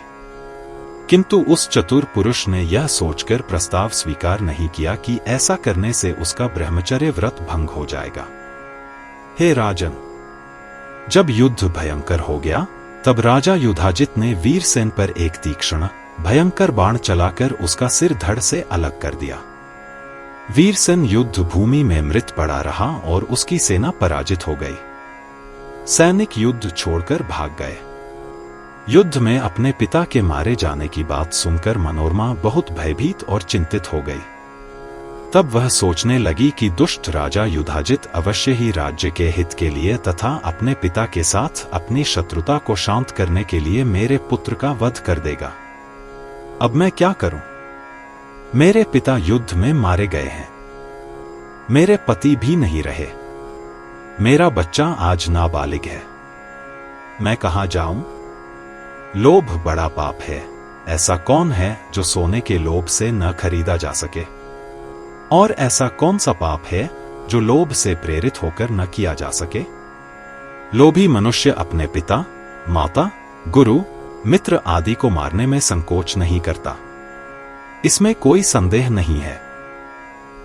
किंतु उस चतुर पुरुष ने यह सोचकर प्रस्ताव स्वीकार नहीं किया कि ऐसा करने से उसका ब्रह्मचर्य व्रत भंग हो जाएगा। हे राजन, जब युद्ध भयंकर हो गया तब राजा युधाजित ने वीरसेन पर एक तीक्ष्ण भयंकर बाण चलाकर उसका सिर धड़ से अलग कर दिया। वीरसेन युद्ध भूमि में मृत पड़ा रहा और उसकी सेना पराजित हो गई। सैनिक युद्ध छोड़कर भाग गए। युद्ध में अपने पिता के मारे जाने की बात सुनकर मनोरमा बहुत भयभीत और चिंतित हो गई। तब वह सोचने लगी कि दुष्ट राजा युधाजित अवश्य ही राज्य के हित के लिए तथा अपने पिता के साथ अपनी शत्रुता को शांत करने के लिए मेरे पुत्र का वध कर देगा। अब मैं क्या करूं? मेरे पिता युद्ध में मारे गए हैं, मेरे पति भी नहीं रहे, मेरा बच्चा आज नाबालिग है, मैं कहां जाऊं? लोभ बड़ा पाप है। ऐसा कौन है जो सोने के लोभ से न खरीदा जा सके? और ऐसा कौन सा पाप है जो लोभ से प्रेरित होकर न किया जा सके? लोभी मनुष्य अपने पिता, माता, गुरु, मित्र आदि को मारने में संकोच नहीं करता, इसमें कोई संदेह नहीं है।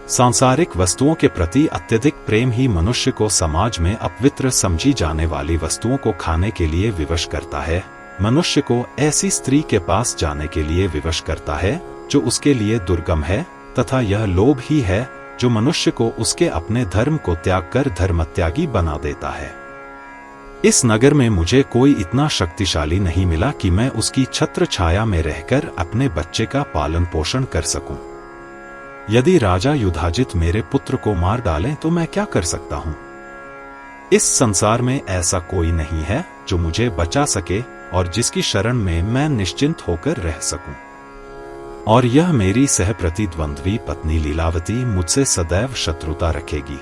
सांसारिक वस्तुओं के प्रति अत्यधिक प्रेम ही मनुष्य को समाज में अपवित्र समझी जाने वाली वस्तुओं को खाने के लिए विवश करता है। मनुष्य को ऐसी स्त्री के पास जाने के लिए विवश करता है जो उसके लिए दुर्गम है, तथा यह लोभ ही है जो मनुष्य को उसके अपने धर्म को त्याग कर धर्मत्यागी बना देता है। इस नगर में मुझे कोई इतना शक्तिशाली नहीं मिला कि मैं उसकी छत्र छाया में रहकर अपने बच्चे का पालन पोषण कर सकूं। यदि राजा युधाजित मेरे पुत्र को मार डालें तो मैं क्या कर सकता हूं? इस संसार में ऐसा कोई नहीं है जो मुझे बचा सके और जिसकी शरण में मैं निश्चिंत होकर रह सकूं। और यह मेरी सहप्रतिद्वंद्वी पत्नी लीलावती मुझसे सदैव शत्रुता रखेगी।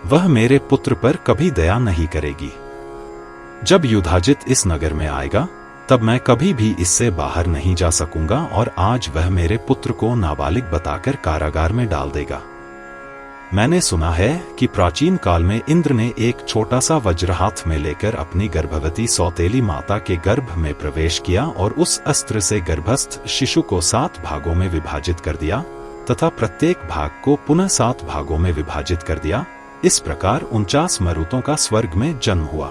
वह मेरे पुत्र पर कभी दया नहीं करेगी। जब युधाजित इस नगर में आएगा तब मैं कभी भी इससे बाहर नहीं जा सकूंगा और आज वह मेरे पुत्र को नाबालिग बताकर कारागार में डाल देगा। मैंने सुना है कि प्राचीन काल में इंद्र ने एक छोटा सा वज्र हाथ में लेकर अपनी गर्भवती सौतेली माता के गर्भ में प्रवेश किया और उस अस्त्र से गर्भस्थ शिशु को 7 भागों में विभाजित कर दिया तथा प्रत्येक भाग को पुनः 7 भागों में विभाजित कर दिया। इस प्रकार 49 मरुतों का स्वर्ग में जन्म हुआ।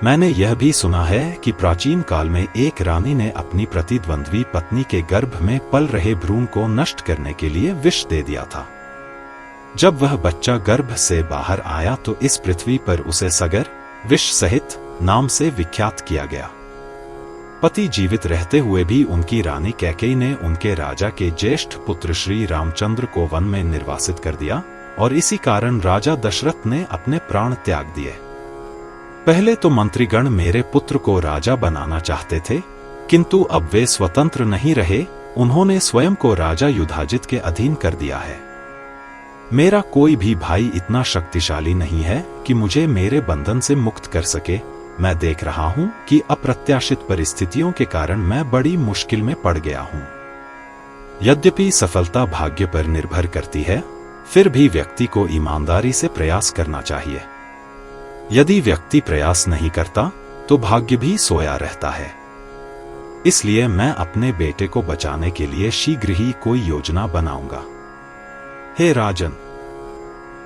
मैंने यह भी सुना है कि प्राचीन काल में एक रानी ने अपनी प्रतिद्वंद्वी पत्नी के गर्भ में पल रहे भ्रूण को नष्ट करने के लिए विष दे दिया था। जब वह बच्चा गर्भ से बाहर आया तो इस पृथ्वी पर उसे सगर, विष सहित नाम से विख्यात किया गया। पति जीवित रहते हुए भी उनकी रानी कैकेयी ने उनके राजा के ज्येष्ठ पुत्र श्री रामचंद्र को वन में निर्वासित कर दिया और इसी कारण राजा दशरथ ने अपने प्राण त्याग दिए। पहले तो मंत्रीगण मेरे पुत्र को राजा बनाना चाहते थे, किंतु अब वे स्वतंत्र नहीं रहे। उन्होंने स्वयं को राजा युधाजित के अधीन कर दिया है। मेरा कोई भी भाई इतना शक्तिशाली नहीं है कि मुझे मेरे बंधन से मुक्त कर सके। मैं देख रहा हूं कि अप्रत्याशित परिस्थितियों के कारण मैं बड़ी मुश्किल में पड़ गया हूं। यद्यपि सफलता भाग्य पर निर्भर करती है, फिर भी व्यक्ति को ईमानदारी से प्रयास करना चाहिए। यदि व्यक्ति प्रयास नहीं करता तो भाग्य भी सोया रहता है। इसलिए मैं अपने बेटे को बचाने के लिए शीघ्र ही कोई योजना बनाऊंगा। हे राजन,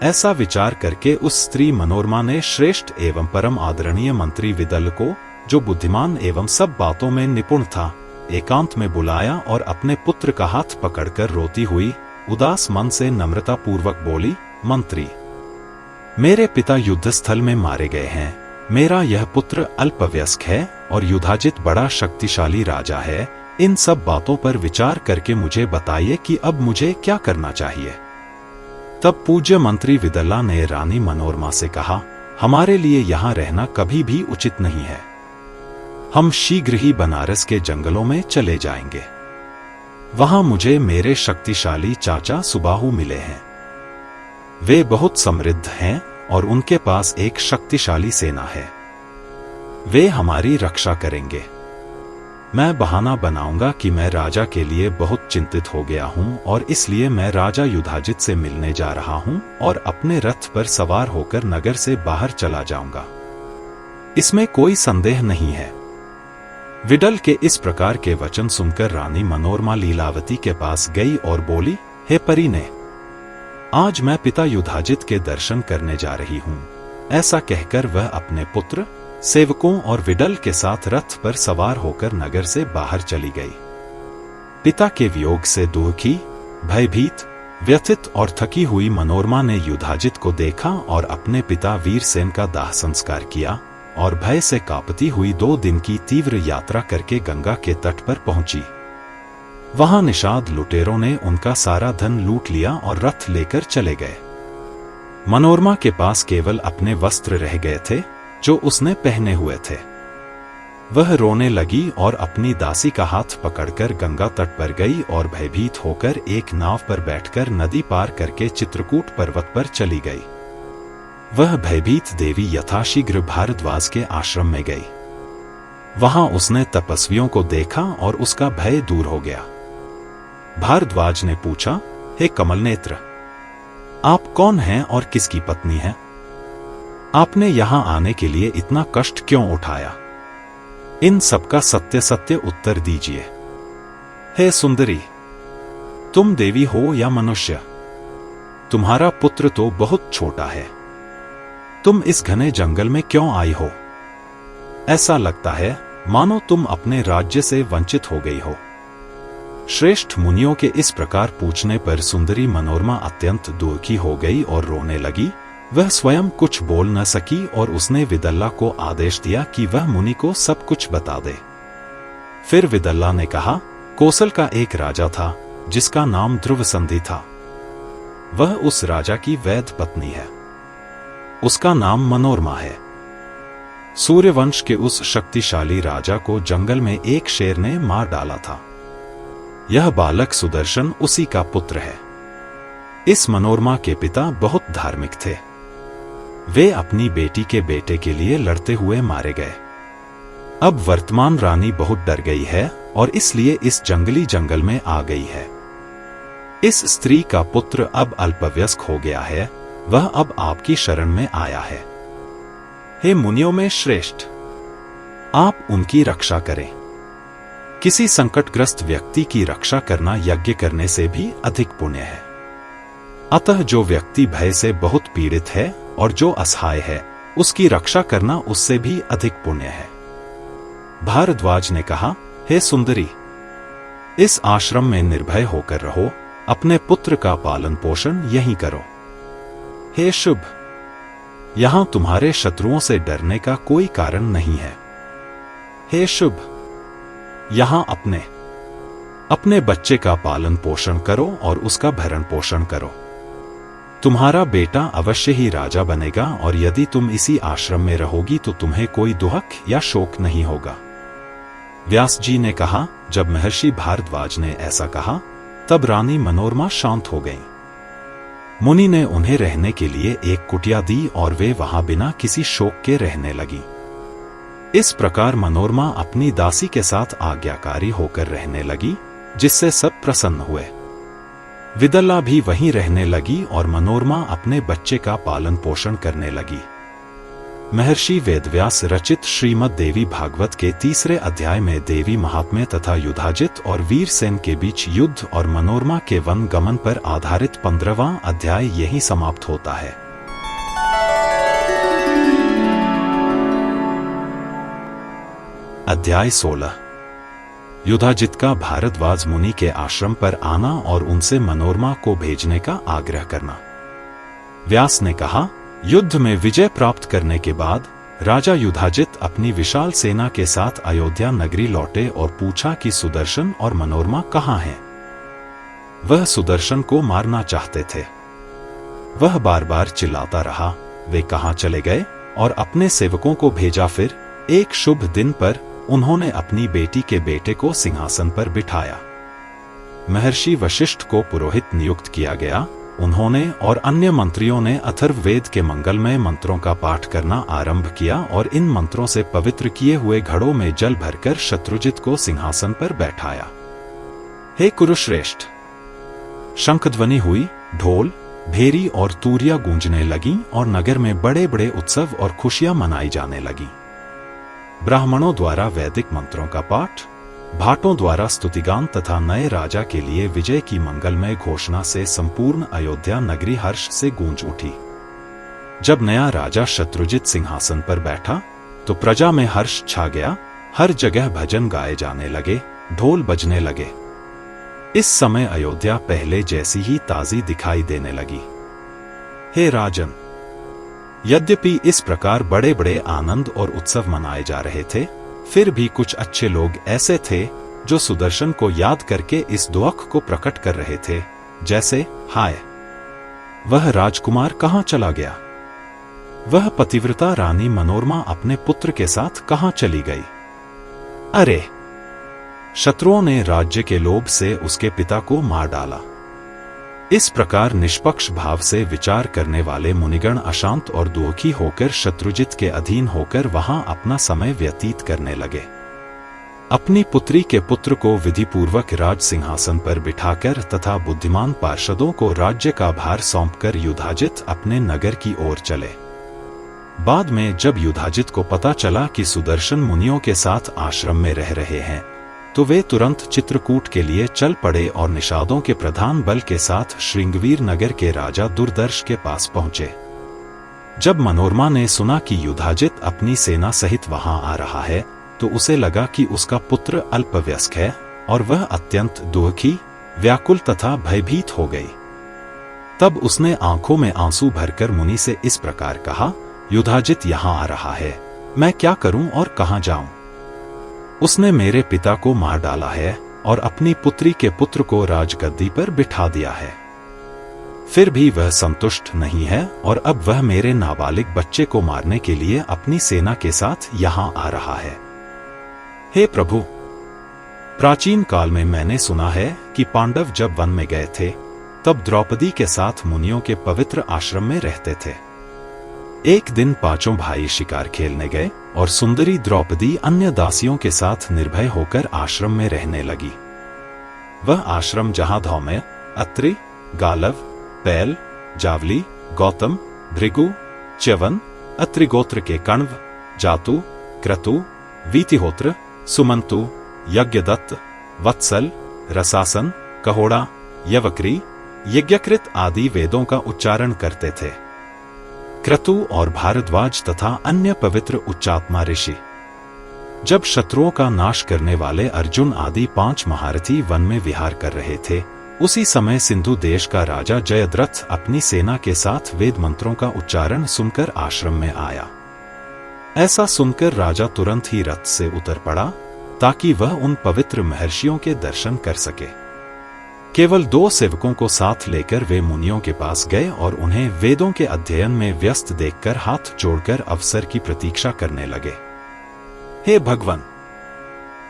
ऐसा विचार करके उस स्त्री मनोरमा ने श्रेष्ठ एवं परम आदरणीय मंत्री विदल को, जो बुद्धिमान एवं सब बातों में निपुण था, एकांत में बुलाया और अपने पुत्र का हाथ पकड़कर रोती हुई उदास मन से नम्रता पूर्वक बोली, मंत्री, मेरे पिता युद्धस्थल में मारे गए हैं। मेरा यह पुत्र अल्पवयस्क है और युधाजित बड़ा शक्तिशाली राजा है। इन सब बातों पर विचार करके मुझे बताइए कि अब मुझे क्या करना चाहिए। तब पूज्य मंत्री विदला ने रानी मनोरमा से कहा, हमारे लिए यहाँ रहना कभी भी उचित नहीं है। हम शीघ्र ही बनारस के जंगलों में चले जाएंगे। वहां मुझे मेरे शक्तिशाली चाचा सुबाहु मिले हैं। वे बहुत समृद्ध हैं और उनके पास एक शक्तिशाली सेना है। वे हमारी रक्षा करेंगे। मैं बहाना बनाऊंगा कि मैं राजा के लिए बहुत चिंतित हो गया हूं और इसलिए मैं राजा युधाजित से मिलने जा रहा हूं और अपने रथ पर सवार होकर नगर से बाहर चला जाऊंगा। इसमें कोई संदेह नहीं है। विडल के इस प्रकार के वचन सुनकर रानी मनोरमा लीलावती के पास गई और बोली, हे परीने, आज मैं पिता युधाजित के दर्शन करने जा रही हूं। ऐसा कहकर वह अपने पुत्र, सेवकों और विडल के साथ रथ पर सवार होकर नगर से बाहर चली गई। पिता के वियोग से दुखी, भयभीत, व्यथित और थकी हुई मनोरमा ने युधाजित को देखा और अपने पिता वीरसेन का दाह संस्कार किया और भय से कांपती हुई 2 दिन की तीव्र यात्रा करके गंगा के तट पर पहुंची। वहां निषाद लुटेरों ने उनका सारा धन लूट लिया और रथ लेकर चले गए। मनोरमा के पास केवल अपने वस्त्र रह गए थे जो उसने पहने हुए थे। वह रोने लगी और अपनी दासी का हाथ पकड़कर गंगा तट पर गई और भयभीत होकर एक नाव पर बैठकर नदी पार करके चित्रकूट पर्वत पर चली गई। वह भयभीत देवी यथाशीघ्र भारद्वाज के आश्रम में गई। वहां उसने तपस्वियों को देखा और उसका भय दूर हो गया। भारद्वाज ने पूछा, हे कमलनेत्र, आप कौन हैं और किसकी पत्नी हैं? आपने यहां आने के लिए इतना कष्ट क्यों उठाया? इन सबका सत्य सत्य उत्तर दीजिए। हे सुंदरी, तुम देवी हो या मनुष्य? तुम्हारा पुत्र तो बहुत छोटा है। तुम इस घने जंगल में क्यों आई हो? ऐसा लगता है मानो तुम अपने राज्य से वंचित हो गई हो। श्रेष्ठ मुनियों के इस प्रकार पूछने पर सुंदरी मनोरमा अत्यंत दुखी हो गई और रोने लगी। वह स्वयं कुछ बोल न सकी और उसने विदल्ला को आदेश दिया कि वह मुनि को सब कुछ बता दे। फिर विदल्ला ने कहा, कोसल का एक राजा था जिसका नाम ध्रुवसंधि था। वह उस राजा की वैध पत्नी है। उसका नाम मनोरमा है। सूर्यवंश के उस शक्तिशाली राजा को जंगल में एक शेर ने मार डाला था। यह बालक सुदर्शन उसी का पुत्र है। इस मनोरमा के पिता बहुत धार्मिक थे। वे अपनी बेटी के बेटे के लिए लड़ते हुए मारे गए। अब वर्तमान रानी बहुत डर गई है और इसलिए इस जंगली जंगल में आ गई है। इस स्त्री का पुत्र अब अल्पवयस्क हो गया है, वह अब आपकी शरण में आया है। हे मुनियों में श्रेष्ठ, आप उनकी रक्षा करें। किसी संकटग्रस्त व्यक्ति की रक्षा करना यज्ञ करने से भी अधिक पुण्य है। अतः जो व्यक्ति भय से बहुत पीड़ित है और जो असहाय है, उसकी रक्षा करना उससे भी अधिक पुण्य है। भारद्वाज ने कहा, हे सुंदरी, इस आश्रम में निर्भय होकर रहो, अपने पुत्र का पालन पोषण यहीं करो। हे शुभ, यहां तुम्हारे शत्रुओं से डरने का कोई कारण नहीं है। हे शुभ, यहां अपने बच्चे का पालन पोषण करो और उसका भरण पोषण करो। तुम्हारा बेटा अवश्य ही राजा बनेगा और यदि तुम इसी आश्रम में रहोगी तो तुम्हें कोई दुहक या शोक नहीं होगा। व्यास जी ने कहा, जब महर्षि भारद्वाज ने ऐसा कहा तब रानी मनोरमा शांत हो गईं। मुनि ने उन्हें रहने के लिए एक कुटिया दी और वे वहां बिना किसी शोक के रहने लगी। इस प्रकार मनोरमा अपनी दासी के साथ आज्ञाकारी होकर रहने लगी, जिससे सब प्रसन्न हुए। विदला भी वहीं रहने लगी और मनोरमा अपने बच्चे का पालन पोषण करने लगी। महर्षि वेदव्यास रचित श्रीमद् देवी भागवत के 3 अध्याय में देवी महात्म्य तथा युधाजित और वीरसेन के बीच युद्ध और मनोरमा के वन गमन पर आधारित 15वां अध्याय यहीं समाप्त होता है। अध्याय 16। युधाजित का भारद्वाज मुनि के आश्रम पर आना और उनसे मनोरमा को भेजने का आग्रह करना। व्यास ने कहा, युद्ध में विजय प्राप्त करने के बाद राजा युधाजित अपनी विशाल सेना के साथ अयोध्या नगरी लौटे और पूछा कि सुदर्शन और मनोरमा कहाँ हैं। वह सुदर्शन को मारना चाहते थे। वह बार बार चिल्लाता रहा, वे कहाँ चले गए, और अपने सेवकों को भेजा। फिर एक शुभ दिन पर उन्होंने अपनी बेटी के बेटे को सिंहासन पर बिठाया। महर्षि वशिष्ठ को पुरोहित नियुक्त किया गया। उन्होंने और अन्य मंत्रियों ने अथर्ववेद के मंगलमय मंत्रों का पाठ करना आरंभ किया और इन मंत्रों से पवित्र किए हुए घड़ों में जल भरकर शत्रुजित को सिंहासन पर बैठाया। हे कुरुश्रेष्ठ, शंखध्वनि हुई, ढोल, भेरी और तूरियां गूंजने लगीं और नगर में बड़े बड़े उत्सव और खुशियां मनाई जाने लगीं। ब्राह्मणों द्वारा वैदिक मंत्रों का पाठ, भाटों द्वारा स्तुतिगान तथा नए राजा के लिए विजय की मंगलमय घोषणा से संपूर्ण अयोध्या नगरी हर्ष से गूंज उठी। जब नया राजा शत्रुजित सिंहासन पर बैठा तो प्रजा में हर्ष छा गया। हर जगह भजन गाए जाने लगे, ढोल बजने लगे। इस समय अयोध्या पहले जैसी ही ताजी दिखाई देने लगी। हे राजन, यद्यपि इस प्रकार बड़े बड़े आनंद और उत्सव मनाए जा रहे थे, फिर भी कुछ अच्छे लोग ऐसे थे जो सुदर्शन को याद करके इस दुख को प्रकट कर रहे थे, जैसे, हाय, वह राजकुमार कहाँ चला गया? वह पतिव्रता रानी मनोरमा अपने पुत्र के साथ कहाँ चली गई? अरे, शत्रुओं ने राज्य के लोभ से उसके पिता को मार डाला। इस प्रकार निष्पक्ष भाव से विचार करने वाले मुनिगण अशांत और दुखी होकर शत्रुजित के अधीन होकर वहां अपना समय व्यतीत करने लगे। अपनी पुत्री के पुत्र को विधिपूर्वक राज सिंहासन पर बिठाकर तथा बुद्धिमान पार्षदों को राज्य का भार सौंपकर युधाजित अपने नगर की ओर चले। बाद में जब युधाजित को पता चला कि सुदर्शन मुनियों के साथ आश्रम में रह रहे हैं, तो वे तुरंत चित्रकूट के लिए चल पड़े और निषादों के प्रधान बल के साथ श्रृंगवीर नगर के राजा दुर्दर्श के पास पहुंचे। जब मनोरमा ने सुना कि युधाजित अपनी सेना सहित वहां आ रहा है, तो उसे लगा कि उसका पुत्र अल्पवयस्क है और वह अत्यंत दुखी, व्याकुल तथा भयभीत हो गई। तब उसने आंखों में आंसू भरकर मुनि से इस प्रकार कहा, युधाजित यहाँ आ रहा है, मैं क्या करूं और कहां जाऊं? उसने मेरे पिता को मार डाला है और अपनी पुत्री के पुत्र को राजगद्दी पर बिठा दिया है। फिर भी वह संतुष्ट नहीं है और अब वह मेरे नाबालिग बच्चे को मारने के लिए अपनी सेना के साथ यहां आ रहा है। हे प्रभु, प्राचीन काल में मैंने सुना है कि पांडव जब वन में गए थे, तब द्रौपदी के साथ मुनियों के पवित्र आश्रम में रहते थे। एक दिन पांचों भाई शिकार खेलने गए और सुंदरी द्रौपदी अन्य दासियों के साथ निर्भय होकर आश्रम में रहने लगी। वह आश्रम जहां धौम्य, अत्रि, गालव, पैल, जावली, गौतम, भृगु, च्यवन, अत्रिगोत्र के कण्व, जातु, क्रतु, वीतिहोत्र, सुमंतु, यज्ञदत्त, वत्सल, रसासन, कहोड़ा, यवक्री, यज्ञकृत आदि वेदों का उच्चारण करते थे। क्रतु और भारद्वाज तथा अन्य पवित्र उच्चात्मा ऋषि। जब शत्रुओं का नाश करने वाले अर्जुन आदि 5 महारथी वन में विहार कर रहे थे, उसी समय सिंधु देश का राजा जयद्रथ अपनी सेना के साथ वेद मंत्रों का उच्चारण सुनकर आश्रम में आया। ऐसा सुनकर राजा तुरंत ही रथ से उतर पड़ा ताकि वह उन पवित्र महर्षियों के दर्शन कर सके। केवल 2 सेवकों को साथ लेकर वे मुनियों के पास गए और उन्हें वेदों के अध्ययन में व्यस्त देखकर हाथ जोड़कर अवसर की प्रतीक्षा करने लगे। हे भगवान!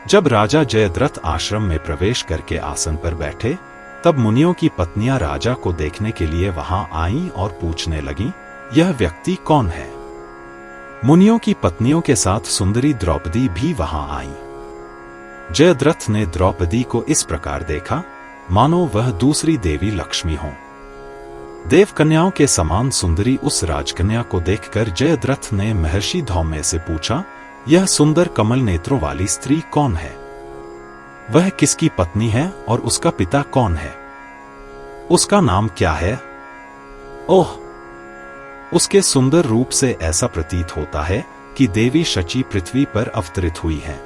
जब राजा जयद्रथ आश्रम में प्रवेश करके आसन पर बैठे, तब मुनियों की पत्नियां राजा को देखने के लिए वहां आईं और पूछने लगीं, यह व्यक्ति कौन है? मुनियों की पत्नियों के साथ सुंदरी द्रौपदी भी वहां आईं। जयद्रथ ने द्रौपदी को इस प्रकार देखा मानो वह दूसरी देवी लक्ष्मी हो। देवकन्याओं के समान सुंदरी उस राजकन्या को देखकर जयद्रथ ने महर्षि धौम्य से पूछा, यह सुंदर कमल नेत्रों वाली स्त्री कौन है? वह किसकी पत्नी है और उसका पिता कौन है? उसका नाम क्या है? ओह! उसके सुंदर रूप से ऐसा प्रतीत होता है कि देवी शची पृथ्वी पर अवतरित हुई है।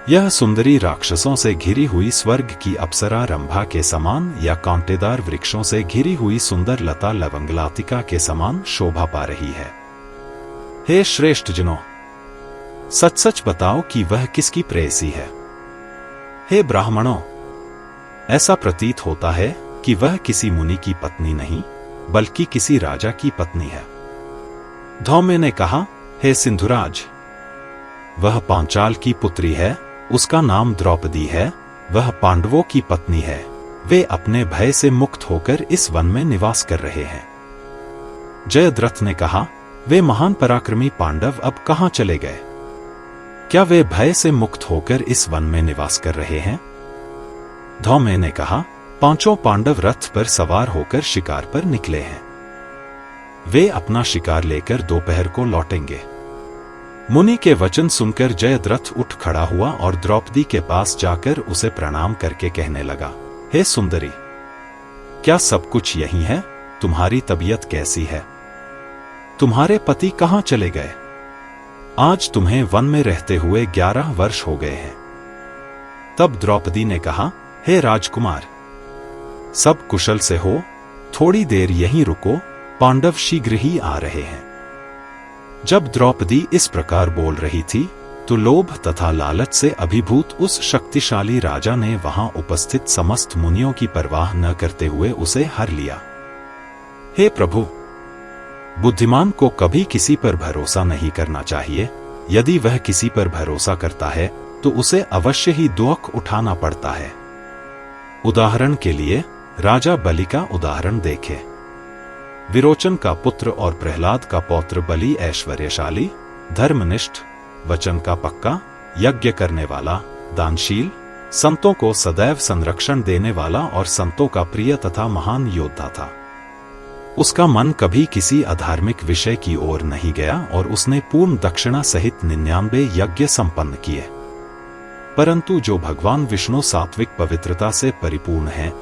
यह सुंदरी राक्षसों से घिरी हुई स्वर्ग की अप्सरा रंभा के समान या कांटेदार वृक्षों से घिरी हुई सुंदर लता लवंगलातिका के समान शोभा पा रही है। हे श्रेष्ठ जनों, सच सच बताओ कि वह किसकी प्रेयसी है? हे ब्राह्मणों, ऐसा प्रतीत होता है कि वह किसी मुनि की पत्नी नहीं बल्कि किसी राजा की पत्नी है। धौम्य ने कहा, हे सिंधुराज, वह पांचाल की पुत्री है, उसका नाम द्रौपदी है, वह पांडवों की पत्नी है, वे अपने भय से मुक्त होकर इस वन में निवास कर रहे हैं। जयद्रथ ने कहा, वे महान पराक्रमी पांडव अब कहां चले गए? क्या वे भय से मुक्त होकर इस वन में निवास कर रहे हैं? धौम्य ने कहा, 5 पांडव रथ पर सवार होकर शिकार पर निकले हैं। वे अपना शिकार लेकर दोपहर को लौटेंगे। मुनि के वचन सुनकर जयद्रथ उठ खड़ा हुआ और द्रौपदी के पास जाकर उसे प्रणाम करके कहने लगा, हे सुंदरी, क्या सब कुछ यही है? तुम्हारी तबीयत कैसी है? तुम्हारे पति कहां चले गए? आज तुम्हें वन में रहते हुए 11 वर्ष हो गए हैं। तब द्रौपदी ने कहा, हे राजकुमार, सब कुशल से हो? थोड़ी देर यहीं रुको, पांडव शीघ्र ही आ रहे हैं। जब द्रौपदी इस प्रकार बोल रही थी, तो लोभ तथा लालच से अभिभूत उस शक्तिशाली राजा ने वहां उपस्थित समस्त मुनियों की परवाह न करते हुए उसे हर लिया। हे प्रभु, बुद्धिमान को कभी किसी पर भरोसा नहीं करना चाहिए। यदि वह किसी पर भरोसा करता है तो उसे अवश्य ही दुख उठाना पड़ता है। उदाहरण के लिए राजा बलि का उदाहरण देखें। विरोचन का पुत्र और प्रहलाद का पौत्र बलि ऐश्वर्यशाली, धर्मनिष्ठ, वचन का पक्का, यज्ञ करने वाला, दानशील, संतों को सदैव संरक्षण देने वाला और संतों का प्रिय तथा महान योद्धा था। उसका मन कभी किसी अधार्मिक विषय की ओर नहीं गया और उसने पूर्ण दक्षिणा सहित 99 यज्ञ संपन्न किए। परंतु जो भगवान विष्णु सात्विक पवित्रता से परिपूर्ण हैं,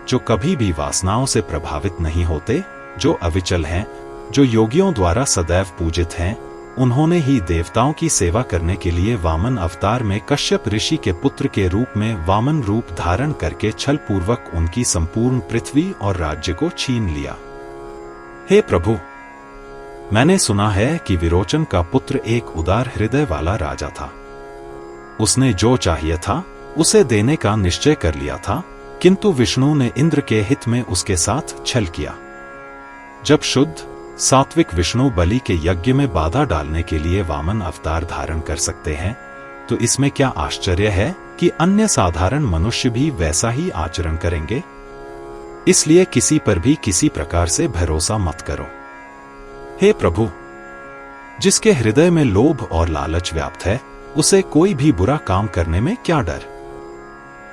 जो कभी भी वासनाओं से प्रभावित नहीं होते, जो अविचल हैं, जो योगियों द्वारा सदैव पूजित हैं, उन्होंने ही देवताओं की सेवा करने के लिए वामन अवतार में कश्यप ऋषि के पुत्र के रूप में वामन रूप धारण करके छल पूर्वक उनकी संपूर्ण पृथ्वी और राज्य को छीन लिया। हे प्रभु, मैंने सुना है कि विरोचन का पुत्र एक उदार हृदय वाला राजा था। उसने जो चाहिए था उसे देने का निश्चय कर लिया था, किंतु विष्णु ने इंद्र के हित में उसके साथ छल किया। जब शुद्ध सात्विक विष्णु बलि के यज्ञ में बाधा डालने के लिए वामन अवतार धारण कर सकते हैं, तो इसमें क्या आश्चर्य है कि अन्य साधारण मनुष्य भी वैसा ही आचरण करेंगे। इसलिए किसी पर भी किसी प्रकार से भरोसा मत करो। हे प्रभु, जिसके हृदय में लोभ और लालच व्याप्त है, उसे कोई भी बुरा काम करने में क्या डर।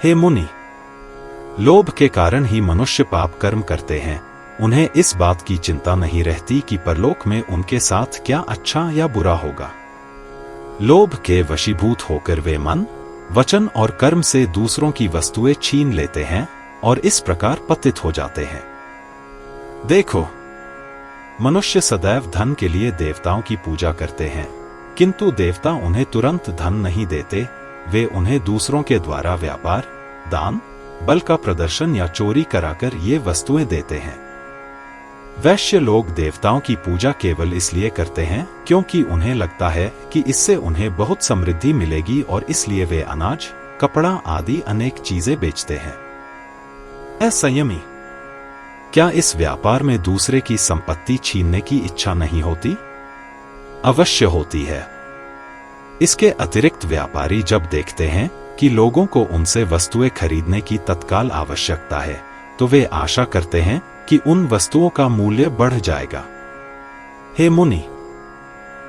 हे मुनि, लोभ के कारण ही मनुष्य पाप कर्म करते हैं। उन्हें इस बात की चिंता नहीं रहती कि परलोक में उनके साथ क्या अच्छा या बुरा होगा। लोभ के वशीभूत होकर वे मन, वचन और कर्म से दूसरों की वस्तुएं छीन लेते हैं और इस प्रकार पतित हो जाते हैं। देखो, मनुष्य सदैव धन के लिए देवताओं की पूजा करते हैं, किंतु देवता उन्हें तुरंत धन नहीं देते। वे उन्हें दूसरों के द्वारा व्यापार, दान, बल का प्रदर्शन या चोरी कराकर ये वस्तुएं देते हैं। वैश्य लोग देवताओं की पूजा केवल इसलिए करते हैं क्योंकि उन्हें लगता है कि इससे उन्हें बहुत समृद्धि मिलेगी और इसलिए वे अनाज, कपड़ा आदि अनेक चीजें बेचते हैं। असंयमी, क्या इस व्यापार में दूसरे की संपत्ति छीनने की इच्छा नहीं होती? अवश्य होती है। इसके अतिरिक्त व्यापारी जब देखते हैं कि लोगों को उनसे वस्तुएं खरीदने की तत्काल आवश्यकता है, तो वे आशा करते हैं कि उन वस्तुओं का मूल्य बढ़ जाएगा। हे मुनि,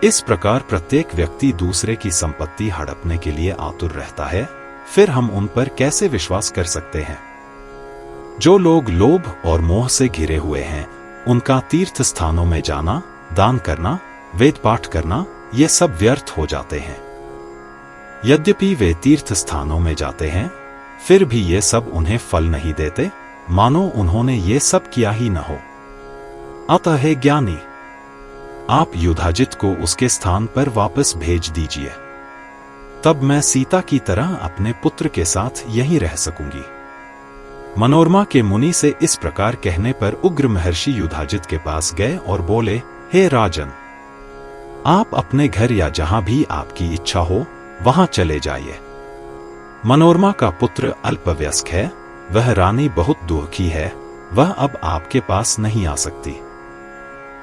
इस प्रकार प्रत्येक व्यक्ति दूसरे की संपत्ति हड़पने के लिए आतुर रहता है। फिर हम उन पर कैसे विश्वास कर सकते हैं? जो लोग लोभ और मोह से घिरे हुए हैं, उनका तीर्थ स्थानों में जाना, दान करना, वेद पाठ करना, ये सब व्यर्थ हो जाते हैं। यद्यपि वे तीर्थ स्थानों में जाते हैं, फिर भी ये सब उन्हें फल नहीं देते, मानो उन्होंने ये सब किया ही न हो। अतः हे ज्ञानी, आप युधाजित को उसके स्थान पर वापस भेज दीजिए, तब मैं सीता की तरह अपने पुत्र के साथ यहीं रह सकूंगी। मनोरमा के मुनि से इस प्रकार कहने पर उग्र महर्षि युधाजित के पास गए और बोले, हे राजन, आप अपने घर या जहां भी आपकी इच्छा हो वहां चले जाइए। मनोरमा का पुत्र अल्पवयस्क है, वह रानी बहुत दुखी है, वह अब आपके पास नहीं आ सकती।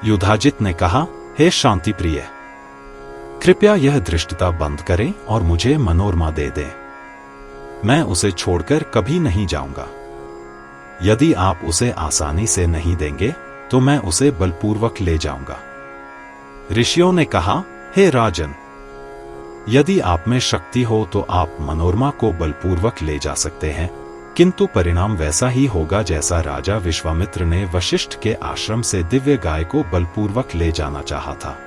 युधाजित ने कहा, हे शांति प्रिय, कृपया यह धृष्टता बंद करें और मुझे मनोरमा दे दें। मैं उसे छोड़कर कभी नहीं जाऊंगा। यदि आप उसे आसानी से नहीं देंगे तो मैं उसे बलपूर्वक ले जाऊंगा। ऋषियों ने कहा, हे राजन, यदि आप में शक्ति हो तो आप मनोरमा को बलपूर्वक ले जा सकते हैं, किंतु परिणाम वैसा ही होगा जैसा राजा विश्वामित्र ने वशिष्ठ के आश्रम से दिव्य गाय को बलपूर्वक ले जाना चाहा था।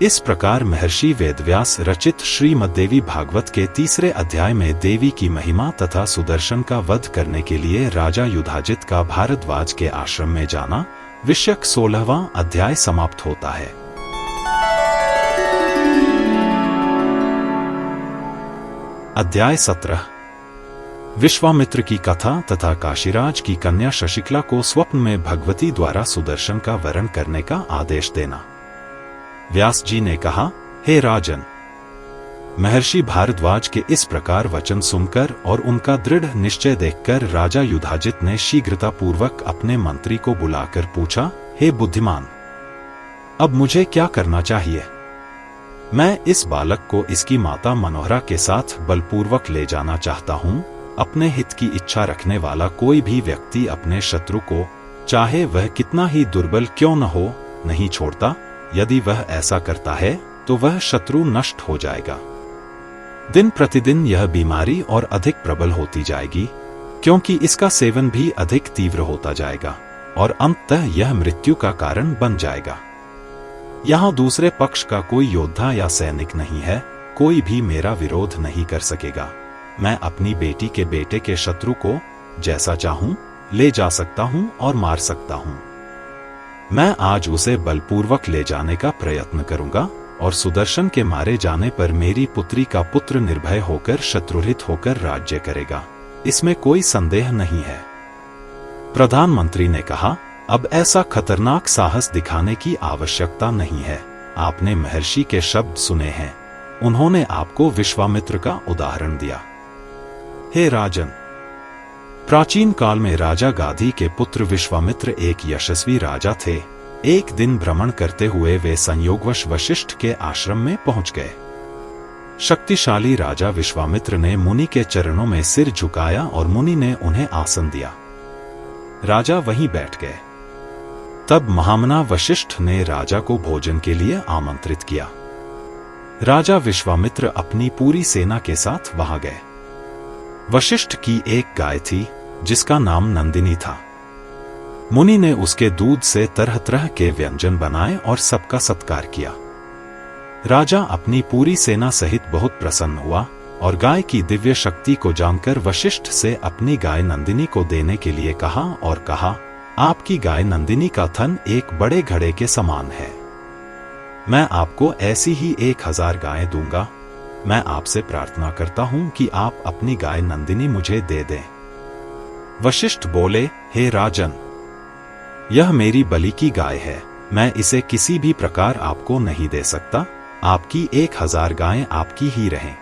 इस प्रकार महर्षि वेदव्यास रचित श्रीमद्देवी भागवत के 3 अध्याय में देवी की महिमा तथा सुदर्शन का वध करने के लिए राजा युधाजित का भारद्वाज के आश्रम में जाना विषयक 16वां अध्याय समाप्त होता है। अध्याय 17 विश्वामित्र की कथा तथा काशीराज की कन्या शशिकला को स्वप्न में भगवती द्वारा सुदर्शन का वरण करने का आदेश देना। व्यास जी ने कहा, हे राजन, महर्षि भारद्वाज के इस प्रकार वचन सुनकर और उनका दृढ़ निश्चय देखकर राजा युधाजित ने शीघ्रतापूर्वक अपने मंत्री को बुलाकर पूछा, हे बुद्धिमान, अब मुझे क्या करना चाहिए? मैं इस बालक को इसकी माता मनोहरा के साथ बलपूर्वक ले जाना चाहता हूं। अपने हित की इच्छा रखने वाला कोई भी व्यक्ति अपने शत्रु को, चाहे वह कितना ही दुर्बल क्यों न हो, नहीं छोड़ता। यदि वह ऐसा करता है तो वह शत्रु नष्ट हो जाएगा। दिन प्रतिदिन यह बीमारी और अधिक प्रबल होती जाएगी, क्योंकि इसका सेवन भी अधिक तीव्र होता जाएगा और अंततः यह मृत्यु का कारण बन जाएगा। यहाँ दूसरे पक्ष का कोई योद्धा या सैनिक नहीं है, कोई भी मेरा विरोध नहीं कर सकेगा। मैं अपनी बेटी के बेटे के शत्रु को जैसा चाहूं ले जा सकता हूं और मार सकता हूं। मैं आज उसे बलपूर्वक ले जाने का प्रयत्न करूंगा और सुदर्शन के मारे जाने पर मेरी पुत्री का पुत्र निर्भय होकर शत्रुरहित होकर राज्य करेगा, इसमें कोई संदेह नहीं है। प्रधानमंत्री ने कहा, अब ऐसा खतरनाक साहस दिखाने की आवश्यकता नहीं है। आपने महर्षि के शब्द सुने हैं, उन्होंने आपको विश्वामित्र का उदाहरण दिया। हे राजन, प्राचीन काल में राजा गाधी के पुत्र विश्वामित्र एक यशस्वी राजा थे। एक दिन भ्रमण करते हुए वे संयोगवश वशिष्ठ के आश्रम में पहुंच गए। शक्तिशाली राजा विश्वामित्र ने मुनि के चरणों में सिर झुकाया और मुनि ने उन्हें आसन दिया। राजा वहीं बैठ गए। तब महामना वशिष्ठ ने राजा को भोजन के लिए आमंत्रित किया। राजा विश्वामित्र अपनी पूरी सेना के साथ वहां गए। वशिष्ठ की एक गाय थी, जिसका नाम नंदिनी था। मुनि ने उसके दूध से तरह तरह के व्यंजन बनाए और सबका सत्कार किया। राजा अपनी पूरी सेना सहित बहुत प्रसन्न हुआ और गाय की दिव्य शक्ति को जानकर वशिष्ठ से अपनी गाय नंदिनी को देने के लिए कहा और कहा, आपकी गाय नंदिनी का थन एक बड़े घड़े के समान है। मैं आपको ऐसी ही 1000 गायें दूंगा। मैं आपसे प्रार्थना करता हूं कि आप अपनी गाय नंदिनी मुझे दे दें। वशिष्ठ बोले, हे राजन, यह मेरी बलि की गाय है। मैं इसे किसी भी प्रकार आपको नहीं दे सकता। आपकी 1000 गायें आपकी ही रहें।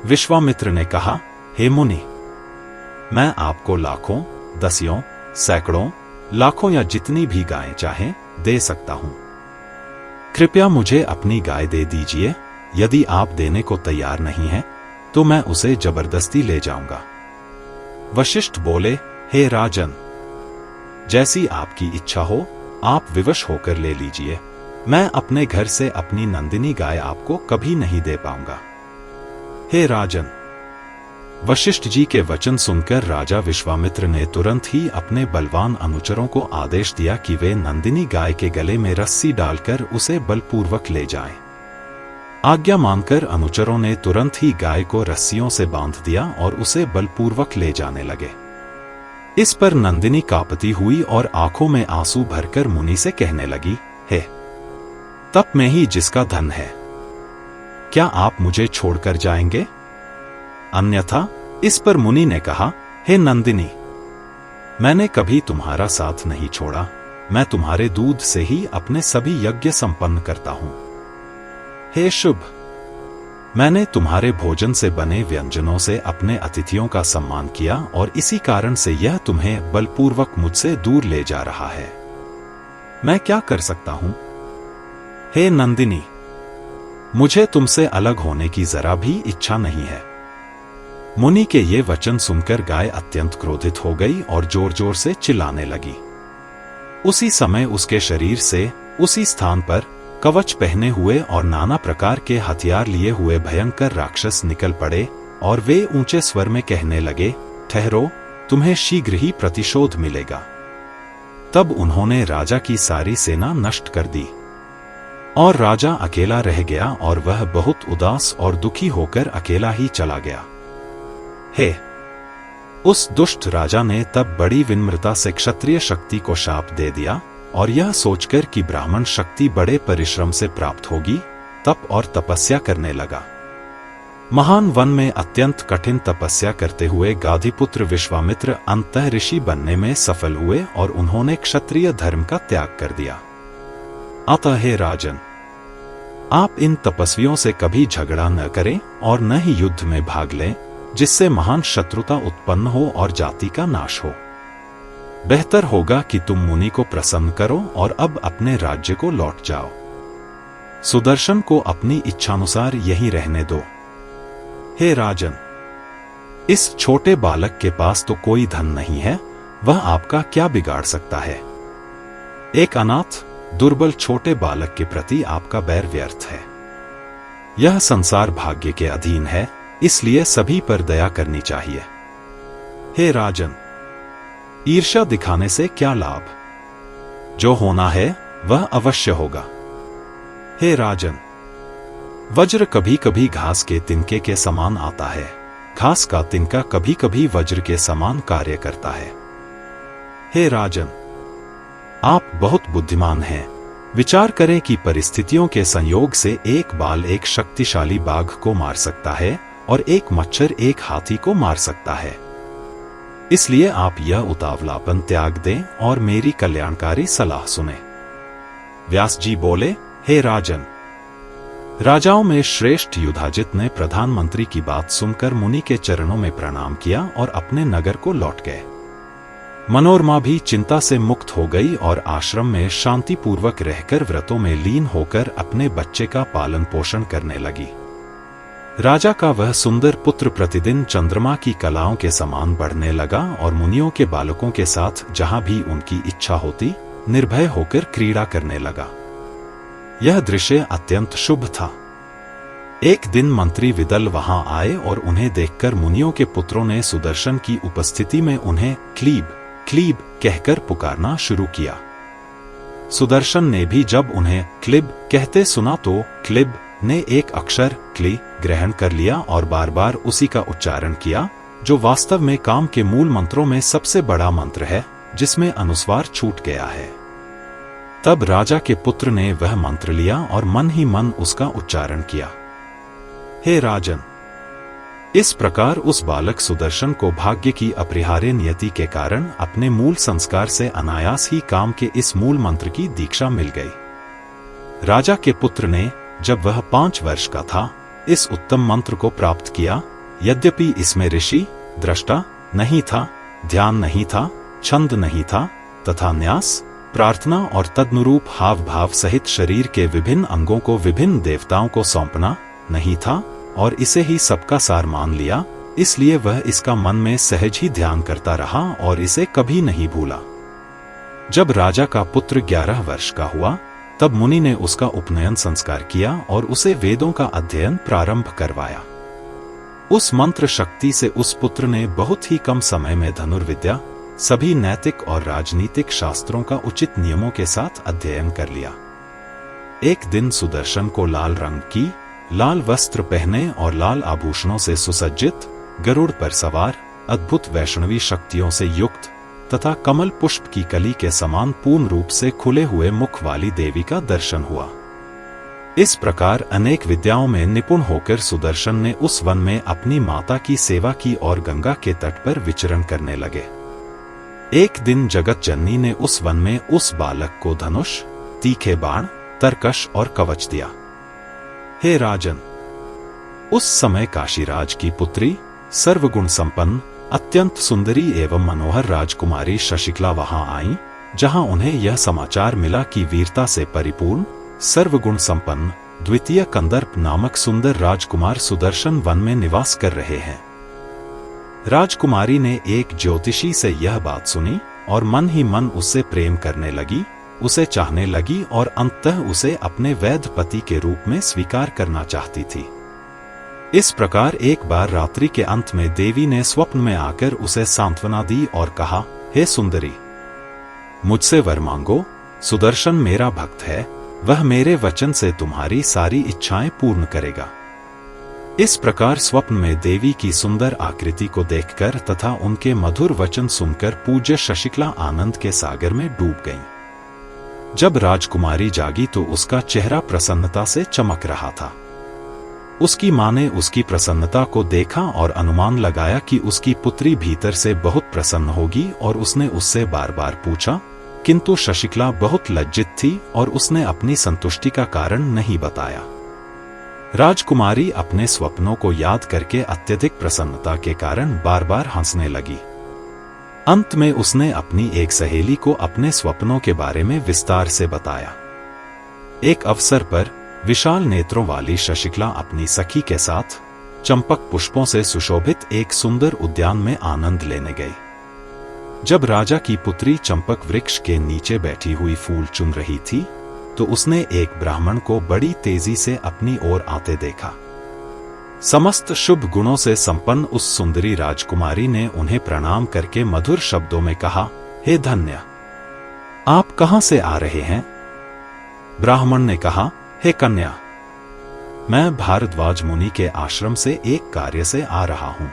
विश्वामित्र ने कहा, हे मुनि, मैं आपको लाखों, दसियों, सैकड़ों, लाखों या जितनी भी गायें चाहें दे सकता हूं। कृपया मुझे अपनी गाय दे दीजिए। यदि आप देने को तैयार नहीं हैं, तो मैं उसे जबरदस्ती ले जाऊंगा। वशिष्ठ बोले, हे राजन, जैसी आपकी इच्छा हो, आप विवश होकर ले लीजिए। मैं अपने घर से अपनी नंदिनी गाय आपको कभी नहीं दे पाऊंगा। हे राजन, वशिष्ठ जी के वचन सुनकर राजा विश्वामित्र ने तुरंत ही अपने बलवान अनुचरों को आदेश दिया कि वे नंदिनी गाय के गले में रस्सी डालकर उसे बलपूर्वक ले जाएं। आज्ञा मानकर अनुचरों ने तुरंत ही गाय को रस्सियों से बांध दिया और उसे बलपूर्वक ले जाने लगे। इस पर नंदिनी कांपती हुई और आंखों में आंसू भरकर मुनि से कहने लगी, हे तप में ही जिसका धन है, क्या आप मुझे छोड़कर जाएंगे? अन्यथा? इस पर मुनि ने कहा, हे नंदिनी, मैंने कभी तुम्हारा साथ नहीं छोड़ा। मैं तुम्हारे दूध से ही अपने सभी यज्ञ संपन्न करता हूं। हे शुभ, मैंने तुम्हारे भोजन से बने व्यंजनों से अपने अतिथियों का सम्मान किया और इसी कारण से यह तुम्हें बलपूर्वक मुझसे दूर ले जा रहा है। मैं क्या कर सकता हूं? हे नंदिनी, मुझे तुमसे अलग होने की जरा भी इच्छा नहीं है। मुनि के ये वचन सुनकर गाय अत्यंत क्रोधित हो गई और जोर जोर से चिल्लाने लगी। उसी समय उसके शरीर से उसी स्थान पर कवच पहने हुए और नाना प्रकार के हथियार लिए हुए भयंकर राक्षस निकल पड़े और वे ऊंचे स्वर में कहने लगे, ठहरो, तुम्हें शीघ्र ही प्रतिशोध मिलेगा। तब उन्होंने राजा की सारी सेना नष्ट कर दी और राजा अकेला रह गया और वह बहुत उदास और दुखी होकर अकेला ही चला गया। हे, उस दुष्ट राजा ने तब बड़ी विनम्रता से क्षत्रिय शक्ति को शाप दे दिया और यह सोचकर कि ब्राह्मण शक्ति बड़े परिश्रम से प्राप्त होगी, तप और तपस्या करने लगा। महान वन में अत्यंत कठिन तपस्या करते हुए गाधिपुत्र विश्वामित्र अंतः ऋषि बनने में सफल हुए और उन्होंने क्षत्रिय धर्म का त्याग कर दिया। अतः हे राजन, आप इन तपस्वियों से कभी झगड़ा न करें और न ही युद्ध में भाग लें, जिससे महान शत्रुता उत्पन्न हो और जाति का नाश हो। बेहतर होगा कि तुम मुनि को प्रसन्न करो और अब अपने राज्य को लौट जाओ। सुदर्शन को अपनी इच्छानुसार यहीं रहने दो। हे राजन, इस छोटे बालक के पास तो कोई धन नहीं है, वह आपका क्या बिगाड़ सकता है? एक अनाथ, दुर्बल छोटे बालक के प्रति आपका बैर व्यर्थ है। यह संसार भाग्य के अधीन है, इसलिए सभी पर दया करनी चाहिए। हे राजन, ईर्ष्या दिखाने से क्या लाभ? जो होना है वह अवश्य होगा। हे राजन, वज्र कभी कभी घास के तिनके के समान आता है, घास का तिनका कभी कभी वज्र के समान कार्य करता है। हे राजन, आप बहुत बुद्धिमान हैं। विचार करें कि परिस्थितियों के संयोग से एक बाल एक शक्तिशाली बाघ को मार सकता है और एक मच्छर एक हाथी को मार सकता है। इसलिए आप यह उतावलापन त्याग दें और मेरी कल्याणकारी सलाह सुने। व्यास जी बोले, हे राजन, राजाओं में श्रेष्ठ युधाजित ने प्रधानमंत्री की बात सुनकर मुनि के चरणों में प्रणाम किया और अपने नगर को लौट गए। मनोरमा भी चिंता से मुक्त हो गई और आश्रम में शांतिपूर्वक रहकर व्रतों में लीन होकर अपने बच्चे का पालन पोषण करने लगी। राजा का वह सुंदर पुत्र प्रतिदिन चंद्रमा की कलाओं के समान बढ़ने लगा और मुनियों के बालकों के साथ जहां भी उनकी इच्छा होती निर्भय होकर क्रीड़ा करने लगा। यह दृश्य अत्यंत शुभ था। एक दिन मंत्री विदल वहां आए और उन्हें देखकर मुनियों के पुत्रों ने सुदर्शन की उपस्थिति में उन्हें क्लीब क्लीब कहकर पुकारना शुरू किया। सुदर्शन ने भी जब उन्हें क्लिब कहते सुना तो क्लिब ने एक अक्षर क्ली ग्रहण कर लिया और बार बार उसी का उच्चारण किया, जो वास्तव में काम के मूल मंत्रों में सबसे बड़ा मंत्र है, जिसमें अनुस्वार छूट गया है। तब राजा के पुत्र ने वह मंत्र लिया और मन ही मन उसका उच्चारण किया। हे राजन, इस प्रकार उस बालक सुदर्शन को भाग्य की अपरिहार्य नियति के कारण अपने मूल संस्कार से अनायास ही काम के इस मूल मंत्र की दीक्षा मिल गई। राजा के पुत्र ने जब वह 5 वर्ष का था इस उत्तम मंत्र को प्राप्त किया। यद्यपि इसमें ऋषि दृष्टा नहीं था, ध्यान नहीं था, छंद नहीं था तथा न्यास, प्रार्थना और तदनुरूप हाव भाव सहित शरीर के विभिन्न अंगों को विभिन्न देवताओं को सौंपना नहीं था और इसे ही सबका सार मान लिया, इसलिए वह इसका मन में सहज ही ध्यान करता रहा और इसे कभी नहीं भूला। जब राजा का पुत्र 11 वर्ष का हुआ तब मुनि ने उसका उपनयन संस्कार किया और उसे वेदों का अध्ययन प्रारंभ करवाया। उस मंत्र शक्ति से उस पुत्र ने बहुत ही कम समय में धनुर्विद्या, सभी नैतिक और राजनीतिक शास्त्रों का उचित नियमों के साथ अध्ययन कर लिया। एक दिन सुदर्शन को लाल रंग की लाल वस्त्र पहने और लाल आभूषणों से सुसज्जित, गरुड़ पर सवार, अद्भुत वैष्णवी शक्तियों से युक्त तथा कमल पुष्प की कली के समान पूर्ण रूप से खुले हुए मुख वाली देवी का दर्शन हुआ। इस प्रकार अनेक विद्याओं में निपुण होकर सुदर्शन ने उस वन में अपनी माता की सेवा की और गंगा के तट पर विचरण करने लगे। एक दिन जगत जननी ने उस वन में उस बालक को धनुष, तीखे बाण, तरकश और कवच दिया। हे राजन, उस समय काशीराज की पुत्री, सर्वगुण संपन्न, अत्यंत सुंदरी एवं मनोहर राजकुमारी शशिकला वहां आई, जहां उन्हें यह समाचार मिला कि वीरता से परिपूर्ण, सर्वगुण संपन्न, द्वितीय कंदर्प नामक सुंदर राजकुमार सुदर्शन वन में निवास कर रहे हैं। राजकुमारी ने एक ज्योतिषी से यह बात सुनी और मन ही मन उससे प्रेम करने लगी, उसे चाहने लगी और अंततः उसे अपने वैध पति के रूप में स्वीकार करना चाहती थी। इस प्रकार एक बार रात्रि के अंत में देवी ने स्वप्न में आकर उसे सांत्वना दी और कहा, हे सुंदरी, मुझसे वर मांगो, सुदर्शन मेरा भक्त है, वह मेरे वचन से तुम्हारी सारी इच्छाएं पूर्ण करेगा। इस प्रकार स्वप्न में देवी की सुंदर आकृति को देखकर तथा उनके मधुर वचन सुनकर पूज्य शशिकला आनंद के सागर में डूब गईं। जब राजकुमारी जागी तो उसका चेहरा प्रसन्नता से चमक रहा था। उसकी मां ने उसकी प्रसन्नता को देखा और अनुमान लगाया कि उसकी पुत्री भीतर से बहुत प्रसन्न होगी और उसने उससे बार बार पूछा, किंतु शशिकला बहुत लज्जित थी और उसने अपनी संतुष्टि का कारण नहीं बताया। राजकुमारी अपने स्वप्नों को याद करके अत्यधिक प्रसन्नता के कारण बार बार हंसने लगी। अंत में उसने अपनी एक सहेली को अपने स्वप्नों के बारे में विस्तार से बताया। एक अवसर पर विशाल नेत्रों वाली शशिकला अपनी सखी के साथ चंपक पुष्पों से सुशोभित एक सुंदर उद्यान में आनंद लेने गई। जब राजा की पुत्री चंपक वृक्ष के नीचे बैठी हुई फूल चुन रही थी तो उसने एक ब्राह्मण को बड़ी तेजी से अपनी ओर आते देखा। समस्त शुभ गुणों से संपन्न उस सुंदरी राजकुमारी ने उन्हें प्रणाम करके मधुर शब्दों में कहा, हे धन्य, आप कहां से आ रहे हैं? ब्राह्मण ने कहा, हे कन्या, मैं भारद्वाज मुनि के आश्रम से एक कार्य से आ रहा हूं।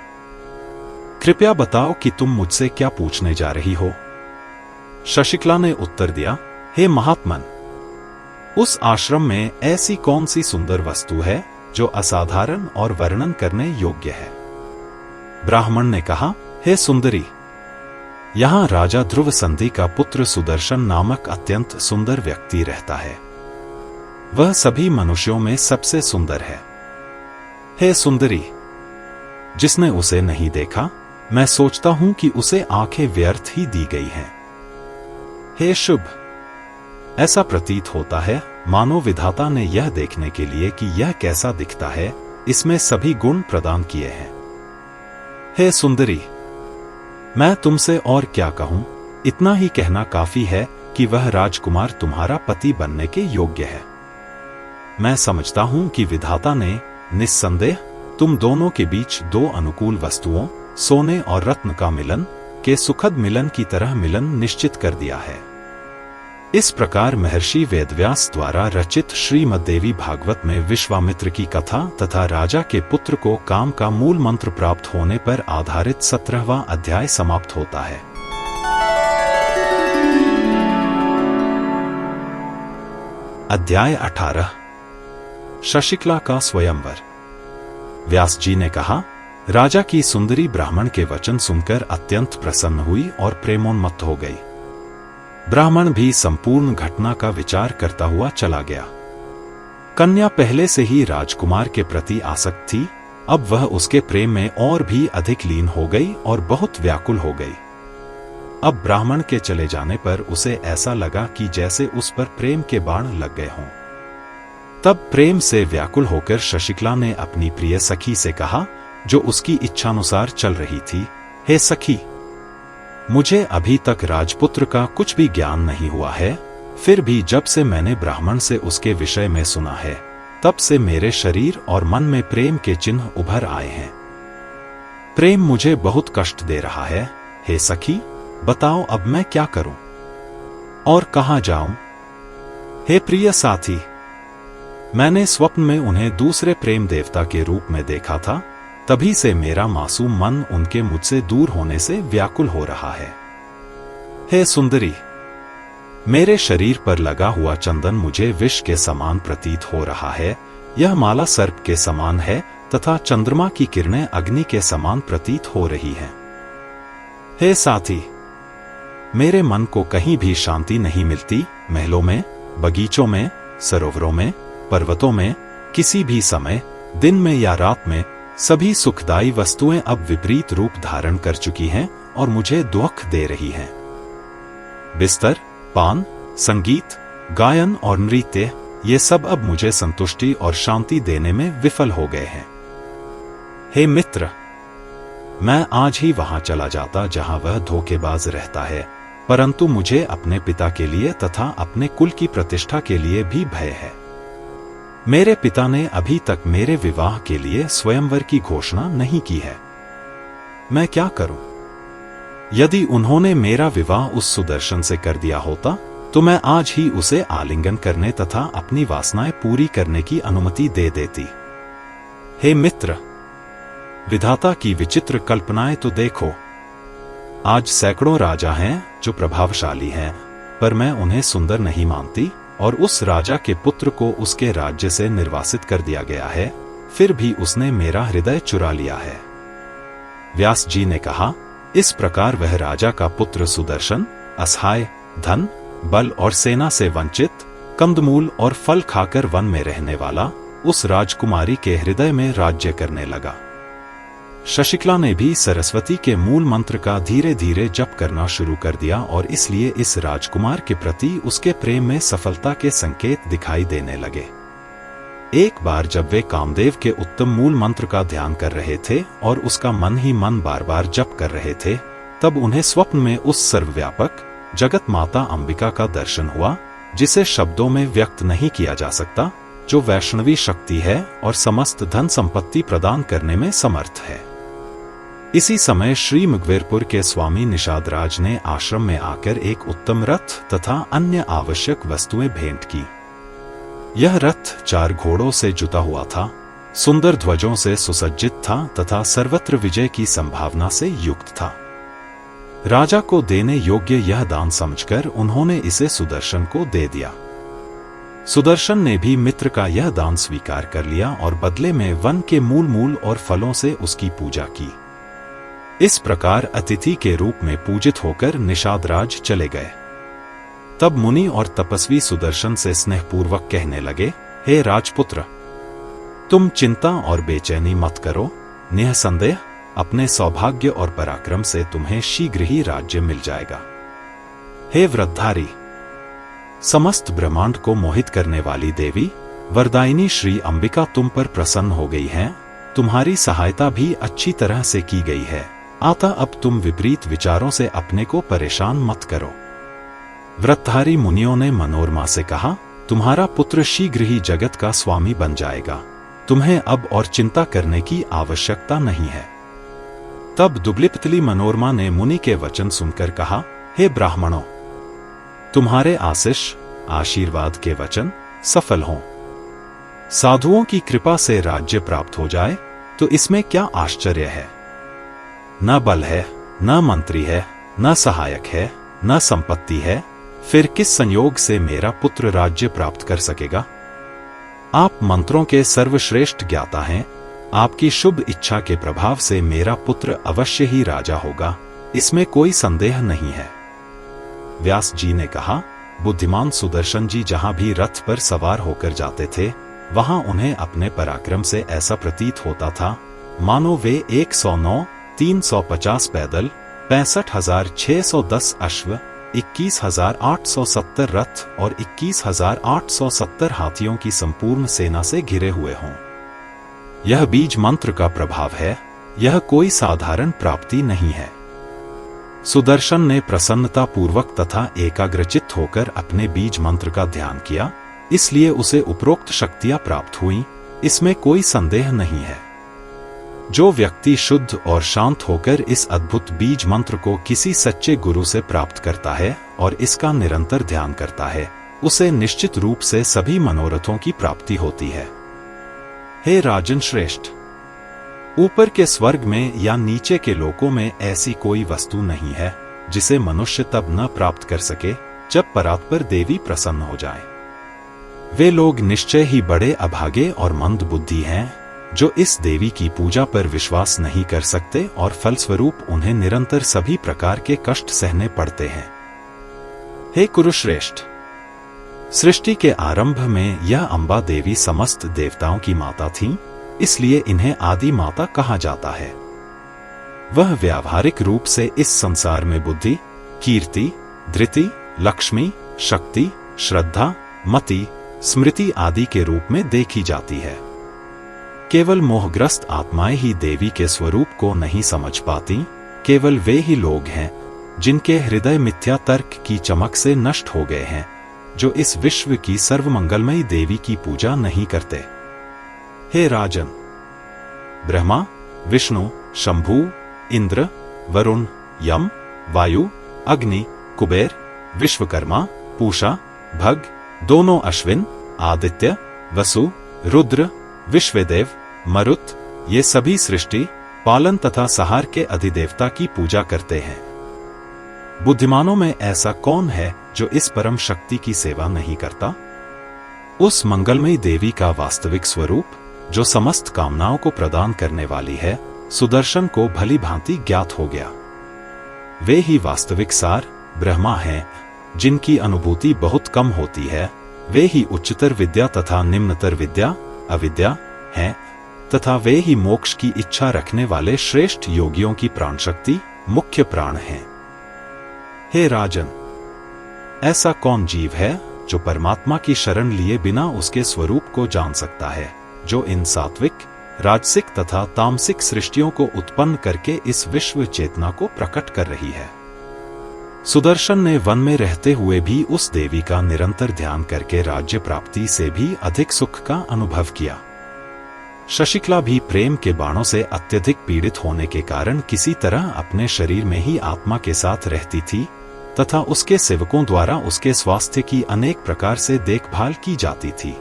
कृपया बताओ कि तुम मुझसे क्या पूछने जा रही हो? शशिकला ने उत्तर दिया, हे महात्मन, उस आश्रम में ऐसी कौन सी सुंदर वस्तु है जो असाधारण और वर्णन करने योग्य है? ब्राह्मण ने कहा, हे सुंदरी, यहां राजा ध्रुव संधि का पुत्र सुदर्शन नामक अत्यंत सुंदर व्यक्ति रहता है। वह सभी मनुष्यों में सबसे सुंदर है। हे सुंदरी, जिसने उसे नहीं देखा, मैं सोचता हूं कि उसे आंखें व्यर्थ ही दी गई हैं। हे शुभ, ऐसा प्रतीत होता है मानो विधाता ने यह देखने के लिए कि यह कैसा दिखता है, इसमें सभी गुण प्रदान किए हैं। हे सुंदरी, मैं तुमसे और क्या कहूं, इतना ही कहना काफी है कि वह राजकुमार तुम्हारा पति बनने के योग्य है। मैं समझता हूं कि विधाता ने निस्संदेह तुम दोनों के बीच दो अनुकूल वस्तुओं, सोने और रत्न का मिलन के सुखद मिलन की तरह मिलन निश्चित कर दिया है। इस प्रकार महर्षि वेदव्यास द्वारा रचित श्रीमद्देवी भागवत में विश्वामित्र की कथा तथा राजा के पुत्र को काम का मूल मंत्र प्राप्त होने पर आधारित 17वां अध्याय समाप्त होता है। अध्याय 18 शशिकला का स्वयंवर। व्यास जी ने कहा, राजा की सुंदरी ब्राह्मण के वचन सुनकर अत्यंत प्रसन्न हुई और प्रेमोन्मत्त हो गई। ब्राह्मण भी संपूर्ण घटना का विचार करता हुआ चला गया। कन्या पहले से ही राजकुमार के प्रति आसक्त थी, अब वह उसके प्रेम में और भी अधिक लीन हो गई और बहुत व्याकुल हो गई। अब ब्राह्मण के चले जाने पर उसे ऐसा लगा कि जैसे उस पर प्रेम के बाण लग गए हों। तब प्रेम से व्याकुल होकर शशिकला ने अपनी प्रिय सखी से कहा, जो उसकी इच्छानुसार चल रही थी, हे सखी, मुझे अभी तक राजपुत्र का कुछ भी ज्ञान नहीं हुआ है, फिर भी जब से मैंने ब्राह्मण से उसके विषय में सुना है, तब से मेरे शरीर और मन में प्रेम के चिन्ह उभर आए हैं। प्रेम मुझे बहुत कष्ट दे रहा है। हे सखी, बताओ अब मैं क्या करूं और कहां जाऊं? हे प्रिय साथी, मैंने स्वप्न में उन्हें दूसरे प्रेम देवता के रूप में देखा था, तभी से मेरा मासूम मन उनके मुझसे दूर होने से व्याकुल हो रहा है। हे सुंदरी, मेरे शरीर पर लगा हुआ चंदन मुझे विष के समान प्रतीत हो रहा है। यह माला सर्प के समान है तथा चंद्रमा की किरणें अग्नि के समान प्रतीत हो रही हैं। हे साथी, मेरे मन को कहीं भी शांति नहीं मिलती। महलों में, बगीचों में, सरोवरों में, पर्वतों में, किसी भी समय, दिन में या रात में, सभी सुखदायी वस्तुएं अब विपरीत रूप धारण कर चुकी हैं और मुझे दुख दे रही हैं। बिस्तर, पान, संगीत, गायन और नृत्य, ये सब अब मुझे संतुष्टि और शांति देने में विफल हो गए हैं। हे मित्र, मैं आज ही वहां चला जाता जहां वह धोखेबाज रहता है, परंतु मुझे अपने पिता के लिए तथा अपने कुल की प्रतिष्ठा के लिए भी भय है। मेरे पिता ने अभी तक मेरे विवाह के लिए स्वयंवर की घोषणा नहीं की है। मैं क्या करूं? यदि उन्होंने मेरा विवाह उस सुदर्शन से कर दिया होता, तो मैं आज ही उसे आलिंगन करने तथा अपनी वासनाएं पूरी करने की अनुमति दे देती। हे मित्र, विधाता की विचित्र कल्पनाएं तो देखो। आज सैकड़ों राजा हैं जो प्रभावशाली हैं, पर मैं उन्हें सुंदर नहीं मानती और उस राजा के पुत्र को उसके राज्य से निर्वासित कर दिया गया है, फिर भी उसने मेरा हृदय चुरा लिया है। व्यास जी ने कहा, इस प्रकार वह राजा का पुत्र सुदर्शन असहाय, धन, बल और सेना से वंचित, कंदमूल और फल खाकर वन में रहने वाला, उस राजकुमारी के हृदय में राज्य करने लगा। शशिकला ने भी सरस्वती के मूल मंत्र का धीरे धीरे जप करना शुरू कर दिया और इसलिए इस राजकुमार के प्रति उसके प्रेम में सफलता के संकेत दिखाई देने लगे। एक बार जब वे कामदेव के उत्तम मूल मंत्र का ध्यान कर रहे थे और उसका मन ही मन बार बार जप कर रहे थे, तब उन्हें स्वप्न में उस सर्वव्यापक जगत माता अंबिका का दर्शन हुआ, जिसे शब्दों में व्यक्त नहीं किया जा सकता, जो वैष्णवी शक्ति है और समस्त धन संपत्ति प्रदान करने में समर्थ है। इसी समय श्री मुगवेरपुर के स्वामी निषादराज ने आश्रम में आकर एक उत्तम रथ तथा अन्य आवश्यक वस्तुएं भेंट की। यह रथ 4 घोड़ों से जुता हुआ था, सुंदर ध्वजों से सुसज्जित था तथा सर्वत्र विजय की संभावना से युक्त था। राजा को देने योग्य यह दान समझकर उन्होंने इसे सुदर्शन को दे दिया। सुदर्शन ने भी मित्र का यह दान स्वीकार कर लिया और बदले में वन के मूल और फलों से उसकी पूजा की। इस प्रकार अतिथि के रूप में पूजित होकर निषादराज चले गए। तब मुनि और तपस्वी सुदर्शन से स्नेहपूर्वक कहने लगे, हे राजपुत्र, तुम चिंता और बेचैनी मत करो। निःसंदेह अपने सौभाग्य और पराक्रम से तुम्हें शीघ्र ही राज्य मिल जाएगा। हे व्रतधारी, समस्त ब्रह्मांड को मोहित करने वाली देवी वरदायिनी श्री अंबिका तुम पर प्रसन्न हो गई हैं। तुम्हारी सहायता भी अच्छी तरह से की गई है, अतः अब तुम विपरीत विचारों से अपने को परेशान मत करो। व्रतधारी मुनियों ने मनोरमा से कहा, तुम्हारा पुत्र शीघ्र ही जगत का स्वामी बन जाएगा। तुम्हें अब और चिंता करने की आवश्यकता नहीं है। तब दुबली पतली मनोरमा ने मुनि के वचन सुनकर कहा, हे ब्राह्मणों, तुम्हारे आशीष आशीर्वाद के वचन सफल हों। साधुओं की कृपा से राज्य प्राप्त हो जाए तो इसमें क्या आश्चर्य है। न बल है, न मंत्री है, न सहायक है, न संपत्ति है, फिर किस संयोग से मेरा पुत्र राज्य प्राप्त कर सकेगा। आप मंत्रों के सर्वश्रेष्ठ ज्ञाता हैं, आपकी शुभ इच्छा के प्रभाव से मेरा पुत्र अवश्य ही राजा होगा, इसमें कोई संदेह नहीं है। व्यास जी ने कहा, बुद्धिमान सुदर्शन जी जहां भी रथ पर सवार होकर जाते थे, वहां उन्हें अपने पराक्रम से ऐसा प्रतीत होता था मानो वे 109, 350 पैदल, 65,610 अश्व, 21,870 रथ और 21,870 हाथियों की संपूर्ण सेना से घिरे हुए हों। यह बीज मंत्र का प्रभाव है, यह कोई साधारण प्राप्ति नहीं है। सुदर्शन ने प्रसन्नता पूर्वक तथा एकाग्रचित्त होकर अपने बीज मंत्र का ध्यान किया, इसलिए उसे उपरोक्त शक्तियां प्राप्त हुईं, इसमें कोई संदेह नहीं है। जो व्यक्ति शुद्ध और शांत होकर इस अद्भुत बीज मंत्र को किसी सच्चे गुरु से प्राप्त करता है और इसका निरंतर ध्यान करता है, उसे निश्चित रूप से सभी मनोरथों की प्राप्ति होती है। हे राजन श्रेष्ठ, ऊपर के स्वर्ग में या नीचे के लोकों में ऐसी कोई वस्तु नहीं है जिसे मनुष्य तब न प्राप्त कर सके जब परात्पर देवी प्रसन्न हो जाए। वे लोग निश्चय ही बड़े अभागे और मंद बुद्धि हैं जो इस देवी की पूजा पर विश्वास नहीं कर सकते और फलस्वरूप उन्हें निरंतर सभी प्रकार के कष्ट सहने पड़ते हैं। हे कुरुश्रेष्ठ, सृष्टि के आरंभ में यह अम्बा देवी समस्त देवताओं की माता थीं, इसलिए इन्हें आदि माता कहा जाता है। वह व्यावहारिक रूप से इस संसार में बुद्धि, कीर्ति, धृति, लक्ष्मी, शक्ति, श्रद्धा, मति, स्मृति आदि के रूप में देखी जाती है। केवल मोहग्रस्त आत्माएं ही देवी के स्वरूप को नहीं समझ पाती। केवल वे ही लोग हैं जिनके हृदय मिथ्या तर्क की चमक से नष्ट हो गए हैं, जो इस विश्व की सर्वमंगलमयी देवी की पूजा नहीं करते। हे राजन, ब्रह्मा, विष्णु, शंभु, इंद्र, वरुण, यम, वायु, अग्नि, कुबेर, विश्वकर्मा, पूषा, भग, दोनों अश्विन, आदित्य, वसु, रुद्र, विश्वदेव, मरुत, ये सभी सृष्टि, पालन तथा सहार के अधिदेवता की पूजा करते हैं। बुद्धिमानों में ऐसा कौन है जो इस परम शक्ति की सेवा नहीं करता? उस मंगलमयी देवी का वास्तविक स्वरूप, जो समस्त कामनाओं को प्रदान करने वाली है, सुदर्शन को भली भांति ज्ञात हो गया। वे ही वास्तविक सार ब्रह्मा हैं, जिनकी अनुभूति बहुत कम होती है। वे ही उच्चतर विद्या तथा निम्नतर विद्या अविद्या हैं, तथा वे ही मोक्ष की इच्छा रखने वाले श्रेष्ठ योगियों की प्राण शक्ति, मुख्य प्राण हैं। हे राजन, ऐसा कौन जीव है जो परमात्मा की शरण लिए बिना उसके स्वरूप को जान सकता है, जो इन सात्विक, राजसिक तथा तामसिक सृष्टियों को उत्पन्न करके इस विश्व चेतना को प्रकट कर रही है। सुदर्शन ने वन में रहते हुए भी उस देवी का निरंतर ध्यान करके राज्य प्राप्ति से भी अधिक सुख का अनुभव किया। शशिकला भी प्रेम के बाणों से अत्यधिक पीड़ित होने के कारण किसी तरह अपने शरीर में ही आत्मा के साथ रहती थी तथा उसके सेवकों द्वारा उसके स्वास्थ्य की अनेक प्रकार से देखभाल की जाती थी।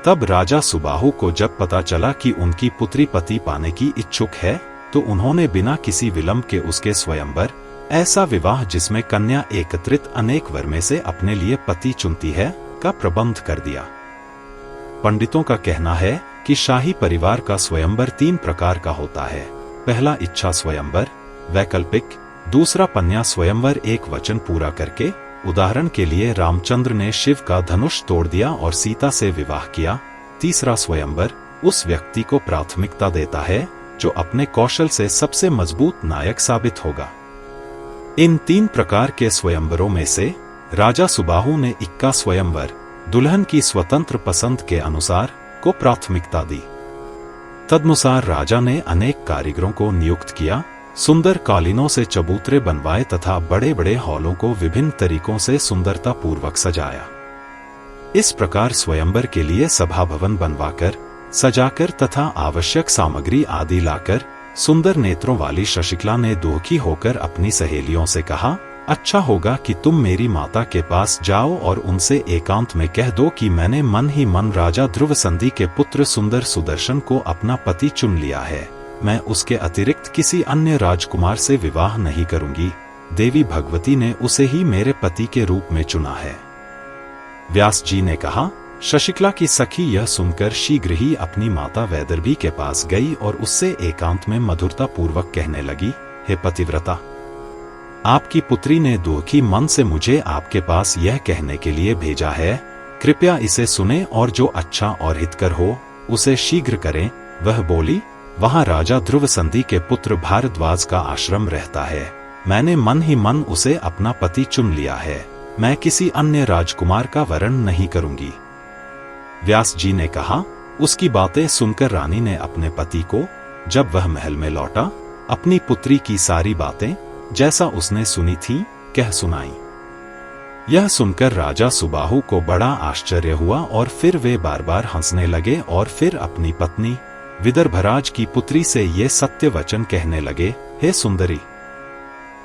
तब राजा सुबाहु को जब पता चला कि उनकी पुत्री पति पाने की इच्छुक है, तो उन्होंने बिना किसी विलंब के उसके स्वयंवर, ऐसा विवाह जिसमें कन्या एकत्रित अनेक वर में से अपने लिए पति चुनती है, का प्रबंध कर दिया। पंडितों का कहना है कि शाही परिवार का स्वयंवर 3 प्रकार का होता है। पहला इच्छा स्वयंवर, वैकल्पिक, दूसरा पन्या स्वयंवर, एक वचन पूरा करके। उदाहरण के लिए रामचंद्र ने शिव का धनुष तोड़ दिया और सीता से विवाह किया। तीसरा स्वयंवर उस व्यक्ति को प्राथमिकता देता है जो अपने कौशल से सबसे मजबूत नायक साबित होगा। इन 3 प्रकार के स्वयंवरों में से राजा सुबाहु ने इक्का स्वयंवर, दुल्हन की स्वतंत्र पसंद के अनुसार, को प्राथमिकता दी। तदनुसार राजा ने अनेक कारीगरों को नियुक्त किया, सुंदर कालीनों से चबूतरे बनवाए तथा बड़े बड़े हॉलों को विभिन्न तरीकों से सुंदरता पूर्वक सजाया। इस प्रकार स्वयंवर के लिए सभा भवन बनवाकर सजाकर तथा आवश्यक सामग्री आदि लाकर सुंदर नेत्रों वाली शशिकला ने दुखी होकर अपनी सहेलियों से कहा, अच्छा होगा कि तुम मेरी माता के पास जाओ और उनसे एकांत में कह दो कि मैंने मन ही मन राजा ध्रुव संधि के पुत्र सुंदर सुदर्शन को अपना पति चुन लिया है। मैं उसके अतिरिक्त किसी अन्य राजकुमार से विवाह नहीं करूंगी। देवी भगवती ने उसे ही मेरे पति के रूप में चुना है। व्यास जी ने कहा, शशिकला की सखी यह सुनकर शीघ्र ही अपनी माता वैदर्भी के पास गई और उससे एकांत में मधुरता पूर्वक कहने लगी, हे पतिव्रता, आपकी पुत्री ने दुखी मन से मुझे आपके पास यह कहने के लिए भेजा है, कृपया इसे सुने और जो अच्छा और हितकर हो उसे शीघ्र करें। वह बोली, वहां राजा ध्रुव संधि के पुत्र भारद्वाज का आश्रम रहता है। मैंने मन ही मन उसे अपना पति चुन लिया है। मैं किसी अन्य राजकुमार का वरण नहीं करूंगी। व्यास जी ने कहा, उसकी बातें सुनकर रानी ने अपने पति को, जब वह महल में लौटा, अपनी पुत्री की सारी बातें जैसा उसने सुनी थी कह सुनाई। यह सुनकर राजा सुबाहु को बड़ा आश्चर्य हुआ और फिर वे बार बार हंसने लगे और फिर अपनी पत्नी विदर्भराज की पुत्री से ये सत्य वचन कहने लगे, हे सुंदरी,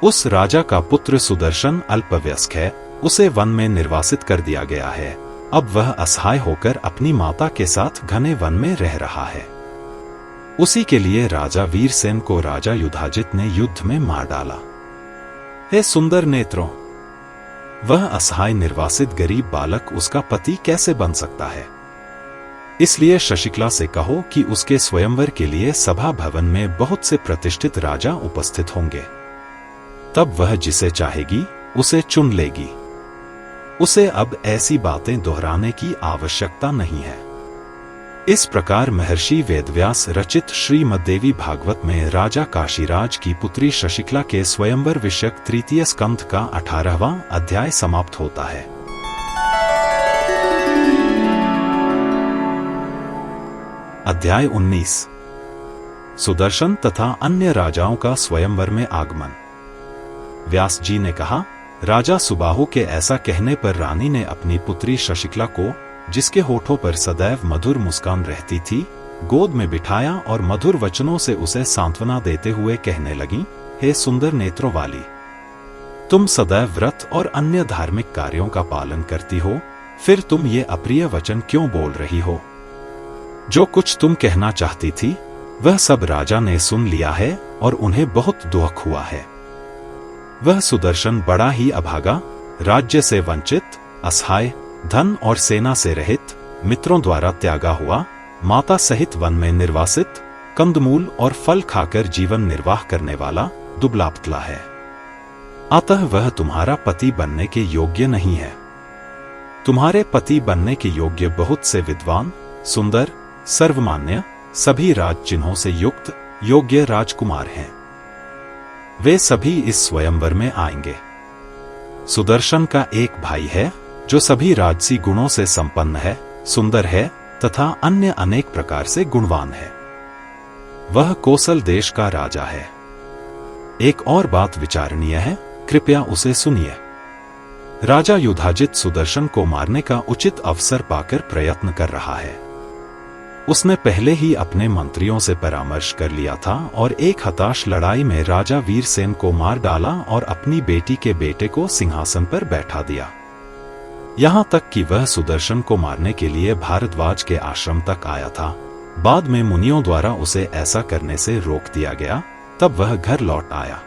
उस राजा का पुत्र सुदर्शन अल्पवयस्क है, उसे वन में निर्वासित कर दिया गया है। अब वह असहाय होकर अपनी माता के साथ घने वन में रह रहा है। उसी के लिए राजा वीरसेन को राजा युधाजित ने युद्ध में मार डाला। हे सुंदर नेत्रों, वह असहाय निर्वासित गरीब बालक उसका पति कैसे बन सकता है? इसलिए शशिकला से कहो कि उसके स्वयंवर के लिए सभा भवन में बहुत से प्रतिष्ठित राजा उपस्थित होंगे। तब वह जिसे चाहेगी उसे चुन लेगी। उसे अब ऐसी बातें दोहराने की आवश्यकता नहीं है। इस प्रकार महर्षि वेदव्यास रचित श्रीमद्देवी भागवत में राजा काशीराज की पुत्री शशिकला के स्वयंवर विषयक तृतीय स्कंध का 18वां अध्याय समाप्त होता है। अध्याय 19 सुदर्शन तथा अन्य राजाओं का स्वयंवर में आगमन। व्यास जी ने कहा, राजा सुबाहु के ऐसा कहने पर रानी ने अपनी पुत्री शशिकला को, जिसके होठों पर सदैव मधुर मुस्कान रहती थी, गोद में बिठाया और मधुर वचनों से उसे सांत्वना देते हुए कहने लगी, हे सुंदर नेत्रों वाली, तुम सदैव व्रत और अन्य धार्मिक कार्यों का पालन करती हो, फिर तुम ये अप्रिय वचन क्यों बोल रही हो? जो कुछ तुम कहना चाहती थी वह सब राजा ने सुन लिया है और उन्हें बहुत दुख हुआ है। वह सुदर्शन बड़ा ही अभागा, राज्य से वंचित, असहाय, धन और सेना से रहित, मित्रों द्वारा त्यागा हुआ, माता सहित वन में निर्वासित, कंदमूल और फल खाकर जीवन निर्वाह करने वाला दुबला पतला है। अतः वह तुम्हारा पति बनने के योग्य नहीं है। तुम्हारे पति बनने के योग्य बहुत से विद्वान, सुंदर, सर्वमान्य, सभी राज चिन्हों से युक्त योग्य राजकुमार हैं। वे सभी इस स्वयंवर में आएंगे। सुदर्शन का एक भाई है जो सभी राजसी गुणों से संपन्न है, सुंदर है तथा अन्य अनेक प्रकार से गुणवान है। वह कोसल देश का राजा है। एक और बात विचारणीय है, कृपया उसे सुनिए। राजा युधाजित सुदर्शन को मारने का उचित अवसर पाकर प्रयत्न कर रहा है। उसने पहले ही अपने मंत्रियों से परामर्श कर लिया था और एक हताश लड़ाई में राजा वीरसेन को मार डाला और अपनी बेटी के बेटे को सिंहासन पर बैठा दिया। यहां तक कि वह सुदर्शन को मारने के लिए भारद्वाज के आश्रम तक आया था। बाद में मुनियों द्वारा उसे ऐसा करने से रोक दिया गया। तब वह घर लौट आया।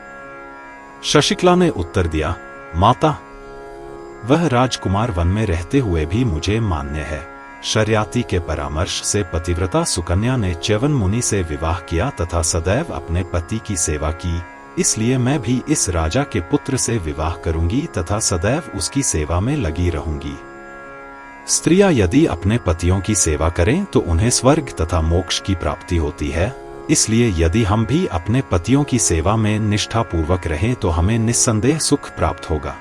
शशिकला ने उत्तर दिया, माता, वह राजकुमार वन में रहते हुए भी मुझे मान्य है। शर्याती के परामर्श से पतिव्रता सुकन्या ने च्यवन मुनि से विवाह किया तथा सदैव अपने पति की सेवा की, इसलिए मैं भी इस राजा के पुत्र से विवाह करूंगी तथा सदैव उसकी सेवा में लगी रहूंगी। स्त्रियां यदि अपने पतियों की सेवा करें तो उन्हें स्वर्ग तथा मोक्ष की प्राप्ति होती है, इसलिए यदि हम भी अपने पतियों की सेवा में निष्ठापूर्वक रहें तो हमें निस्संदेह सुख प्राप्त होगा।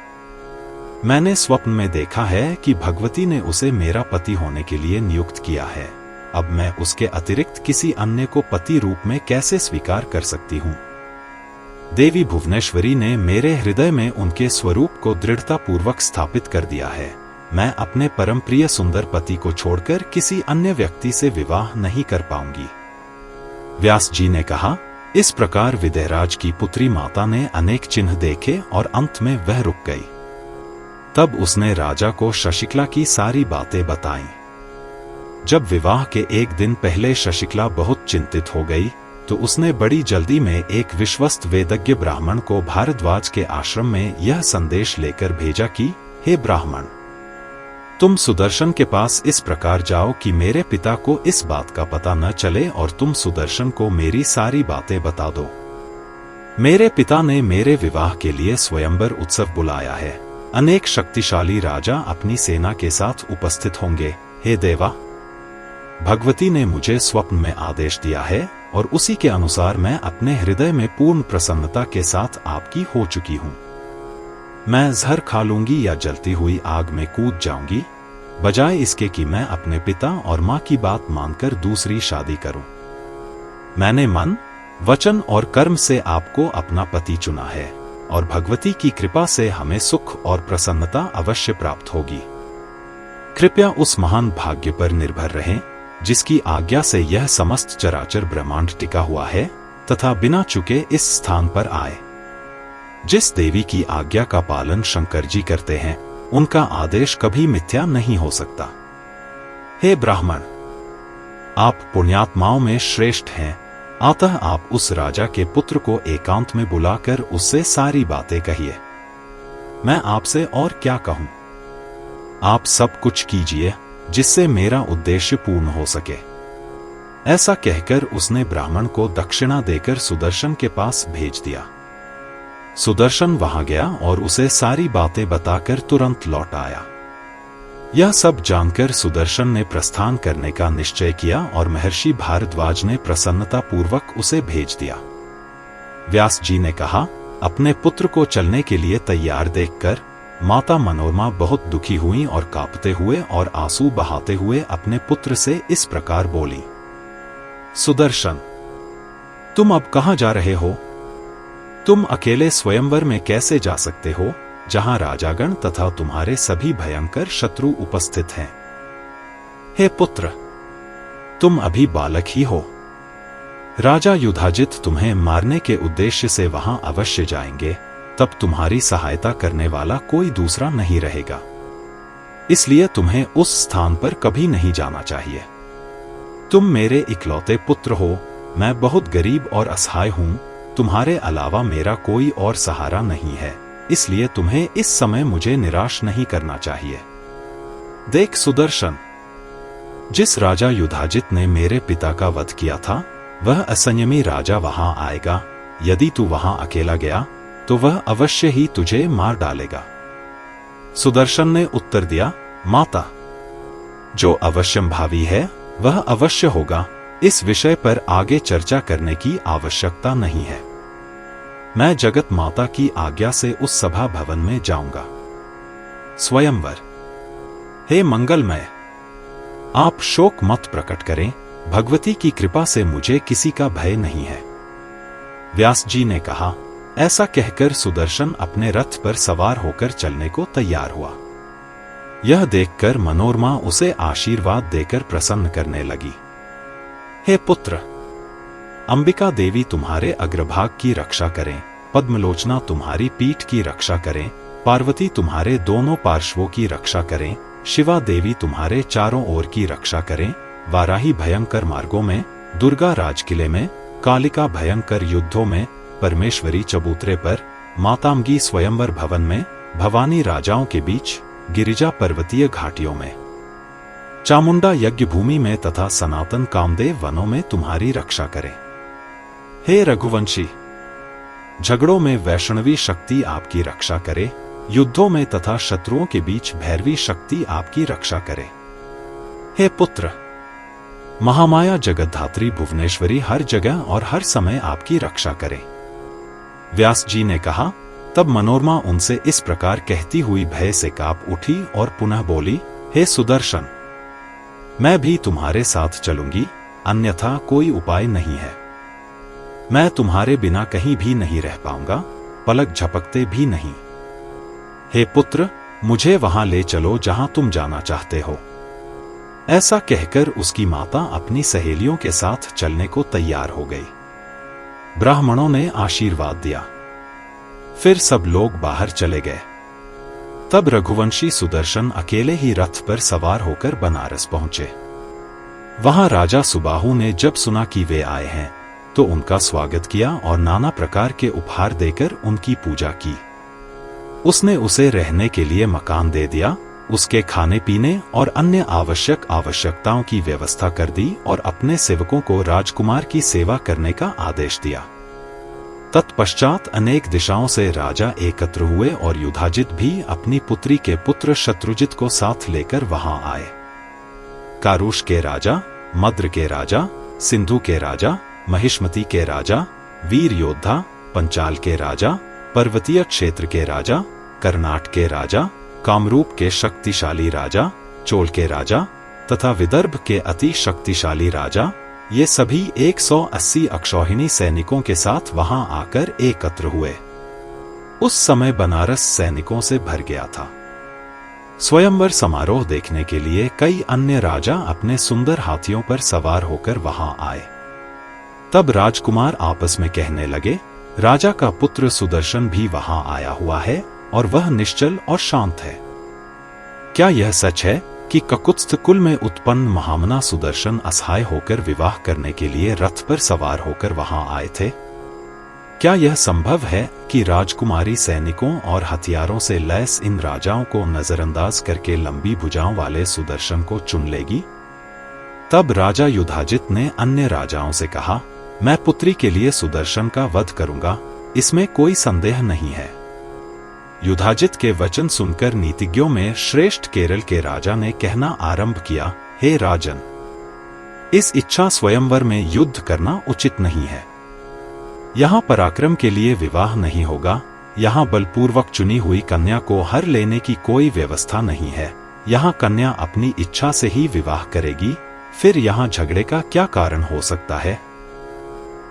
मैंने स्वप्न में देखा है कि भगवती ने उसे मेरा पति होने के लिए नियुक्त किया है। अब मैं उसके अतिरिक्त किसी अन्य को पति रूप में कैसे स्वीकार कर सकती हूँ? देवी भुवनेश्वरी ने मेरे हृदय में उनके स्वरूप को दृढ़तापूर्वक स्थापित कर दिया है। मैं अपने परम प्रिय सुंदर पति को छोड़कर किसी अन्य व्यक्ति से विवाह नहीं कर पाऊंगी। व्यास जी ने कहा, इस प्रकार विदेहराज की पुत्री माता ने अनेक चिन्ह देखे और अंत में वह रुक गई। तब उसने राजा को शशिकला की सारी बातें बताईं। जब विवाह के एक दिन पहले शशिकला बहुत चिंतित हो गई तो उसने बड़ी जल्दी में एक विश्वस्त वेदज्ञ ब्राह्मण को भारद्वाज के आश्रम में यह संदेश लेकर भेजा कि, हे ब्राह्मण, तुम सुदर्शन के पास इस प्रकार जाओ कि मेरे पिता को इस बात का पता न चले और तुम सुदर्शन को मेरी सारी बातें बता दो। मेरे पिता ने मेरे विवाह के लिए स्वयंवर उत्सव बुलाया है। अनेक शक्तिशाली राजा अपनी सेना के साथ उपस्थित होंगे। हे देवा, भगवती ने मुझे स्वप्न में आदेश दिया है और उसी के अनुसार मैं अपने हृदय में पूर्ण प्रसन्नता के साथ आपकी हो चुकी हूं। मैं जहर खा लूंगी या जलती हुई आग में कूद जाऊंगी, बजाय इसके कि मैं अपने पिता और मां की बात मानकर दूसरी शादी करूं। मैंने मन, वचन और कर्म से आपको अपना पति चुना है और भगवती की कृपा से हमें सुख और प्रसन्नता अवश्य प्राप्त होगी। कृपया उस महान भाग्य पर निर्भर रहें जिसकी आज्ञा से यह समस्त चराचर ब्रह्मांड टिका हुआ है तथा बिना चुके इस स्थान पर आए। जिस देवी की आज्ञा का पालन शंकर जी करते हैं, उनका आदेश कभी मिथ्या नहीं हो सकता। हे ब्राह्मण, आप पुण्यात्माओं में श्रेष्ठ हैं, अतः आप उस राजा के पुत्र को एकांत में बुलाकर उससे सारी बातें कहिए। मैं आपसे और क्या कहूं? आप सब कुछ कीजिए जिससे मेरा उद्देश्य पूर्ण हो सके। ऐसा कहकर उसने ब्राह्मण को दक्षिणा देकर सुदर्शन के पास भेज दिया। सुदर्शन वहां गया और उसे सारी बातें बताकर तुरंत लौट आया। यह सब जानकर सुदर्शन ने प्रस्थान करने का निश्चय किया और महर्षि भारद्वाज ने प्रसन्नता पूर्वक उसे भेज दिया। व्यास जी ने कहा, अपने पुत्र को चलने के लिए तैयार देखकर माता मनोरमा बहुत दुखी हुई और कांपते हुए और आंसू बहाते हुए अपने पुत्र से इस प्रकार बोली, सुदर्शन, तुम अब कहां जा रहे हो? तुम अकेले स्वयंवर में कैसे जा सकते हो जहां राजागण तथा तुम्हारे सभी भयंकर शत्रु उपस्थित हैं? हे पुत्र, तुम अभी बालक ही हो। राजा युधाजित तुम्हें मारने के उद्देश्य से वहां अवश्य जाएंगे, तब तुम्हारी सहायता करने वाला कोई दूसरा नहीं रहेगा। इसलिए तुम्हें उस स्थान पर कभी नहीं जाना चाहिए। तुम मेरे इकलौते पुत्र हो, मैं बहुत गरीब और असहाय हूं, तुम्हारे अलावा मेरा कोई और सहारा नहीं है, इसलिए तुम्हें इस समय मुझे निराश नहीं करना चाहिए। देख सुदर्शन, जिस राजा युधाजित ने मेरे पिता का वध किया था, वह असंयमी राजा वहां आएगा। यदि तू वहां अकेला गया तो वह अवश्य ही तुझे मार डालेगा। सुदर्शन ने उत्तर दिया, माता, जो अवश्यंभावी है वह अवश्य होगा। इस विषय पर आगे चर्चा करने की आवश्यकता नहीं है। मैं जगत माता की आज्ञा से उस सभा भवन में जाऊंगा। स्वयंवर। हे मंगलमय, आप शोक मत प्रकट करें, भगवती की कृपा से मुझे किसी का भय नहीं है। व्यास जी ने कहा। ऐसा कहकर सुदर्शन अपने रथ पर सवार होकर चलने को तैयार हुआ। यह देखकर मनोरमा उसे आशीर्वाद देकर प्रसन्न करने लगी। हे पुत्र, अंबिका देवी तुम्हारे अग्रभाग की रक्षा करें, पद्मलोचना तुम्हारी पीठ की रक्षा करें, पार्वती तुम्हारे दोनों पार्श्वों की रक्षा करें, शिवा देवी तुम्हारे चारों ओर की रक्षा करें, वाराही भयंकर मार्गों में, दुर्गा राजकिले में, कालिका भयंकर युद्धों में, परमेश्वरी चबूतरे पर, मातांगी स्वयंवर भवन में, भवानी राजाओं के बीच, गिरिजा पर्वतीय घाटियों में, चामुंडा यज्ञ भूमि में तथा सनातन कामदेव वनों में तुम्हारी रक्षा करें। हे रघुवंशी, झगड़ों में वैष्णवी शक्ति आपकी रक्षा करे, युद्धों में तथा शत्रुओं के बीच भैरवी शक्ति आपकी रक्षा करे। हे पुत्र, महामाया जगतधात्री भुवनेश्वरी हर जगह और हर समय आपकी रक्षा करे। व्यास जी ने कहा। तब मनोरमा उनसे इस प्रकार कहती हुई भय से कांप उठी और पुनः बोली, हे सुदर्शन, मैं भी तुम्हारे साथ चलूंगी, अन्यथा कोई उपाय नहीं है। मैं तुम्हारे बिना कहीं भी नहीं रह पाऊंगा, पलक झपकते भी नहीं। हे पुत्र, मुझे वहां ले चलो जहां तुम जाना चाहते हो। ऐसा कहकर उसकी माता अपनी सहेलियों के साथ चलने को तैयार हो गई। ब्राह्मणों ने आशीर्वाद दिया। फिर सब लोग बाहर चले गए। तब रघुवंशी सुदर्शन अकेले ही रथ पर सवार होकर बनारस पहुंचे। वहां राजा सुबाहु ने जब सुना कि वे आए हैं तो उनका स्वागत किया और नाना प्रकार के उपहार देकर उनकी पूजा की। उसने उसे रहने के लिए मकान दे दिया, उसके खाने पीने और अन्य आवश्यकताओं की व्यवस्था कर दी और अपने सेवकों को राजकुमार की सेवा करने का आदेश दिया। तत्पश्चात अनेक दिशाओं से राजा एकत्र हुए और युधाजित भी अपनी पुत्री के पुत्र शत्रुजित को साथ लेकर वहां आए। कारुष के राजा, मद्र के राजा, सिंधु के राजा, महिष्मती के राजा, वीर योद्धा, पंचाल के राजा, पर्वतीय क्षेत्र के राजा, कर्नाट के राजा, कामरूप के शक्तिशाली राजा, चोल के राजा तथा विदर्भ के अति शक्तिशाली राजा, ये सभी 180 अक्षौहिणी सैनिकों के साथ वहां आकर एकत्र हुए। उस समय बनारस सैनिकों से भर गया था। स्वयंवर समारोह देखने के लिए कई अन्य राजा अपने सुंदर हाथियों पर सवार होकर वहां आए। तब राजकुमार आपस में कहने लगे, राजा का पुत्र सुदर्शन भी वहां आया हुआ है और वह निश्चल और शांत है। क्या यह सच है कि ककुत्स्थ कुल में उत्पन्न महामना सुदर्शन असहाय होकर विवाह करने के लिए रथ पर सवार होकर वहां आए थे? क्या यह संभव है कि राजकुमारी सैनिकों और हथियारों से लैस इन राजाओं को नजरअंदाज करके लंबी भुजाओं वाले सुदर्शन को चुन लेगी? तब राजा युधाजित ने अन्य राजाओं से कहा, मैं पुत्री के लिए सुदर्शन का वध करूंगा, इसमें कोई संदेह नहीं है। युधाजित के वचन सुनकर नीतिज्ञों में श्रेष्ठ केरल के राजा ने कहना आरंभ किया, हे राजन, इस इच्छा स्वयंवर में युद्ध करना उचित नहीं है। यहाँ पराक्रम के लिए विवाह नहीं होगा, यहाँ बलपूर्वक चुनी हुई कन्या को हर लेने की कोई व्यवस्था नहीं है। यहाँ कन्या अपनी इच्छा से ही विवाह करेगी, फिर यहाँ झगड़े का क्या कारण हो सकता है?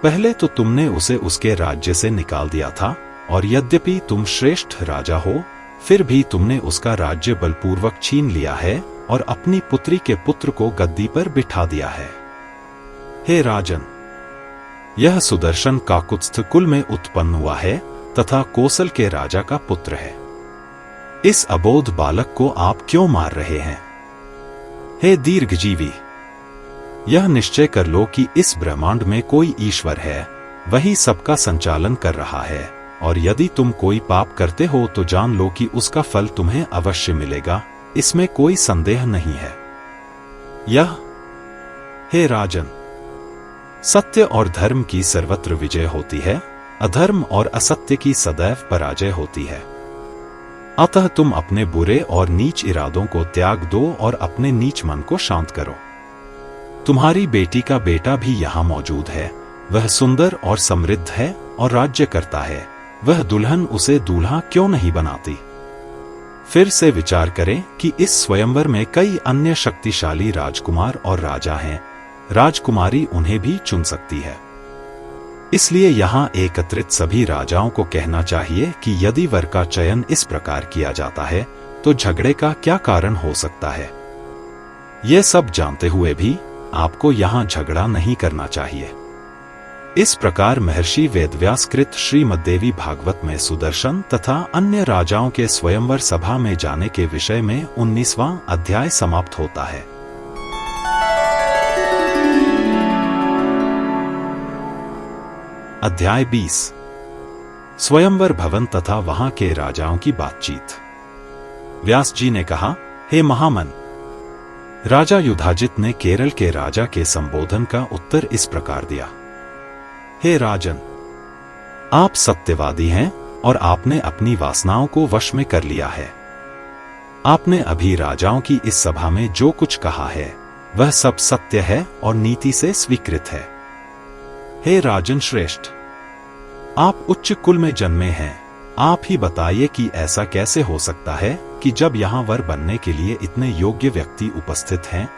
पहले तो तुमने उसे उसके राज्य से निकाल दिया था, और यद्यपि तुम श्रेष्ठ राजा हो, फिर भी तुमने उसका राज्य बलपूर्वक छीन लिया है और अपनी पुत्री के पुत्र को गद्दी पर बिठा दिया है। हे राजन, यह सुदर्शन काकुत्स्थ कुल में उत्पन्न हुआ है तथा कोसल के राजा का पुत्र है। इस अबोध बालक को आप क्यों मार रहे हैं? हे दीर्घजीवी, यह निश्चय कर लो कि इस ब्रह्मांड में कोई ईश्वर है, वही सबका संचालन कर रहा है, और यदि तुम कोई पाप करते हो तो जान लो कि उसका फल तुम्हें अवश्य मिलेगा, इसमें कोई संदेह नहीं है। यह, हे राजन, सत्य और धर्म की सर्वत्र विजय होती है, अधर्म और असत्य की सदैव पराजय होती है। अतः तुम अपने बुरे और नीच इरादों को त्याग दो और अपने नीच मन को शांत करो। तुम्हारी बेटी का बेटा भी यहाँ मौजूद है, वह सुंदर और समृद्ध है और राज्य करता है, वह दुल्हन उसे दूल्हा क्यों नहीं बनाती? फिर से विचार करें कि इस स्वयंवर में कई अन्य शक्तिशाली राजकुमार और राजा हैं, राजकुमारी उन्हें भी चुन सकती है। इसलिए यहाँ एकत्रित सभी राजाओं को कहना चाहिए कि यदि वर का चयन इस प्रकार किया जाता है तो झगड़े का क्या कारण हो सकता है। यह सब जानते हुए भी आपको यहाँ झगड़ा नहीं करना चाहिए। इस प्रकार महर्षि वेदव्यास कृत श्रीमद्देवी भागवत में सुदर्शन तथा अन्य राजाओं के स्वयंवर सभा में जाने के विषय में 19वां अध्याय समाप्त होता है। अध्याय 20 स्वयंवर भवन तथा वहां के राजाओं की बातचीत। व्यास जी ने कहा, हे महामन, राजा युधाजित ने केरल के राजा के संबोधन का उत्तर इस प्रकार दिया। हे राजन, आप सत्यवादी हैं और आपने अपनी वासनाओं को वश में कर लिया है। आपने अभी राजाओं की इस सभा में जो कुछ कहा है वह सब सत्य है और नीति से स्वीकृत है। हे राजन श्रेष्ठ, आप उच्च कुल में जन्मे हैं, आप ही बताइए कि ऐसा कैसे हो सकता है कि जब यहाँ वर बनने के लिए इतने योग्य व्यक्ति उपस्थित हैं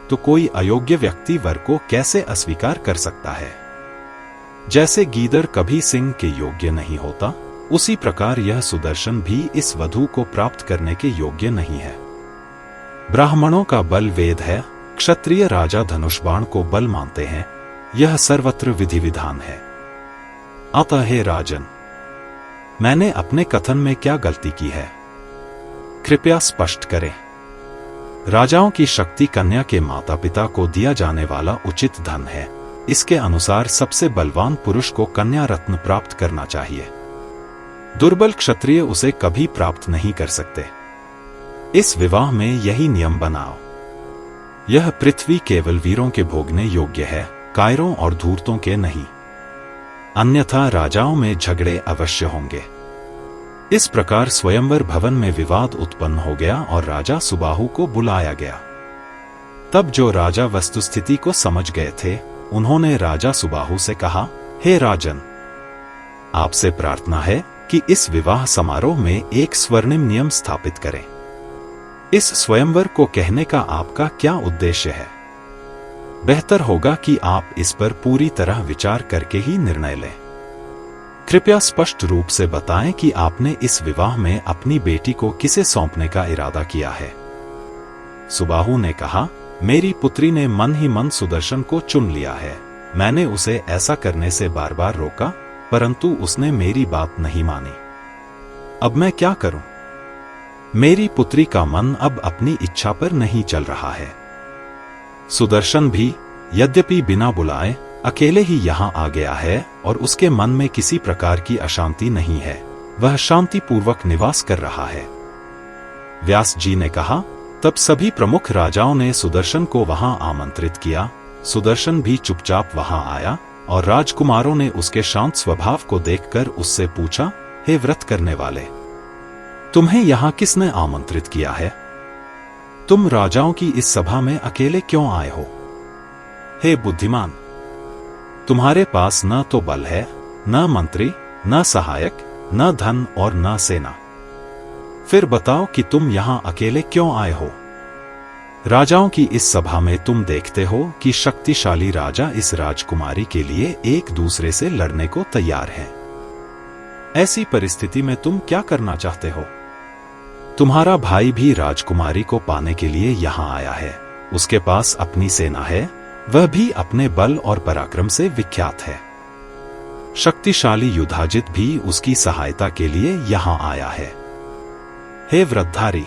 तो कोई अयोग्य व्यक्ति वर को कैसे अस्वीकार कर सकता है? जैसे गीदड़ कभी सिंह के योग्य नहीं होता, उसी प्रकार यह सुदर्शन भी इस वधु को प्राप्त करने के योग्य नहीं है। ब्राह्मणों का बल वेद है, क्षत्रिय राजा धनुष बाण को बल मानते हैं, यह सर्वत्र विधि विधान है। अतः हे राजन, मैंने अपने कथन में क्या गलती की है, कृपया स्पष्ट करें। राजाओं की शक्ति कन्या के माता पिता को दिया जाने वाला उचित धन है। इसके अनुसार सबसे बलवान पुरुष को कन्या रत्न प्राप्त करना चाहिए। दुर्बल क्षत्रिय उसे कभी प्राप्त नहीं कर सकते। इस विवाह में यही नियम बनाओ। यह पृथ्वी केवल वीरों के भोगने योग्य है, कायरों और धूर्तों के नहीं, अन्यथा राजाओं में झगड़े अवश्य होंगे। इस प्रकार स्वयंवर भवन में विवाद उत्पन्न हो गया और राजा सुबाहु को बुलाया गया। तब जो राजा वस्तुस्थिति को समझ गए थे, उन्होंने राजा सुबाहु से कहा, हे राजन, आपसे प्रार्थना है कि इस विवाह समारोह में एक स्वर्णिम नियम स्थापित करें। इस स्वयंवर को कहने का आपका क्या उद्देश्य है? बेहतर होगा कि आप इस पर पूरी तरह विचार करके ही निर्णय लें। कृपया स्पष्ट रूप से बताएं कि आपने इस विवाह में अपनी बेटी को किसे सौंपने का इरादा किया है। सुबाहु ने कहा, मेरी पुत्री ने मन ही मन सुदर्शन को चुन लिया है। मैंने उसे ऐसा करने से बार बार रोका, परंतु उसने मेरी बात नहीं मानी। अब मैं क्या करूं? मेरी पुत्री का मन अब अपनी इच्छा पर नहीं चल रहा है। सुदर्शन भी यद्यपि बिना बुलाए अकेले ही यहां आ गया है और उसके मन में किसी प्रकार की अशांति नहीं है, वह शांतिपूर्वक निवास कर रहा है। व्यास जी ने कहा, तब सभी प्रमुख राजाओं ने सुदर्शन को वहां आमंत्रित किया। सुदर्शन भी चुपचाप वहां आया और राजकुमारों ने उसके शांत स्वभाव को देखकर उससे पूछा, हे व्रत करने वाले, तुम्हें यहां किसने आमंत्रित किया है? तुम राजाओं की इस सभा में अकेले क्यों आए हो? हे बुद्धिमान, तुम्हारे पास न तो बल है, न मंत्री, न सहायक, न धन और न सेना। फिर बताओ कि तुम यहां अकेले क्यों आए हो? राजाओं की इस सभा में तुम देखते हो कि शक्तिशाली राजा इस राजकुमारी के लिए एक दूसरे से लड़ने को तैयार हैं। ऐसी परिस्थिति में तुम क्या करना चाहते हो? तुम्हारा भाई भी राजकुमारी को पाने के लिए यहां आया है। उसके पास अपनी सेना है, वह भी अपने बल और पराक्रम से विख्यात है। शक्तिशाली युधाजित भी उसकी सहायता के लिए यहां आया है। हे व्रतधारी,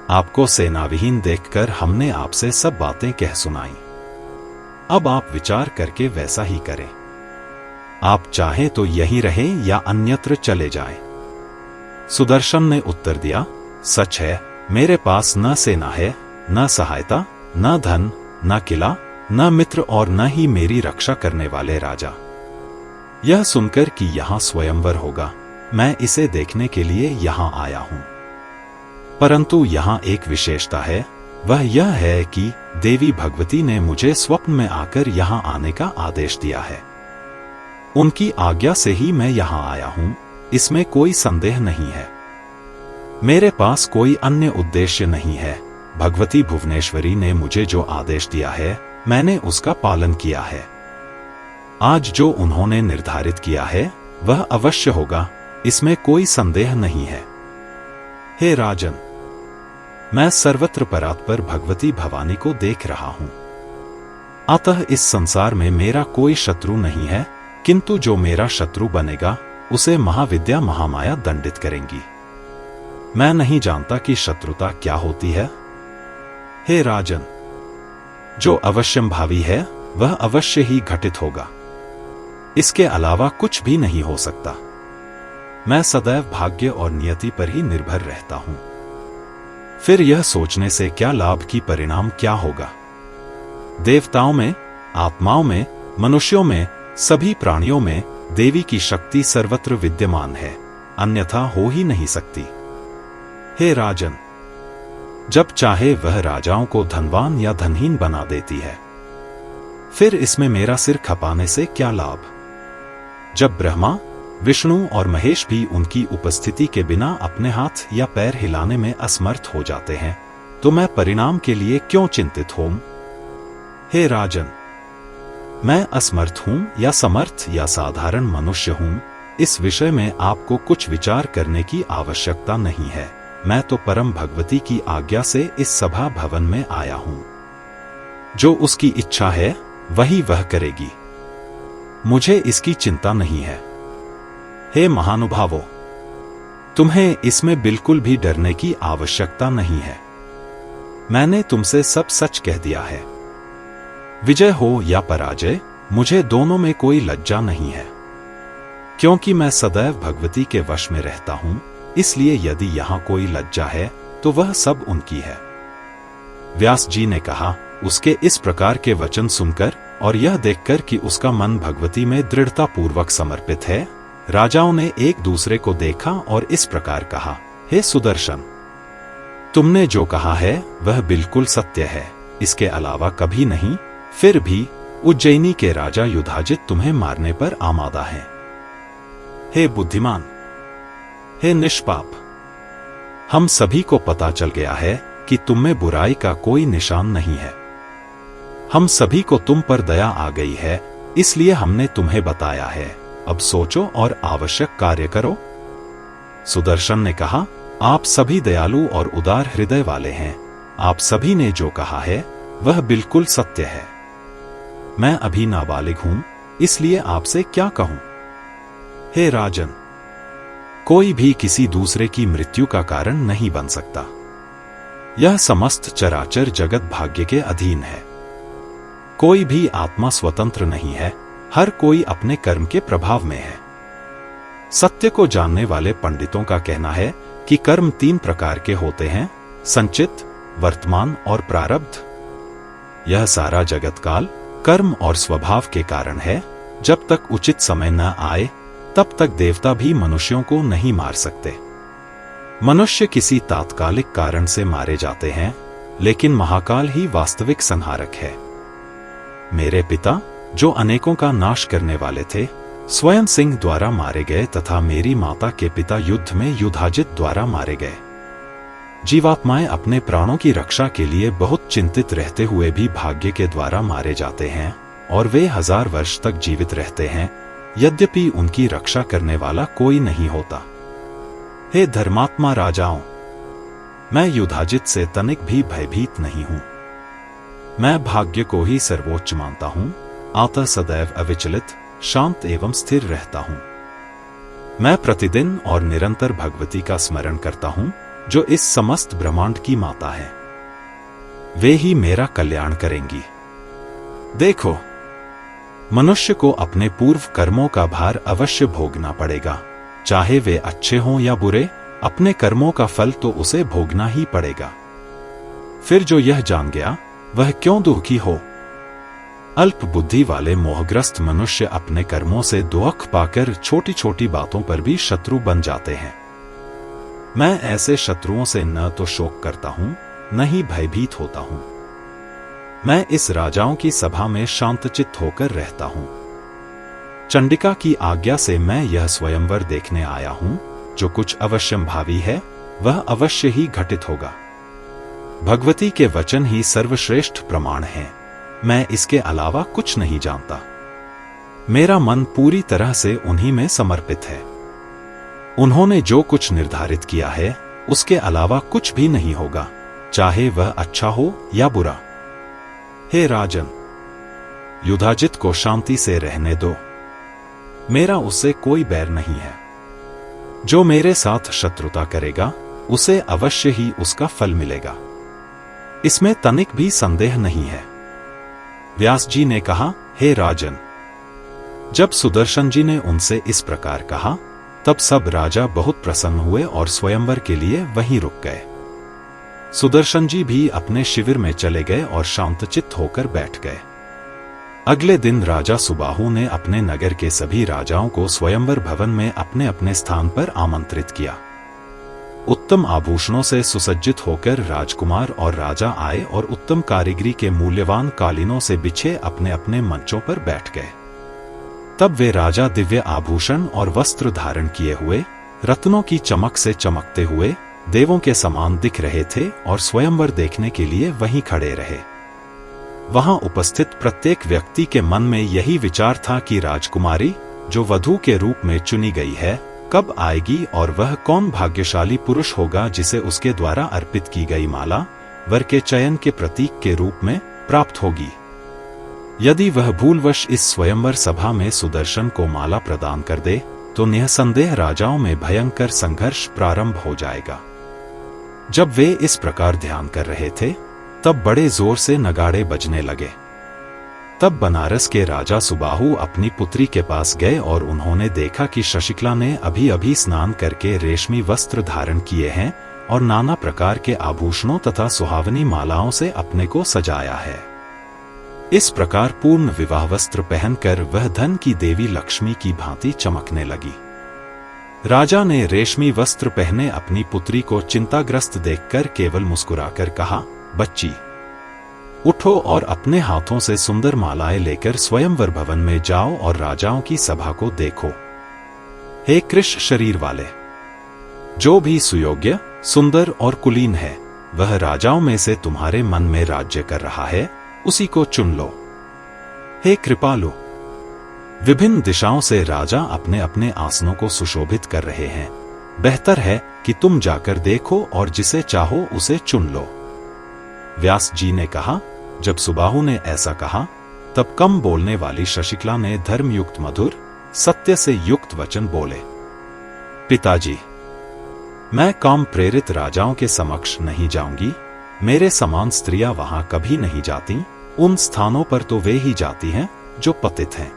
आपको सेनाविहीन देखकर हमने आपसे सब बातें कह सुनाई। अब आप विचार करके वैसा ही करें। आप चाहें तो यहीं रहें या अन्यत्र चले जाएं। सुदर्शन ने उत्तर दिया, सच है, मेरे पास न सेना है, न सहायता, न धन, न किला, न मित्र और न ही मेरी रक्षा करने वाले राजा। यह सुनकर कि यहां स्वयंवर होगा, मैं इसे देखने के लिए यहां आया हूं। परंतु यहां एक विशेषता है, वह यह है कि देवी भगवती ने मुझे स्वप्न में आकर यहां आने का आदेश दिया है। उनकी आज्ञा से ही मैं यहां आया हूं, इसमें कोई संदेह नहीं है। मेरे पास कोई अन्य उद्देश्य नहीं है। भगवती भुवनेश्वरी ने मुझे जो आदेश दिया है, मैंने उसका पालन किया है। आज जो उन्होंने निर्धारित किया है, वह अवश्य होगा, इसमें कोई संदेह नहीं है। हे राजन, मैं सर्वत्र परात्पर भगवती भवानी को देख रहा हूं। अतः इस संसार में मेरा कोई शत्रु नहीं है, किंतु जो मेरा शत्रु बनेगा, उसे महाविद्या महामाया दंडित करेंगी। मैं नहीं जानता कि शत्रुता क्या होती है। हे राजन, जो अवश्यंभावी है, वह अवश्य ही घटित होगा। इसके अलावा कुछ भी नहीं हो सकता। मैं सदैव भाग्य और नियति पर ही निर्भर रहता हूं। फिर यह सोचने से क्या लाभ कि परिणाम क्या होगा। देवताओं में, आत्माओं में, मनुष्यों में, सभी प्राणियों में देवी की शक्ति सर्वत्र विद्यमान है, अन्यथा हो ही नहीं सकती। हे राजन, जब चाहे वह राजाओं को धनवान या धनहीन बना देती है, फिर इसमें मेरा सिर खपाने से क्या लाभ। जब ब्रह्मा, विष्णु और महेश भी उनकी उपस्थिति के बिना अपने हाथ या पैर हिलाने में असमर्थ हो जाते हैं, तो मैं परिणाम के लिए क्यों चिंतित हूं? हे राजन, मैं असमर्थ हूं या समर्थ या साधारण मनुष्य हूं, इस विषय में आपको कुछ विचार करने की आवश्यकता नहीं है। मैं तो परम भगवती की आज्ञा से इस सभा भवन में आया हूं। जो उसकी इच्छा है वही वह करेगी। मुझे इसकी चिंता नहीं है। हे महानुभावों, तुम्हें इसमें बिल्कुल भी डरने की आवश्यकता नहीं है। मैंने तुमसे सब सच कह दिया है। विजय हो या पराजय, मुझे दोनों में कोई लज्जा नहीं है, क्योंकि मैं सदैव भगवती के वश में रहता हूं। इसलिए यदि यहां कोई लज्जा है तो वह सब उनकी है। व्यास जी ने कहा, उसके इस प्रकार के वचन सुनकर और यह देखकर कि उसका मन भगवती में दृढ़ता पूर्वक समर्पित है, राजाओं ने एक दूसरे को देखा और इस प्रकार कहा, हे सुदर्शन, तुमने जो कहा है वह बिल्कुल सत्य है, इसके अलावा कभी नहीं। फिर भी उज्जैनी के राजा युधाजित तुम्हें मारने पर आमादा हैं। हे बुद्धिमान, हे निष्पाप, हम सभी को पता चल गया है कि तुम में बुराई का कोई निशान नहीं है। हम सभी को तुम पर दया आ गई है, इसलिए हमने तुम्हें बताया है। अब सोचो और आवश्यक कार्य करो। सुदर्शन ने कहा, आप सभी दयालु और उदार हृदय वाले हैं। आप सभी ने जो कहा है वह बिल्कुल सत्य है। मैं अभी नाबालिग हूं, इसलिए आपसे क्या कहूं। हे राजन, कोई भी किसी दूसरे की मृत्यु का कारण नहीं बन सकता। यह समस्त चराचर जगत भाग्य के अधीन है। कोई भी आत्मा स्वतंत्र नहीं है, हर कोई अपने कर्म के प्रभाव में है। सत्य को जानने वाले पंडितों का कहना है कि कर्म 3 प्रकार के होते हैं, संचित, वर्तमान और प्रारब्ध। यह सारा जगत काल कर्म और स्वभाव के कारण है। जब तक उचित समय न आए तब तक देवता भी मनुष्यों को नहीं मार सकते। मनुष्य किसी तात्कालिक कारण से मारे जाते हैं, लेकिन महाकाल ही वास्तविक संहारक है। मेरे पिता, जो अनेकों का नाश करने वाले थे, स्वयं सिंह द्वारा मारे गए तथा मेरी माता के पिता युद्ध में युधाजित द्वारा मारे गए। जीवात्माएं अपने प्राणों की रक्षा के लिए बहुत चिंतित रहते हुए भी भाग्य के द्वारा मारे जाते हैं और वे 1000 वर्ष तक जीवित रहते हैं, यद्यपि उनकी रक्षा करने वाला कोई नहीं होता। हे धर्मात्मा राजाओं, मैं युधाजित से तनिक भी भयभीत नहीं हूं। मैं भाग्य को ही सर्वोच्च मानता हूं, अतः सदैव अविचलित, शांत एवं स्थिर रहता हूं। मैं प्रतिदिन और निरंतर भगवती का स्मरण करता हूं, जो इस समस्त ब्रह्मांड की माता है। वे ही मेरा कल्याण करेंगी। देखो, मनुष्य को अपने पूर्व कर्मों का भार अवश्य भोगना पड़ेगा, चाहे वे अच्छे हों या बुरे। अपने कर्मों का फल तो उसे भोगना ही पड़ेगा। फिर जो यह जान गया वह क्यों दुखी हो। अल्प बुद्धि वाले मोहग्रस्त मनुष्य अपने कर्मों से दुख पाकर छोटी छोटी बातों पर भी शत्रु बन जाते हैं। मैं ऐसे शत्रुओं से न तो शोक करता हूं, न ही भयभीत होता हूं। मैं इस राजाओं की सभा में शांतचित्त होकर रहता हूं। चंडिका की आज्ञा से मैं यह स्वयंवर देखने आया हूं। जो कुछ अवश्यंभावी है वह अवश्य ही घटित होगा। भगवती के वचन ही सर्वश्रेष्ठ प्रमाण हैं। मैं इसके अलावा कुछ नहीं जानता। मेरा मन पूरी तरह से उन्हीं में समर्पित है। उन्होंने जो कुछ निर्धारित किया है उसके अलावा कुछ भी नहीं होगा, चाहे वह अच्छा हो या बुरा। हे राजन, युधाजित को शांति से रहने दो। मेरा उससे कोई बैर नहीं है। जो मेरे साथ शत्रुता करेगा उसे अवश्य ही उसका फल मिलेगा, इसमें तनिक भी संदेह नहीं है। व्यास जी ने कहा, हे राजन, जब सुदर्शन जी ने उनसे इस प्रकार कहा तब सब राजा बहुत प्रसन्न हुए और स्वयंवर के लिए वहीं रुक गए। सुदर्शन जी भी अपने शिविर में चले गए और शांतचित्त होकर बैठ गए। अगले दिन राजा सुबाहु ने अपने नगर के सभी राजाओं को स्वयंवर भवन में अपने अपने स्थान पर आमंत्रित किया। उत्तम आभूषणों से सुसज्जित होकर राजकुमार और राजा आए और उत्तम कारीगरी के मूल्यवान कालीनों से बिछे अपने अपने मंचों पर बैठ गए। तब वे राजा दिव्य आभूषण और वस्त्र धारण किए हुए, रत्नों की चमक से चमकते हुए देवों के समान दिख रहे थे और स्वयंवर देखने के लिए वहीं खड़े रहे। वहां उपस्थित प्रत्येक व्यक्ति के मन में यही विचार था कि राजकुमारी, जो वधू के रूप में चुनी गई है, कब आएगी और वह कौन भाग्यशाली पुरुष होगा जिसे उसके द्वारा अर्पित की गई माला वर के चयन के प्रतीक के रूप में प्राप्त होगी। यदि वह भूलवश इस स्वयंवर सभा में सुदर्शन को माला प्रदान कर दे तो निःसंदेह राजाओं में भयंकर संघर्ष प्रारंभ हो जाएगा। जब वे इस प्रकार ध्यान कर रहे थे तब बड़े जोर से नगाड़े बजने लगे। तब बनारस के राजा सुबाहु अपनी पुत्री के पास गए और उन्होंने देखा कि शशिकला ने अभी अभी स्नान करके रेशमी वस्त्र धारण किए हैं और नाना प्रकार के आभूषणों तथा सुहावनी मालाओं से अपने को सजाया है। इस प्रकार पूर्ण विवाह वस्त्र पहनकर वह धन की देवी लक्ष्मी की भांति चमकने लगी। राजा ने रेशमी वस्त्र पहने अपनी पुत्री को चिंताग्रस्त देखकर केवल मुस्कुराकर कहा, बच्ची, उठो और अपने हाथों से सुंदर मालाएं लेकर स्वयंवर भवन में जाओ और राजाओं की सभा को देखो। हे कृष्ण शरीर वाले, जो भी सुयोग्य, सुंदर और कुलीन है वह राजाओं में से तुम्हारे मन में राज्य कर रहा है, उसी को चुन लो। हे कृपालु, विभिन्न दिशाओं से राजा अपने अपने आसनों को सुशोभित कर रहे हैं। बेहतर है कि तुम जाकर देखो और जिसे चाहो उसे चुन लो। व्यास जी ने कहा। जब सुबाहु ने ऐसा कहा तब कम बोलने वाली शशिकला ने धर्मयुक्त मधुर सत्य से युक्त वचन बोले, पिताजी, मैं काम प्रेरित राजाओं के समक्ष नहीं जाऊंगी। मेरे समान स्त्रियां वहां कभी नहीं जाती। उन स्थानों पर तो वे ही जाती हैं जो पतित हैं।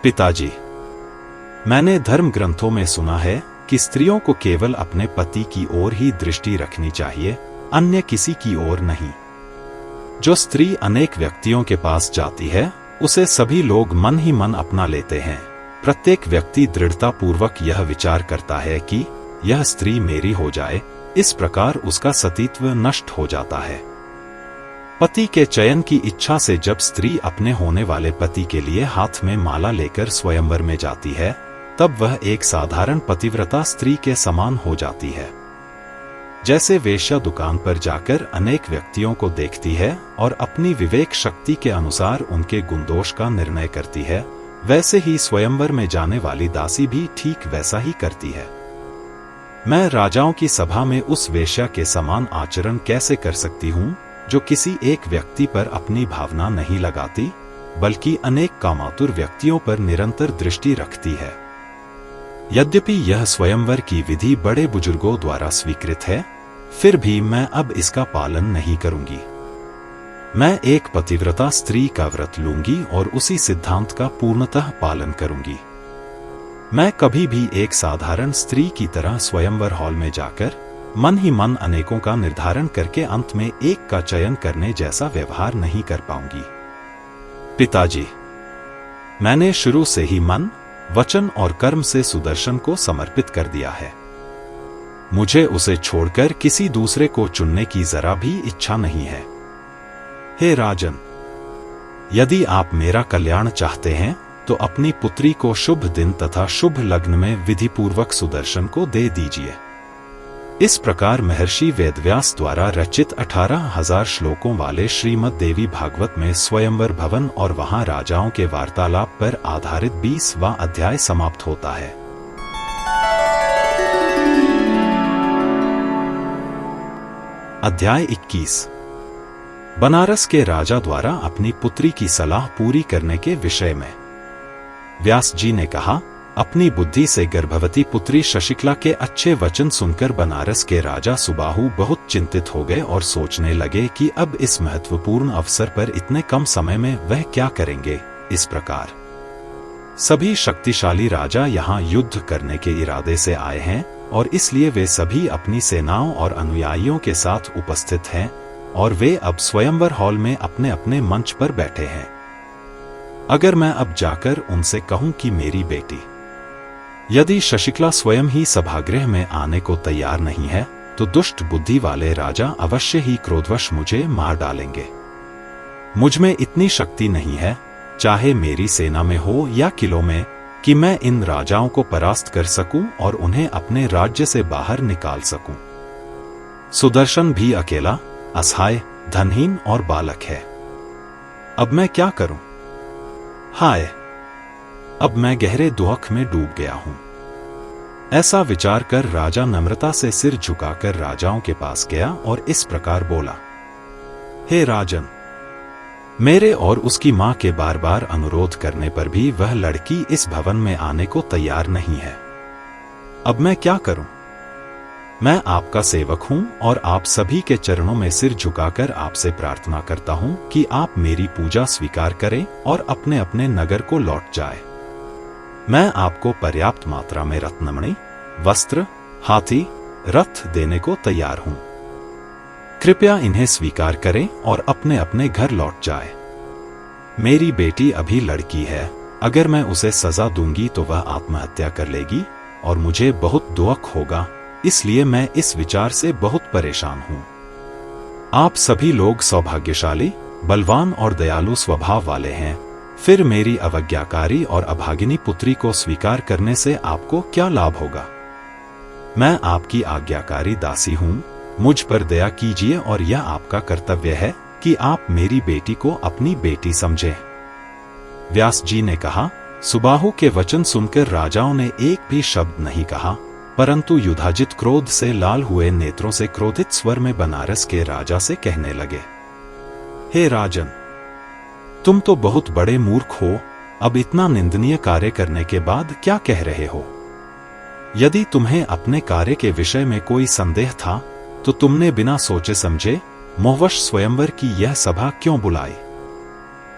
पिताजी, मैंने धर्म ग्रंथों में सुना है कि स्त्रियों को केवल अपने पति की ओर ही दृष्टि रखनी चाहिए, अन्य किसी की ओर नहीं। जो स्त्री अनेक व्यक्तियों के पास जाती है उसे सभी लोग मन ही मन अपना लेते हैं। प्रत्येक व्यक्ति दृढ़तापूर्वक यह विचार करता है कि यह स्त्री मेरी हो जाए, इस प्रकार उसका सतीत्व नष्ट हो जाता है। पति के चयन की इच्छा से जब स्त्री अपने होने वाले पति के लिए हाथ में माला लेकर स्वयंवर में जाती है तब वह एक साधारण पतिव्रता स्त्री के समान हो जाती है। जैसे वेश्या दुकान पर जाकर अनेक व्यक्तियों को देखती है और अपनी विवेक शक्ति के अनुसार उनके गुणदोष का निर्णय करती है, वैसे ही स्वयंवर में जाने वाली दासी भी ठीक वैसा ही करती है। मैं राजाओं की सभा में उस वेश्या के समान आचरण कैसे कर सकती हूँ जो किसी एक व्यक्ति पर अपनी भावना नहीं लगाती बल्कि अनेक कामातुर व्यक्तियों पर निरंतर दृष्टि रखती है। यद्यपि यह स्वयंवर की विधि बड़े बुजुर्गों द्वारा स्वीकृत है, फिर भी मैं अब इसका पालन नहीं करूंगी। मैं एक पतिव्रता स्त्री का व्रत लूंगी और उसी सिद्धांत का पूर्णतः पालन करूंगी। मैं कभी भी एक साधारण स्त्री की तरह स्वयंवर हॉल में जाकर मन ही मन अनेकों का निर्धारण करके अंत में एक का चयन करने जैसा व्यवहार नहीं कर पाऊंगी। पिताजी, मैंने शुरू से ही मन, वचन और कर्म से सुदर्शन को समर्पित कर दिया है। मुझे उसे छोड़कर किसी दूसरे को चुनने की जरा भी इच्छा नहीं है। हे राजन, यदि आप मेरा कल्याण चाहते हैं तो अपनी पुत्री को शुभ दिन तथा शुभ लग्न में विधिपूर्वक सुदर्शन को दे दीजिए। इस प्रकार महर्षि वेदव्यास द्वारा रचित 18,000 श्लोकों वाले श्रीमद् देवी भागवत में स्वयंवर भवन और वहां राजाओं के वार्तालाप पर आधारित 20वां अध्याय समाप्त होता है। अध्याय 21 बनारस के राजा द्वारा अपनी पुत्री की सलाह पूरी करने के विषय में। व्यास जी ने कहा, अपनी बुद्धि से गर्भवती पुत्री शशिकला के अच्छे वचन सुनकर बनारस के राजा सुबाहु बहुत चिंतित हो गए और सोचने लगे कि अब इस महत्वपूर्ण अवसर पर इतने कम समय में वह क्या करेंगे। इस प्रकार सभी शक्तिशाली राजा यहाँ युद्ध करने के इरादे से आए हैं और इसलिए वे सभी अपनी सेनाओं और अनुयायियों के साथ उपस्थित हैं और वे अब स्वयंवर हॉल में अपने अपने मंच पर बैठे हैं। अगर मैं अब जाकर उनसे कहूं कि मेरी बेटी, यदि शशिकला स्वयं ही सभागृह में आने को तैयार नहीं है तो दुष्ट बुद्धि वाले राजा अवश्य ही क्रोधवश मुझे मार डालेंगे। मुझ में इतनी शक्ति नहीं है, चाहे मेरी सेना में हो या किलों में, कि मैं इन राजाओं को परास्त कर सकूं और उन्हें अपने राज्य से बाहर निकाल सकूं। सुदर्शन भी अकेला, असहाय, धनहीन और बालक है। अब मैं क्या करूं? हाय, अब मैं गहरे दुख में डूब गया हूं। ऐसा विचार कर राजा नम्रता से सिर झुकाकर राजाओं के पास गया और इस प्रकार बोला, हे राजन, मेरे और उसकी मां के बार बार अनुरोध करने पर भी वह लड़की इस भवन में आने को तैयार नहीं है। अब मैं क्या करूं? मैं आपका सेवक हूं और आप सभी के चरणों में सिर झुकाकर आपसे प्रार्थना करता हूं कि आप मेरी पूजा स्वीकार करें और अपने अपने नगर को लौट जाए। मैं आपको पर्याप्त मात्रा में रत्नमणि, वस्त्र, हाथी, रथ देने को तैयार हूं। कृपया इन्हें स्वीकार करें और अपने अपने घर लौट जाए। मेरी बेटी अभी लड़की है, अगर मैं उसे सजा दूंगी तो वह आत्महत्या कर लेगी और मुझे बहुत दुख होगा, इसलिए मैं इस विचार से बहुत परेशान हूं। आप सभी लोग सौभाग्यशाली, बलवान और दयालु स्वभाव वाले हैं, फिर मेरी अवज्ञाकारी और अभागिनी पुत्री को स्वीकार करने से आपको क्या लाभ होगा? मैं आपकी आज्ञाकारी दासी हूं, मुझ पर दया कीजिए और यह आपका कर्तव्य है कि आप मेरी बेटी को अपनी बेटी समझें। व्यास जी ने कहा, सुबाहु के वचन सुनकर राजाओं ने एक भी शब्द नहीं कहा, परंतु युधाजित क्रोध से लाल हुए नेत्रों से क्रोधित स्वर में बनारस के राजा से कहने लगे, हे राजन, तुम तो बहुत बड़े मूर्ख हो, अब इतना निंदनीय कार्य करने के बाद क्या कह रहे हो? यदि तुम्हें अपने कार्य के विषय में कोई संदेह था तो तुमने बिना सोचे समझे मोहवश स्वयंवर की यह सभा क्यों बुलाई?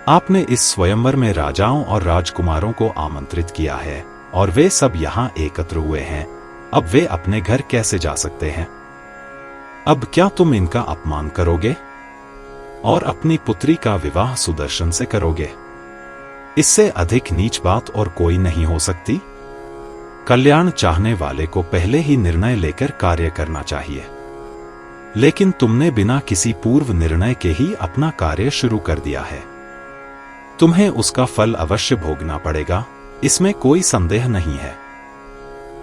आपने इस स्वयंवर में राजाओं और राजकुमारों को आमंत्रित किया है और वे सब यहां एकत्र हुए हैं, अब वे अपने घर कैसे जा सकते हैं? अब क्या तुम इनका अपमान करोगे और अपनी पुत्री का विवाह सुदर्शन से करोगे? इससे अधिक नीच बात और कोई नहीं हो सकती। कल्याण चाहने वाले को पहले ही निर्णय लेकर कार्य करना चाहिए, लेकिन तुमने बिना किसी पूर्व निर्णय के ही अपना कार्य शुरू कर दिया है। तुम्हें उसका फल अवश्य भोगना पड़ेगा, इसमें कोई संदेह नहीं है।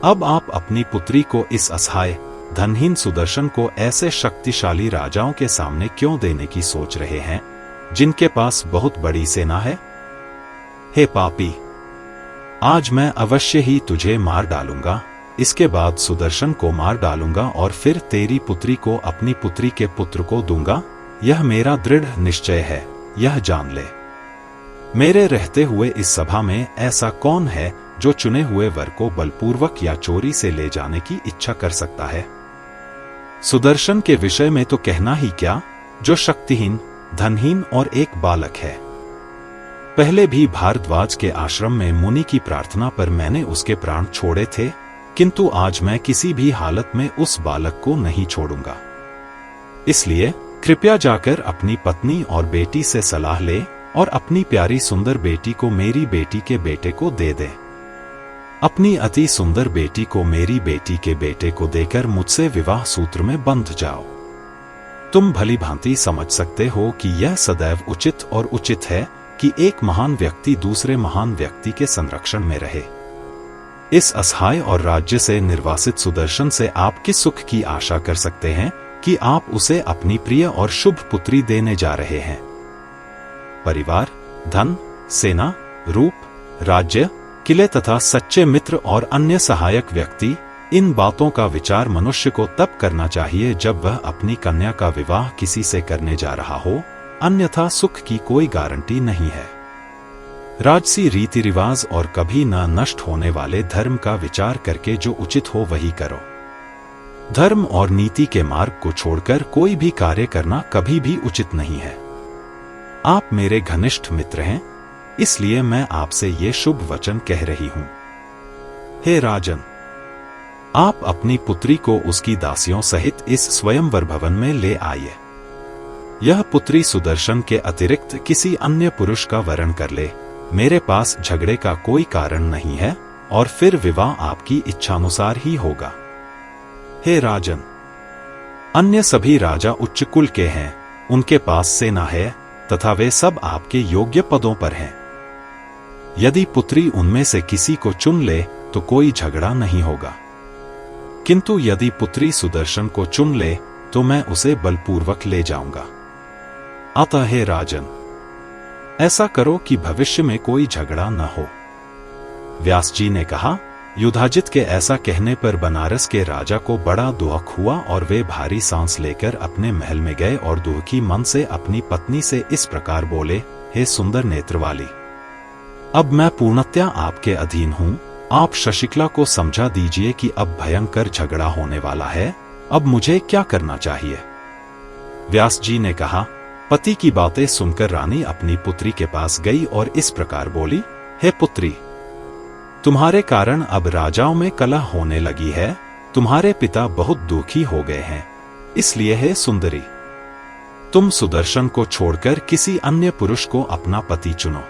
अब आप अपनी पुत्री को इस असहाय धनहीन सुदर्शन को ऐसे शक्तिशाली राजाओं के सामने क्यों देने की सोच रहे हैं, जिनके पास बहुत बड़ी सेना है? हे पापी, आज मैं अवश्य ही तुझे मार डालूंगा, इसके बाद सुदर्शन को मार डालूंगा और फिर तेरी पुत्री को अपनी पुत्री के पुत्र को दूंगा। यह मेरा दृढ़ निश्चय है, यह जान ले। मेरे रहते हुए इस सभा में ऐसा कौन है जो चुने हुए वर को बलपूर्वक या चोरी से ले जाने की इच्छा कर सकता है? सुदर्शन के विषय में तो कहना ही क्या, जो शक्तिहीन, धनहीन और एक बालक है। पहले भी भारद्वाज के आश्रम में मुनि की प्रार्थना पर मैंने उसके प्राण छोड़े थे, किंतु आज मैं किसी भी हालत में उस बालक को नहीं छोड़ूंगा। इसलिए कृपया जाकर अपनी पत्नी और बेटी से सलाह ले और अपनी प्यारी सुंदर बेटी को मेरी बेटी के बेटे को दे दे। अपनी अति सुंदर बेटी को मेरी बेटी के बेटे को देकर मुझसे विवाह सूत्र में बंध जाओ। तुम भली भांति समझ सकते हो कि यह सदैव उचित और उचित है कि एक महान व्यक्ति दूसरे महान व्यक्ति के संरक्षण में रहे। इस असहाय और राज्य से निर्वासित सुदर्शन से आप किस सुख की आशा कर सकते हैं कि आप उसे अपनी प्रिय और शुभ पुत्री देने जा रहे हैं? परिवार, धन, सेना, रूप, राज्य, किले तथा सच्चे मित्र और अन्य सहायक व्यक्ति, इन बातों का विचार मनुष्य को तब करना चाहिए जब वह अपनी कन्या का विवाह किसी से करने जा रहा हो, अन्यथा सुख की कोई गारंटी नहीं है। राजसी रीति रिवाज और कभी न नष्ट होने वाले धर्म का विचार करके जो उचित हो वही करो। धर्म और नीति के मार्ग को छोड़कर कोई भी कार्य करना कभी भी उचित नहीं है। आप मेरे घनिष्ठ मित्र हैं, इसलिए मैं आपसे ये शुभ वचन कह रही हूं। हे राजन, आप अपनी पुत्री को उसकी दासियों सहित इस स्वयंवर भवन में ले आइए। यह पुत्री सुदर्शन के अतिरिक्त किसी अन्य पुरुष का वरण कर ले, मेरे पास झगड़े का कोई कारण नहीं है और फिर विवाह आपकी इच्छानुसार ही होगा। हे राजन, अन्य सभी राजा उच्च कुल के हैं, उनके पास सेना है तथा वे सब आपके योग्य पदों पर हैं। यदि पुत्री उनमें से किसी को चुन ले तो कोई झगड़ा नहीं होगा, किंतु यदि पुत्री सुदर्शन को चुन ले तो मैं उसे बलपूर्वक ले जाऊंगा। अतः हे राजन, ऐसा करो कि भविष्य में कोई झगड़ा न हो। व्यास जी ने कहा, युधाजित के ऐसा कहने पर बनारस के राजा को बड़ा दुख हुआ और वे भारी सांस लेकर अपने महल में गए और दुखी मन से अपनी पत्नी से इस प्रकार बोले, हे सुंदर नेत्र वाली, अब मैं पूर्णतया आपके अधीन हूँ। आप शशिकला को समझा दीजिए कि अब भयंकर झगड़ा होने वाला है, अब मुझे क्या करना चाहिए। व्यास जी ने कहा, पति की बातें सुनकर रानी अपनी पुत्री के पास गई और इस प्रकार बोली, हे पुत्री, तुम्हारे कारण अब राजाओं में कलह होने लगी है, तुम्हारे पिता बहुत दुखी हो गए हैं, इसलिए हे सुंदरी, तुम सुदर्शन को छोड़कर किसी अन्य पुरुष को अपना पति चुनो।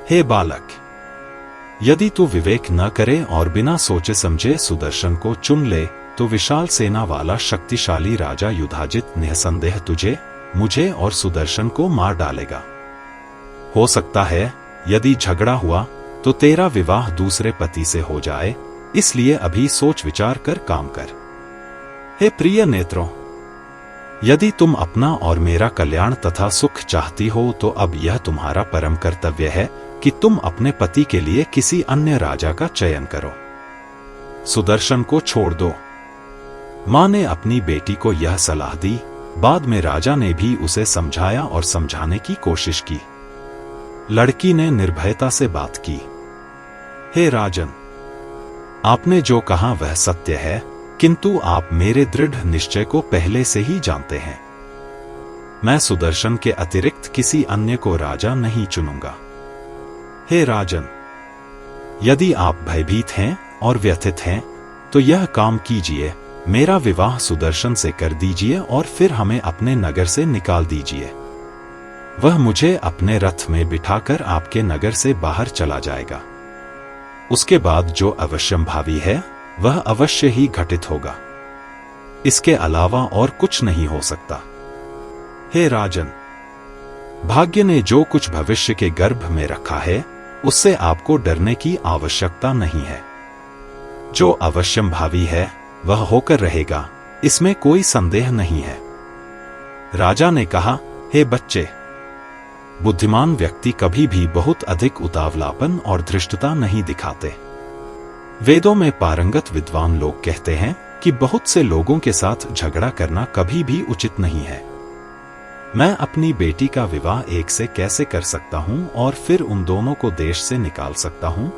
हे बालक, यदि तू विवेक न करे और बिना सोचे समझे सुदर्शन को चुन ले तो विशाल सेना वाला शक्तिशाली राजा युधाजित निसंदेह तुझे, मुझे और सुदर्शन को मार डालेगा। हो सकता है यदि झगड़ा हुआ तो तेरा विवाह दूसरे पति से हो जाए, इसलिए अभी सोच विचार कर काम कर। हे प्रिय नेत्रों, यदि तुम अपना और मेरा कल्याण तथा सुख चाहती हो तो अब यह तुम्हारा परम कर्तव्य है कि तुम अपने पति के लिए किसी अन्य राजा का चयन करो। सुदर्शन को छोड़ दो। मां ने अपनी बेटी को यह सलाह दी। बाद में राजा ने भी उसे समझाया और समझाने की कोशिश की। लड़की ने निर्भयता से बात की, हे राजन, आपने जो कहा वह सत्य है, किंतु आप मेरे दृढ़ निश्चय को पहले से ही जानते हैं। मैं सुदर्शन के अतिरिक्त किसी अन्य को राजा नहीं चुनूंगा। हे राजन, यदि आप भयभीत हैं और व्यथित हैं तो यह काम कीजिए, मेरा विवाह सुदर्शन से कर दीजिए और फिर हमें अपने नगर से निकाल दीजिए। वह मुझे अपने रथ में बिठाकर आपके नगर से बाहर चला जाएगा। उसके बाद जो अवश्यंभावी है वह अवश्य ही घटित होगा। इसके अलावा और कुछ नहीं हो सकता। हे राजन, भाग्य ने जो कुछ भविष्य के गर्भ में रखा है उससे आपको डरने की आवश्यकता नहीं है। जो अवश्यंभावी है वह होकर रहेगा, इसमें कोई संदेह नहीं है। राजा ने कहा, हे बच्चे, बुद्धिमान व्यक्ति कभी भी बहुत अधिक उतावलापन और धृष्टता नहीं दिखाते। वेदों में पारंगत विद्वान लोग कहते हैं कि बहुत से लोगों के साथ झगड़ा करना कभी भी उचित नहीं है। मैं अपनी बेटी का विवाह एक से कैसे कर सकता हूं और फिर उन दोनों को देश से निकाल सकता हूं?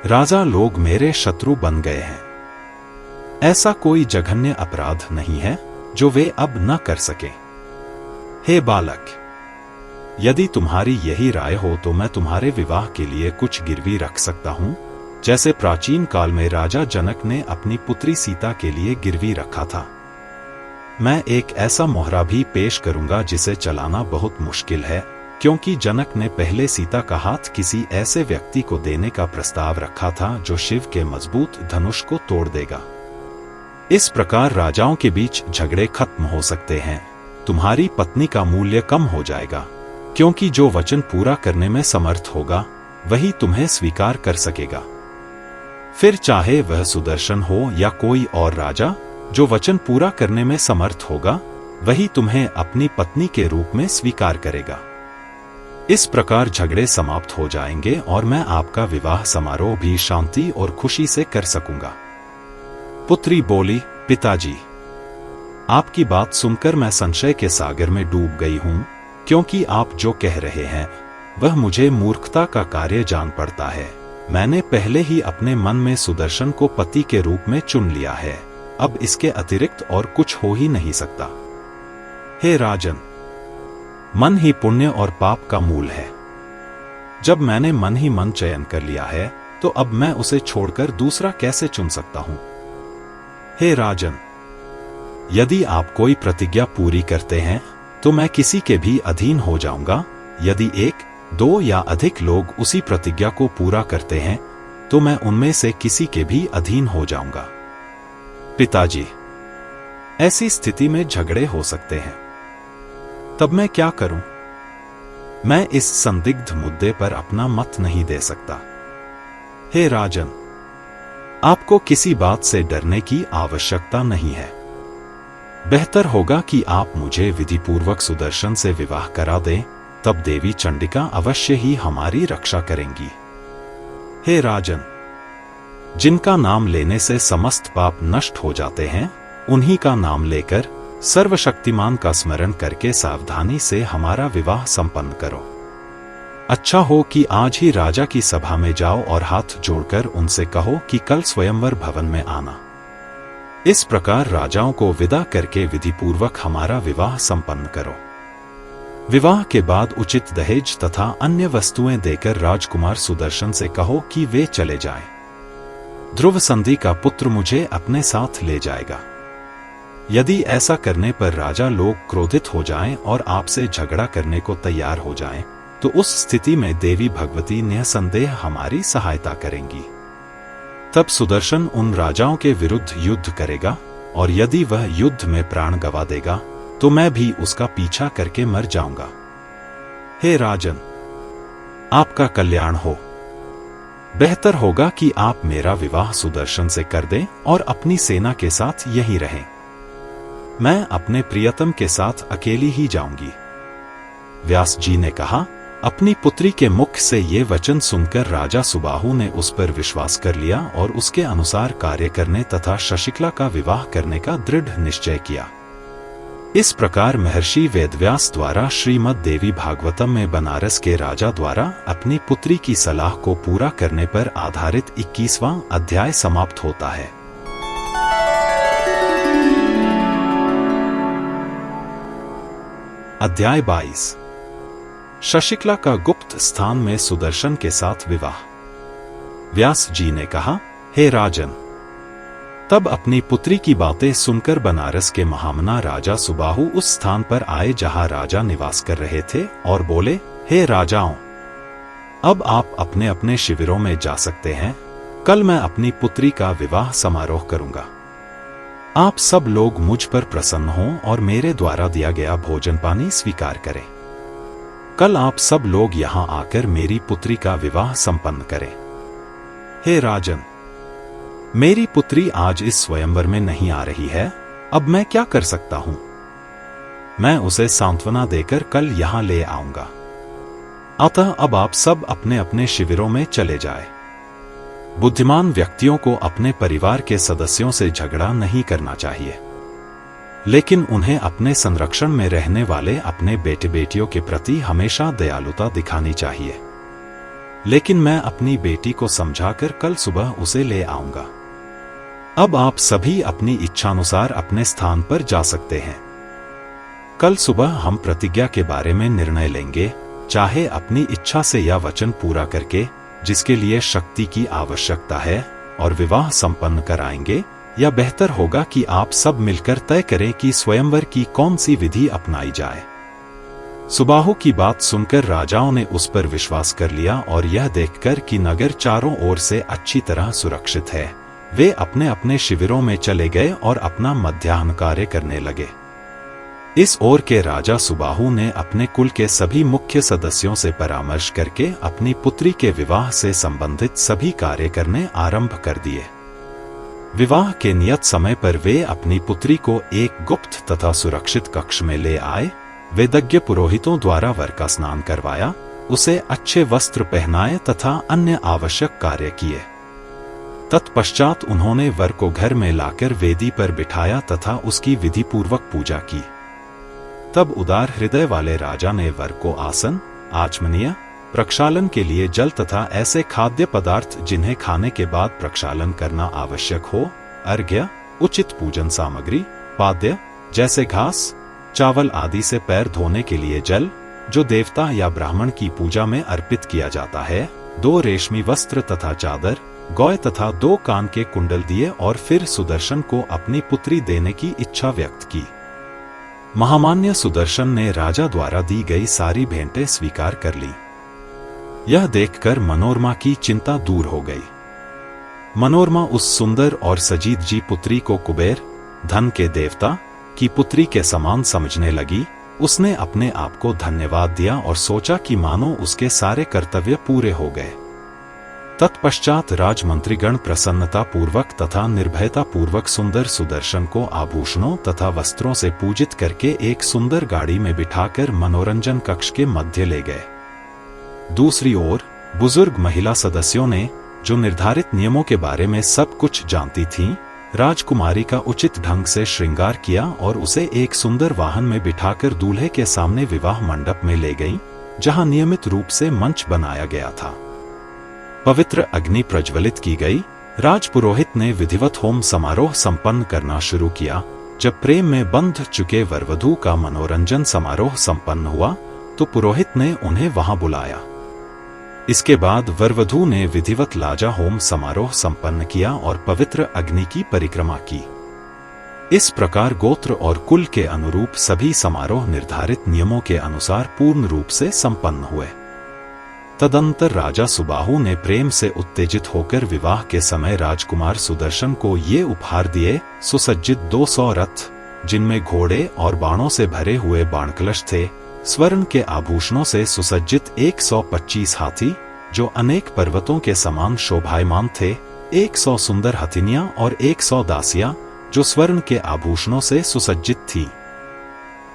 राजा लोग मेरे शत्रु बन गए हैं। ऐसा कोई जघन्य अपराध नहीं है जो वे अब न कर सके। हे बालक, यदि तुम्हारी यही राय हो तो मैं तुम्हारे विवाह के लिए कुछ गिरवी रख सकता हूं, जैसे प्राचीन काल में राजा जनक ने अपनी पुत्री सीता के लिए गिरवी रखा था। मैं एक ऐसा मोहरा भी पेश करूंगा जिसे चलाना बहुत मुश्किल है, क्योंकि जनक ने पहले सीता का हाथ किसी ऐसे व्यक्ति को देने का प्रस्ताव रखा था जो शिव के मजबूत धनुष को तोड़ देगा। इस प्रकार राजाओं के बीच झगड़े खत्म हो सकते हैं। तुम्हारी पत्नी का मूल्य कम हो जाएगा, क्योंकि जो वचन पूरा करने में समर्थ होगा वही तुम्हें स्वीकार कर सकेगा। फिर चाहे वह सुदर्शन हो या कोई और राजा, जो वचन पूरा करने में समर्थ होगा वही तुम्हें अपनी पत्नी के रूप में स्वीकार करेगा। इस प्रकार झगड़े समाप्त हो जाएंगे और मैं आपका विवाह समारोह भी शांति और खुशी से कर सकूंगा। पुत्री बोली, पिताजी, आपकी बात सुनकर मैं संशय के सागर में डूब गई हूं, क्योंकि आप जो कह रहे हैं वह मुझे मूर्खता का कार्य जान पड़ता है। मैंने पहले ही अपने मन में सुदर्शन को पति के रूप में चुन लिया है, अब इसके अतिरिक्त और कुछ हो ही नहीं सकता। हे राजन, मन ही पुण्य और पाप का मूल है। जब मैंने मन ही मन चयन कर लिया है तो अब मैं उसे छोड़कर दूसरा कैसे चुन सकता हूं? हे राजन, यदि आप कोई प्रतिज्ञा पूरी करते हैं तो मैं किसी के भी अधीन हो जाऊंगा। यदि एक, दो या अधिक लोग उसी प्रतिज्ञा को पूरा करते हैं तो मैं उनमें से किसी के भी अधीन हो जाऊंगा। पिताजी, ऐसी स्थिति में झगड़े हो सकते हैं, तब मैं क्या करूं? मैं इस संदिग्ध मुद्दे पर अपना मत नहीं दे सकता। हे राजन, आपको किसी बात से डरने की आवश्यकता नहीं है। बेहतर होगा कि आप मुझे विधिपूर्वक सुदर्शन से विवाह करा दें, तब देवी चंडिका अवश्य ही हमारी रक्षा करेंगी। हे राजन, जिनका नाम लेने से समस्त पाप नष्ट हो जाते हैं, उन्हीं का नाम लेकर सर्वशक्तिमान का स्मरण करके सावधानी से हमारा विवाह संपन्न करो। अच्छा हो कि आज ही राजा की सभा में जाओ और हाथ जोड़कर उनसे कहो कि कल स्वयंवर भवन में आना। इस प्रकार राजाओं को विदा करके विधिपूर्वक हमारा विवाह संपन्न करो। विवाह के बाद उचित दहेज तथा अन्य वस्तुएं देकर राजकुमार सुदर्शन से कहो कि वे चले जाएं। ध्रुव संधि का पुत्र मुझे अपने साथ ले जाएगा। यदि ऐसा करने पर राजा लोग क्रोधित हो जाएं और आपसे झगड़ा करने को तैयार हो जाएं, तो उस स्थिति में देवी भगवती निसंदेह हमारी सहायता करेंगी। तब सुदर्शन उन राजाओं के विरुद्ध युद्ध करेगा, और यदि वह युद्ध में प्राण गंवा देगा तो मैं भी उसका पीछा करके मर जाऊंगा। हे राजन, आपका कल्याण हो। बेहतर होगा कि आप मेरा विवाह सुदर्शन से कर दें और अपनी सेना के साथ यहीं रहें। मैं अपने प्रियतम के साथ अकेली ही जाऊंगी। व्यास जी ने कहा। अपनी पुत्री के मुख से ये वचन सुनकर राजा सुबाहु ने उस पर विश्वास कर लिया और उसके अनुसार कार्य करने तथा शशिकला का विवाह करने का दृढ़ निश्चय किया। इस प्रकार महर्षि वेदव्यास द्वारा श्रीमद् देवी भागवतम में बनारस के राजा द्वारा अपनी पुत्री की सलाह को पूरा करने पर आधारित 21वां अध्याय समाप्त होता है। अध्याय 22। शशिकला का गुप्त स्थान में सुदर्शन के साथ विवाह। व्यास जी ने कहा, हे राजन, तब अपनी पुत्री की बातें सुनकर बनारस के महामना राजा सुबाहु उस स्थान पर आए जहां राजा निवास कर रहे थे और बोले, हे राजाओं, अब आप अपने अपने शिविरों में जा सकते हैं। कल मैं अपनी पुत्री का विवाह समारोह करूंगा। आप सब लोग मुझ पर प्रसन्न हों और मेरे द्वारा दिया गया भोजन पानी स्वीकार करें। कल आप सब लोग यहां आकर मेरी पुत्री का विवाह संपन्न करें। हे राजन, मेरी पुत्री आज इस स्वयंवर में नहीं आ रही है, अब मैं क्या कर सकता हूं? मैं उसे सांत्वना देकर कल यहां ले आऊंगा। अतः अब आप सब अपने अपने शिविरों में चले जाएं। बुद्धिमान व्यक्तियों को अपने परिवार के सदस्यों से झगड़ा नहीं करना चाहिए, लेकिन उन्हें अपने संरक्षण में रहने वाले अपने बेटे बेटियों के प्रति हमेशा दयालुता दिखानी चाहिए। लेकिन मैं अपनी बेटी को समझाकर कल सुबह उसे ले आऊंगा। अब आप सभी अपनी इच्छानुसार अपने स्थान पर जा सकते हैं। कल सुबह हम प्रतिज्ञा के बारे में निर्णय लेंगे, चाहे अपनी इच्छा से या वचन पूरा करके, जिसके लिए शक्ति की आवश्यकता है, और विवाह संपन्न कराएंगे, या बेहतर होगा कि आप सब मिलकर तय करें कि स्वयंवर की कौन सी विधि अपनाई जाए। सुबाहु की बात सुनकर राजाओं ने उस पर विश्वास कर लिया और यह देखकर कि नगर चारों ओर से अच्छी तरह सुरक्षित है, वे अपने अपने शिविरों में चले गए और अपना मध्याह्न कार्य करने लगे। इस ओर के राजा सुबाहु ने अपने कुल के सभी मुख्य सदस्यों से परामर्श करके अपनी पुत्री के विवाह से संबंधित सभी कार्य करने आरंभ कर दिए। विवाह के नियत समय पर वे अपनी पुत्री को एक गुप्त तथा सुरक्षित कक्ष में ले आए। वेदज्ञ पुरोहितों द्वारा वर का स्नान करवाया, उसे अच्छे वस्त्र पहनाए तथा अन्य आवश्यक कार्य किए। तत्पश्चात उन्होंने वर को घर में लाकर वेदी पर बिठाया तथा उसकी विधिपूर्वक पूजा की। तब उदार हृदय वाले राजा ने वर को आसन, आचमनीय, प्रक्षालन के लिए जल तथा ऐसे खाद्य पदार्थ जिन्हें खाने के बाद प्रक्षालन करना आवश्यक हो, अर्घ्य, उचित पूजन सामग्री, पाद्य जैसे घास, चावल आदि से पैर धोने के लिए जल, जो देवता या ब्राह्मण की पूजा में अर्पित किया जाता है, 2 रेशमी वस्त्र तथा चादर, गौय तथा 2 कान के कुंडल दिए और फिर सुदर्शन को अपनी पुत्री देने की इच्छा व्यक्त की। महामान्य सुदर्शन ने राजा द्वारा दी गई सारी भेंटें स्वीकार कर ली। यह देखकर मनोरमा की चिंता दूर हो गई। मनोरमा उस सुंदर और सजीदजी पुत्री को कुबेर, धन के देवता, की पुत्री के समान समझने लगी। उसने अपने आप को धन्यवाद दिया और सोचा कि मानो उसके सारे कर्तव्य पूरे हो गए। तत्पश्चात राजमंत्रीगण प्रसन्नता पूर्वक तथा निर्भयता पूर्वक सुंदर सुदर्शन को आभूषणों तथा वस्त्रों से पूजित करके एक सुंदर गाड़ी में बिठाकर मनोरंजन कक्ष के मध्य ले गए। दूसरी ओर बुजुर्ग महिला सदस्यों ने, जो निर्धारित नियमों के बारे में सब कुछ जानती थीं, राजकुमारी का उचित ढंग से श्रृंगार किया और उसे एक सुंदर वाहन में बिठाकर दूल्हे के सामने विवाह मंडप में ले गईं, जहां नियमित रूप से मंच बनाया गया था। पवित्र अग्नि प्रज्वलित की गई। राजपुरोहित ने विधिवत होम समारोह संपन्न करना शुरू किया। जब प्रेम में बंध चुके वरवधू का मनोरंजन समारोह संपन्न हुआ तो पुरोहित ने उन्हें वहां बुलाया। इसके बाद वरवधू ने विधिवत लाजा होम समारोह संपन्न किया और पवित्र अग्नि की परिक्रमा की। इस प्रकार गोत्र और कुल के अनुरूप सभी समारोह निर्धारित नियमों के अनुसार पूर्ण रूप से संपन्न हुए। तदंतर राजा सुबाहु ने प्रेम से उत्तेजित होकर विवाह के समय राजकुमार सुदर्शन को ये उपहार दिए। सुसज्जित 200 रथ, जिनमें घोड़े और बाणों से भरे हुए बाणकलश थे, स्वर्ण के आभूषणों से सुसज्जित 125 हाथी, जो अनेक पर्वतों के समान शोभायमान थे, 100 सुंदर हथिनियां और 100 दासियां, जो स्वर्ण के आभूषणों से सुसज्जित थी।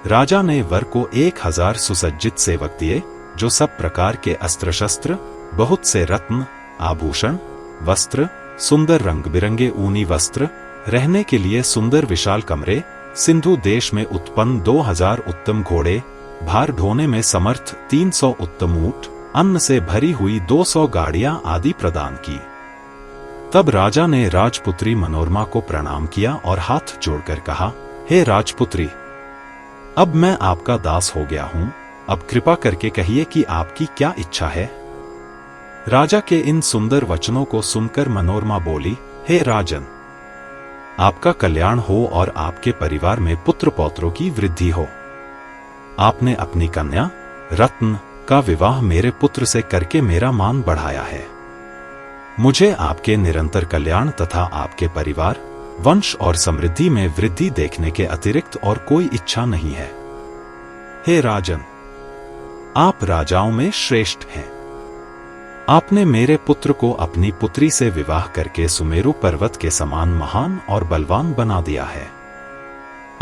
राजा ने वर को 1000 सुसज्जित सेवक दिए, जो सब प्रकार के अस्त्र शस्त्र, बहुत से रत्न, आभूषण, वस्त्र, सुंदर रंग बिरंगे ऊनी वस्त्र, रहने के लिए सुंदर विशाल कमरे, सिंधु देश में उत्पन्न 2000 उत्तम घोड़े, भार ढोने में समर्थ 300 उत्तम ऊंट, अन्न से भरी हुई 200 गाड़ियां आदि प्रदान की। तब राजा ने राजपुत्री मनोरमा को प्रणाम किया और हाथ जोड़कर कहा, हे राजपुत्री, अब मैं आपका दास हो गया हूं। अब कृपा करके कहिए कि आपकी क्या इच्छा है। राजा के इन सुंदर वचनों को सुनकर मनोरमा बोली, हे राजन, आपका कल्याण हो और आपके परिवार में पुत्र पौत्रों की वृद्धि हो। आपने अपनी कन्या रत्न का विवाह मेरे पुत्र से करके मेरा मान बढ़ाया है। मुझे आपके निरंतर कल्याण तथा आपके परिवार, वंश और समृद्धि में वृद्धि देखने के अतिरिक्त और कोई इच्छा नहीं है। हे राजन, आप राजाओं में श्रेष्ठ हैं। आपने मेरे पुत्र को अपनी पुत्री से विवाह करके सुमेरु पर्वत के समान महान और बलवान बना दिया है।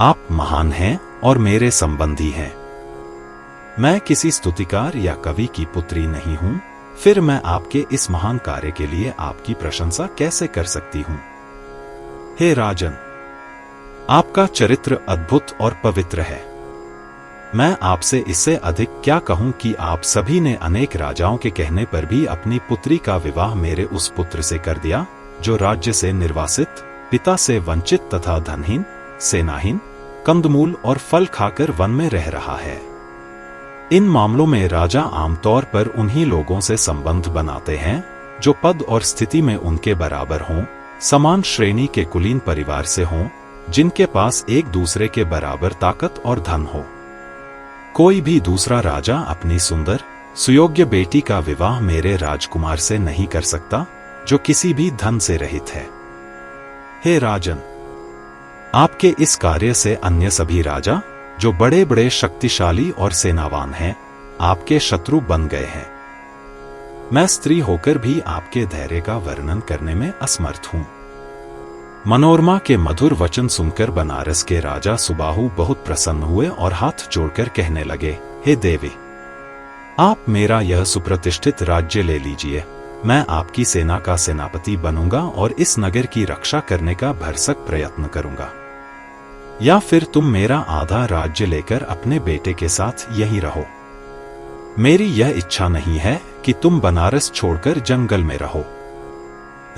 आप महान हैं और मेरे संबंधी हैं। मैं किसी स्तुतिकार या कवि की पुत्री नहीं हूं, फिर मैं आपके इस महान कार्य के लिए आपकी प्रशंसा कैसे कर सकती हूं। हे राजन, आपका चरित्र अद्भुत और पवित्र है। मैं आपसे इससे अधिक क्या कहूं कि आप सभी ने अनेक राजाओं के कहने पर भी अपनी पुत्री का विवाह मेरे उस पुत्र से कर दिया, जो राज्य से निर्वासित, पिता से वंचित तथा धनहीन, सेनाहीन, कंदमूल और फल खाकर वन में रह रहा है। इन मामलों में राजा आमतौर पर उन्हीं लोगों से संबंध बनाते हैं जो पद और स्थिति में उनके बराबर हों, समान श्रेणी के कुलीन परिवार से हों, जिनके पास एक दूसरे के बराबर ताकत और धन हो। कोई भी दूसरा राजा अपनी सुंदर, सुयोग्य बेटी का विवाह मेरे राजकुमार से नहीं कर सकता, जो किसी भी धन से रहित है। हे राजन, आपके इस कार्य से अन्य सभी राजा, जो बड़े बड़े शक्तिशाली और सेनावान हैं, आपके शत्रु बन गए हैं। मैं स्त्री होकर भी आपके धैर्य का वर्णन करने में असमर्थ हूं। मनोरमा के मधुर वचन सुनकर बनारस के राजा सुबाहु बहुत प्रसन्न हुए और हाथ जोड़कर कहने लगे, हे देवी, आप मेरा यह सुप्रतिष्ठित राज्य ले लीजिए। मैं आपकी सेना का सेनापति बनूंगा और इस नगर की रक्षा करने का भरसक प्रयत्न करूंगा। या फिर तुम मेरा आधा राज्य लेकर अपने बेटे के साथ यहीं रहो। मेरी यह इच्छा नहीं है कि तुम बनारस छोड़कर जंगल में रहो।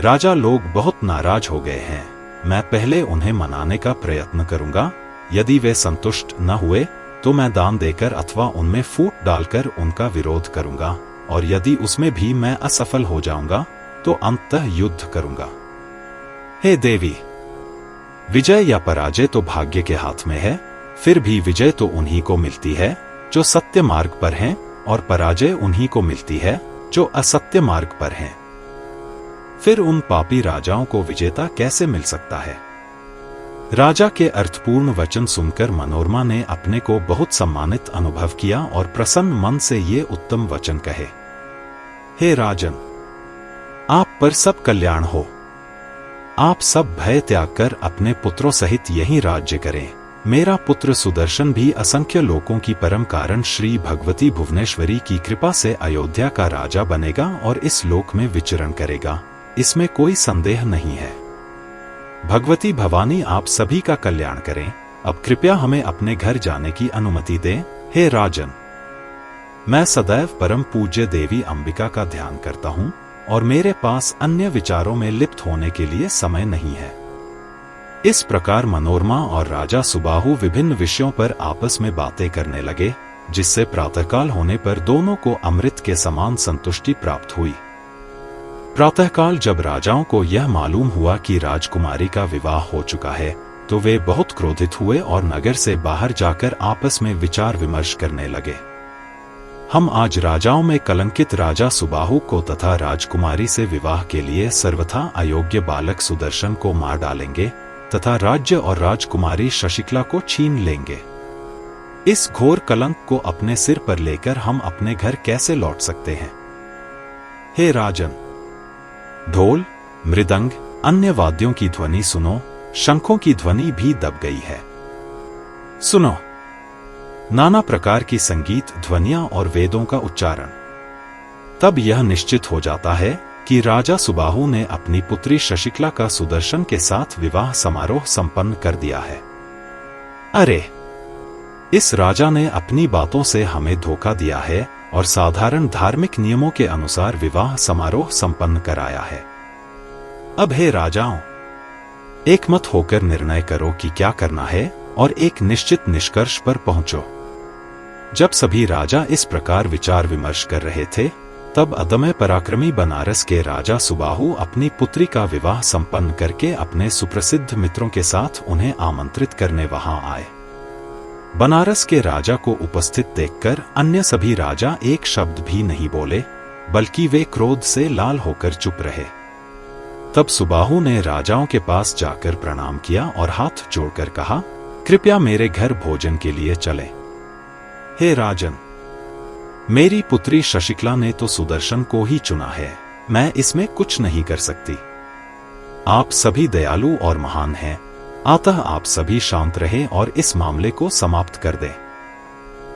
राजा लोग बहुत नाराज हो गए हैं। मैं पहले उन्हें मनाने का प्रयत्न करूंगा। यदि वे संतुष्ट न हुए तो मैं दान देकर अथवा उनमें फूट डालकर उनका विरोध करूंगा, और यदि उसमें भी मैं असफल हो जाऊंगा तो अंततः युद्ध करूंगा। हे देवी, विजय या पराजय तो भाग्य के हाथ में है, फिर भी विजय तो उन्हीं को मिलती है जो सत्य मार्ग पर हैं, और पराजय उन्हीं को मिलती है जो असत्य मार्ग पर हैं। फिर उन पापी राजाओं को विजेता कैसे मिल सकता है? राजा के अर्थपूर्ण वचन सुनकर मनोरमा ने अपने को बहुत सम्मानित अनुभव किया और प्रसन्न मन से ये उत्तम वचन कहे, हे राजन, आप पर सब कल्याण हो। आप सब भय त्याग कर अपने पुत्रों सहित यहीं राज्य करें। मेरा पुत्र सुदर्शन भी असंख्य लोकों की परम कारण श्री भगवती भुवनेश्वरी की कृपा से अयोध्या का राजा बनेगा और इस लोक में विचरण करेगा। इसमें कोई संदेह नहीं है। भगवती भवानी आप सभी का कल्याण करें। अब कृपया हमें अपने घर जाने की अनुमति दें। हे राजन, मैं सदैव परम पूज्य देवी अंबिका का ध्यान करता हूं और मेरे पास अन्य विचारों में लिप्त होने के लिए समय नहीं है। इस प्रकार मनोरमा और राजा सुबाहु विभिन्न विषयों पर आपस में बातें करने लगे, जिससे प्रातःकाल होने पर दोनों को अमृत के समान संतुष्टि प्राप्त हुई। प्रातःकाल जब राजाओं को यह मालूम हुआ कि राजकुमारी का विवाह हो चुका है, तो वे बहुत क्रोधित हुए और नगर से बाहर जाकर आपस में विचार विमर्श करने लगे। हम आज राजाओं में कलंकित राजा सुबाहु को तथा राजकुमारी से विवाह के लिए सर्वथा अयोग्य बालक सुदर्शन को मार डालेंगे तथा राज्य और राजकुमारी शशिकला को छीन लेंगे। इस घोर कलंक को अपने सिर पर लेकर हम अपने घर कैसे लौट सकते हैं? हे राजन, ढोल, मृदंग, अन्य वाद्यों की ध्वनि सुनो, शंखों की ध्वनि भी दब गई है। सुनो, नाना प्रकार की संगीत ध्वनियां और वेदों का उच्चारण। तब यह निश्चित हो जाता है कि राजा सुबाहु ने अपनी पुत्री शशिकला का सुदर्शन के साथ विवाह समारोह संपन्न कर दिया है। अरे, इस राजा ने अपनी बातों से हमें धोखा दिया है और साधारण धार्मिक नियमों के अनुसार विवाह समारोह संपन्न कराया है। अब हे राजाओं, एकमत होकर निर्णय करो कि क्या करना है और एक निश्चित निष्कर्ष पर पहुंचो। जब सभी राजा इस प्रकार विचार विमर्श कर रहे थे, तब अदम्य पराक्रमी बनारस के राजा सुबाहु अपनी पुत्री का विवाह संपन्न करके अपने सुप्रसिद्ध मित्रों के साथ उन्हें आमंत्रित करने वहां आए। बनारस के राजा को उपस्थित देखकर अन्य सभी राजा एक शब्द भी नहीं बोले, बल्कि वे क्रोध से लाल होकर चुप रहे। तब सुबाहु ने राजाओं के पास जाकर प्रणाम किया और हाथ जोड़कर कहा, कृपया मेरे घर भोजन के लिए चलें। हे राजन, मेरी पुत्री शशिकला ने तो सुदर्शन को ही चुना है, मैं इसमें कुछ नहीं कर सकती। आप सभी दयालु और महान हैं, अतः आप सभी शांत रहें और इस मामले को समाप्त कर दें।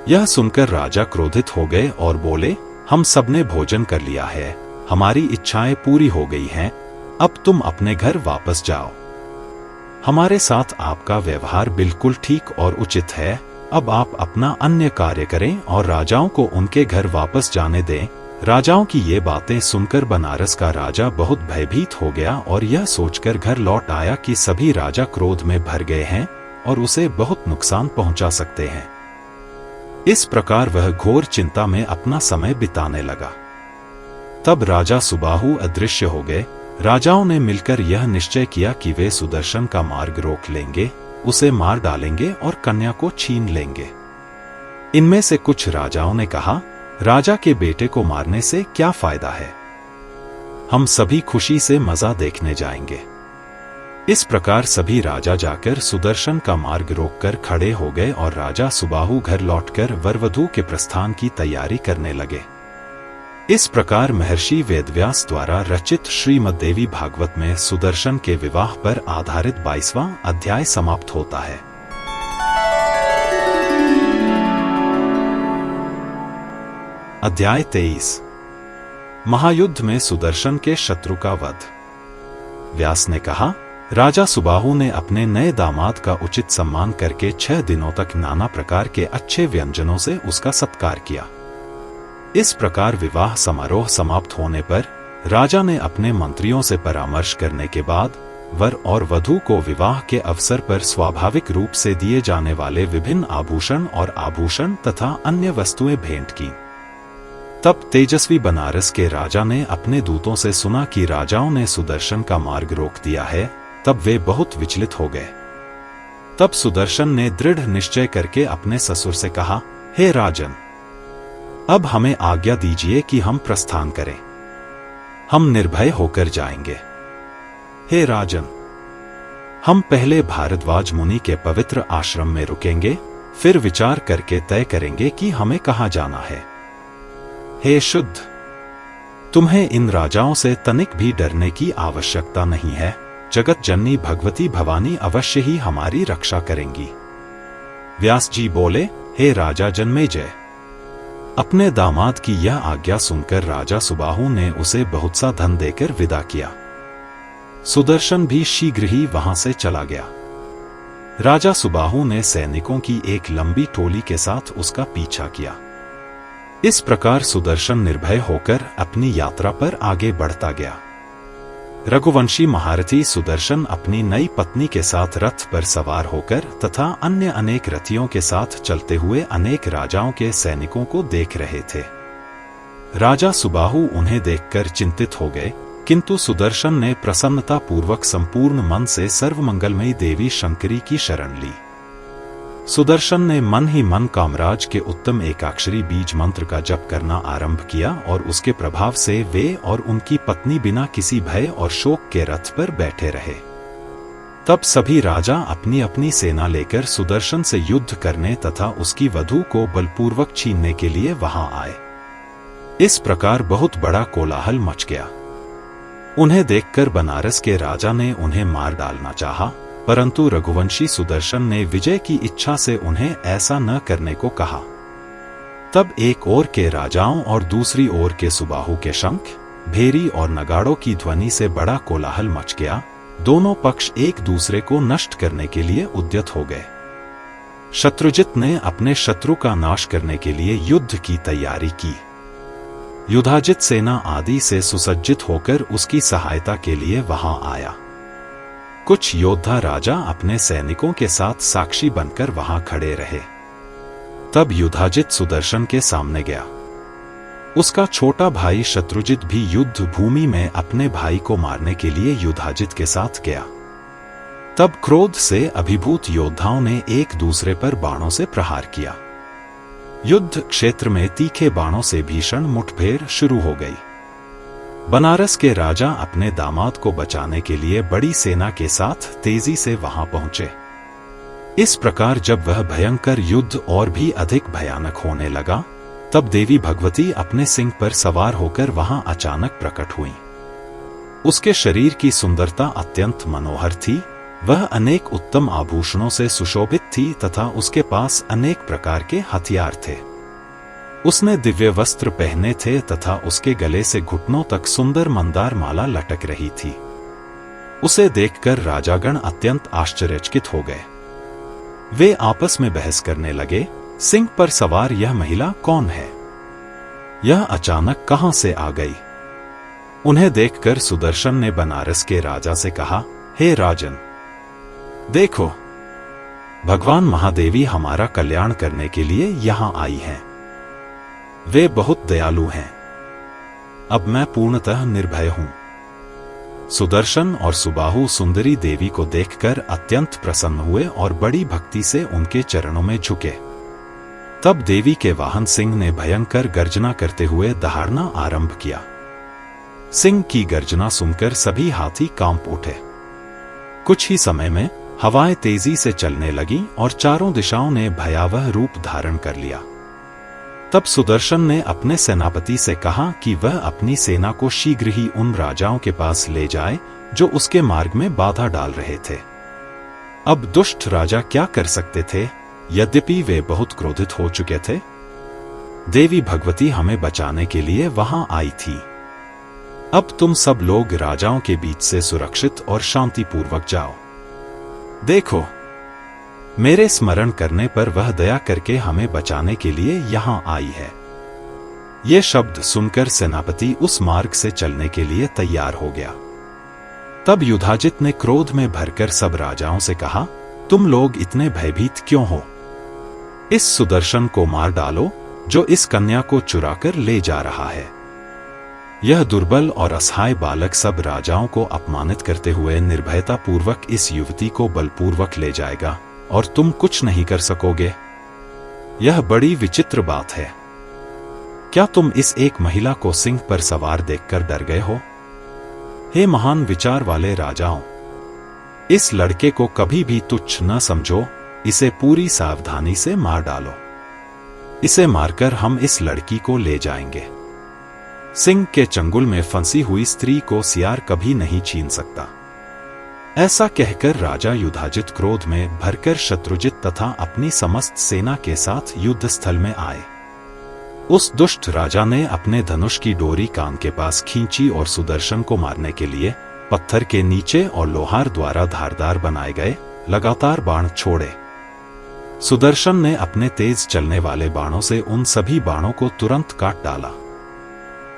यह सुनकर राजा क्रोधित हो गए और बोले, हम सबने भोजन कर लिया है, हमारी इच्छाएं पूरी हो गई हैं, अब तुम अपने घर वापस जाओ। हमारे साथ आपका व्यवहार बिल्कुल ठीक और उचित है, अब आप अपना अन्य कार्य करें और राजाओं को उनके घर वापस जाने दें। राजाओं की ये बातें सुनकर बनारस का राजा बहुत भयभीत हो गया और यह सोचकर घर लौट आया कि सभी राजा क्रोध में भर गए हैं और उसे बहुत नुकसान पहुंचा सकते हैं। इस प्रकार वह घोर चिंता में अपना समय बिताने लगा। तब राजा सुबाहु अदृश्य हो गए। राजाओं ने मिलकर यह निश्चय किया कि वे सुदर्शन का मार्ग रोक लेंगे, उसे मार डालेंगे और कन्या को छीन लेंगे। इनमें से कुछ राजाओं ने कहा, राजा के बेटे को मारने से क्या फायदा है, हम सभी खुशी से मजा देखने जाएंगे। इस प्रकार सभी राजा जाकर सुदर्शन का मार्ग रोककर खड़े हो गए और राजा सुबाहु घर लौटकर वरवधू के प्रस्थान की तैयारी करने लगे। इस प्रकार महर्षि वेदव्यास द्वारा रचित श्रीमद्देवी भागवत में सुदर्शन के विवाह पर आधारित 22वां अध्याय समाप्त होता है। अध्याय 23। महायुद्ध में सुदर्शन के शत्रु का वध। व्यास ने कहा, राजा सुबाहु ने अपने नए दामाद का उचित सम्मान करके 6 दिनों तक नाना प्रकार के अच्छे व्यंजनों से उसका सत्कार किया। इस प्रकार विवाह समारोह समाप्त होने पर राजा ने अपने मंत्रियों से परामर्श करने के बाद वर और वधू को विवाह के अवसर पर स्वाभाविक रूप से दिए जाने वाले विभिन्न आभूषण तथा अन्य वस्तुएं भेंट की। तब तेजस्वी बनारस के राजा ने अपने दूतों से सुना कि राजाओं ने सुदर्शन का मार्ग रोक दिया है। तब वे बहुत विचलित हो गए। तब सुदर्शन ने दृढ़ निश्चय करके अपने ससुर से कहा, हे राजन, अब हमें आज्ञा दीजिए कि हम प्रस्थान करें, हम निर्भय होकर जाएंगे। हे राजन, हम पहले भारद्वाज मुनि के पवित्र आश्रम में रुकेंगे, फिर विचार करके तय करेंगे कि हमें कहां जाना है। हे शुद्ध, तुम्हें इन राजाओं से तनिक भी डरने की आवश्यकता नहीं है। जगत जननी भगवती भवानी अवश्य ही हमारी रक्षा करेंगी। व्यास जी बोले, हे राजा जन्मेजय, अपने दामाद की यह आज्ञा सुनकर राजा सुबाहु ने उसे बहुत सा धन देकर विदा किया। सुदर्शन भी शीघ्र ही वहां से चला गया। राजा सुबाहु ने सैनिकों की एक लंबी टोली के साथ उसका पीछा किया। इस प्रकार सुदर्शन निर्भय होकर अपनी यात्रा पर आगे बढ़ता गया। रघुवंशी महारथी सुदर्शन अपनी नई पत्नी के साथ रथ पर सवार होकर तथा अन्य अनेक रथियों के साथ चलते हुए अनेक राजाओं के सैनिकों को देख रहे थे। राजा सुबाहु उन्हें देखकर चिंतित हो गए, किंतु सुदर्शन ने प्रसन्नता पूर्वक संपूर्ण मन से सर्वमंगलमयी देवी शंकरी की शरण ली। सुदर्शन ने मन ही मन कामराज के उत्तम एकाक्षरी बीज मंत्र का जप करना आरंभ किया और उसके प्रभाव से वे और उनकी पत्नी बिना किसी भय और शोक के रथ पर बैठे रहे। तब सभी राजा अपनी अपनी सेना लेकर सुदर्शन से युद्ध करने तथा उसकी वधू को बलपूर्वक छीनने के लिए वहां आए। इस प्रकार बहुत बड़ा कोलाहल मच गया। उन्हें देखकर बनारस के राजा ने उन्हें मार डालना चाहा, परंतु रघुवंशी सुदर्शन ने विजय की इच्छा से उन्हें ऐसा न करने को कहा। तब एक ओर के राजाओं और दूसरी ओर के सुबाहु के शंख, भेरी और नगाड़ों की ध्वनि से बड़ा कोलाहल मच गया। दोनों पक्ष एक दूसरे को नष्ट करने के लिए उद्यत हो गए। शत्रुजित ने अपने शत्रु का नाश करने के लिए युद्ध की तैयारी की। युधाजित सेना आदि से सुसज्जित होकर उसकी सहायता के लिए वहां आया। कुछ योद्धा राजा अपने सैनिकों के साथ साक्षी बनकर वहां खड़े रहे। तब युधाजित सुदर्शन के सामने गया। उसका छोटा भाई शत्रुजित भी युद्ध भूमि में अपने भाई को मारने के लिए युधाजित के साथ गया। तब क्रोध से अभिभूत योद्धाओं ने एक दूसरे पर बाणों से प्रहार किया। युद्ध क्षेत्र में तीखे बाणों से भीषण मुठभेड़ शुरू हो गई। बनारस के राजा अपने दामाद को बचाने के लिए बड़ी सेना के साथ तेजी से वहां पहुंचे। इस प्रकार जब वह भयंकर युद्ध और भी अधिक भयानक होने लगा, तब देवी भगवती अपने सिंह पर सवार होकर वहां अचानक प्रकट हुईं। उसके शरीर की सुंदरता अत्यंत मनोहर थी। वह अनेक उत्तम आभूषणों से सुशोभित थी तथा उसके पास अनेक प्रकार के हथियार थे। उसने दिव्य वस्त्र पहने थे तथा उसके गले से घुटनों तक सुंदर मंदार माला लटक रही थी। उसे देखकर राजागण अत्यंत आश्चर्यचकित हो गए। वे आपस में बहस करने लगे, सिंह पर सवार यह महिला कौन है? यह अचानक कहां से आ गई? उन्हें देखकर सुदर्शन ने बनारस के राजा से कहा, हे राजन, देखो, भगवान महादेवी हमारा कल्याण करने के लिए यहां आई हैं। वे बहुत दयालु हैं। अब मैं पूर्णतः निर्भय हूं। सुदर्शन और सुबाहु सुंदरी देवी को देखकर अत्यंत प्रसन्न हुए और बड़ी भक्ति से उनके चरणों में झुके। तब देवी के वाहन सिंह ने भयंकर गर्जना करते हुए दहाड़ना आरंभ किया। सिंह की गर्जना सुनकर सभी हाथी कांप उठे। कुछ ही समय में हवाएं तेजी से चलने लगीं और चारों दिशाओं ने भयावह रूप धारण कर लिया। तब सुदर्शन ने अपने सेनापति से कहा कि वह अपनी सेना को शीघ्र ही उन राजाओं के पास ले जाए जो उसके मार्ग में बाधा डाल रहे थे। अब दुष्ट राजा क्या कर सकते थे, यद्यपि वे बहुत क्रोधित हो चुके थे। देवी भगवती हमें बचाने के लिए वहां आई थी। अब तुम सब लोग राजाओं के बीच से सुरक्षित और शांतिपूर्वक जाओ। देखो, मेरे स्मरण करने पर वह दया करके हमें बचाने के लिए यहां आई है। ये शब्द सुनकर सेनापति उस मार्ग से चलने के लिए तैयार हो गया। तब युधाजित ने क्रोध में भरकर सब राजाओं से कहा, तुम लोग इतने भयभीत क्यों हो? इस सुदर्शन को मार डालो जो इस कन्या को चुराकर ले जा रहा है। यह दुर्बल और असहाय बालक सब राजाओं को अपमानित करते हुए निर्भयता पूर्वक इस युवती को बलपूर्वक ले जाएगा और तुम कुछ नहीं कर सकोगे। यह बड़ी विचित्र बात है। क्या तुम इस एक महिला को सिंह पर सवार देखकर डर गए हो? हे महान विचार वाले राजाओं, इस लड़के को कभी भी तुच्छ न समझो। इसे पूरी सावधानी से मार डालो। इसे मारकर हम इस लड़की को ले जाएंगे। सिंह के चंगुल में फंसी हुई स्त्री को सियार कभी नहीं छीन सकता। ऐसा कहकर राजा युधाजित क्रोध में भरकर शत्रुजित तथा अपनी समस्त सेना के साथ युद्ध स्थल में आए। उस दुष्ट राजा ने अपने धनुष की डोरी कान के पास खींची और सुदर्शन को मारने के लिए पत्थर के नीचे और लोहार द्वारा धारदार बनाए गए लगातार बाण छोड़े। सुदर्शन ने अपने तेज चलने वाले बाणों से उन सभी बाणों को तुरंत काट डाला।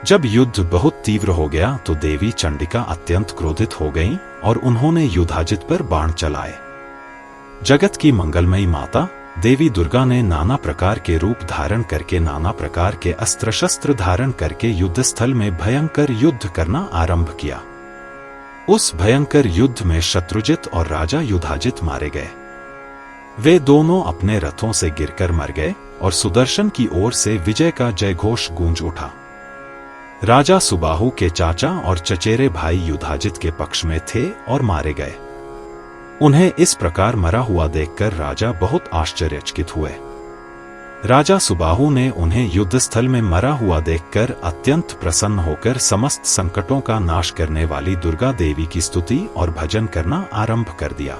जब युद्ध बहुत तीव्र हो गया तो देवी चंडिका अत्यंत क्रोधित हो गईं और उन्होंने युधाजित पर बाण चलाए। जगत की मंगलमयी माता देवी दुर्गा ने नाना प्रकार के रूप धारण करके, नाना प्रकार के अस्त्र शस्त्र धारण करके युद्धस्थल में भयंकर युद्ध करना आरंभ किया। उस भयंकर युद्ध में शत्रुजित और राजा युधाजित मारे गए। वे दोनों अपने रथों से गिरकर मर गए और सुदर्शन की ओर से विजय का जयघोष गूंज उठा। राजा सुबाहु के चाचा और चचेरे भाई युधाजित के पक्ष में थे और मारे गए। उन्हें इस प्रकार मरा हुआ देखकर राजा बहुत आश्चर्यचकित हुए। राजा सुबाहु ने उन्हें युद्धस्थल में मरा हुआ देखकर अत्यंत प्रसन्न होकर समस्त संकटों का नाश करने वाली दुर्गा देवी की स्तुति और भजन करना आरंभ कर दिया।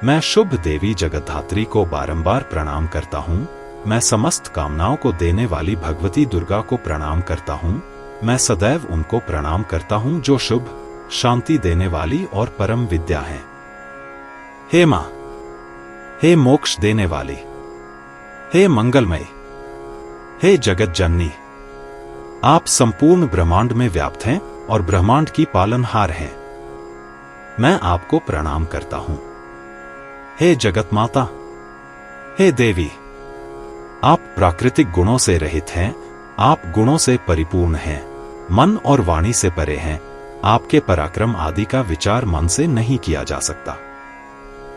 मैं शुभ देवी जगद्धात्री को बारंबार प्रणाम करता हूँ। मैं समस्त कामनाओं को देने वाली भगवती दुर्गा को प्रणाम करता हूँ। मैं सदैव उनको प्रणाम करता हूँ जो शुभ, शांति देने वाली और परम विद्या हैं। हे माँ, हे मोक्ष देने वाली, हे मंगलमय, हे जगत जननी, आप संपूर्ण ब्रह्मांड में व्याप्त हैं और ब्रह्मांड की पालनहार हैं। मैं आपको प्रणाम करता हूँ। हे जगत माता, हे देवी, आप प्राकृतिक गुणों से रहित हैं, आप गुणों से परिपूर्ण हैं, मन और वाणी से परे हैं। आपके पराक्रम आदि का विचार मन से नहीं किया जा सकता।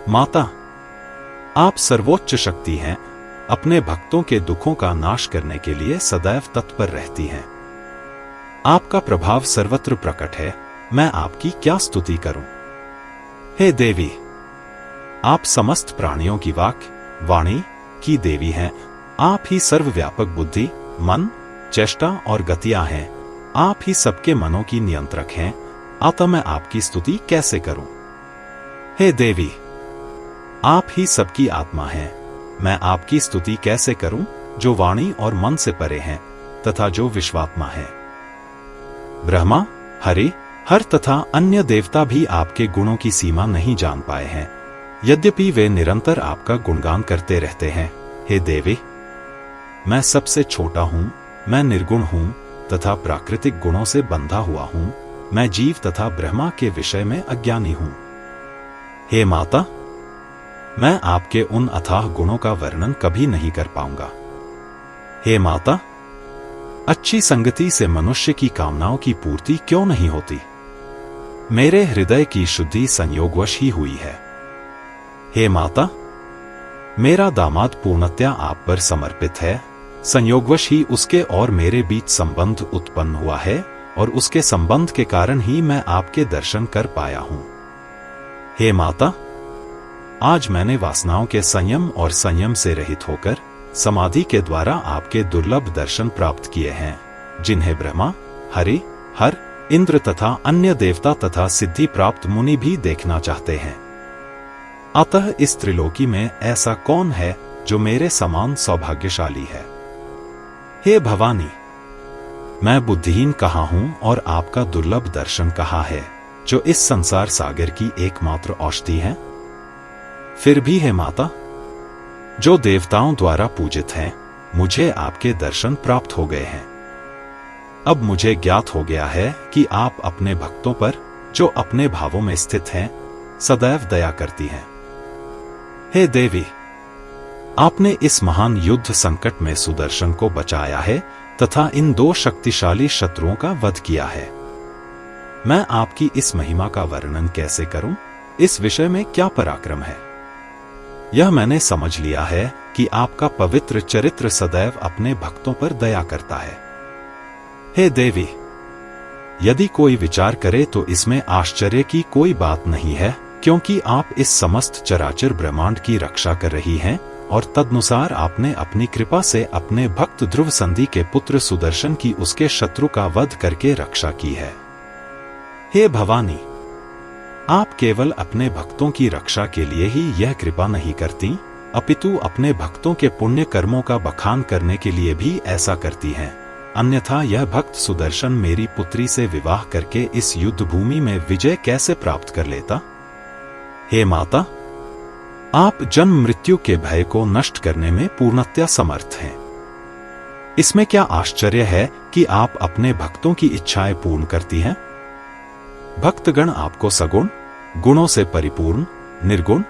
माता, आप सर्वोच्च शक्ति हैं, अपने भक्तों के दुखों का नाश करने के लिए सदैव तत्पर रहती हैं। आपका प्रभाव सर्वत्र प्रकट है, मैं आपकी क्या स्तुति करूं। हे देवी, आप समस्त प्राणियों की वाक, वाणी की देवी हैं। आप ही सर्वव्यापक बुद्धि, मन, चेष्टा और गतियां हैं। आप ही सबके मनों की नियंत्रक हैं। अतः मैं आपकी स्तुति कैसे करूं। हे देवी, आप ही सबकी आत्मा हैं। मैं आपकी स्तुति कैसे करूं जो वाणी और मन से परे हैं तथा जो विश्वात्मा है। ब्रह्मा, हरि, हर तथा अन्य देवता भी आपके गुणों की सीमा नहीं जान पाए हैं, यद्यपि वे निरंतर आपका गुणगान करते रहते हैं। हे देवी, मैं सबसे छोटा हूं, मैं निर्गुण हूं तथा प्राकृतिक गुणों से बंधा हुआ हूं। मैं जीव तथा ब्रह्मा के विषय में अज्ञानी हूं। हे माता, मैं आपके उन अथाह गुणों का वर्णन कभी नहीं कर पाऊंगा। हे माता, अच्छी संगति से मनुष्य की कामनाओं की पूर्ति क्यों नहीं होती। मेरे हृदय की शुद्धि संयोगवश ही हुई है। हे माता, मेरा दामाद पूर्णतया आप पर समर्पित है। संयोगवश ही उसके और मेरे बीच संबंध उत्पन्न हुआ है और उसके संबंध के कारण ही मैं आपके दर्शन कर पाया हूं। हे माता, आज मैंने वासनाओं के संयम और संयम से रहित होकर समाधि के द्वारा आपके दुर्लभ दर्शन प्राप्त किए हैं, जिन्हें ब्रह्मा, हरि, हर, इंद्र तथा अन्य देवता तथा सिद्धि प्राप्त मुनि भी देखना चाहते हैं। अतः इस त्रिलोकी में ऐसा कौन है जो मेरे समान सौभाग्यशाली है। हे भवानी, मैं बुद्धिहीन कहाँ हूं और आपका दुर्लभ दर्शन कहाँ है, जो इस संसार सागर की एकमात्र औषधि है। फिर भी हे माता, जो देवताओं द्वारा पूजित हैं, मुझे आपके दर्शन प्राप्त हो गए हैं। अब मुझे ज्ञात हो गया है कि आप अपने भक्तों पर, जो अपने भावों में स्थित हैं, सदैव दया करती हैं। हे देवी, आपने इस महान युद्ध संकट में सुदर्शन को बचाया है तथा इन दो शक्तिशाली शत्रुओं का वध किया है। मैं आपकी इस महिमा का वर्णन कैसे करूं? इस विषय में क्या पराक्रम है। यह मैंने समझ लिया है कि आपका पवित्र चरित्र सदैव अपने भक्तों पर दया करता है। हे देवी, यदि कोई विचार करे तो इसमें आश्चर्य की कोई बात नहीं है, क्योंकि आप इस समस्त चराचर ब्रह्मांड की रक्षा कर रही हैं और तदनुसार आपने अपनी कृपा से अपने भक्त ध्रुव संधि के पुत्र सुदर्शन की उसके शत्रु का वध करके रक्षा की है। हे भवानी, आप केवल अपने भक्तों की रक्षा के लिए ही यह कृपा नहीं करती, अपितु अपने भक्तों के पुण्य कर्मों का बखान करने के लिए भी ऐसा करती हैं। अन्यथा यह भक्त सुदर्शन मेरी पुत्री से विवाह करके इस युद्ध भूमि में विजय कैसे प्राप्त कर लेता? हे माता, आप जन्म मृत्यु के भय को नष्ट करने में पूर्णतया समर्थ हैं। इसमें क्या आश्चर्य है कि आप अपने भक्तों की इच्छाएं पूर्ण करती हैं? भक्तगण आपको सगुण, गुणों से परिपूर्ण, निर्गुण,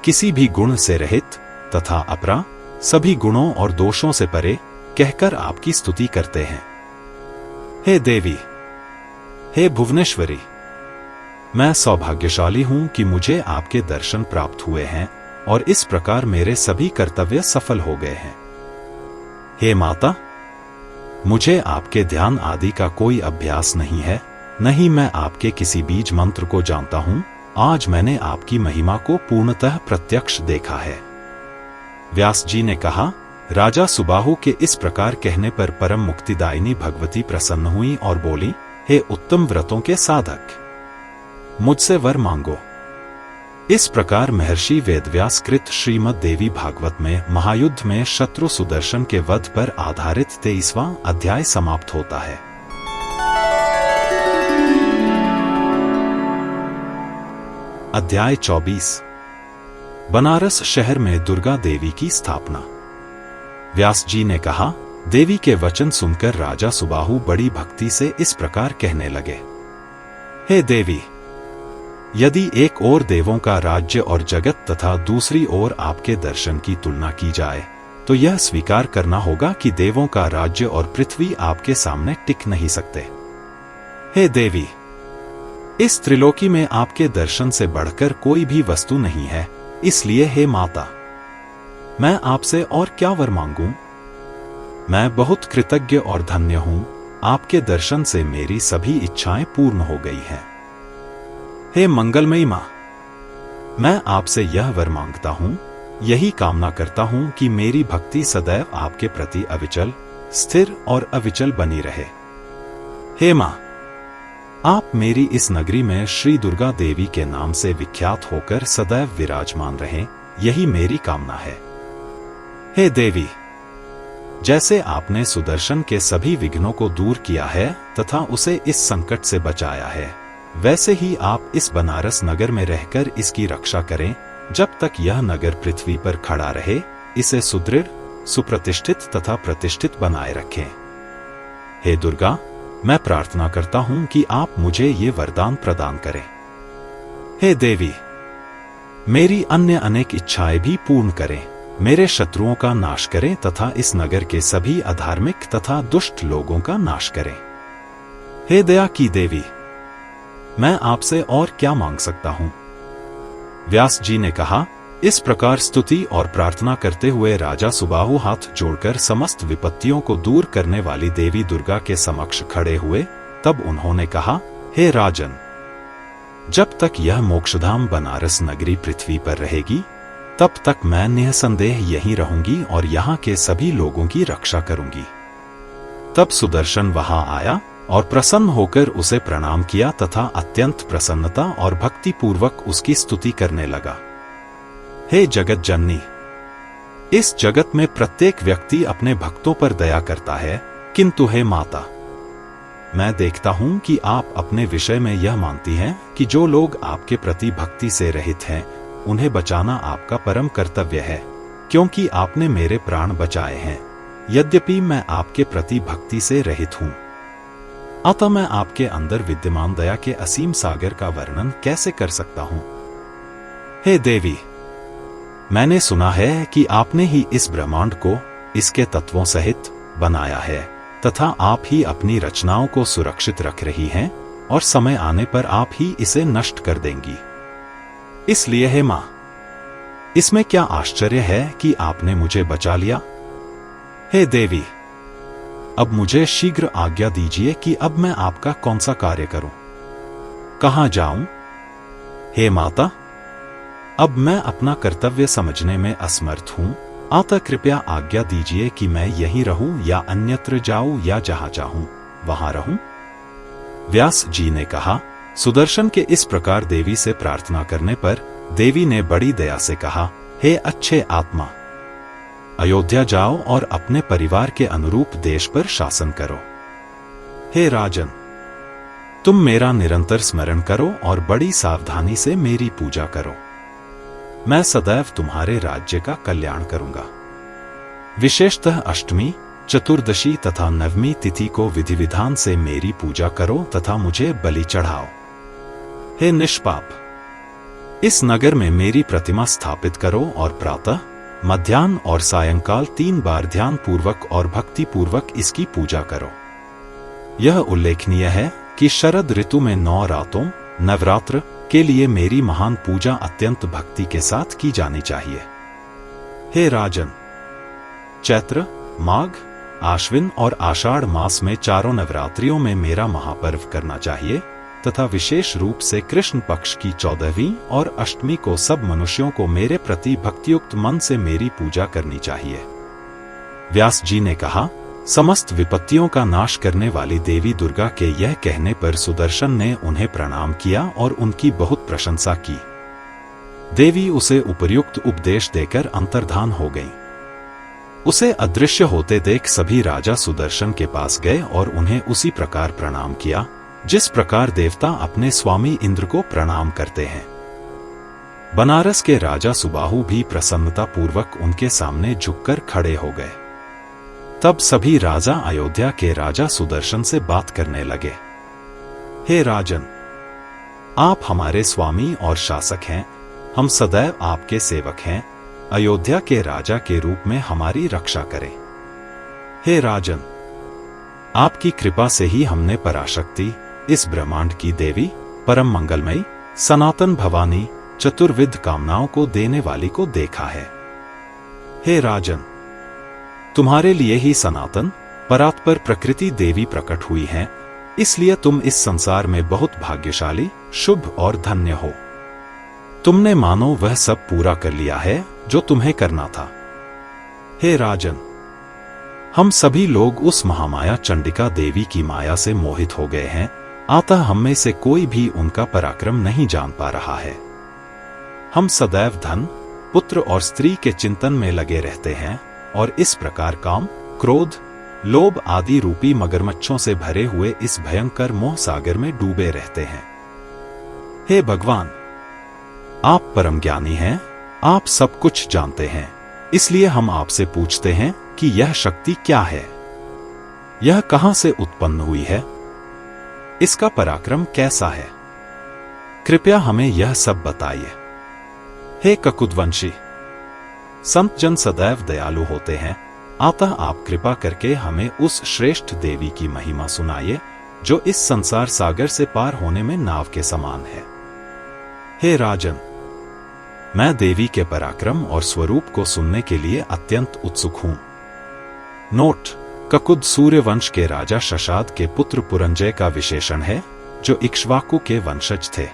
किसी भी गुण से रहित तथा अपरा, सभी गुणों और दोषों से परे कहकर आपकी स्तुति करते हैं। हे देवी, हे भुवनेश्वरी, मैं सौभाग्यशाली हूं कि मुझे आपके दर्शन प्राप्त हुए हैं और इस प्रकार मेरे सभी कर्तव्य सफल हो गए हैं। हे माता, मुझे आपके ध्यान आदि का कोई अभ्यास नहीं है, नहीं मैं आपके किसी बीज मंत्र को जानता हूं। आज मैंने आपकी महिमा को पूर्णतः प्रत्यक्ष देखा है। व्यास जी ने कहा, राजा सुबाहु के इस प्रकार कहने पर परम मुक्तिदायिनी भगवती प्रसन्न हुई और बोली, हे उत्तम व्रतों के साधक, मुझसे वर मांगो। इस प्रकार महर्षि वेदव्यास कृत श्रीमद् देवी भागवत में महायुद्ध में शत्रु सुदर्शन के वध पर आधारित 23वां अध्याय समाप्त होता है। अध्याय 24। बनारस शहर में दुर्गा देवी की स्थापना। व्यास जी ने कहा, देवी के वचन सुनकर राजा सुबाहु बड़ी भक्ति से इस प्रकार कहने लगे, हे देवी, यदि एक ओर देवों का राज्य और जगत तथा दूसरी ओर आपके दर्शन की तुलना की जाए तो यह स्वीकार करना होगा कि देवों का राज्य और पृथ्वी आपके सामने टिक नहीं सकते। हे देवी, इस त्रिलोकी में आपके दर्शन से बढ़कर कोई भी वस्तु नहीं है, इसलिए हे माता, मैं आपसे और क्या वर मांगूं? मैं बहुत कृतज्ञ और धन्य हूं, आपके दर्शन से मेरी सभी इच्छाएं पूर्ण हो गई हैं। हे मंगलमयी मां, मैं आपसे यह वर मांगता हूं, यही कामना करता हूं कि मेरी भक्ति सदैव आपके प्रति अविचल, स्थिर और अविचल बनी रहे। हे मां, आप मेरी इस नगरी में श्री दुर्गा देवी के नाम से विख्यात होकर सदैव विराजमान रहें, यही मेरी कामना है। हे देवी, जैसे आपने सुदर्शन के सभी विघ्नों को दूर किया है तथा उसे इस संकट से बचाया है, वैसे ही आप इस बनारस नगर में रहकर इसकी रक्षा करें, जब तक यह नगर पृथ्वी पर खड़ा रहे, इसे सुदृढ़, सुप्रतिष्ठित तथा प्रतिष्ठित बनाए रखें। हे दुर्गा, मैं प्रार्थना करता हूं कि आप मुझे ये वरदान प्रदान करें। हे देवी, मेरी अन्य अनेक इच्छाएं भी पूर्ण करें, मेरे शत्रुओं का नाश करें तथा इस नगर के सभी अधार्मिक तथा दुष्ट लोगों का नाश करें। हे दया की देवी, मैं आपसे और क्या मांग सकता हूं? व्यास जी ने कहा, इस प्रकार स्तुति और प्रार्थना करते हुए राजा सुबाहु हाथ जोड़कर समस्त विपत्तियों को दूर करने वाली देवी दुर्गा के समक्ष खड़े हुए। तब उन्होंने कहा, हे राजन, जब तक यह मोक्षधाम बनारस नगरी पृथ्वी पर रहेगी, तब तक मैं निसंदेह यहीं रहूंगी और यहाँ के सभी लोगों की रक्षा करूंगी। तब सुदर्शन वहां आया और प्रसन्न होकर उसे प्रणाम किया तथा अत्यंत प्रसन्नता और भक्ति पूर्वक उसकी स्तुति करने लगा। हे जगत जननी, इस जगत में प्रत्येक व्यक्ति अपने भक्तों पर दया करता है, किंतु हे माता, मैं देखता हूं कि आप अपने विषय में यह मानती हैं कि जो लोग आपके प्रति भक्ति से रहित हैं, उन्हें बचाना आपका परम कर्तव्य है, क्योंकि आपने मेरे प्राण बचाए हैं, यद्यपि मैं आपके प्रति भक्ति से रहित हूं। अतः मैं आपके अंदर विद्यमान दया के असीम सागर का वर्णन कैसे कर सकता हूं? हे देवी, मैंने सुना है कि आपने ही इस ब्रह्मांड को इसके तत्वों सहित बनाया है तथा आप ही अपनी रचनाओं को सुरक्षित रख रही हैं और समय आने पर आप ही इसे नष्ट कर देंगी। इसलिए हे मां, इसमें क्या आश्चर्य है कि आपने मुझे बचा लिया? हे देवी, अब मुझे शीघ्र आज्ञा दीजिए कि अब मैं आपका कौन सा कार्य करूं, कहां जाऊं? हे माता, अब मैं अपना कर्तव्य समझने में असमर्थ हूं, अतः कृपया आज्ञा दीजिए कि मैं यहीं रहूं या अन्यत्र जाऊं या जहां चाहूं वहां रहूं। व्यास जी ने कहा, सुदर्शन के इस प्रकार देवी से प्रार्थना करने पर देवी ने बड़ी दया से कहा, हे अच्छे आत्मा, अयोध्या जाओ और अपने परिवार के अनुरूप देश पर शासन करो। हे राजन, तुम मेरा निरंतर स्मरण करो और बड़ी सावधानी से मेरी पूजा करो। मैं सदैव तुम्हारे राज्य का कल्याण करूंगा। विशेषतः अष्टमी, चतुर्दशी तथा नवमी तिथि को विधि विधान से मेरी पूजा करो तथा मुझे बलि चढ़ाओ। हे निष्पाप, इस नगर में मेरी प्रतिमा स्थापित करो और प्रातः, मध्याह्न और सायंकाल 3 बार ध्यान पूर्वक और भक्ति पूर्वक इसकी पूजा करो। यह उल्लेखनीय है कि शरद ऋतु में 9 रातों नवरात्र के लिए मेरी महान पूजा अत्यंत भक्ति के साथ की जानी चाहिए। हे राजन, चैत्र, माघ, आश्विन और आषाढ़ मास में चारों नवरात्रियों में मेरा महापर्व करना चाहिए तथा विशेष रूप से कृष्ण पक्ष की 14वीं और अष्टमी को सब मनुष्यों को मेरे प्रति भक्तियुक्त मन से मेरी पूजा करनी चाहिए। व्यास जी ने कहा, समस्त विपत्तियों का नाश करने वाली देवी दुर्गा के यह कहने पर सुदर्शन ने उन्हें प्रणाम किया और उनकी बहुत प्रशंसा की। देवी उसे उपयुक्त उपदेश देकर अंतर्धान हो गईं। उसे अदृश्य होते देख सभी राजा सुदर्शन के पास गए और उन्हें उसी प्रकार प्रणाम किया जिस प्रकार देवता अपने स्वामी इंद्र को प्रणाम करते हैं। बनारस के राजा सुबाहु भी प्रसन्नता पूर्वक उनके सामने झुककर खड़े हो गए। तब सभी राजा अयोध्या के राजा सुदर्शन से बात करने लगे। हे राजन, आप हमारे स्वामी और शासक हैं, हम सदैव आपके सेवक हैं। अयोध्या के राजा के रूप में हमारी रक्षा करें। हे राजन, आपकी कृपा से ही हमने पराशक्ति, इस ब्रह्मांड की देवी, परम मंगलमयी, सनातन भवानी, चतुर्विध कामनाओं को देने वाली को देखा है। हे राजन, तुम्हारे लिए ही सनातन परात्पर प्रकृति देवी प्रकट हुई हैं, इसलिए तुम इस संसार में बहुत भाग्यशाली, शुभ और धन्य हो। तुमने मानो वह सब पूरा कर लिया है जो तुम्हें करना था। हे राजन, हम सभी लोग उस महामाया चंडिका देवी की माया से मोहित हो गए हैं, अतः हम में से कोई भी उनका पराक्रम नहीं जान पा रहा है। हम सदैव धन, पुत्र और स्त्री के चिंतन में लगे रहते हैं और इस प्रकार काम, क्रोध, लोभ आदि रूपी मगरमच्छों से भरे हुए इस भयंकर मोह सागर में डूबे रहते हैं। हे भगवान, आप परम ज्ञानी हैं, आप सब कुछ जानते हैं, इसलिए हम आपसे पूछते हैं कि यह शक्ति क्या है, यह कहां से उत्पन्न हुई है, इसका पराक्रम कैसा है, कृपया हमें यह सब बताइए। हे ककुदवंशी, संत जन सदैव दयालु होते हैं, अतः आप कृपा करके हमें उस श्रेष्ठ देवी की महिमा सुनाइए जो इस संसार सागर से पार होने में नाव के समान है। हे राजन, मैं देवी के पराक्रम और स्वरूप को सुनने के लिए अत्यंत उत्सुक हूं। नोट: ककुद सूर्यवंश के राजा शशाद के पुत्र पुरंजय का विशेषण है, जो इक्ष्वाकु के वंशज थे।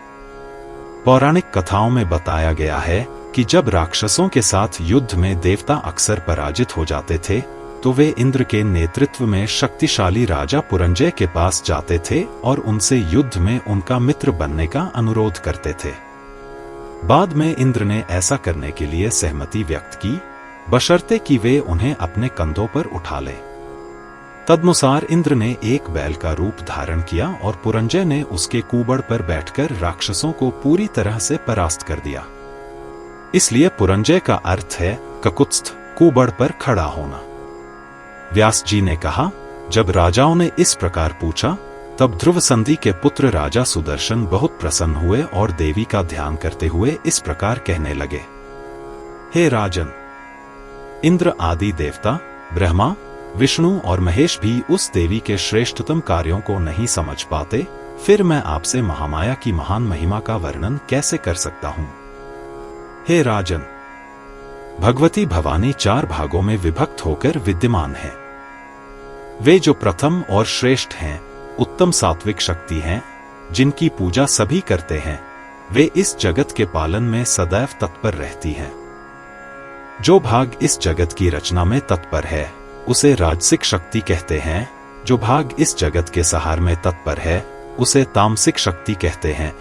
पौराणिक कथाओं में बताया गया है कि जब राक्षसों के साथ युद्ध में देवता अक्सर पराजित हो जाते थे, तो वे इंद्र के नेतृत्व में शक्तिशाली राजा पुरंजय के पास जाते थे और उनसे युद्ध में उनका मित्र बनने का अनुरोध करते थे। बाद में इंद्र ने ऐसा करने के लिए सहमति व्यक्त की, बशर्ते कि वे उन्हें अपने कंधों पर उठा लें। तदनुसार इंद्र ने एक बैल का रूप धारण किया और पुरंजय ने उसके कूबड़ पर बैठकर राक्षसों को पूरी तरह से परास्त कर दिया। इसलिए पुरंजय का अर्थ है ककुत्स्थ, कूबड़ पर खड़ा होना। व्यास जी ने कहा, जब राजाओं ने इस प्रकार पूछा, तब ध्रुव संधि के पुत्र राजा सुदर्शन बहुत प्रसन्न हुए और देवी का ध्यान करते हुए इस प्रकार कहने लगे। हे राजन, इंद्र आदि देवता, ब्रह्मा, विष्णु और महेश भी उस देवी के श्रेष्ठतम कार्यों को नहीं समझ पाते, फिर मैं आपसे महामाया की महान महिमा का वर्णन कैसे कर सकता हूं। हे राजन, भगवती भवानी 4 भागों में विभक्त होकर विद्यमान है। वे जो प्रथम और श्रेष्ठ हैं, उत्तम सात्विक शक्ति हैं, जिनकी पूजा सभी करते हैं, वे इस जगत के पालन में सदैव तत्पर रहती हैं। जो भाग इस जगत की रचना में तत्पर है, उसे राजसिक शक्ति कहते हैं। जो भाग इस जगत के सहार में तत्पर है, उसे तामसिक शक्ति कहते हैं,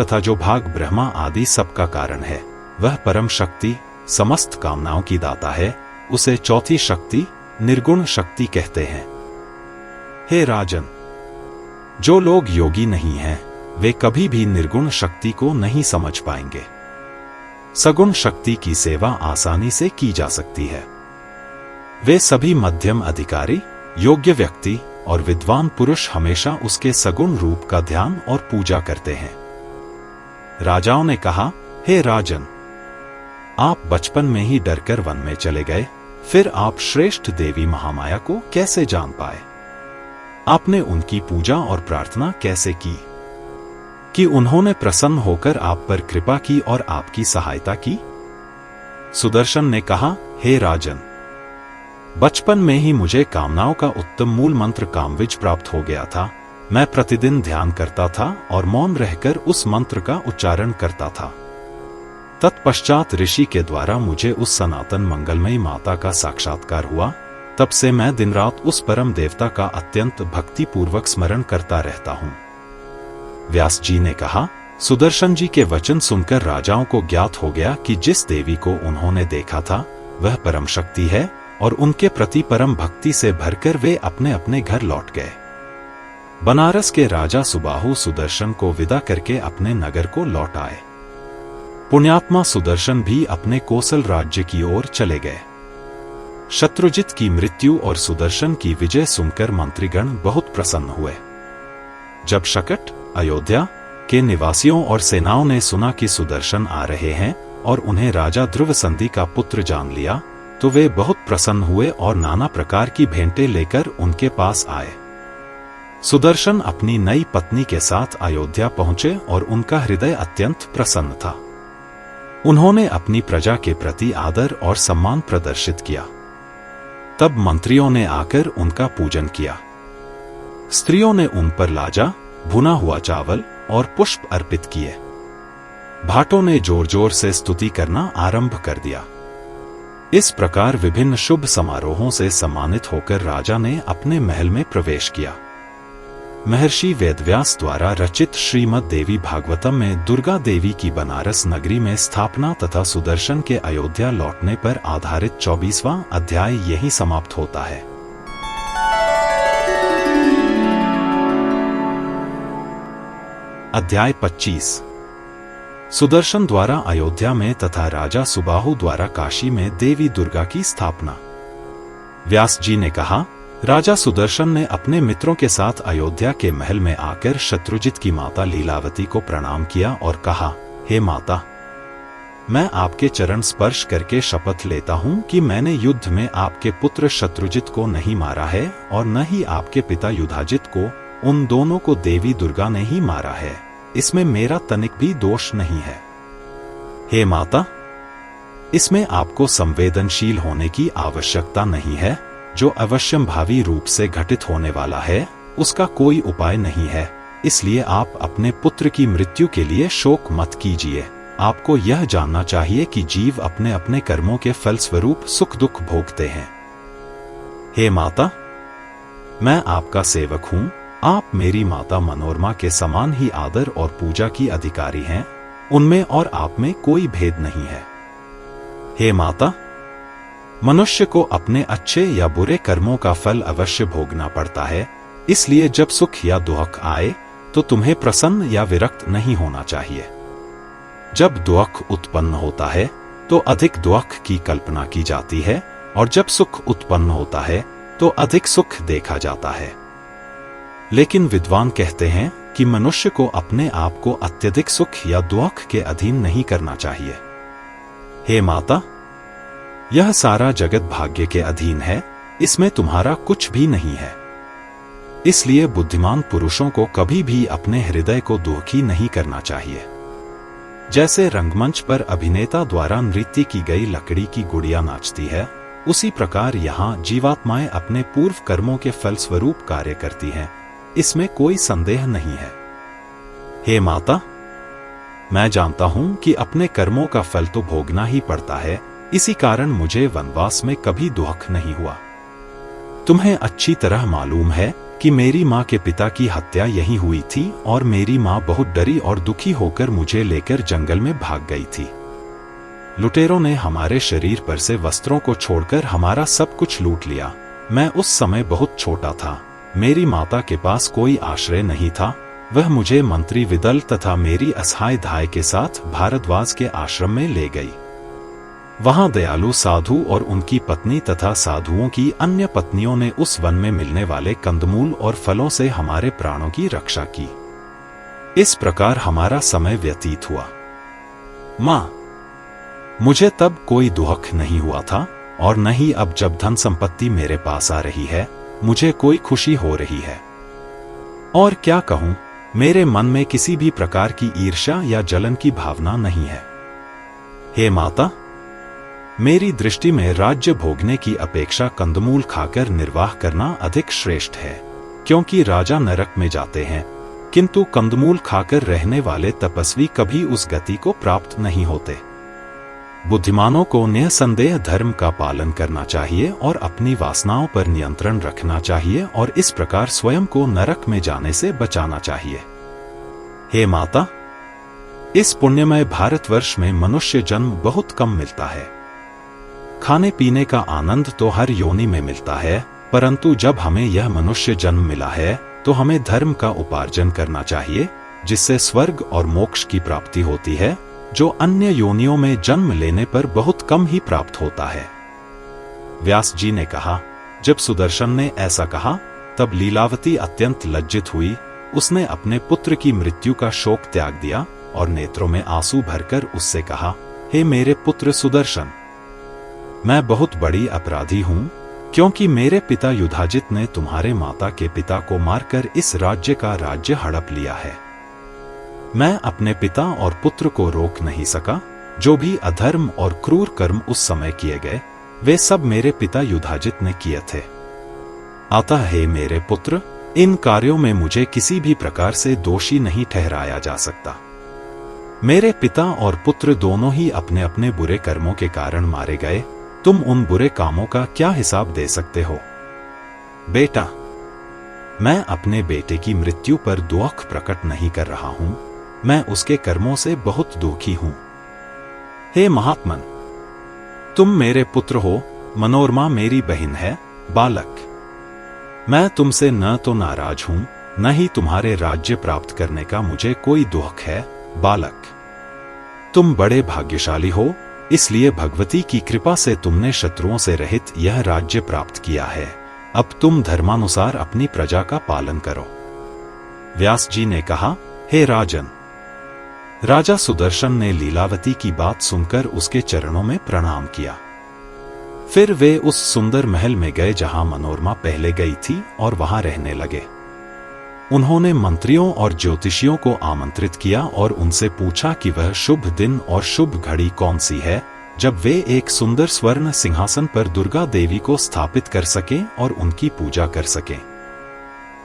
तथा जो भाग ब्रह्मा आदि सबका कारण है, वह परम शक्ति, समस्त कामनाओं की दाता है, उसे चौथी शक्ति, निर्गुण शक्ति कहते हैं। हे राजन, जो लोग योगी नहीं हैं, वे कभी भी निर्गुण शक्ति को नहीं समझ पाएंगे। सगुण शक्ति की सेवा आसानी से की जा सकती है। वे सभी मध्यम अधिकारी, योग्य व्यक्ति और विद्वान पुरुष हमेशा उसके सगुण रूप का ध्यान और पूजा करते हैं। राजाओं ने कहा, हे राजन, आप बचपन में ही डरकर वन में चले गए, फिर आप श्रेष्ठ देवी महामाया को कैसे जान पाए? आपने उनकी पूजा और प्रार्थना कैसे की कि उन्होंने प्रसन्न होकर आप पर कृपा की और आपकी सहायता की? सुदर्शन ने कहा, हे राजन, बचपन में ही मुझे कामनाओं का उत्तम मूल मंत्र कामविज प्राप्त हो गया था। मैं प्रतिदिन ध्यान करता था और मौन रहकर उस मंत्र का उच्चारण करता था। तत्पश्चात ऋषि के द्वारा मुझे उस सनातन मंगलमयी माता का साक्षात्कार हुआ। तब से मैं दिन रात उस परम देवता का अत्यंत भक्तिपूर्वक स्मरण करता रहता हूँ। व्यास जी ने कहा, सुदर्शन जी के वचन सुनकर राजाओं को ज्ञात हो गया कि जिस देवी को उन्होंने देखा था वह परम शक्ति है, और उनके प्रति परम भक्ति से भरकर वे अपने अपने घर लौट गए। बनारस के राजा सुबाहु सुदर्शन को विदा करके अपने नगर को लौट आए। पुण्यात्मा सुदर्शन भी अपने कोसल राज्य की ओर चले गए। शत्रुजित की मृत्यु और सुदर्शन की विजय सुनकर मंत्रीगण बहुत प्रसन्न हुए। जब शकट, अयोध्या के निवासियों और सेनाओं ने सुना कि सुदर्शन आ रहे हैं और उन्हें राजा ध्रुव संधि का पुत्र जान लिया, तो वे बहुत प्रसन्न हुए और नाना प्रकार की भेंटें लेकर उनके पास आए। सुदर्शन अपनी नई पत्नी के साथ अयोध्या पहुंचे और उनका हृदय अत्यंत प्रसन्न था। उन्होंने अपनी प्रजा के प्रति आदर और सम्मान प्रदर्शित किया। तब मंत्रियों ने आकर उनका पूजन किया। स्त्रियों ने उन पर लाजा, भुना हुआ चावल और पुष्प अर्पित किए। भाटों ने जोर जोर से स्तुति करना आरंभ कर दिया। इस प्रकार विभिन्न शुभ समारोहों से सम्मानित होकर राजा ने अपने महल में प्रवेश किया। महर्षि वेदव्यास द्वारा रचित श्रीमद् देवी भागवतम में दुर्गा देवी की बनारस नगरी में स्थापना तथा सुदर्शन के अयोध्या लौटने पर आधारित 24वां अध्याय यहीं समाप्त होता है। अध्याय 25। सुदर्शन द्वारा अयोध्या में तथा राजा सुबाहु द्वारा काशी में देवी दुर्गा की स्थापना। व्यास जी ने कहा, राजा सुदर्शन ने अपने मित्रों के साथ अयोध्या के महल में आकर शत्रुजित की माता लीलावती को प्रणाम किया और कहा, हे माता, मैं आपके चरण स्पर्श करके शपथ लेता हूं कि मैंने युद्ध में आपके पुत्र शत्रुजित को नहीं मारा है और न ही आपके पिता युधाजित को। उन दोनों को देवी दुर्गा ने ही मारा है। इसमें मेरा तनिक भी दोष नहीं है। हे माता, इसमें आपको संवेदनशील होने की आवश्यकता नहीं है। जो अवश्यंभावी रूप से घटित होने वाला है उसका कोई उपाय नहीं है, इसलिए आप अपने पुत्र की मृत्यु के लिए शोक मत कीजिए। आपको यह जानना चाहिए कि जीव अपने अपने कर्मों के फलस्वरूप सुख दुख भोगते हैं। हे माता, मैं आपका सेवक हूं। आप मेरी माता मनोरमा के समान ही आदर और पूजा की अधिकारी हैं। उनमें और आप में कोई भेद नहीं है। हे माता, मनुष्य को अपने अच्छे या बुरे कर्मों का फल अवश्य भोगना पड़ता है, इसलिए जब सुख या दुख आए तो तुम्हें प्रसन्न या विरक्त नहीं होना चाहिए। जब दुख उत्पन्न होता है तो अधिक दुख की कल्पना की जाती है, और जब सुख उत्पन्न होता है तो अधिक सुख देखा जाता है। लेकिन विद्वान कहते हैं कि मनुष्य को अपने आप को अत्यधिक सुख या दुख के अधीन नहीं करना चाहिए। हे माता, यह सारा जगत भाग्य के अधीन है, इसमें तुम्हारा कुछ भी नहीं है। इसलिए बुद्धिमान पुरुषों को कभी भी अपने हृदय को दुखी नहीं करना चाहिए। जैसे रंगमंच पर अभिनेता द्वारा नृत्य की गई लकड़ी की गुड़िया नाचती है, उसी प्रकार यहाँ जीवात्माएं अपने पूर्व कर्मों के फलस्वरूप कार्य करती हैं। इसमें कोई संदेह नहीं है। हे माता, मैं जानता हूं कि अपने कर्मों का फल तो भोगना ही पड़ता है, इसी कारण मुझे वनवास में कभी दुख नहीं हुआ। तुम्हें अच्छी तरह मालूम है कि मेरी माँ के पिता की हत्या यहीं हुई थी और मेरी माँ बहुत डरी और दुखी होकर मुझे लेकर जंगल में भाग गई थी। लुटेरों ने हमारे शरीर पर से वस्त्रों को छोड़कर हमारा सब कुछ लूट लिया। मैं उस समय बहुत छोटा था, मेरी माता के पास कोई आश्रय नहीं था। वह मुझे मंत्री विदल तथा मेरी असहाय धाय के साथ भारद्वाज के आश्रम में ले गई। वहां दयालु साधु और उनकी पत्नी तथा साधुओं की अन्य पत्नियों ने उस वन में मिलने वाले कंदमूल और फलों से हमारे प्राणों की रक्षा की। इस प्रकार हमारा समय व्यतीत हुआ। मां, मुझे तब कोई दुख नहीं हुआ था और न ही अब जब धन संपत्ति मेरे पास आ रही है मुझे कोई खुशी हो रही है। और क्या कहूं, मेरे मन में किसी भी प्रकार की ईर्ष्या या जलन की भावना नहीं है। हे माता, मेरी दृष्टि में राज्य भोगने की अपेक्षा कंदमूल खाकर निर्वाह करना अधिक श्रेष्ठ है, क्योंकि राजा नरक में जाते हैं किंतु कंदमूल खाकर रहने वाले तपस्वी कभी उस गति को प्राप्त नहीं होते। बुद्धिमानों को निसंदेह धर्म का पालन करना चाहिए और अपनी वासनाओं पर नियंत्रण रखना चाहिए और इस प्रकार स्वयं को नरक में जाने से बचाना चाहिए। हे माता, इस पुण्यमय भारतवर्ष में मनुष्य जन्म बहुत कम मिलता है। खाने पीने का आनंद तो हर योनि में मिलता है, परंतु जब हमें यह मनुष्य जन्म मिला है तो हमें धर्म का उपार्जन करना चाहिए, जिससे स्वर्ग और मोक्ष की प्राप्ति होती है, जो अन्य योनियों में जन्म लेने पर बहुत कम ही प्राप्त होता है। व्यास जी ने कहा, जब सुदर्शन ने ऐसा कहा तब लीलावती अत्यंत लज्जित हुई। उसने अपने पुत्र की मृत्यु का शोक त्याग दिया और नेत्रों में आंसू भरकर उससे कहा, हे मेरे पुत्र सुदर्शन, मैं बहुत बड़ी अपराधी हूं, क्योंकि मेरे पिता युधाजित ने तुम्हारे माता के पिता को मारकर इस राज्य का राज्य हड़प लिया है। मैं अपने पिता और पुत्र को रोक नहीं सका। जो भी अधर्म और क्रूर कर्म उस समय किए गए वे सब मेरे पिता युधाजित ने किए थे। अतः हे मेरे पुत्र, इन कार्यों में मुझे किसी भी प्रकार से दोषी नहीं ठहराया जा सकता। मेरे पिता और पुत्र दोनों ही अपने अपने बुरे कर्मों के कारण मारे गए। तुम उन बुरे कामों का क्या हिसाब दे सकते हो? बेटा, मैं अपने बेटे की मृत्यु पर दुख प्रकट नहीं कर रहा हूं, मैं उसके कर्मों से बहुत दुखी हूं। हे महात्मन, तुम मेरे पुत्र हो, मनोरमा मेरी बहन है। बालक, मैं तुमसे न तो नाराज हूं, न ही तुम्हारे राज्य प्राप्त करने का मुझे कोई दुख है। बालक, तुम बड़े भाग्यशाली हो, इसलिए भगवती की कृपा से तुमने शत्रुओं से रहित यह राज्य प्राप्त किया है। अब तुम धर्मानुसार अपनी प्रजा का पालन करो। व्यास जी ने कहा, हे राजन। राजा सुदर्शन ने लीलावती की बात सुनकर उसके चरणों में प्रणाम किया। फिर वे उस सुंदर महल में गए जहां मनोरमा पहले गई थी और वहां रहने लगे। उन्होंने मंत्रियों और ज्योतिषियों को आमंत्रित किया और उनसे पूछा कि वह शुभ दिन और शुभ घड़ी कौन सी है जब वे एक सुंदर स्वर्ण सिंहासन पर दुर्गा देवी को स्थापित कर सकें और उनकी पूजा कर सकें।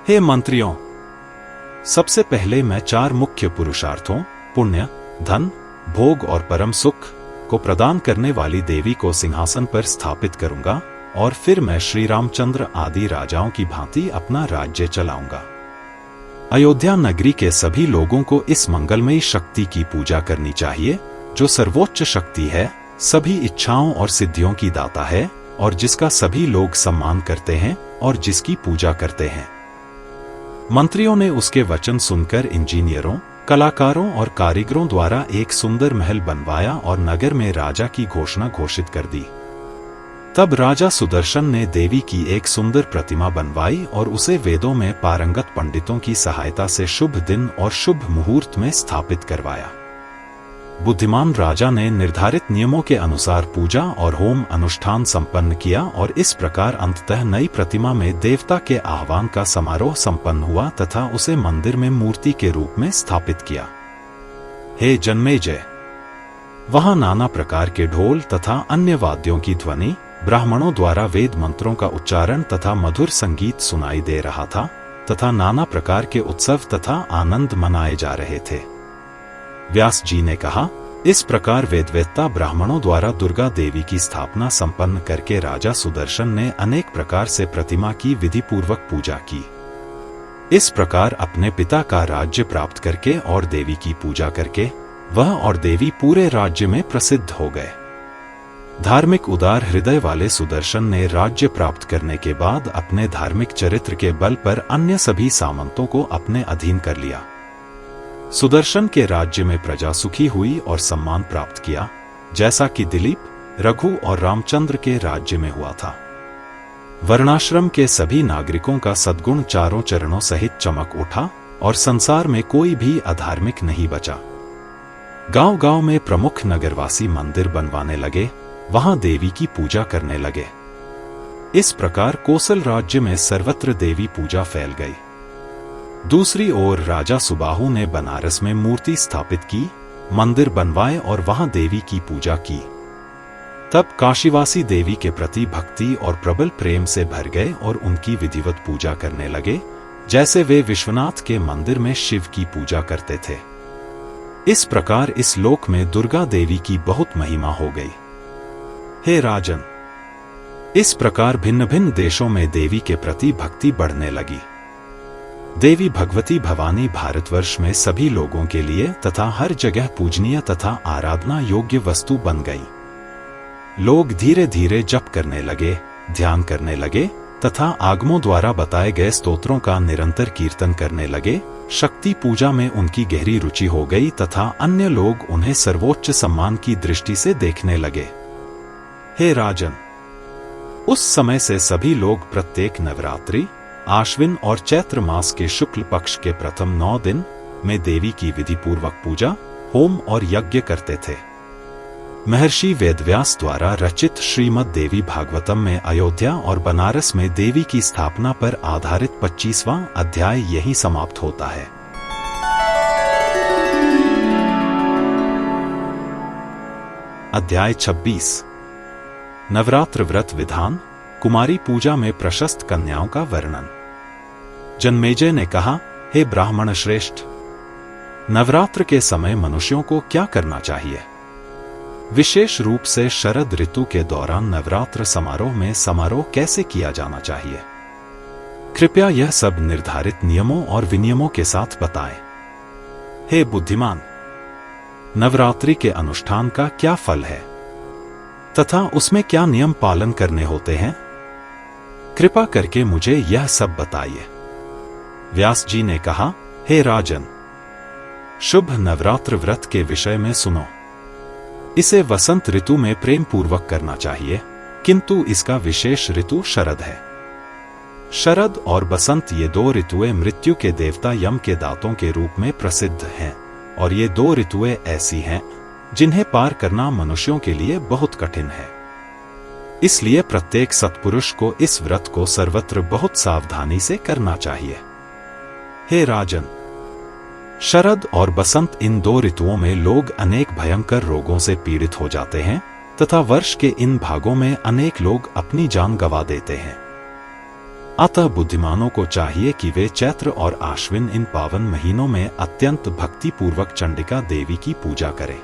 हे मंत्रियों, सबसे पहले मैं 4 मुख्य पुरुषार्थों पुण्य, धन, भोग और परम सुख को प्रदान करने वाली देवी को सिंहासन पर स्थापित करूंगा और फिर मैं श्री रामचंद्र आदि राजाओं की भांति अपना राज्य चलाऊंगा। अयोध्या नगरी के सभी लोगों को इस मंगलमयी शक्ति की पूजा करनी चाहिए, जो सर्वोच्च शक्ति है, सभी इच्छाओं और सिद्धियों की दाता है और जिसका सभी लोग सम्मान करते हैं और जिसकी पूजा करते हैं। मंत्रियों ने उसके वचन सुनकर इंजीनियरों, कलाकारों और कारीगरों द्वारा एक सुंदर महल बनवाया और नगर में राजा की घोषणा घोषित कर दी। तब राजा सुदर्शन ने देवी की एक सुंदर प्रतिमा बनवाई और उसे वेदों में पारंगत पंडितों की सहायता से शुभ दिन और शुभ मुहूर्त में स्थापित करवाया। बुद्धिमान राजा ने निर्धारित नियमों के अनुसार पूजा और होम अनुष्ठान संपन्न किया और इस प्रकार अंततः नई प्रतिमा में देवता के आह्वान का समारोह संपन्न हुआ तथा उसे मंदिर में मूर्ति के रूप में स्थापित किया। हे जन्मेजय, वहां नाना प्रकार के ढोल तथा अन्य वाद्यों की ध्वनि, ब्राह्मणों द्वारा वेद मंत्रों का उच्चारण तथा मधुर संगीत सुनाई दे रहा था तथा नाना प्रकार के उत्सव तथा आनंद मनाए जा रहे थे। व्यास जी ने कहा, इस प्रकार वेदवेत्ता ब्राह्मणों द्वारा दुर्गा देवी की स्थापना संपन्न करके राजा सुदर्शन ने अनेक प्रकार से प्रतिमा की विधि पूर्वक पूजा की। इस प्रकार अपने पिता का राज्य प्राप्त करके और देवी की पूजा करके वह और देवी पूरे राज्य में प्रसिद्ध हो गए। धार्मिक उदार हृदय वाले सुदर्शन ने राज्य प्राप्त करने के बाद अपने धार्मिक चरित्र के बल पर अन्य सभी सामंतों को अपने अधीन कर लिया। सुदर्शन के राज्य में प्रजा सुखी हुई और सम्मान प्राप्त किया, जैसा कि दिलीप, रघु और रामचंद्र के राज्य में हुआ था। वर्णाश्रम के सभी नागरिकों का सद्गुण चारों चरणों सहित चमक उठा और संसार में कोई भी अधार्मिक नहीं बचा। गांव-गांव में प्रमुख नगरवासी मंदिर बनवाने लगे, वहां देवी की पूजा करने लगे। इस प्रकार कोसल राज्य में सर्वत्र देवी पूजा फैल गई। दूसरी ओर राजा सुबाहु ने बनारस में मूर्ति स्थापित की, मंदिर बनवाए और वहां देवी की पूजा की। तब काशीवासी देवी के प्रति भक्ति और प्रबल प्रेम से भर गए और उनकी विधिवत पूजा करने लगे, जैसे वे विश्वनाथ के मंदिर में शिव की पूजा करते थे। इस प्रकार इस लोक में दुर्गा देवी की बहुत महिमा हो गई। हे राजन, इस प्रकार भिन्न भिन्न देशों में देवी के प्रति भक्ति बढ़ने लगी। देवी भगवती भवानी भारतवर्ष में सभी लोगों के लिए तथा हर जगह पूजनीय तथा आराधना योग्य वस्तु बन गई। लोग धीरे धीरे जप करने लगे, ध्यान करने लगे तथा आगमों द्वारा बताए गए स्तोत्रों का निरंतर कीर्तन करने लगे। शक्ति पूजा में उनकी गहरी रुचि हो गई तथा अन्य लोग उन्हें सर्वोच्च सम्मान की दृष्टि से देखने लगे। हे राजन, उस समय से सभी लोग प्रत्येक नवरात्रि, आश्विन और चैत्र मास के शुक्ल पक्ष के प्रथम 9 दिन में देवी की विधि पूर्वक पूजा, होम और यज्ञ करते थे। महर्षि वेदव्यास द्वारा रचित श्रीमद् देवी भागवतम में अयोध्या और बनारस में देवी की स्थापना पर आधारित 25वां अध्याय यहीं समाप्त होता है। अध्याय 26 नवरात्र व्रत विधान, कुमारी पूजा में प्रशस्त कन्याओं का वर्णन। जन्मेजय ने कहा, हे ब्राह्मण श्रेष्ठ, नवरात्र के समय मनुष्यों को क्या करना चाहिए? विशेष रूप से शरद ऋतु के दौरान नवरात्र समारोह में समारोह कैसे किया जाना चाहिए? कृपया यह सब निर्धारित नियमों और विनियमों के साथ बताएं। हे बुद्धिमान, नवरात्रि के अनुष्ठान का क्या फल है तथा उसमें क्या नियम पालन करने होते हैं? कृपा करके मुझे यह सब बताइए। व्यास जी ने कहा, हे राजन, शुभ नवरात्र व्रत के विषय में सुनो। इसे वसंत ऋतु में प्रेम पूर्वक करना चाहिए, किंतु इसका विशेष ऋतु शरद है। शरद और बसंत ये 2 ऋतुएं मृत्यु के देवता यम के दांतों के रूप में प्रसिद्ध हैं, और ये 2 ऋतुएं ऐसी हैं जिन्हें पार करना मनुष्यों के लिए बहुत कठिन है। इसलिए प्रत्येक सत्पुरुष को इस व्रत को सर्वत्र बहुत सावधानी से करना चाहिए। हे राजन, शरद और बसंत इन 2 ऋतुओं में लोग अनेक भयंकर रोगों से पीड़ित हो जाते हैं तथा वर्ष के इन भागों में अनेक लोग अपनी जान गंवा देते हैं। अतः बुद्धिमानों को चाहिए कि वे चैत्र और आश्विन इन पावन महीनों में अत्यंत भक्तिपूर्वक चंडिका देवी की पूजा करें।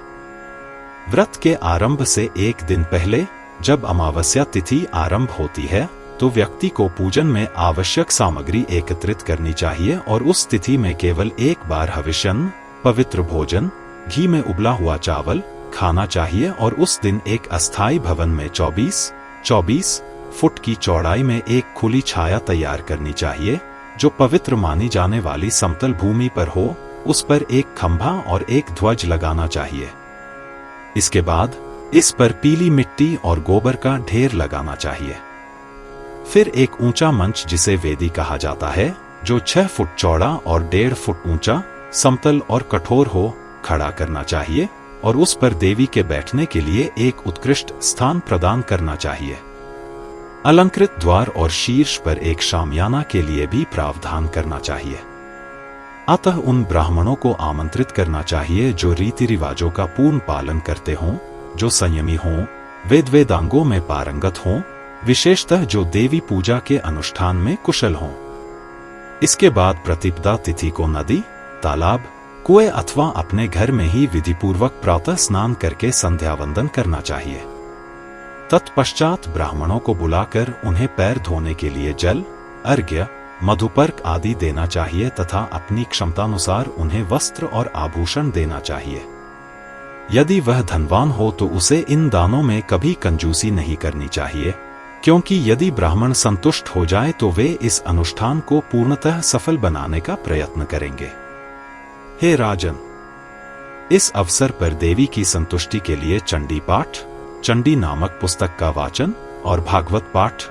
व्रत के आरंभ से एक दिन पहले, जब अमावस्या तिथि आरंभ होती है, तो व्यक्ति को पूजन में आवश्यक सामग्री एकत्रित करनी चाहिए और उस तिथि में केवल एक बार हविष्यन्न, पवित्र भोजन, घी में उबला हुआ चावल खाना चाहिए और उस दिन एक अस्थायी भवन में 24 फुट की चौड़ाई में एक खुली छाया तैयार करनी चाहिए, जो पवित्र मानी जाने वाली समतल भूमि पर हो। उस पर एक खंभा और एक ध्वज लगाना चाहिए। इसके बाद इस पर पीली मिट्टी और गोबर का ढेर लगाना चाहिए। फिर एक ऊंचा मंच, जिसे वेदी कहा जाता है, जो 6 फुट चौड़ा और 1.5 फुट ऊंचा, समतल और कठोर हो, खड़ा करना चाहिए और उस पर देवी के बैठने के लिए एक उत्कृष्ट स्थान प्रदान करना चाहिए। अलंकृत द्वार और शीर्ष पर एक शामियाना के लिए भी प्रावधान करना चाहिए। अतः उन ब्राह्मणों को आमंत्रित करना चाहिए जो रीति रिवाजों का पूर्ण पालन करते हों, जो संयमी हों, वेदांगों में पारंगत हों, विशेषतः जो देवी पूजा के अनुष्ठान में कुशल हों। इसके बाद प्रतिपदा तिथि को नदी, तालाब, कुएं अथवा अपने घर में ही विधिपूर्वक प्रातः स्नान करके संध्या वंदन करना चाहिए। तत्पश्चात ब्राह्मणों को बुलाकर उन्हें पैर धोने के लिए जल, अर्घ्य, मधुपर्क आदि देना चाहिए तथा अपनी क्षमतानुसार उन्हें वस्त्र और आभूषण देना चाहिए। यदि वह धनवान हो तो उसे इन दानों में कभी कंजूसी नहीं करनी चाहिए, क्योंकि यदि ब्राह्मण संतुष्ट हो जाए तो वे इस अनुष्ठान को पूर्णतः सफल बनाने का प्रयत्न करेंगे। हे राजन, इस अवसर पर देवी की संतुष्टि के लिए चंडी पाठ, चंडी नामक पुस्तक का वाचन और भागवत पाठ,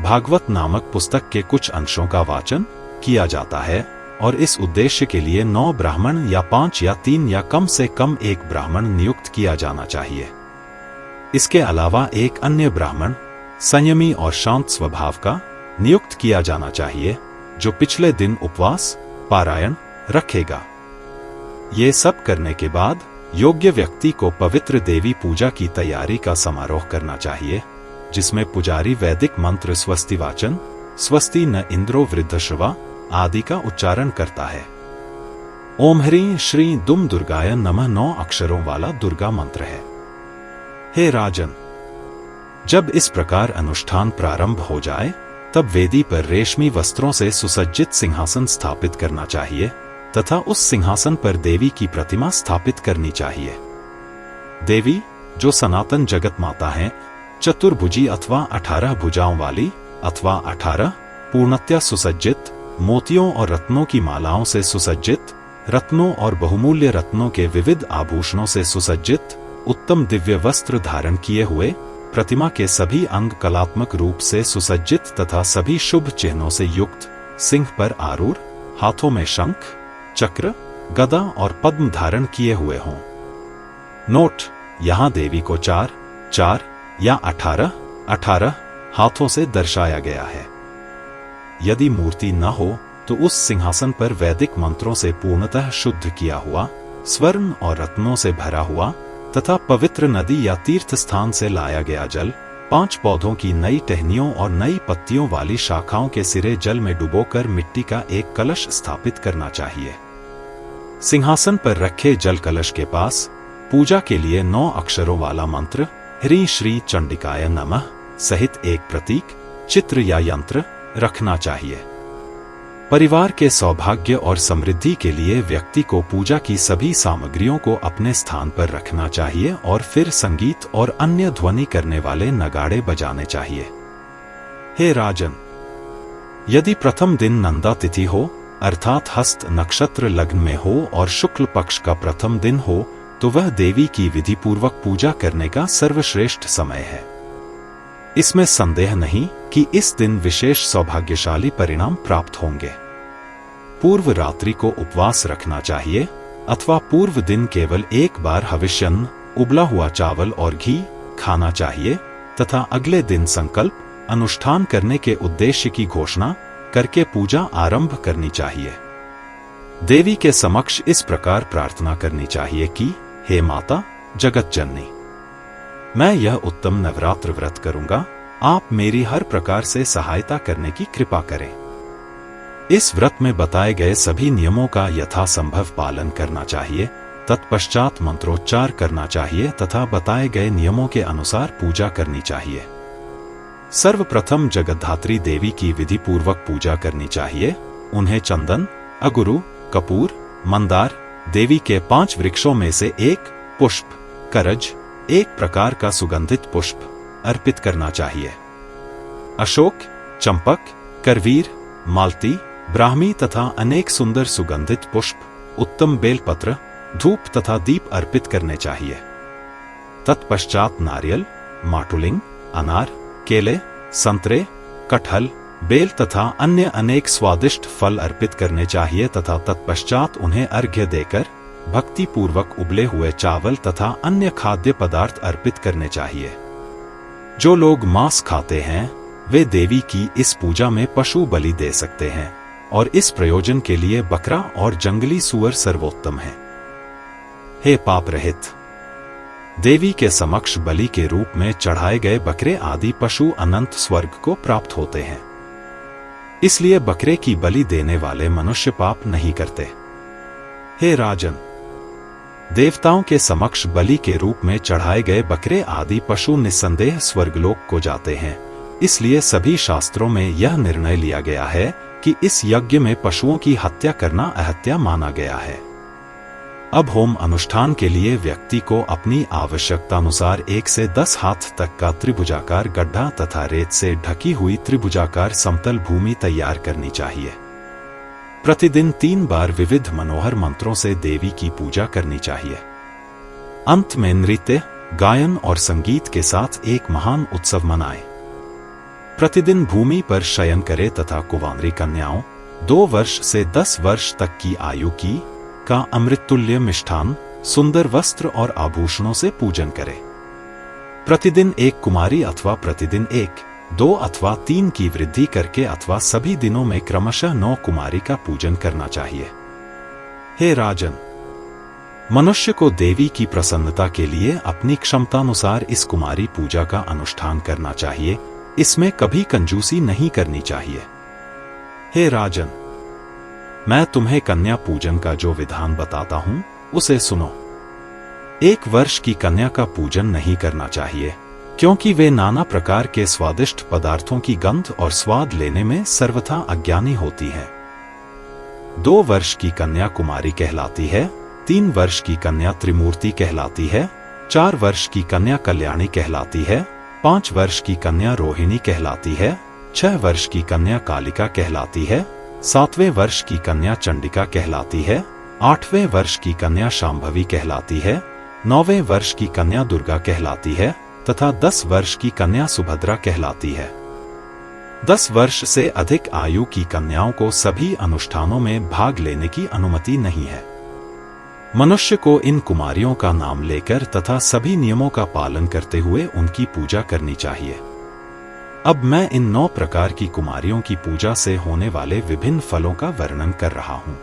भागवत नामक पुस्तक के कुछ अंशों का वाचन किया जाता है, और इस उद्देश्य के लिए 9 ब्राह्मण या 5 या 3 या कम से कम 1 ब्राह्मण नियुक्त किया जाना चाहिए। इसके अलावा एक अन्य ब्राह्मण संयमी और शांत स्वभाव का नियुक्त किया जाना चाहिए, जो पिछले दिन उपवास पारायण रखेगा। ये सब करने के बाद योग्य व्यक्ति को पवित्र देवी पूजा की तैयारी का समारोह करना चाहिए, जिसमें पुजारी वैदिक मंत्र स्वस्ति वाचन, स्वस्ति न इंद्रो वृद्धश्रवा आदि का उच्चारण करता है। ओम ह्रीं श्री दुम दुर्गाय नमः 9 अक्षरों वाला दुर्गा मंत्र है। हे राजन, जब इस प्रकार अनुष्ठान प्रारंभ हो जाए तब वेदी पर रेशमी वस्त्रों से सुसज्जित सिंहासन स्थापित करना चाहिए तथा उस सिंहासन पर देवी की प्रतिमा स्थापित करनी चाहिए। देवी, जो सनातन जगत माता हैं, चतुर्भुजी अथवा 18 भुजाओं वाली अथवा 18 पूर्णतया सुसज्जित, मोतियों और रत्नों की मालाओं से सुसज्जित, रत्नों और बहुमूल्य रत्नों के विविध आभूषणों से सुसज्जित, उत्तम दिव्य वस्त्र धारण किए हुए, प्रतिमा के सभी अंग कलात्मक रूप से सुसज्जित तथा सभी शुभ चिन्हों से युक्त, सिंह पर आरूढ़, हाथों में शंख, चक्र, गदा और पद्म धारण किए हुए हों। नोट: यहाँ देवी को 4 या 18 हाथों से दर्शाया गया है। यदि मूर्ति न हो तो उस सिंहासन पर वैदिक मंत्रों से पूर्णतः शुद्ध किया हुआ, स्वर्ण और रत्नों से भरा हुआ तथा पवित्र नदी या तीर्थ स्थान से लाया गया जल, 5 पौधों की नई टहनियों और नई पत्तियों वाली शाखाओं के सिरे जल में डुबोकर मिट्टी का एक कलश स्थापित करना चाहिए। सिंहासन पर रखे जल कलश के पास पूजा के लिए 9 अक्षरों वाला मंत्र ह्रीं श्री चंडिकाय नमः सहित एक प्रतीक, चित्र या यंत्र रखना चाहिए। परिवार के सौभाग्य और समृद्धि के लिए व्यक्ति को पूजा की सभी सामग्रियों को अपने स्थान पर रखना चाहिए और फिर संगीत और अन्य ध्वनि करने वाले नगाड़े बजाने चाहिए। हे राजन, यदि प्रथम दिन नंदा तिथि हो अर्थात हस्त नक्षत्र लग्न में हो और शुक्ल पक्ष का प्रथम दिन हो तो वह देवी की विधि पूर्वक पूजा करने का सर्वश्रेष्ठ समय है। इसमें संदेह नहीं कि इस दिन विशेष सौभाग्यशाली परिणाम प्राप्त होंगे। पूर्व रात्रि को उपवास रखना चाहिए अथवा पूर्व दिन केवल एक बार हविष्यन्न, उबला हुआ चावल और घी खाना चाहिए तथा अगले दिन संकल्प, अनुष्ठान करने के उद्देश्य की घोषणा करके पूजा आरंभ करनी चाहिए। देवी के समक्ष इस प्रकार प्रार्थना करनी चाहिए कि हे माता जगत जननी, मैं यह उत्तम नवरात्र व्रत करूंगा, आप मेरी हर प्रकार से सहायता करने की कृपा करें। इस व्रत में बताए गए सभी नियमों का यथासंभव पालन करना चाहिए, तत्पश्चात मंत्रोच्चार करना चाहिए तथा बताए गए नियमों के अनुसार पूजा करनी चाहिए। सर्वप्रथम जगद्धात्री देवी की विधि पूर्वक पूजा करनी चाहिए। उन्हें चंदन, अगुरु, कपूर, मंदार, देवी के 5 वृक्षों में से एक पुष्प, करज, एक प्रकार का सुगंधित पुष्प अर्पित करना चाहिए। अशोक, चंपक, करवीर, मालती, ब्राह्मी तथा अनेक सुंदर सुगंधित पुष्प, उत्तम बेलपत्र, धूप तथा दीप अर्पित करने चाहिए। तत्पश्चात नारियल, माटुलिंग, अनार, केले, संतरे, कटहल, बेल तथा अन्य अनेक स्वादिष्ट फल अर्पित करने चाहिए तथा तत्पश्चात उन्हें अर्घ्य देकर भक्ति पूर्वक उबले हुए चावल तथा अन्य खाद्य पदार्थ अर्पित करने चाहिए। जो लोग मांस खाते हैं वे देवी की इस पूजा में पशु बलि दे सकते हैं और इस प्रयोजन के लिए बकरा और जंगली सूअर सर्वोत्तम है। हे पाप रहित, देवी के समक्ष बलि के रूप में चढ़ाए गए बकरे आदि पशु अनंत स्वर्ग को प्राप्त होते हैं, इसलिए बकरे की बलि देने वाले मनुष्य पाप नहीं करते। हे राजन, देवताओं के समक्ष बलि के रूप में चढ़ाए गए बकरे आदि पशु निस्संदेह स्वर्गलोक को जाते हैं, इसलिए सभी शास्त्रों में यह निर्णय लिया गया है कि इस यज्ञ में पशुओं की हत्या करना अहत्या माना गया है। अब होम अनुष्ठान के लिए व्यक्ति को अपनी आवश्यकतानुसार 1 से 10 हाथ तक का त्रिभुजाकार गड्ढा तथा रेत से ढकी हुई त्रिभुजाकार समतल भूमि तैयार करनी चाहिए। प्रतिदिन 3 बार विविध मनोहर मंत्रों से देवी की पूजा करनी चाहिए। अंत में नृत्य, गायन और संगीत के साथ एक महान उत्सव मनाएं। प्रतिदिन भूमि पर शयन करें तथा कुंवारी कन्याओं 2 वर्ष से 10 वर्ष तक की आयु की का अमृततुल्य मिष्ठान, सुंदर वस्त्र और आभूषणों से पूजन करें। प्रतिदिन 1 कुमारी अथवा प्रतिदिन 1, 2 अथवा 3 की वृद्धि करके अथवा सभी दिनों में क्रमशः 9 कुमारी का पूजन करना चाहिए। हे राजन, मनुष्य को देवी की प्रसन्नता के लिए अपनी क्षमतानुसार इस कुमारी पूजा का अनुष्ठान करना चाहिए। इसमें कभी कंजूसी नहीं करनी चाहिए। हे राजन, मैं तुम्हें कन्या पूजन का जो विधान बताता हूं उसे सुनो। 1 वर्ष की कन्या का पूजन नहीं करना चाहिए, क्योंकि वे नाना प्रकार के स्वादिष्ट पदार्थों की गंध और स्वाद लेने में सर्वथा अज्ञानी होती है। 2 वर्ष की कन्या कुमारी कहलाती है, 3 वर्ष की कन्या त्रिमूर्ति कहलाती है, 4 वर्ष की कन्या कल्याणी कहलाती है, 5 वर्ष की कन्या रोहिणी कहलाती है, 6 वर्ष की कन्या कालिका कहलाती है, 7वें वर्ष की कन्या चंडिका कहलाती है, 8वें वर्ष की कन्या शांभवी कहलाती है, 9वें वर्ष की कन्या दुर्गा कहलाती है तथा 10 वर्ष की कन्या सुभद्रा कहलाती है। 10 वर्ष से अधिक आयु की कन्याओं को सभी अनुष्ठानों में भाग लेने की अनुमति नहीं है। मनुष्य को इन कुमारियों का नाम लेकर तथा सभी नियमों का पालन करते हुए उनकी पूजा करनी चाहिए। अब मैं इन 9 प्रकार की कुमारियों की पूजा से होने वाले विभिन्न फलों का वर्णन कर रहा हूं।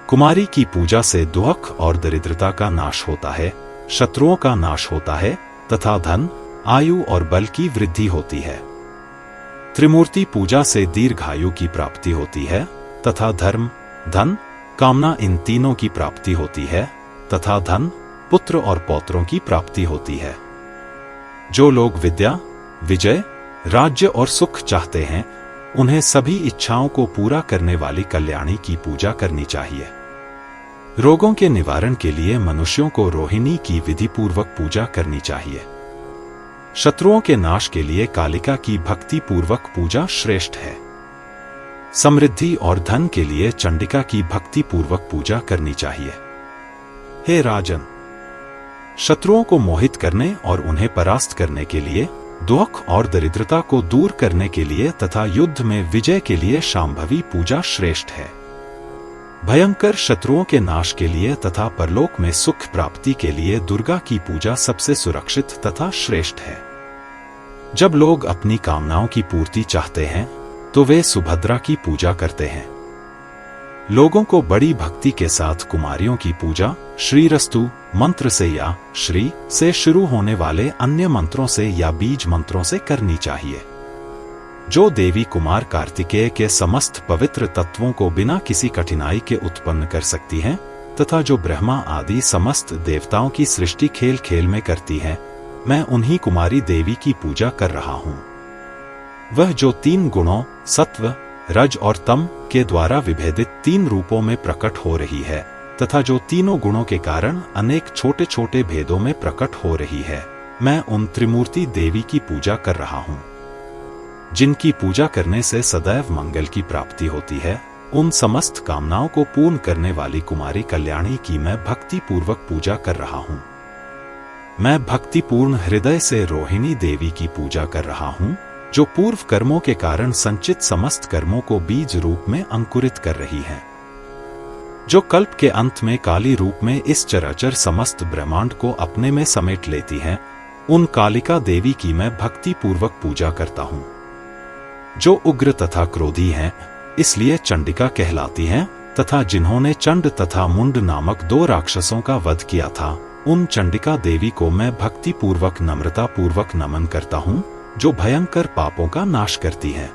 कुमारी की पूजा से दुख और दरिद्रता का नाश होता है, शत्रुओं का नाश होता है तथा धन, आयु और बल की वृद्धि होती है। त्रिमूर्ति पूजा से दीर्घायु की प्राप्ति होती है तथा धर्म, धन, कामना इन तीनों की प्राप्ति होती है तथा धन, पुत्र और पौत्रों की प्राप्ति होती है। जो लोग विद्या, विजय, राज्य और सुख चाहते हैं, उन्हें सभी इच्छाओं को पूरा करने वाली कल्याणी की पूजा करनी चाहिए। रोगों के निवारण के लिए मनुष्यों को रोहिणी की विधि पूर्वक पूजा करनी चाहिए। शत्रुओं के नाश के लिए कालिका की भक्ति पूर्वक पूजा श्रेष्ठ है। समृद्धि और धन के लिए चंडिका की भक्ति पूर्वक पूजा करनी चाहिए। हे राजन, शत्रुओं को मोहित करने और उन्हें परास्त करने के लिए, दुख और दरिद्रता को दूर करने के लिए तथा युद्ध में विजय के लिए शांभवी पूजा श्रेष्ठ है। भयंकर शत्रुओं के नाश के लिए तथा परलोक में सुख प्राप्ति के लिए दुर्गा की पूजा सबसे सुरक्षित तथा श्रेष्ठ है। जब लोग अपनी कामनाओं की पूर्ति चाहते हैं तो वे सुभद्रा की पूजा करते हैं। लोगों को बड़ी भक्ति के साथ कुमारियों की पूजा श्रीरस्तु मंत्र से या श्री से शुरू होने वाले अन्य मंत्रों से या बीज मंत्रों से करनी चाहिए। जो देवी कुमार कार्तिकेय के समस्त पवित्र तत्वों को बिना किसी कठिनाई के उत्पन्न कर सकती हैं तथा जो ब्रह्मा आदि समस्त देवताओं की सृष्टि खेल खेल में करती है, मैं उन्हीं कुमारी देवी की पूजा कर रहा हूं। वह जो 3 गुणों सत्व, रज और तम के द्वारा विभेदित 3 रूपों में प्रकट हो रही है तथा जो तीनों गुणों के कारण अनेक छोटे छोटे भेदों में प्रकट हो रही है, मैं उन त्रिमूर्ति देवी की पूजा कर रहा हूं। जिनकी पूजा करने से सदैव मंगल की प्राप्ति होती है, उन समस्त कामनाओं को पूर्ण करने वाली कुमारी कल्याणी की मैं भक्ति पूर्वक पूजा कर रहा हूं। मैं भक्तिपूर्ण हृदय से रोहिणी देवी की पूजा कर रहा हूं, जो पूर्व कर्मों के कारण संचित समस्त कर्मों को बीज रूप में अंकुरित कर रही है। जो कल्प के अंत में काली रूप में इस चराचर समस्त ब्रह्मांड को अपने में समेट लेती हैं, उन कालिका देवी की मैं भक्ति पूर्वक पूजा करता हूं। जो उग्र तथा क्रोधी हैं, इसलिए चंडिका कहलाती हैं तथा जिन्होंने चंड तथा मुंड नामक 2 राक्षसों का वध किया था, उन चंडिका देवी को मैं भक्ति पूर्वक नम्रता पूर्वक नमन करता हूं, जो भयंकर पापों का नाश करती है।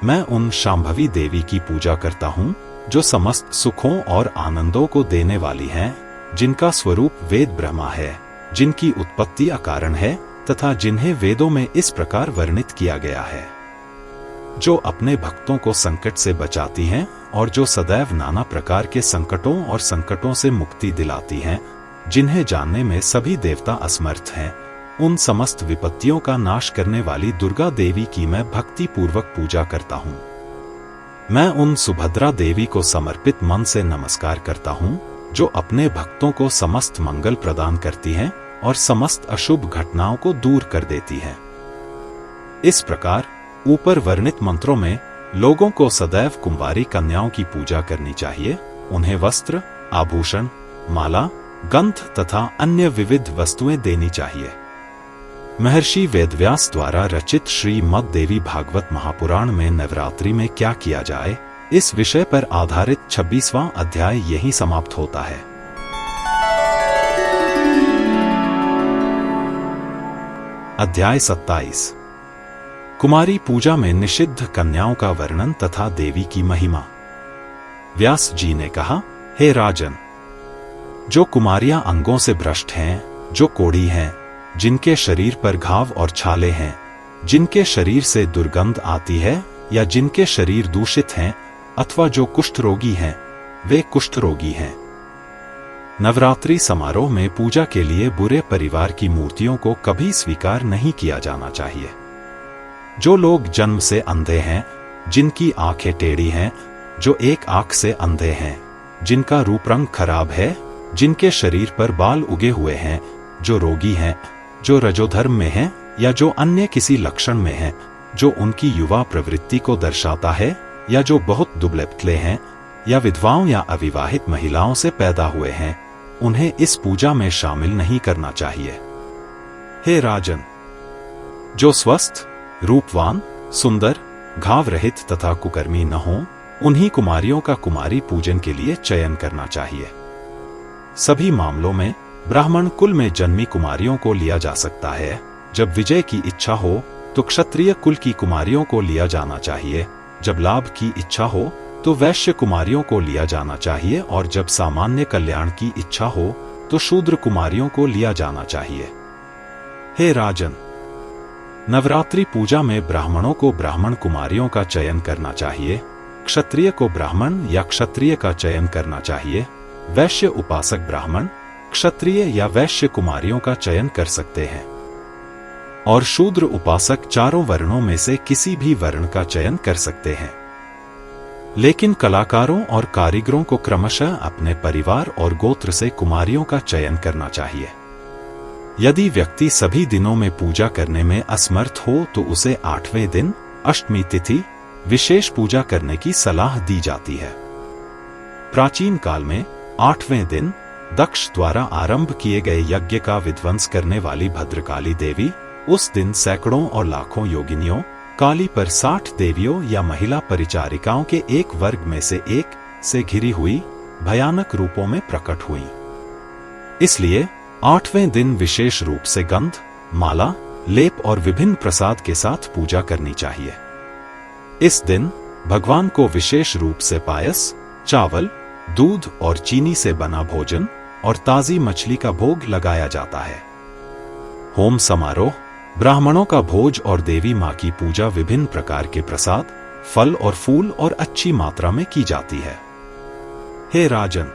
मैं उन शांभवी देवी की पूजा करता हूं, जो समस्त सुखों और आनंदों को देने वाली हैं, जिनका स्वरूप वेद ब्रह्मा है, जिनकी उत्पत्ति अकारण है तथा जिन्हें वेदों में इस प्रकार वर्णित किया गया है। जो अपने भक्तों को संकट से बचाती हैं और जो सदैव नाना प्रकार के संकटों और संकटों से मुक्ति दिलाती हैं, जिन्हें जानने में सभी देवता असमर्थ हैं, उन समस्त विपत्तियों का नाश करने वाली दुर्गा देवी की मैं भक्ति पूर्वक पूजा करता हूँ। मैं उन सुभद्रा देवी को समर्पित मन से नमस्कार करता हूँ, जो अपने भक्तों को समस्त मंगल प्रदान करती हैं और समस्त अशुभ घटनाओं को दूर कर देती हैं। इस प्रकार ऊपर वर्णित मंत्रों में लोगों को सदैव कुंवारी कन्याओं की पूजा करनी चाहिए। उन्हें वस्त्र, आभूषण, माला, गंध तथा अन्य विविध वस्तुएं देनी चाहिए। महर्षि वेदव्यास द्वारा रचित श्रीमद् देवी भागवत महापुराण में नवरात्रि में क्या किया जाए, इस विषय पर आधारित 26वां अध्याय यहीं समाप्त होता है। अध्याय 27 कुमारी पूजा में निषिद्ध कन्याओं का वर्णन तथा देवी की महिमा। व्यास जी ने कहा, हे राजन, जो कुमारियां अंगों से भ्रष्ट हैं, जो कोढ़ी हैं, जिनके शरीर पर घाव और छाले हैं, जिनके शरीर से दुर्गंध आती है या जिनके शरीर दूषित हैं, अथवा जो कुष्ठ रोगी हैं, वे कुष्ठ रोगी हैं। नवरात्रि समारोह में पूजा के लिए बुरे परिवार की मूर्तियों को कभी स्वीकार नहीं किया जाना चाहिए। जो लोग जन्म से अंधे हैं, जिनकी आंखें टेढ़ी हैं, जो एक आंख से अंधे हैं, जिनका रूप रंग खराब है, जिनके शरीर पर बाल उगे हुए हैं, जो रोगी हैं, जो रजोधर्म में हैं या जो अन्य किसी लक्षण में हैं, जो उनकी युवा प्रवृत्ति को दर्शाता है या जो बहुत दुबले-पतले हैं या विधवाओं या अविवाहित महिलाओं से पैदा हुए हैं, उन्हें इस पूजा में शामिल नहीं करना चाहिए। हे राजन, जो स्वस्थ, रूपवान, सुंदर, घाव रहित तथा कुकर्मी न हो, उन्हीं कुमारियों का कुमारी पूजन के लिए चयन करना चाहिए। सभी मामलों में ब्राह्मण कुल में जन्मी कुमारियों को लिया जा सकता है। जब विजय की इच्छा हो तो क्षत्रिय कुल की कुमारियों को लिया जाना चाहिए। जब लाभ की इच्छा हो तो वैश्य कुमारियों को लिया जाना चाहिए और जब सामान्य कल्याण की इच्छा हो तो शूद्र कुमारियों को लिया जाना चाहिए। हे राजन, नवरात्रि पूजा में ब्राह्मणों को ब्राह्मण कुमारियों का चयन करना चाहिए, क्षत्रिय को ब्राह्मण या क्षत्रिय का चयन करना चाहिए, वैश्य उपासक ब्राह्मण, क्षत्रिय या वैश्य कुमारियों का चयन कर सकते हैं और शूद्र उपासक चारों वर्णों में से किसी भी वर्ण का चयन कर सकते हैं। लेकिन कलाकारों और कारीगरों को क्रमशः अपने परिवार और गोत्र से कुमारियों का चयन करना चाहिए। यदि व्यक्ति सभी दिनों में पूजा करने में असमर्थ हो तो उसे 8वें दिन, अष्टमी तिथि, विशेष पूजा करने की सलाह दी जाती है। प्राचीन काल में 8वें दिन दक्ष द्वारा आरंभ किए गए यज्ञ का विध्वंस करने वाली भद्रकाली देवी उस दिन सैकड़ों और लाखों योगिनियों, काली पर 60 देवियों या महिला परिचारिकाओं के एक वर्ग में से एक से घिरी हुई भयानक रूपों में प्रकट हुई। इसलिए 8वें दिन विशेष रूप से गंध, माला, लेप और विभिन्न प्रसाद के साथ पूजा करनी चाहिए। इस दिन भगवान को विशेष रूप से पायस, चावल, दूध और चीनी से बना भोजन और ताजी मछली का भोग लगाया जाता है। होम समारोह, ब्राह्मणों का भोज और देवी मां की पूजा विभिन्न प्रकार के प्रसाद, फल और फूल और अच्छी मात्रा में की जाती है। हे राजन,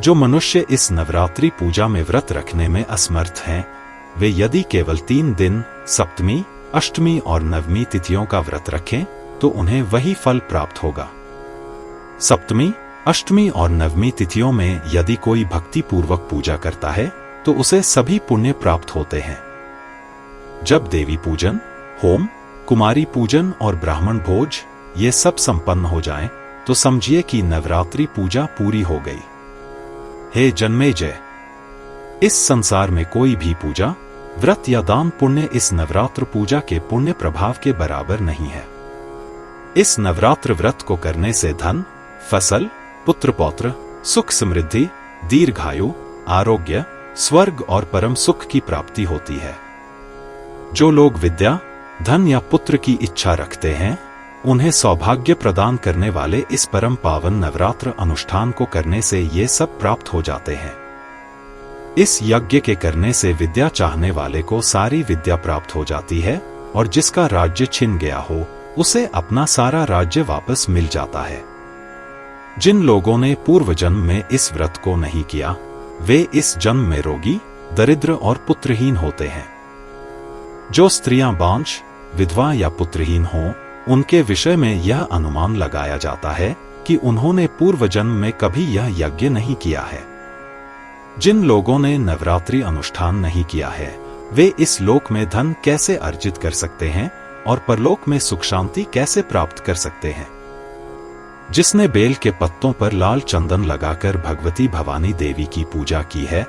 जो मनुष्य इस नवरात्रि पूजा में व्रत रखने में असमर्थ हैं, वे यदि केवल 3 दिन सप्तमी, अष्टमी और नवमी तिथियों का व्रत रखें तो उन्हें वही फल प्राप्त होगा। सप्तमी, अष्टमी और नवमी तिथियों में यदि कोई भक्ति पूर्वक पूजा करता है तो उसे सभी पुण्य प्राप्त होते हैं। जब देवी पूजन, होम, कुमारी पूजन और ब्राह्मण भोज ये सब संपन्न हो जाएं, तो समझिए कि नवरात्रि पूजा पूरी हो गई। हे जन्मेजय, इस संसार में कोई भी पूजा, व्रत या दान पुण्य इस नवरात्र पूजा के पुण्य प्रभाव के बराबर नहीं है। इस नवरात्र व्रत को करने से धन, फसल, पुत्र पौत्र, सुख समृद्धि, दीर्घायु, आरोग्य, स्वर्ग और परम सुख की प्राप्ति होती है। जो लोग विद्या, धन या पुत्र की इच्छा रखते हैं, उन्हें सौभाग्य प्रदान करने वाले इस परम पावन नवरात्र अनुष्ठान को करने से ये सब प्राप्त हो जाते हैं। इस यज्ञ के करने से विद्या चाहने वाले को सारी विद्या प्राप्त हो जाती है और जिसका राज्य छिन गया हो उसे अपना सारा राज्य वापस मिल जाता है। जिन लोगों ने पूर्व जन्म में इस व्रत को नहीं किया, वे इस जन्म में रोगी, दरिद्र और पुत्रहीन होते हैं। जो स्त्रियां बांझ, विधवा या पुत्रहीन हों, उनके विषय में यह अनुमान लगाया जाता है कि उन्होंने पूर्व जन्म में कभी यह यज्ञ नहीं किया है। जिन लोगों ने नवरात्रि अनुष्ठान नहीं किया है, वे इस लोक में धन कैसे अर्जित कर सकते हैं और परलोक में सुख शांति कैसे प्राप्त कर सकते हैं। जिसने बेल के पत्तों पर लाल चंदन लगाकर भगवती भवानी देवी की पूजा की है,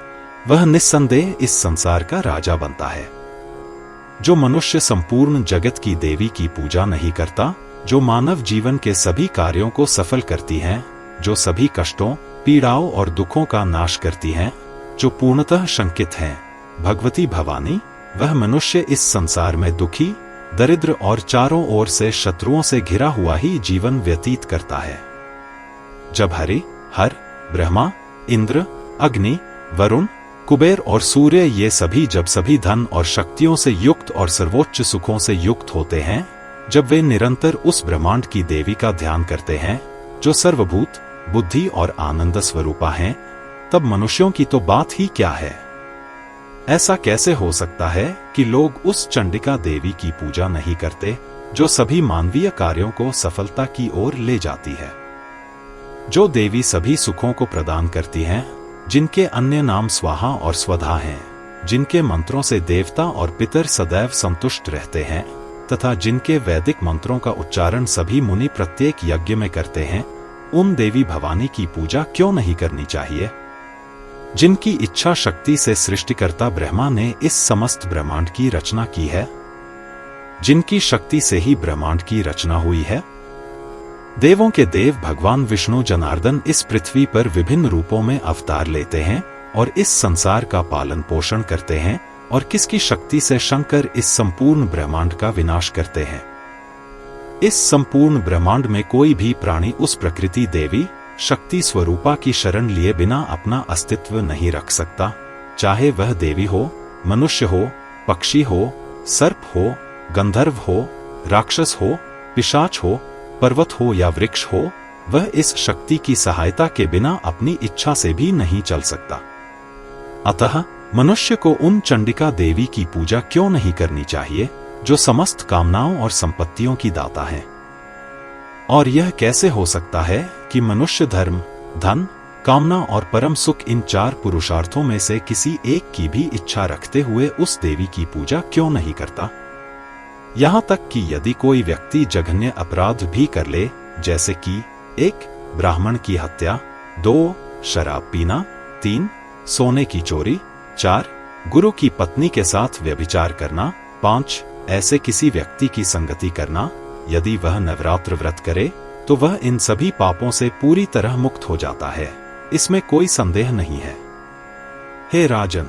वह निस्संदेह इस संसार का राजा बनता है। जो मनुष्य संपूर्ण जगत की देवी की पूजा नहीं करता, जो मानव जीवन के सभी कार्यों को सफल करती हैं, जो सभी कष्टों, पीड़ाओं और दुखों का नाश करती हैं, जो पूर्णतः शंकित हैं, भगवती भवानी, वह मनुष्य इस संसार में दुखी, दरिद्र और चारों ओर से शत्रुओं से घिरा हुआ ही जीवन व्यतीत करता है। जब हरि, हर, ब्रह्मा, इंद्र, अग्नि, वरुण, कुबेर और सूर्य ये सभी जब सभी धन और शक्तियों से युक्त और सर्वोच्च सुखों से युक्त होते हैं, जब वे निरंतर उस ब्रह्मांड की देवी का ध्यान करते हैं, जो सर्वभूत, बुद्धि और आनंद स्वरूपा हैं, तब मनुष्यों की तो बात ही क्या है। ऐसा कैसे हो सकता है कि लोग उस चंडिका देवी की पूजा नहीं करते, जो सभी मानवीय कार्यों को सफलता की ओर ले जाती है, जो देवी सभी सुखों को प्रदान करती हैं, जिनके अन्य नाम स्वाहा और स्वधा हैं, जिनके मंत्रों से देवता और पितर सदैव संतुष्ट रहते हैं, तथा जिनके वैदिक मंत्रों का उच्चारण सभी मुनि प्रत्येक यज्ञ में करते हैं, उन देवी भवानी की पूजा क्यों नहीं करनी चाहिए? जिनकी इच्छा शक्ति से सृष्टिकर्ता ब्रह्मा ने इस समस्त ब्रह्मांड की रचना की है, जिनकी शक्ति से ही ब्रह्मांड की रचना हुई है। देवों के देव भगवान विष्णु जनार्दन इस पृथ्वी पर विभिन्न रूपों में अवतार लेते हैं और इस संसार का पालन पोषण करते हैं, और किसकी शक्ति से शंकर इस संपूर्ण ब्रह्मांड का विनाश करते हैं। इस संपूर्ण ब्रह्मांड में कोई भी प्राणी उस प्रकृति देवी शक्ति स्वरूपा की शरण लिए बिना अपना अस्तित्व नहीं रख सकता, चाहे वह देवी हो, मनुष्य हो, पक्षी हो, सर्प हो, गंधर्व हो, राक्षस हो, पिशाच हो, पर्वत हो या वृक्ष हो, वह इस शक्ति की सहायता के बिना अपनी इच्छा से भी नहीं चल सकता। अतः मनुष्य को उन चंडिका देवी की पूजा क्यों नहीं करनी चाहिए, जो समस्त कामनाओं और संपत्तियों की दाता है। और यह कैसे हो सकता है कि मनुष्य धर्म, धन, कामना और परम सुख इन चार पुरुषार्थों में से किसी एक की भी इच्छा रखते हुए उस देवी की पूजा क्यों नहीं करता? यहाँ तक कि यदि कोई व्यक्ति जघन्य अपराध भी कर ले, जैसे कि 1. ब्राह्मण की हत्या, 2. शराब पीना, 3. सोने की चोरी, 4. गुरु की पत्नी के साथ व्यभिचार करना, 5. ऐसे किसी व्यक्ति की संगति करना, यदि वह नवरात्र व्रत करे तो वह इन सभी पापों से पूरी तरह मुक्त हो जाता है, इसमें कोई संदेह नहीं है। हे राजन,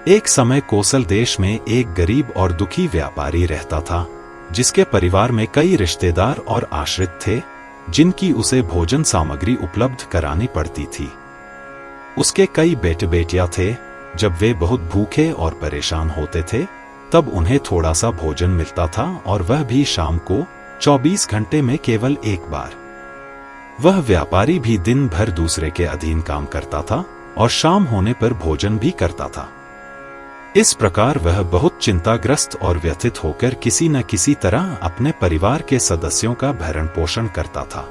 एक समय कोसल देश में एक गरीब और दुखी व्यापारी रहता था, जिसके परिवार में कई रिश्तेदार और आश्रित थे, जिनकी उसे भोजन सामग्री उपलब्ध करानी पड़ती थी। उसके कई बेटे बेटियां थे। जब वे बहुत भूखे और परेशान होते थे, तब उन्हें थोड़ा सा भोजन मिलता था, और वह भी शाम को 24 घंटे में केवल एक बार। वह व्यापारी भी दिन भर दूसरे के अधीन काम करता था और शाम होने पर भोजन भी करता था। इस प्रकार वह बहुत चिंताग्रस्त और व्यथित होकर किसी न किसी तरह अपने परिवार के सदस्यों का भरण पोषण करता था।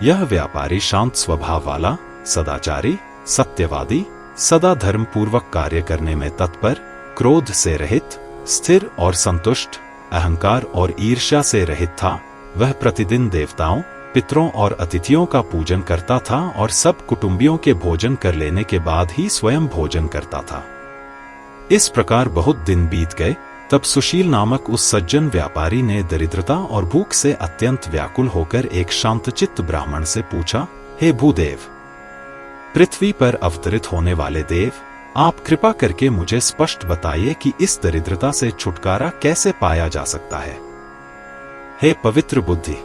यह व्यापारी शांत स्वभाव वाला, सदाचारी, सत्यवादी, सदा धर्म पूर्वक कार्य करने में तत्पर, क्रोध से रहित, स्थिर और संतुष्ट, अहंकार और ईर्ष्या से रहित था। वह प्रतिदिन देवताओं, पितरों और अतिथियों का पूजन करता था और सब कुटुंबियों के भोजन कर लेने के बाद ही स्वयं भोजन करता था। इस प्रकार बहुत दिन बीत गए। तब सुशील नामक उस सज्जन व्यापारी ने दरिद्रता और भूख से अत्यंत व्याकुल होकर एक शांतचित्त ब्राह्मण से पूछा, हे भूदेव, पृथ्वी पर अवतरित होने वाले देव, आप कृपा करके मुझे स्पष्ट बताइए कि इस दरिद्रता से छुटकारा कैसे पाया जा सकता है। हे पवित्र बुद्धि,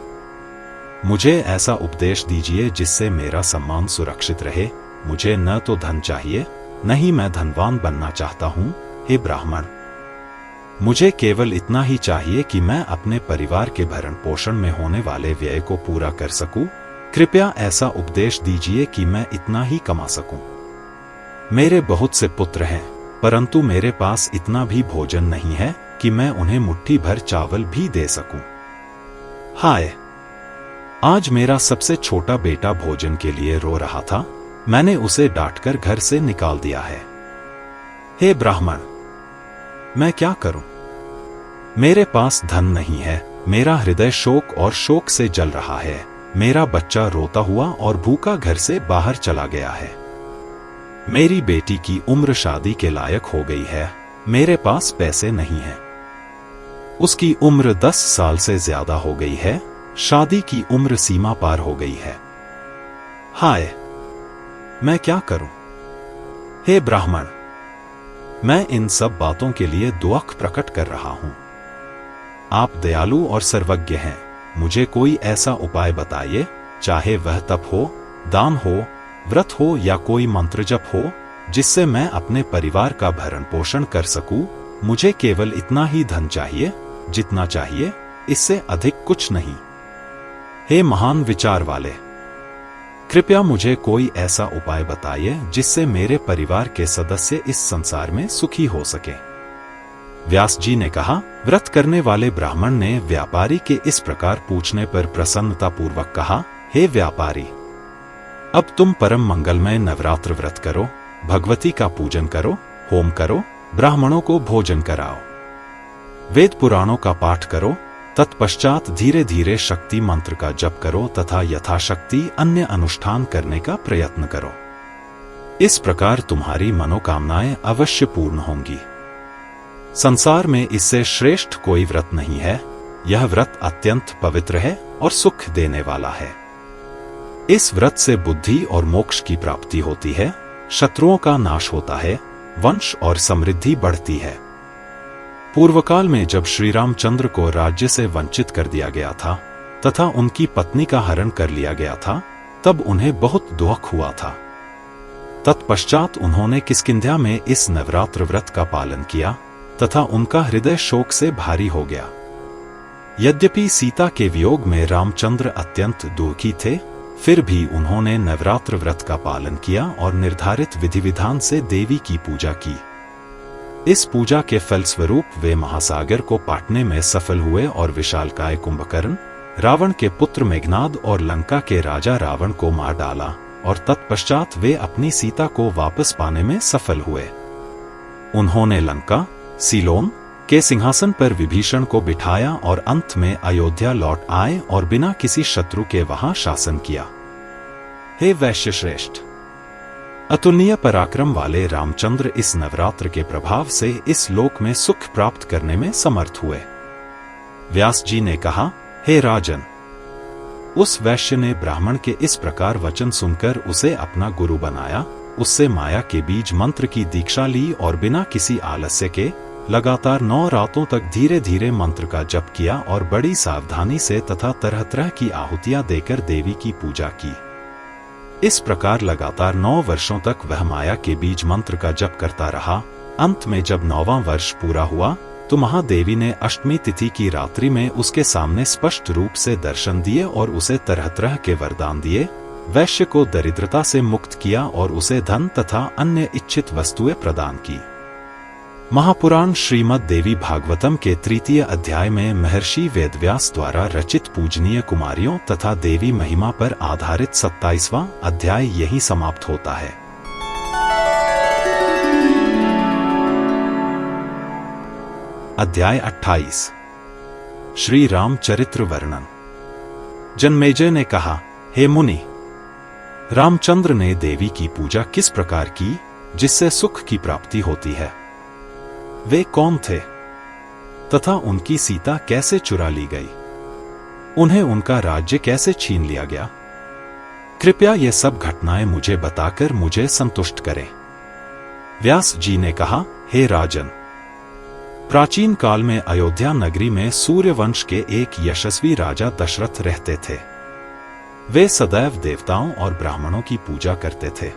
मुझे ऐसा उपदेश दीजिए जिससे मेरा सम्मान सुरक्षित रहे। मुझे न तो धन चाहिए, न ही मैं धनवान बनना चाहता हूँ। हे ब्राह्मण, मुझे केवल इतना ही चाहिए कि मैं अपने परिवार के भरण पोषण में होने वाले व्यय को पूरा कर सकूं। कृपया ऐसा उपदेश दीजिए कि मैं इतना ही कमा सकूं। मेरे बहुत से पुत्र हैं, परंतु मेरे पास इतना भी भोजन नहीं है कि मैं उन्हें मुट्ठी भर चावल भी दे सकूं। हाय, आज मेरा सबसे छोटा बेटा भोजन के लिए रो रहा था। मैंने उसे डांटकर घर से निकाल दिया है। हे ब्राह्मण, मैं क्या करूं? मेरे पास धन नहीं है। मेरा हृदय शोक और शोक से जल रहा है। मेरा बच्चा रोता हुआ और भूखा घर से बाहर चला गया है। मेरी बेटी की उम्र शादी के लायक हो गई है। मेरे पास पैसे नहीं हैं। उसकी उम्र 10 साल से ज्यादा हो गई है। शादी की उम्र सीमा पार हो गई है। हाय, मैं क्या करूं? हे ब्राह्मण, मैं इन सब बातों के लिए दुख प्रकट कर रहा हूं। आप दयालु और सर्वज्ञ हैं। मुझे कोई ऐसा उपाय बताइए, चाहे वह तप हो, दान हो, व्रत हो या कोई मंत्र जप हो, जिससे मैं अपने परिवार का भरण पोषण कर सकूं। मुझे केवल इतना ही धन चाहिए, जितना चाहिए, इससे अधिक कुछ नहीं। हे महान विचार वाले, कृपया मुझे कोई ऐसा उपाय बताइए जिससे मेरे परिवार के सदस्य इस संसार में सुखी हो सके। व्यास जी ने कहा। व्रत करने वाले ब्राह्मण ने व्यापारी के इस प्रकार पूछने पर प्रसन्नतापूर्वक कहा, हे व्यापारी, अब तुम परम मंगलमय नवरात्र व्रत करो, भगवती का पूजन करो, होम करो, ब्राह्मणों को भोजन कराओ, वेद पुराणों का पाठ करो, तत्पश्चात धीरे धीरे शक्ति मंत्र का जप करो तथा यथाशक्ति अन्य अनुष्ठान करने का प्रयत्न करो। इस प्रकार तुम्हारी मनोकामनाएं अवश्य पूर्ण होंगी। संसार में इससे श्रेष्ठ कोई व्रत नहीं है। यह व्रत अत्यंत पवित्र है और सुख देने वाला है। इस व्रत से बुद्धि और मोक्ष की प्राप्ति होती है, शत्रुओं का नाश होता है, वंश और समृद्धि बढ़ती है। पूर्वकाल में जब श्री रामचंद्र को राज्य से वंचित कर दिया गया था तथा उनकी पत्नी का हरण कर लिया गया था, तब उन्हें बहुत दुख हुआ था। तत्पश्चात उन्होंने किष्किंध्या में इस नवरात्र व्रत का पालन किया तथा उनका हृदय शोक से भारी हो गया। यद्यपि सीता के वियोग में रामचंद्र अत्यंत दुखी थे, फिर भी उन्होंने नवरात्र व्रत का पालन किया और निर्धारित विधि विधान से देवी की पूजा की। इस पूजा के फलस्वरूप वे महासागर को पाटने में सफल हुए और विशालकाय कुंभकर्ण, रावण के पुत्र मेघनाद और लंका के राजा रावण को मार डाला और तत्पश्चात वे अपनी सीता को वापस पाने में सफल हुए। उन्होंने लंका, सीलोन के सिंहासन पर विभीषण को बिठाया और अंत में अयोध्या लौट आए और बिना किसी शत्रु के वहां शासन किया। हे वैश्य श्रेष्ठ, अतुलनीय पराक्रम वाले रामचंद्र इस नवरात्र के प्रभाव से इस लोक में सुख प्राप्त करने में समर्थ हुए। व्यास जी ने कहा, हे राजन, उस वैश्य ने ब्राह्मण के इस प्रकार वचन सुनकर उसे अपना गुरु बनाया, उससे माया के बीज मंत्र की दीक्षा ली और बिना किसी आलस्य के लगातार 9 रातों तक धीरे धीरे मंत्र का जप किया और बड़ी सावधानी से तथा तरह तरह की आहुतियां देकर देवी की पूजा की। इस प्रकार लगातार 9 वर्षों तक वह माया के बीज मंत्र का जप करता रहा। अंत में जब 9वां वर्ष पूरा हुआ तो महादेवी ने अष्टमी तिथि की रात्रि में उसके सामने स्पष्ट रूप से दर्शन दिए और उसे तरह तरह के वरदान दिए, वैश्य को दरिद्रता से मुक्त किया और उसे धन तथा अन्य इच्छित वस्तुएं प्रदान की। महापुराण श्रीमद् देवी भागवतम के 3 अध्याय में महर्षि वेदव्यास द्वारा रचित पूजनीय कुमारियों तथा देवी महिमा पर आधारित 27वां अध्याय यही समाप्त होता है। अध्याय 28 श्री राम चरित्र वर्णन। जन्मेजय ने कहा, हे मुनि, रामचंद्र ने देवी की पूजा किस प्रकार की जिससे सुख की प्राप्ति होती है? वे कौन थे तथा उनकी सीता कैसे चुरा ली गई? उन्हें उनका राज्य कैसे छीन लिया गया? कृपया ये सब घटनाएं मुझे बताकर मुझे संतुष्ट करें। व्यास जी ने कहा, हे राजन, प्राचीन काल में अयोध्या नगरी में सूर्यवंश के एक यशस्वी राजा दशरथ रहते थे। वे सदैव देवताओं और ब्राह्मणों की पूजा करते थे।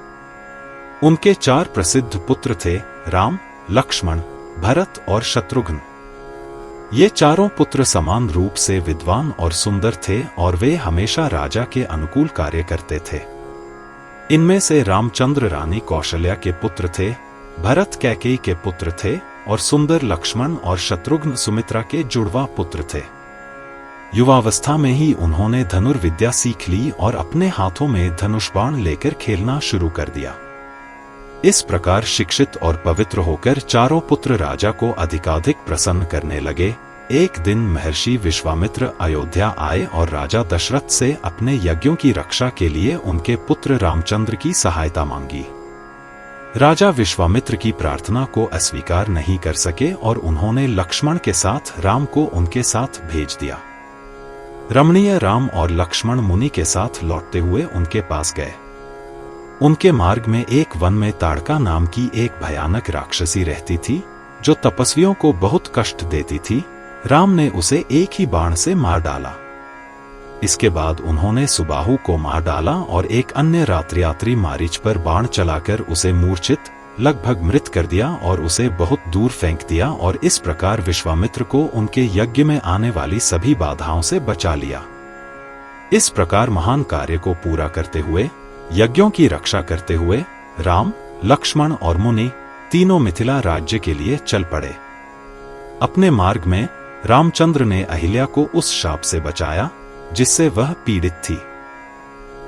उनके 4 प्रसिद्ध पुत्र थे, राम, लक्ष्मण, भरत और शत्रुघ्न। ये चारों पुत्र समान रूप से विद्वान और सुंदर थे और वे हमेशा राजा के अनुकूल कार्य करते थे। इनमें से रामचंद्र रानी कौशल्या के पुत्र थे, भरत कैकेयी के पुत्र थे और सुंदर लक्ष्मण और शत्रुघ्न सुमित्रा के जुड़वा पुत्र थे। युवावस्था में ही उन्होंने धनुर्विद्या सीख ली और अपने हाथों में धनुष बाण लेकर खेलना शुरू कर दिया। इस प्रकार शिक्षित और पवित्र होकर चारों पुत्र राजा को अधिकाधिक प्रसन्न करने लगे। एक दिन महर्षि विश्वामित्र अयोध्या आए और राजा दशरथ से अपने यज्ञों की रक्षा के लिए उनके पुत्र रामचंद्र की सहायता मांगी। राजा विश्वामित्र की प्रार्थना को अस्वीकार नहीं कर सके और उन्होंने लक्ष्मण के साथ राम को उनके साथ भेज दिया। रमणीय राम और लक्ष्मण मुनि के साथ लौटते हुए उनके पास गए। उनके मार्ग में एक वन में ताड़का नाम की एक भयानक राक्षसी रहती थी, जो तपस्वियों को बहुत कष्ट देती थी। राम ने उसे एक ही बाण से मार डाला। इसके बाद उन्होंने सुबाहु को मार डाला और एक अन्य रात्रियात्री मारीच पर बाण चलाकर उसे मूर्छित लगभग मृत कर दिया और उसे बहुत दूर फेंक दिया और इस प्रकार विश्वामित्र को उनके यज्ञ में आने वाली सभी बाधाओं से बचा लिया। इस प्रकार महान कार्य को पूरा करते हुए, यज्ञों की रक्षा करते हुए राम, लक्ष्मण और मुनि तीनों मिथिला राज्य के लिए चल पड़े। अपने मार्ग में रामचंद्र ने अहिल्या को उस शाप से बचाया जिससे वह पीड़ित थी।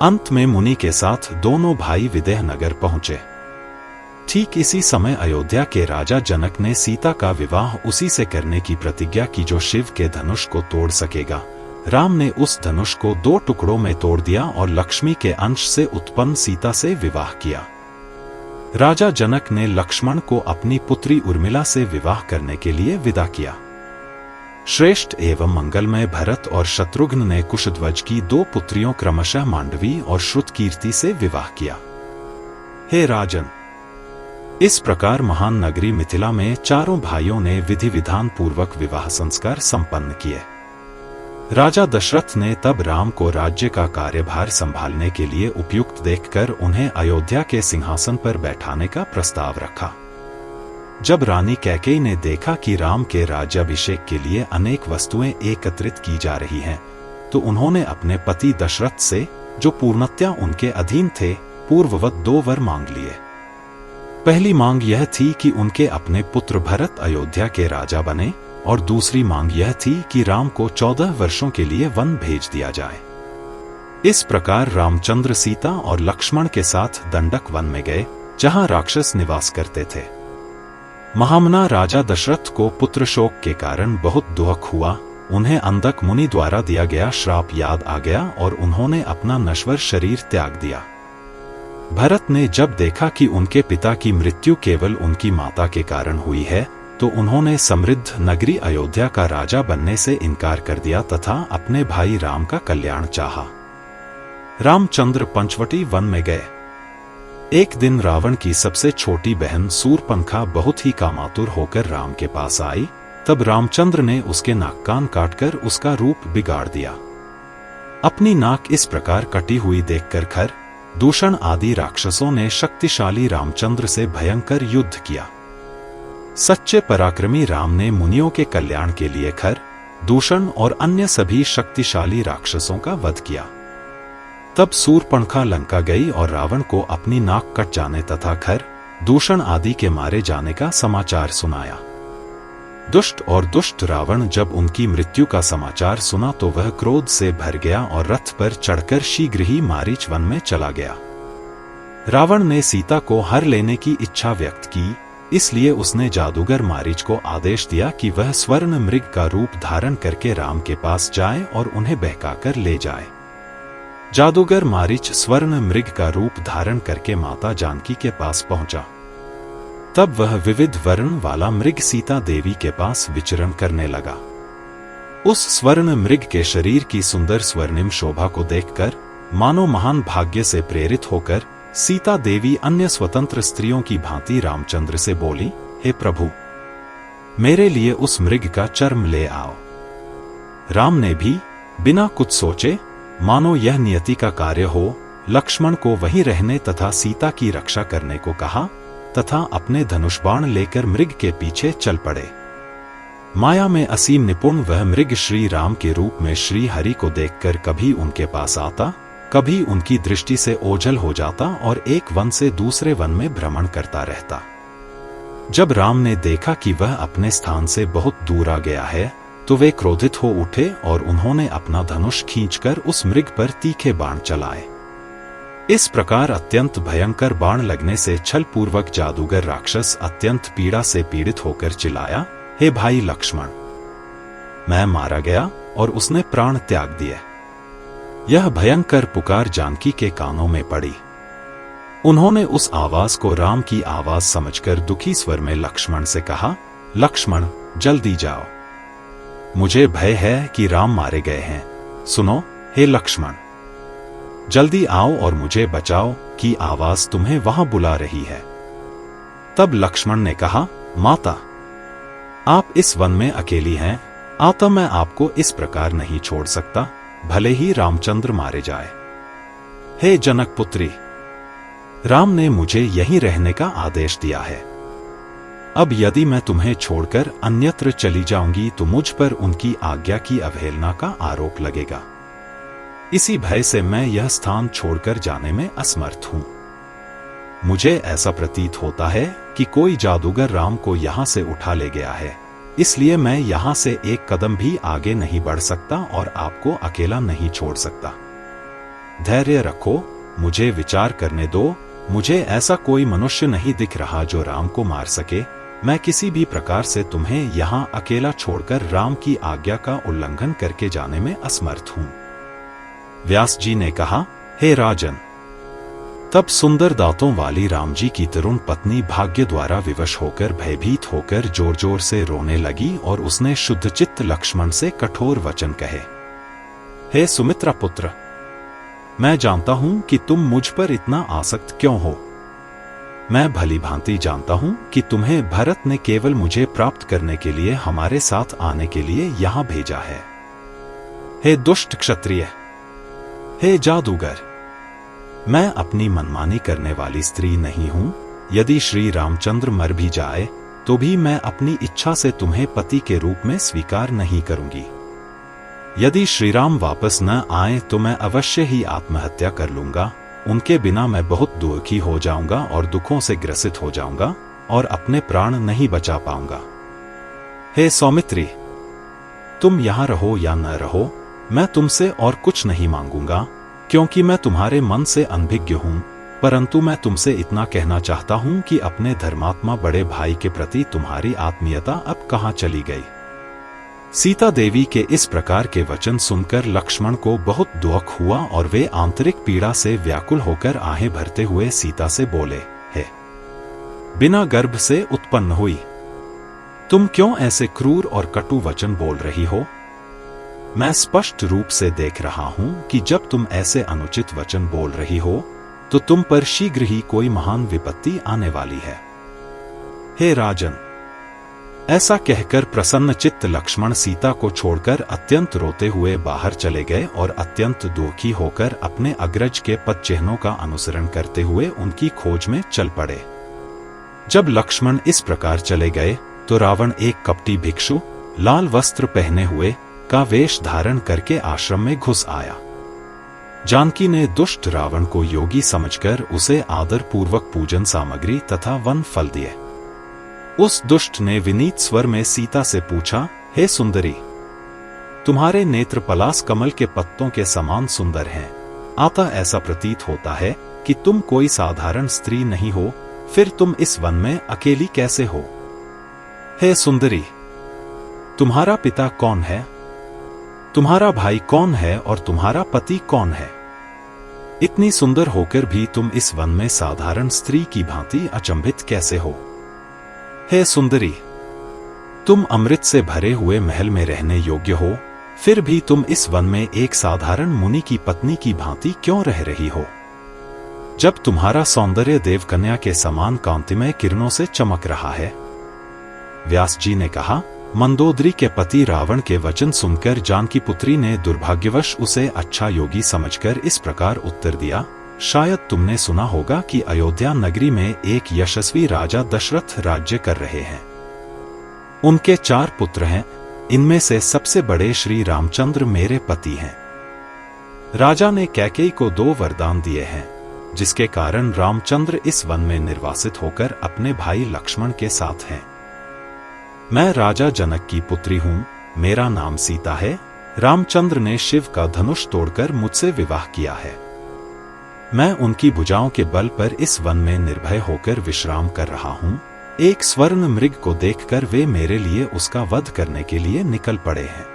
अंत में मुनि के साथ दोनों भाई विदेह नगर पहुंचे। ठीक इसी समय अयोध्या के राजा जनक ने सीता का विवाह उसी से करने की प्रतिज्ञा की जो शिव के धनुष को तोड़ सकेगा। राम ने उस धनुष को 2 टुकड़ों में तोड़ दिया और लक्ष्मी के अंश से उत्पन्न सीता से विवाह किया। राजा जनक ने लक्ष्मण को अपनी पुत्री उर्मिला से विवाह करने के लिए विदा किया। श्रेष्ठ एवं मंगलमय भरत और शत्रुघ्न ने कुशध्वज की 2 पुत्रियों क्रमशः मांडवी और श्रुतकीर्ति से विवाह किया। हे राजन, इस प्रकार महान नगरी मिथिला में चारों भाइयों ने विधि विधान पूर्वक विवाह संस्कार संपन्न किए। राजा दशरथ ने तब राम को राज्य का कार्यभार संभालने के लिए उपयुक्त देखकर उन्हें अयोध्या के सिंहासन पर बैठाने का प्रस्ताव रखा। जब रानी कैकेयी ने देखा कि राम के राज्याभिषेक के लिए अनेक वस्तुएं एकत्रित की जा रही हैं, तो उन्होंने अपने पति दशरथ से, जो पूर्णतया उनके अधीन थे, पूर्ववत 2 वर मांग लिए। पहली मांग यह थी कि उनके अपने पुत्र भरत अयोध्या के राजा बने और दूसरी मांग यह थी कि राम को 14 वर्षों के लिए वन भेज दिया जाए। इस प्रकार रामचंद्र सीता और लक्ष्मण के साथ दंडक वन में गए, जहां राक्षस निवास करते थे। महामना राजा दशरथ को पुत्र शोक के कारण बहुत दुख हुआ। उन्हें अंधक मुनि द्वारा दिया गया श्राप याद आ गया और उन्होंने अपना नश्वर शरीर त्याग दिया। भरत ने जब देखा कि उनके पिता की मृत्यु केवल उनकी माता के कारण हुई है, तो उन्होंने समृद्ध नगरी अयोध्या का राजा बनने से इनकार कर दिया तथा अपने भाई राम का कल्याण चाहा। रामचंद्र पंचवटी वन में गए। एक दिन रावण की सबसे छोटी बहन सूर्पनखा बहुत ही कामातुर होकर राम के पास आई। तब रामचंद्र ने उसके नाक कान काटकर उसका रूप बिगाड़ दिया। अपनी नाक इस प्रकार कटी हुई देखकर खर, दूषण आदि राक्षसों ने शक्तिशाली रामचंद्र से भयंकर युद्ध किया। सच्चे पराक्रमी राम ने मुनियों के कल्याण के लिए खर, दूषण और अन्य सभी शक्तिशाली राक्षसों का वध किया। तब सूर्पणखा लंका गई और रावण को अपनी नाक कट जाने तथा खर, दूषण आदि के मारे जाने का समाचार सुनाया। दुष्ट और दुष्ट रावण जब उनकी मृत्यु का समाचार सुना तो वह क्रोध से भर गया और रथ पर चढ़कर शीघ्र ही मारीच वन में चला गया। रावण ने सीता को हर लेने की इच्छा व्यक्त की, इसलिए उसने जादूगर मारीच को आदेश दिया कि वह स्वर्ण मृग का रूप धारण करके राम के पास जाए और उन्हें बहकाकर ले जाए। जादूगर मारीच स्वर्ण मृग का रूप धारण करके माता जानकी के पास पहुंचा। तब वह विविध वर्ण वाला मृग सीता देवी के पास विचरण करने लगा। उस स्वर्ण मृग के शरीर की सुंदर स्वर्णिम शोभा को देखकर मानो महान भाग्य से प्रेरित होकर सीता देवी अन्य स्वतंत्र स्त्रियों की भांति रामचंद्र से बोली, हे प्रभु, मेरे लिए उस मृग का चर्म ले आओ। राम ने भी बिना कुछ सोचे, मानो यह नियति का कार्य हो, लक्ष्मण को वहीं रहने तथा सीता की रक्षा करने को कहा तथा अपने धनुष बाण लेकर मृग के पीछे चल पड़े। माया में असीम निपुण वह मृग श्री राम के रूप में श्री हरि को देखकर कभी उनके पास आता, कभी उनकी दृष्टि से ओझल हो जाता और एक वन से दूसरे वन में भ्रमण करता रहता। जब राम ने देखा कि वह अपने स्थान से बहुत दूर आ गया है, तो वे क्रोधित हो उठे और उन्होंने अपना धनुष खींचकर उस मृग पर तीखे बाण चलाए। इस प्रकार अत्यंत भयंकर बाण लगने से छलपूर्वक जादूगर राक्षस अत्यंत पीड़ा से पीड़ित होकर चिल्लाया, हे भाई लक्ष्मण, मैं मारा गया, और उसने प्राण त्याग दिए। यह भयंकर पुकार जानकी के कानों में पड़ी। उन्होंने उस आवाज को राम की आवाज समझकर दुखी स्वर में लक्ष्मण से कहा, लक्ष्मण जल्दी जाओ, मुझे भय है कि राम मारे गए हैं। सुनो हे लक्ष्मण, जल्दी आओ और मुझे बचाओ कि आवाज तुम्हें वहां बुला रही है। तब लक्ष्मण ने कहा, माता, आप इस वन में अकेली हैं, आता मैं आपको इस प्रकार नहीं छोड़ सकता, भले ही रामचंद्र मारे जाए। हे जनक पुत्री, राम ने मुझे यहीं रहने का आदेश दिया है। अब यदि मैं तुम्हें छोड़कर अन्यत्र चली जाऊंगी तो मुझ पर उनकी आज्ञा की अवहेलना का आरोप लगेगा। इसी भय से मैं यह स्थान छोड़कर जाने में असमर्थ हूं। मुझे ऐसा प्रतीत होता है कि कोई जादूगर राम को यहां से उठा ले गया है, इसलिए मैं यहां से एक कदम भी आगे नहीं बढ़ सकता और आपको अकेला नहीं छोड़ सकता। धैर्य रखो, मुझे विचार करने दो। मुझे ऐसा कोई मनुष्य नहीं दिख रहा जो राम को मार सके। मैं किसी भी प्रकार से तुम्हें यहां अकेला छोड़कर राम की आज्ञा का उल्लंघन करके जाने में असमर्थ हूं। व्यास जी ने कहा, हे राजन। तब सुंदर दांतों वाली राम जी की तरुण पत्नी भाग्य द्वारा विवश होकर भयभीत होकर जोर जोर से रोने लगी और उसने शुद्ध चित्त लक्ष्मण से कठोर वचन कहे, हे सुमित्रा पुत्र, मैं जानता हूं कि तुम मुझ पर इतना आसक्त क्यों हो। मैं भली भांति जानता हूं कि तुम्हें भरत ने केवल मुझे प्राप्त करने के लिए हमारे साथ आने के लिए यहां भेजा है। हे दुष्ट क्षत्रिय, हे जादूगर, मैं अपनी मनमानी करने वाली स्त्री नहीं हूं। यदि श्री रामचंद्र मर भी जाए तो भी मैं अपनी इच्छा से तुम्हें पति के रूप में स्वीकार नहीं करूंगी। यदि श्रीराम वापस न आए तो मैं अवश्य ही आत्महत्या कर लूंगा। उनके बिना मैं बहुत दुखी हो जाऊंगा और दुखों से ग्रसित हो जाऊंगा और अपने प्राण नहीं बचा पाऊंगा। हे सौमित्री, तुम यहां रहो या न रहो, मैं तुमसे और कुछ नहीं मांगूंगा, क्योंकि मैं तुम्हारे मन से अनभिज्ञ हूं। परंतु मैं तुमसे इतना कहना चाहता हूं कि अपने धर्मात्मा बड़े भाई के प्रति तुम्हारी आत्मीयता अब कहां चली गई। सीता देवी के इस प्रकार के वचन सुनकर लक्ष्मण को बहुत दुख हुआ और वे आंतरिक पीड़ा से व्याकुल होकर आहें भरते हुए सीता से बोले, हे बिना गर्भ से उत्पन्न हुई, तुम क्यों ऐसे क्रूर और कटु वचन बोल रही हो। मैं स्पष्ट रूप से देख रहा हूं कि जब तुम ऐसे अनुचित वचन बोल रही हो तो तुम पर शीघ्र ही कोई महान विपत्ति आने वाली है। हे राजन, ऐसा कहकर प्रसन्न चित्त लक्ष्मण सीता को छोड़कर अत्यंत रोते हुए बाहर चले गए और अत्यंत दुखी होकर अपने अग्रज के पद चिन्हों का अनुसरण करते हुए उनकी खोज में चल पड़े। जब लक्ष्मण इस प्रकार चले गए तो रावण एक कपटी भिक्षु लाल वस्त्र पहने हुए का वेश धारण करके आश्रम में घुस आया। जानकी ने दुष्ट रावण को योगी समझकर उसे आदर पूर्वक पूजन सामग्री तथा वन फल दिए। उस दुष्ट ने विनीत स्वर में सीता से पूछा, हे सुंदरी, तुम्हारे नेत्र पलाश कमल के पत्तों के समान सुंदर हैं। आता ऐसा प्रतीत होता है कि तुम कोई साधारण स्त्री नहीं हो, फिर तुम इस वन में अकेली कैसे हो। हे सुंदरी, तुम्हारा पिता कौन है, तुम्हारा भाई कौन है और तुम्हारा पति कौन है। इतनी सुंदर होकर भी तुम इस वन में साधारण स्त्री की भांति अचंभित कैसे हो। हे सुंदरी, तुम अमृत से भरे हुए महल में रहने योग्य हो, फिर भी तुम इस वन में एक साधारण मुनि की पत्नी की भांति क्यों रह रही हो, जब तुम्हारा सौंदर्य देवकन्या के समान कांतिमय किरणों से चमक रहा है। व्यास जी ने कहा, मंदोदरी के पति रावण के वचन सुनकर जानकी पुत्री ने दुर्भाग्यवश उसे अच्छा योगी समझकर इस प्रकार उत्तर दिया, शायद तुमने सुना होगा कि अयोध्या नगरी में एक यशस्वी राजा दशरथ राज्य कर रहे हैं। उनके 4 पुत्र हैं, इनमें से सबसे बड़े श्री रामचंद्र मेरे पति हैं। राजा ने कैकेयी को 2 वरदान दिए हैं, जिसके कारण रामचंद्र इस वन में निर्वासित होकर अपने भाई लक्ष्मण के साथ हैं। मैं राजा जनक की पुत्री हूं, मेरा नाम सीता है। रामचंद्र ने शिव का धनुष तोड़कर मुझसे विवाह किया है। मैं उनकी भुजाओं के बल पर इस वन में निर्भय होकर विश्राम कर रहा हूं। एक स्वर्ण मृग को देखकर वे मेरे लिए उसका वध करने के लिए निकल पड़े हैं।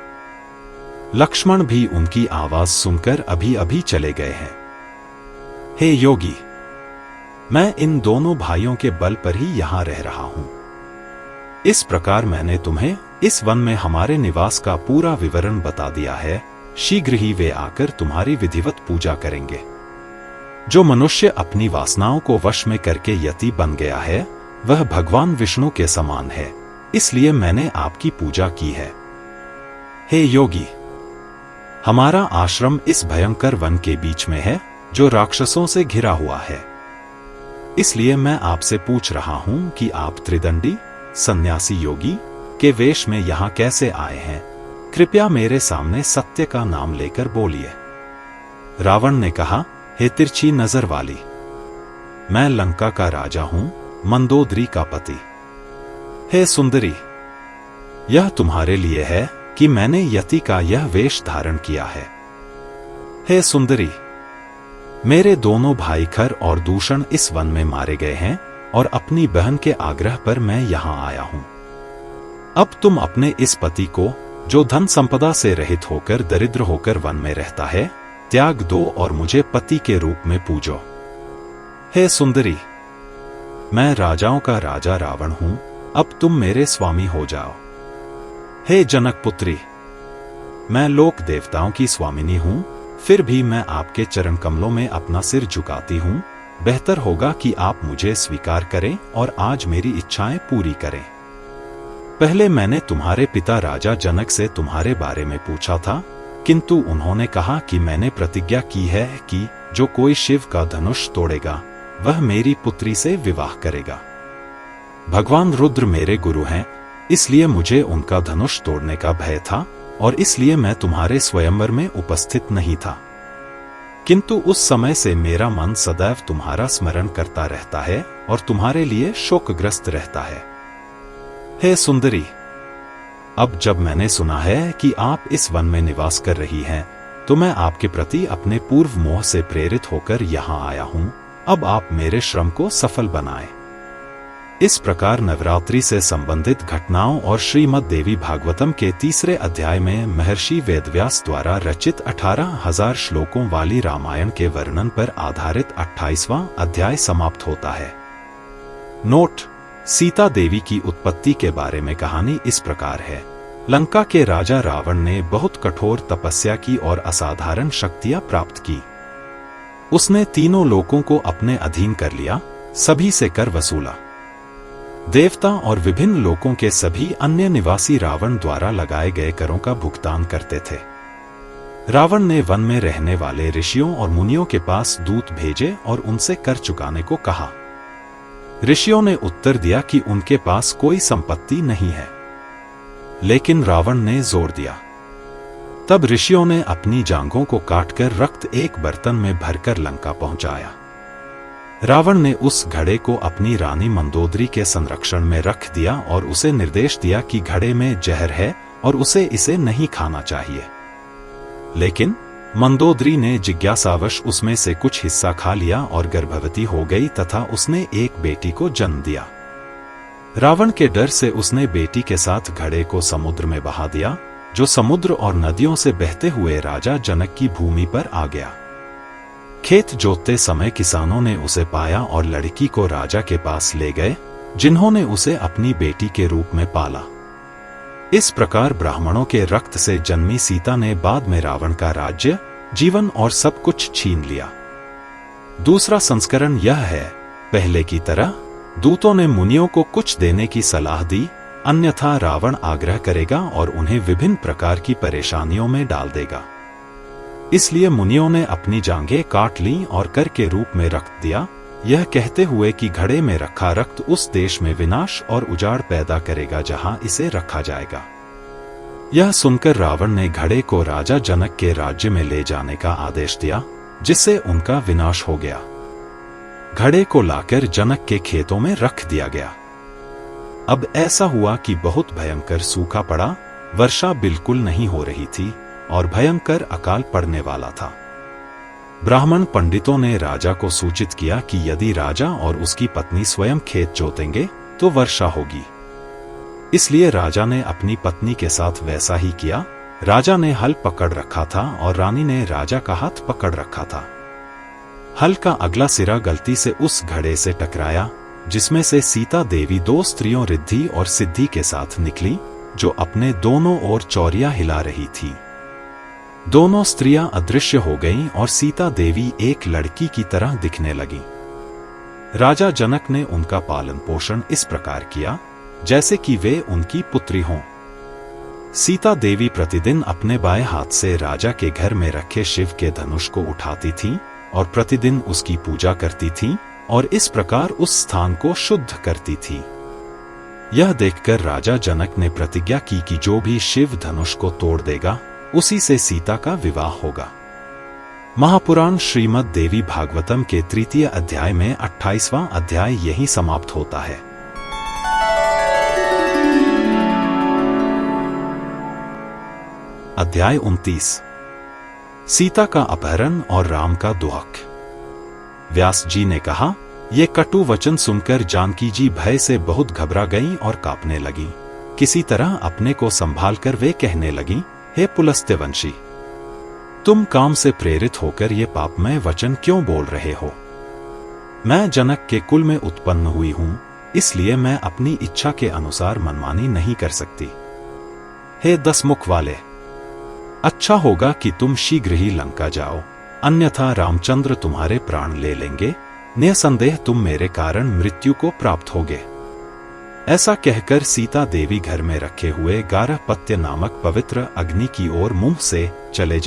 लक्ष्मण भी उनकी आवाज सुनकर अभी अभी चले गए हैं। हे योगी, मैं इन दोनों भाइयों के बल पर ही यहां रह रहा हूं। इस प्रकार मैंने तुम्हें इस वन में हमारे निवास का पूरा विवरण बता दिया है। शीघ्र ही वे आकर तुम्हारी विधिवत पूजा करेंगे। जो मनुष्य अपनी वासनाओं को वश में करके यति बन गया है, वह भगवान विष्णु के समान है, इसलिए मैंने आपकी पूजा की है। हे योगी, हमारा आश्रम इस भयंकर वन के बीच में है, जो राक्षसों से घिरा हुआ है। इसलिए मैं आपसे पूछ रहा हूं कि आप त्रिदंडी सन्यासी योगी के वेश में यहां कैसे आए हैं? कृपया मेरे सामने सत्य का नाम लेकर बोलिए। रावण ने कहा, हे तिरछी नजर वाली, मैं लंका का राजा हूं, मंदोदरी का पति। हे सुंदरी, यह तुम्हारे लिए है कि मैंने यति का यह वेश धारण किया है। हे सुंदरी, मेरे दोनों भाई खर और दूषण इस वन में मारे गए हैं और अपनी बहन के आग्रह पर मैं यहां आया हूं। अब तुम अपने इस पति को, जो धन संपदा से रहित होकर दरिद्र होकर वन में रहता है, त्याग दो और मुझे पति के रूप में पूजो। हे सुंदरी, मैं राजाओं का राजा रावण हूं, अब तुम मेरे स्वामी हो जाओ। हे जनक पुत्री, मैं लोक देवताओं की स्वामिनी हूं, फिर भी मैं आपके चरण कमलों में अपना सिर झुकाती हूं। बेहतर होगा कि आप मुझे स्वीकार करें और आज मेरी इच्छाएं पूरी करें। पहले मैंने तुम्हारे पिता राजा जनक से तुम्हारे बारे में पूछा था, किंतु उन्होंने कहा कि मैंने प्रतिज्ञा की है कि जो कोई शिव का धनुष तोड़ेगा, वह मेरी पुत्री से विवाह करेगा। भगवान रुद्र मेरे गुरु हैं, इसलिए मुझे उनका धनुष तोड़ने का भय था और इसलिए मैं तुम्हारे स्वयंवर में उपस्थित नहीं था। किंतु उस समय से मेरा मन सदैव तुम्हारा स्मरण करता रहता है और तुम्हारे लिए शोकग्रस्त रहता है। हे सुंदरी, अब जब मैंने सुना है कि आप इस वन में निवास कर रही हैं, तो मैं आपके प्रति अपने पूर्व मोह से प्रेरित होकर यहां आया हूं। अब आप मेरे श्रम को सफल बनाएं। इस प्रकार नवरात्रि से संबंधित घटनाओं और श्रीमद् देवी भागवतम के 3 अध्याय में महर्षि वेदव्यास द्वारा रचित 18,000 श्लोकों वाली रामायण के वर्णन पर आधारित 28वां अध्याय समाप्त होता है। नोट: सीता देवी की उत्पत्ति के बारे में कहानी इस प्रकार है। लंका के राजा रावण ने बहुत कठोर तपस्या की और असाधारण शक्तियां प्राप्त की। उसने तीनों लोकों को अपने अधीन कर लिया, सभी से कर वसूला। देवता और विभिन्न लोकों के सभी अन्य निवासी रावण द्वारा लगाए गए करों का भुगतान करते थे। रावण ने वन में रहने वाले ऋषियों और मुनियों के पास दूत भेजे और उनसे कर चुकाने को कहा। ऋषियों ने उत्तर दिया कि उनके पास कोई संपत्ति नहीं है, लेकिन रावण ने जोर दिया। तब ऋषियों ने अपनी जांघों को काटकर रक्त एक बर्तन में भरकर लंका पहुंचाया। रावण ने उस घड़े को अपनी रानी मंदोदरी के संरक्षण में रख दिया और उसे निर्देश दिया कि घड़े में जहर है और उसे इसे नहीं खाना चाहिए। लेकिन मंदोदरी ने जिज्ञासावश उसमें से कुछ हिस्सा खा लिया और गर्भवती हो गई तथा उसने एक बेटी को जन्म दिया। रावण के डर से उसने बेटी के साथ घड़े को समुद्र में बहा दिया, जो समुद्र और नदियों से बहते हुए राजा जनक की भूमि पर आ गया। खेत जोतते समय किसानों ने उसे पाया और लड़की को राजा के पास ले गए, जिन्होंने उसे अपनी बेटी के रूप में पाला। इस प्रकार ब्राह्मणों के रक्त से जन्मी सीता ने बाद में रावण का राज्य, जीवन और सब कुछ छीन लिया। दूसरा संस्करण यह है, पहले की तरह दूतों ने मुनियों को कुछ देने की सलाह दी, अन्यथा रावण आग्रह करेगा और उन्हें विभिन्न प्रकार की परेशानियों में डाल देगा। इसलिए मुनियों ने अपनी जांघें काट लीं और कर के रूप में रख दिया। यह कहते हुए कि घड़े में रखा रक्त उस देश में विनाश और उजाड़ पैदा करेगा जहां इसे रखा जाएगा। यह सुनकर रावण ने घड़े को राजा जनक के राज्य में ले जाने का आदेश दिया, जिससे उनका विनाश हो गया। घड़े को लाकर जनक के खेतों में रख दिया गया। अब ऐसा हुआ कि बहुत भयंकर सूखा पड़ा, वर्षा बिल्कुल नहीं हो रही थी और भयंकर अकाल पड़ने वाला था। ब्राह्मण पंडितों ने राजा को सूचित किया कि यदि राजा और उसकी पत्नी स्वयं खेत जोतेंगे तो वर्षा होगी। इसलिए राजा ने अपनी पत्नी के साथ वैसा ही किया। राजा ने हल पकड़ रखा था और रानी ने राजा का हाथ पकड़ रखा था। हल का अगला सिरा गलती से उस घड़े से टकराया, जिसमें से सीता देवी 2 स्त्रियों रिद्धि और सिद्धि के साथ निकली, जो अपने दोनों ओर चौरिया हिला रही थी। दोनों स्त्रियां अदृश्य हो गईं और सीता देवी एक लड़की की तरह दिखने लगी। राजा जनक ने उनका पालन पोषण इस प्रकार किया जैसे कि वे उनकी पुत्री हों। सीता देवी प्रतिदिन अपने बाएं हाथ से राजा के घर में रखे शिव के धनुष को उठाती थीं और प्रतिदिन उसकी पूजा करती थीं और इस प्रकार उस स्थान को शुद्ध करती थी। यह देखकर राजा जनक ने प्रतिज्ञा की कि जो भी शिव धनुष को तोड़ देगा उसी से सीता का विवाह होगा। महापुराण श्रीमद् देवी भागवतम के 3 अध्याय में 28वां अध्याय यहीं समाप्त होता है। अध्याय 29 सीता का अपहरण और राम का दुहक। व्यास जी ने कहा, ये कटु वचन सुनकर जानकी जी भय से बहुत घबरा गईं और कांपने लगीं। किसी तरह अपने को संभालकर वे कहने लगीं, हे पुलस्त्यवंशी, तुम काम से प्रेरित होकर ये पापमय वचन क्यों बोल रहे हो? मैं जनक के कुल में उत्पन्न हुई हूं, इसलिए मैं अपनी इच्छा के अनुसार मनमानी नहीं कर सकती। हे 10 मुख वाले, अच्छा होगा कि तुम शीघ्र ही लंका जाओ, अन्यथा रामचंद्र तुम्हारे प्राण ले लेंगे। निसंदेह तुम मेरे कारण मृत्यु को प्राप्त होगे। ऐसा कहकर सीता देवी घर में रखे हुए गारहपत्य नामक पवित्र अग्नि की ओर मुंह से चले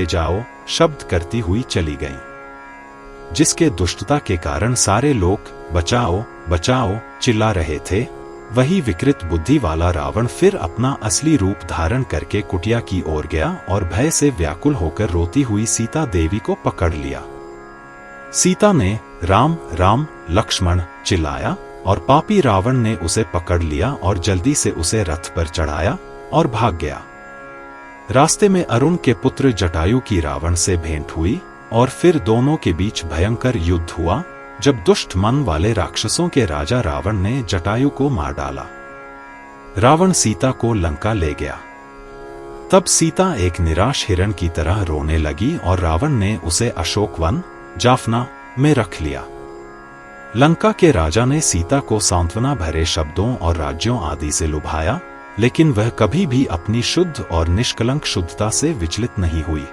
जाओ शब्द करती हुई चली गईं। जिसके दुष्टता के कारण सारे लोग बचाओ बचाओ चिल्ला रहे थे, वही विकृत बुद्धि वाला रावण फिर अपना असली रूप धारण करके कुटिया की ओर गया और भय से व्याकुल होकर रोती हुई सीता देवी को पकड़ लिया। सीता ने राम राम लक्ष्मण चिल्लाया और पापी रावण ने उसे पकड़ लिया और जल्दी से उसे रथ पर चढ़ाया और भाग गया। रास्ते में अरुण के पुत्र जटायु की रावण से भेंट हुई और फिर दोनों के बीच भयंकर युद्ध हुआ, जब दुष्ट मन वाले राक्षसों के राजा रावण ने जटायु को मार डाला। रावण सीता को लंका ले गया। तब सीता एक निराश हिरण की तरह रोने लगी और रावण ने उसे अशोकवन जाफना में रख लिया। लंका के राजा ने सीता को सांत्वना भरे शब्दों और राज्यों आदि से लुभाया, लेकिन वह कभी भी अपनी शुद्ध और निष्कलंक शुद्धता से विचलित नहीं हुई।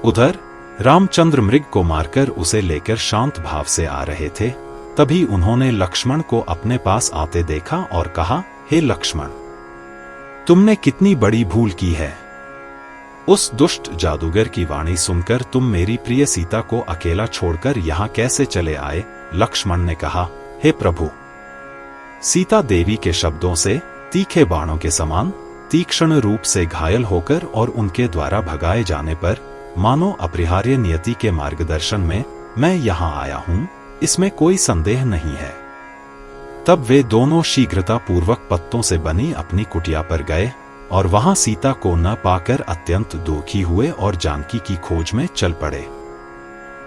उधर रामचंद्र मृग को मारकर उसे लेकर शांत भाव से आ रहे थे। तभी उन्होंने लक्ष्मण को अपने पास आते देखा और कहा, हे लक्ष्मण, तुमने कितनी बड़ी भूल की है। उस दुष्ट जादूगर की वाणी सुनकर तुम मेरी प्रिय सीता को अकेला छोड़कर यहाँ कैसे चले आए? लक्ष्मण ने कहा, हे प्रभु, सीता देवी के शब्दों से तीखे बाणों के समान तीक्ष्ण रूप से घायल होकर और उनके द्वारा भगाए जाने पर मानो अपरिहार्य नियति के मार्गदर्शन में मैं यहाँ आया हूँ, इसमें कोई संदेह नहीं है। तब वे दोनों शीघ्रता पूर्वक पत्तों से बनी अपनी कुटिया पर गए और वहां सीता को न पाकर अत्यंत दुखी हुए और जानकी की खोज में चल पड़े।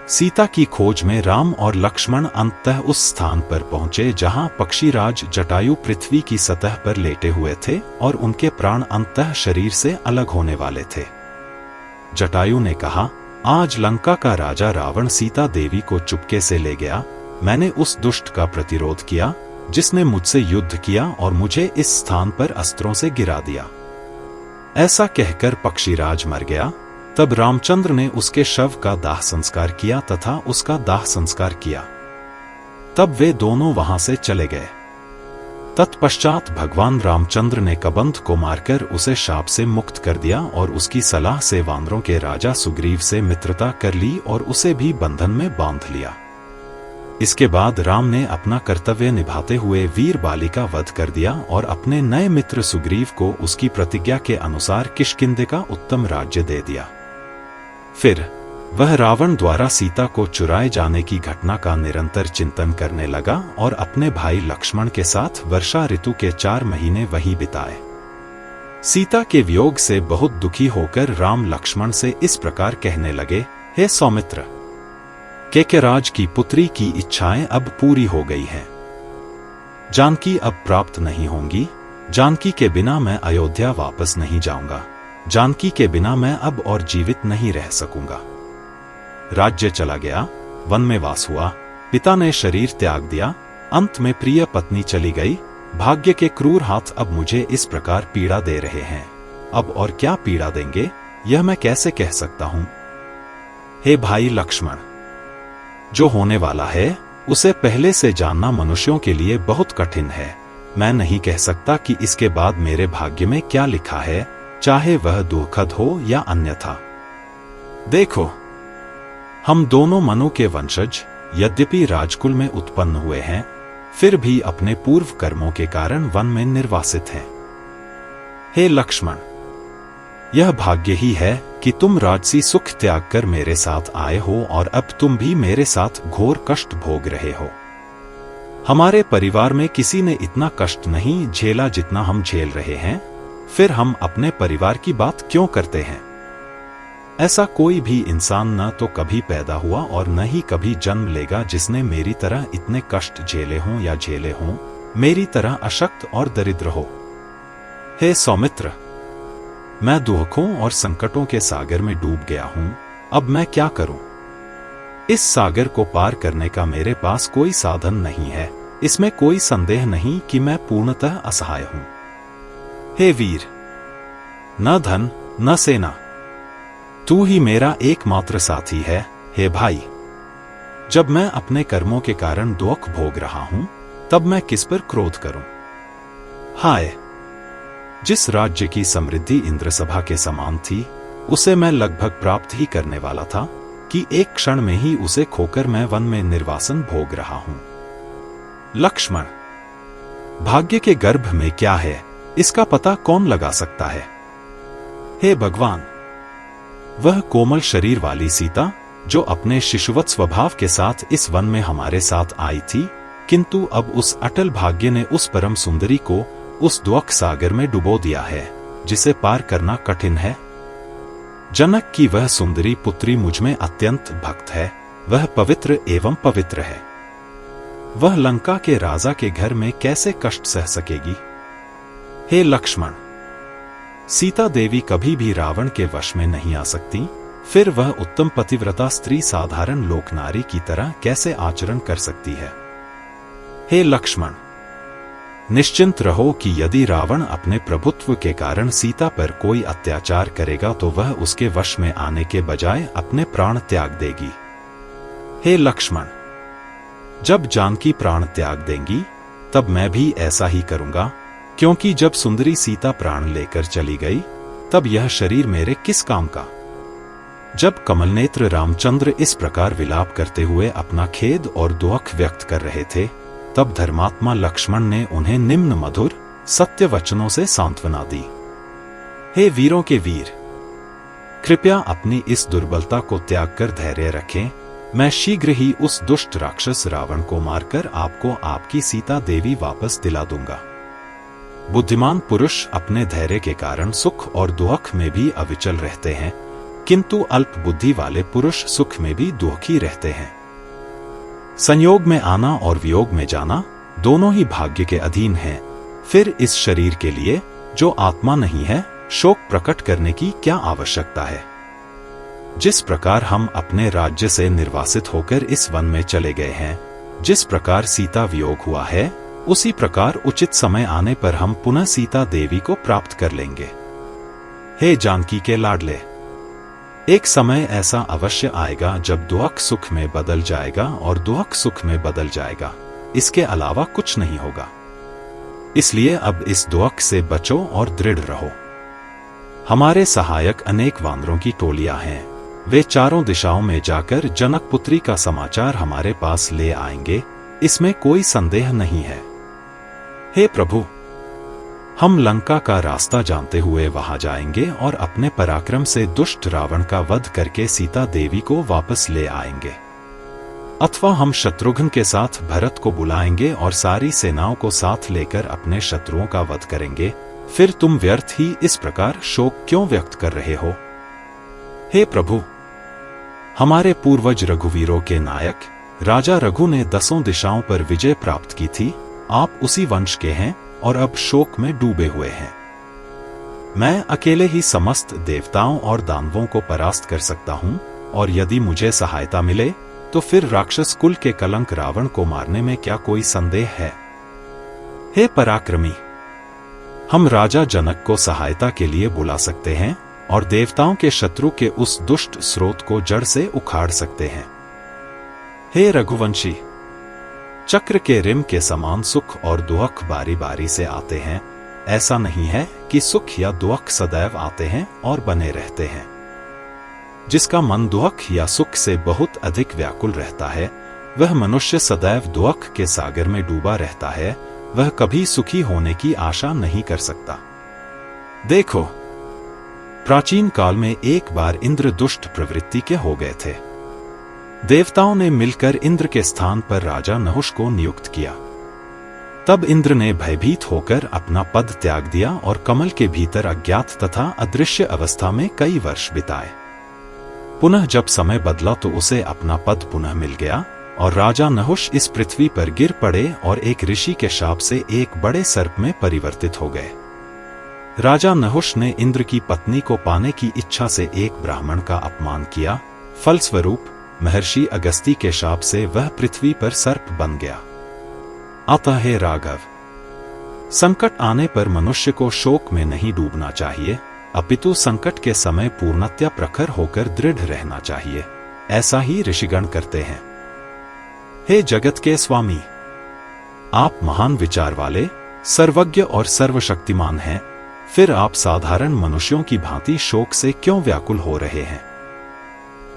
सीता की खोज में राम और लक्ष्मण अंततः उस स्थान पर पहुंचे जहां पक्षीराज जटायु पृथ्वी की सतह पर लेटे हुए थे और उनके प्राण अंततः शरीर से अलग होने वाले थे। जटायु ने कहा, आज लंका का राजा रावण सीता देवी को चुपके से ले गया। मैंने उस दुष्ट का प्रतिरोध किया जिसने मुझसे युद्ध किया और मुझे इस स्थान पर अस्त्रों से गिरा दिया। ऐसा कहकर पक्षीराज मर गया। तब रामचंद्र ने उसके शव का दाह संस्कार किया तथा उसका दाह संस्कार किया। तब वे दोनों वहां से चले गए। तत्पश्चात भगवान रामचंद्र ने कबंध को मारकर उसे शाप से मुक्त कर दिया और उसकी सलाह से वानरों के राजा सुग्रीव से मित्रता कर ली और उसे भी बंधन में बांध लिया। इसके बाद राम ने अपना कर्तव्य निभाते हुए वीर बाली का वध कर दिया और अपने नए मित्र सुग्रीव को उसकी प्रतिज्ञा के अनुसार किष्किंधे का उत्तम राज्य दे दिया। फिर वह रावण द्वारा सीता को चुराए जाने की घटना का निरंतर चिंतन करने लगा और अपने भाई लक्ष्मण के साथ वर्षा ऋतु के 4 महीने वहीं बिताए। सीता के वियोग से बहुत दुखी होकर राम लक्ष्मण से इस प्रकार कहने लगे, हे सौमित्र, केकयराज की पुत्री की इच्छाएं अब पूरी हो गई हैं। जानकी अब प्राप्त नहीं होंगी। जानकी के बिना मैं अयोध्या वापस नहीं जाऊंगा। जानकी के बिना मैं अब और जीवित नहीं रह सकूंगा। राज्य चला गया, वन में वास हुआ, पिता ने शरीर त्याग दिया, अंत में प्रिय पत्नी चली गई। भाग्य के क्रूर हाथ अब मुझे इस प्रकार पीड़ा दे रहे हैं। अब और क्या पीड़ा देंगे, यह मैं कैसे कह सकता हूं। हे भाई लक्ष्मण, जो होने वाला है उसे पहले से जानना मनुष्यों के लिए बहुत कठिन है। मैं नहीं कह सकता कि इसके बाद मेरे भाग्य में क्या लिखा है, चाहे वह दुखद हो या अन्यथा। देखो, हम दोनों मनु के वंशज यद्यपि राजकुल में उत्पन्न हुए हैं, फिर भी अपने पूर्व कर्मों के कारण वन में निर्वासित हैं। हे लक्ष्मण, यह भाग्य ही है कि तुम राजसी सुख त्याग कर मेरे साथ आए हो और अब तुम भी मेरे साथ घोर कष्ट भोग रहे हो। हमारे परिवार में किसी ने इतना कष्ट नहीं झेला जितना हम झेल रहे हैं, फिर हम अपने परिवार की बात क्यों करते हैं। ऐसा कोई भी इंसान न तो कभी पैदा हुआ और न ही कभी जन्म लेगा जिसने मेरी तरह इतने कष्ट झेले हों या झेले हों, मेरी तरह अशक्त और दरिद्र हो। हे सौमित्र, मैं दुखों और संकटों के सागर में डूब गया हूं। अब मैं क्या करूं? इस सागर को पार करने का मेरे पास कोई साधन नहीं है। इसमें कोई संदेह नहीं कि मैं पूर्णतः असहाय हूं। हे वीर, न धन न सेना, तू ही मेरा एकमात्र साथी है। हे भाई, जब मैं अपने कर्मों के कारण दुख भोग रहा हूं, तब मैं किस पर क्रोध करूं? हाय, जिस राज्य की समृद्धि इंद्रसभा के समान थी, उसे मैं लगभग प्राप्त ही करने वाला था कि एक क्षण में ही उसे खोकर मैं वन में निर्वासन भोग रहा हूं। लक्ष्मण, भाग्य के गर्भ में क्या है, इसका पता कौन लगा सकता है? हे भगवान, वह कोमल शरीर वाली सीता जो अपने शिशुवत स्वभाव के साथ इस वन में हमारे साथ आई थी, किंतु अब उस अटल भाग्य ने उस परम सुंदरी को उस दुख सागर में डुबो दिया है जिसे पार करना कठिन है। जनक की वह सुंदरी पुत्री मुझमें अत्यंत भक्त है। वह पवित्र एवं पवित्र है। वह लंका के राजा के घर में कैसे कष्ट सह सकेगी? हे लक्ष्मण, सीता देवी कभी भी रावण के वश में नहीं आ सकती, फिर वह उत्तम पतिव्रता स्त्री साधारण लोकनारी की तरह कैसे आचरण कर सकती है? हे लक्ष्मण, निश्चिंत रहो कि यदि रावण अपने प्रभुत्व के कारण सीता पर कोई अत्याचार करेगा तो वह उसके वश में आने के बजाय अपने प्राण त्याग देगी। हे लक्ष्मण, जब जानकी प्राण त्याग देंगी, तब मैं भी ऐसा ही करूंगा, क्योंकि जब सुंदरी सीता प्राण लेकर चली गई, तब यह शरीर मेरे किस काम का? जब कमलनेत्र रामचंद्र इस प्रकार विलाप करते हुए अपना खेद और दुख व्यक्त कर रहे थे, तब धर्मात्मा लक्ष्मण ने उन्हें निम्न मधुर सत्य वचनों से सांत्वना दी। हे वीरों के वीर, कृपया अपनी इस दुर्बलता को त्याग कर धैर्य रखें। मैं शीघ्र ही उस दुष्ट राक्षस रावण को मारकर आपको आपकी सीता देवी वापस दिला दूंगा। बुद्धिमान पुरुष अपने धैर्य के कारण सुख और दुख में भी अविचल रहते हैं, किंतु अल्प बुद्धि वाले पुरुष सुख में भी दुखी रहते हैं। संयोग में आना और वियोग में जाना दोनों ही भाग्य के अधीन हैं। फिर इस शरीर के लिए जो आत्मा नहीं है, शोक प्रकट करने की क्या आवश्यकता है? जिस प्रकार हम अपने राज्य से निर्वासित होकर इस वन में चले गए हैं, जिस प्रकार सीता वियोग हुआ है, उसी प्रकार उचित समय आने पर हम पुनः सीता देवी को प्राप्त कर लेंगे। हे जानकी के लाडले, एक समय ऐसा अवश्य आएगा जब दुख सुख में बदल जाएगा और दुख सुख में बदल जाएगा। इसके अलावा कुछ नहीं होगा। इसलिए अब इस दुख से बचो और दृढ़ रहो। हमारे सहायक अनेक वानरों की टोलियां हैं। वे चारों दिशाओं में जाकर जनक पुत्री का समाचार हमारे पास ले आएंगे, इसमें कोई संदेह नहीं है। हे प्रभु, हम लंका का रास्ता जानते हुए वहां जाएंगे और अपने पराक्रम से दुष्ट रावण का वध करके सीता देवी को वापस ले आएंगे। अथवा हम शत्रुघ्न के साथ भरत को बुलाएंगे और सारी सेनाओं को साथ लेकर अपने शत्रुओं का वध करेंगे। फिर तुम व्यर्थ ही इस प्रकार शोक क्यों व्यक्त कर रहे हो? हे प्रभु, हमारे पूर्वज रघुवीरों के नायक राजा रघु ने 10 दिशाओं पर विजय प्राप्त की थी। आप उसी वंश के हैं और अब शोक में डूबे हुए हैं। मैं अकेले ही समस्त देवताओं और दानवों को परास्त कर सकता हूं, और यदि मुझे सहायता मिले तो फिर राक्षस कुल के कलंक रावण को मारने में क्या कोई संदेह है? हे पराक्रमी, हम राजा जनक को सहायता के लिए बुला सकते हैं और देवताओं के शत्रु के उस दुष्ट स्रोत को जड़ से उखाड़ सकते हैं। हे रघुवंशी, चक्र के रिम के समान सुख और दुख बारी बारी से आते हैं। ऐसा नहीं है कि सुख या दुख सदैव आते हैं और बने रहते हैं। जिसका मन दुख या सुख से बहुत अधिक व्याकुल रहता है, वह मनुष्य सदैव दुख के सागर में डूबा रहता है। वह कभी सुखी होने की आशा नहीं कर सकता। देखो, प्राचीन काल में एक बार इंद्र दुष्ट प्रवृत्ति के हो गए थे। देवताओं ने मिलकर इंद्र के स्थान पर राजा नहुष को नियुक्त किया। तब इंद्र ने भयभीत होकर अपना पद त्याग दिया और कमल के भीतर अज्ञात तथा अदृश्य अवस्था में कई वर्ष बिताए। पुनः जब समय बदला तो उसे अपना पद पुनः मिल गया और राजा नहुष इस पृथ्वी पर गिर पड़े और एक ऋषि के शाप से एक बड़े सर्प में परिवर्तित हो गए। राजा नहुष ने इंद्र की पत्नी को पाने की इच्छा से एक ब्राह्मण का अपमान किया। फलस्वरूप महर्षि अगस्ती के शाप से वह पृथ्वी पर सर्प बन गया। अतः हे राघव, संकट आने पर मनुष्य को शोक में नहीं डूबना चाहिए, अपितु संकट के समय पूर्णतया प्रखर होकर दृढ़ रहना चाहिए। ऐसा ही ऋषिगण करते हैं। हे जगत के स्वामी, आप महान विचार वाले, सर्वज्ञ और सर्वशक्तिमान हैं, फिर आप साधारण मनुष्यों की भांति शोक से क्यों व्याकुल हो रहे हैं?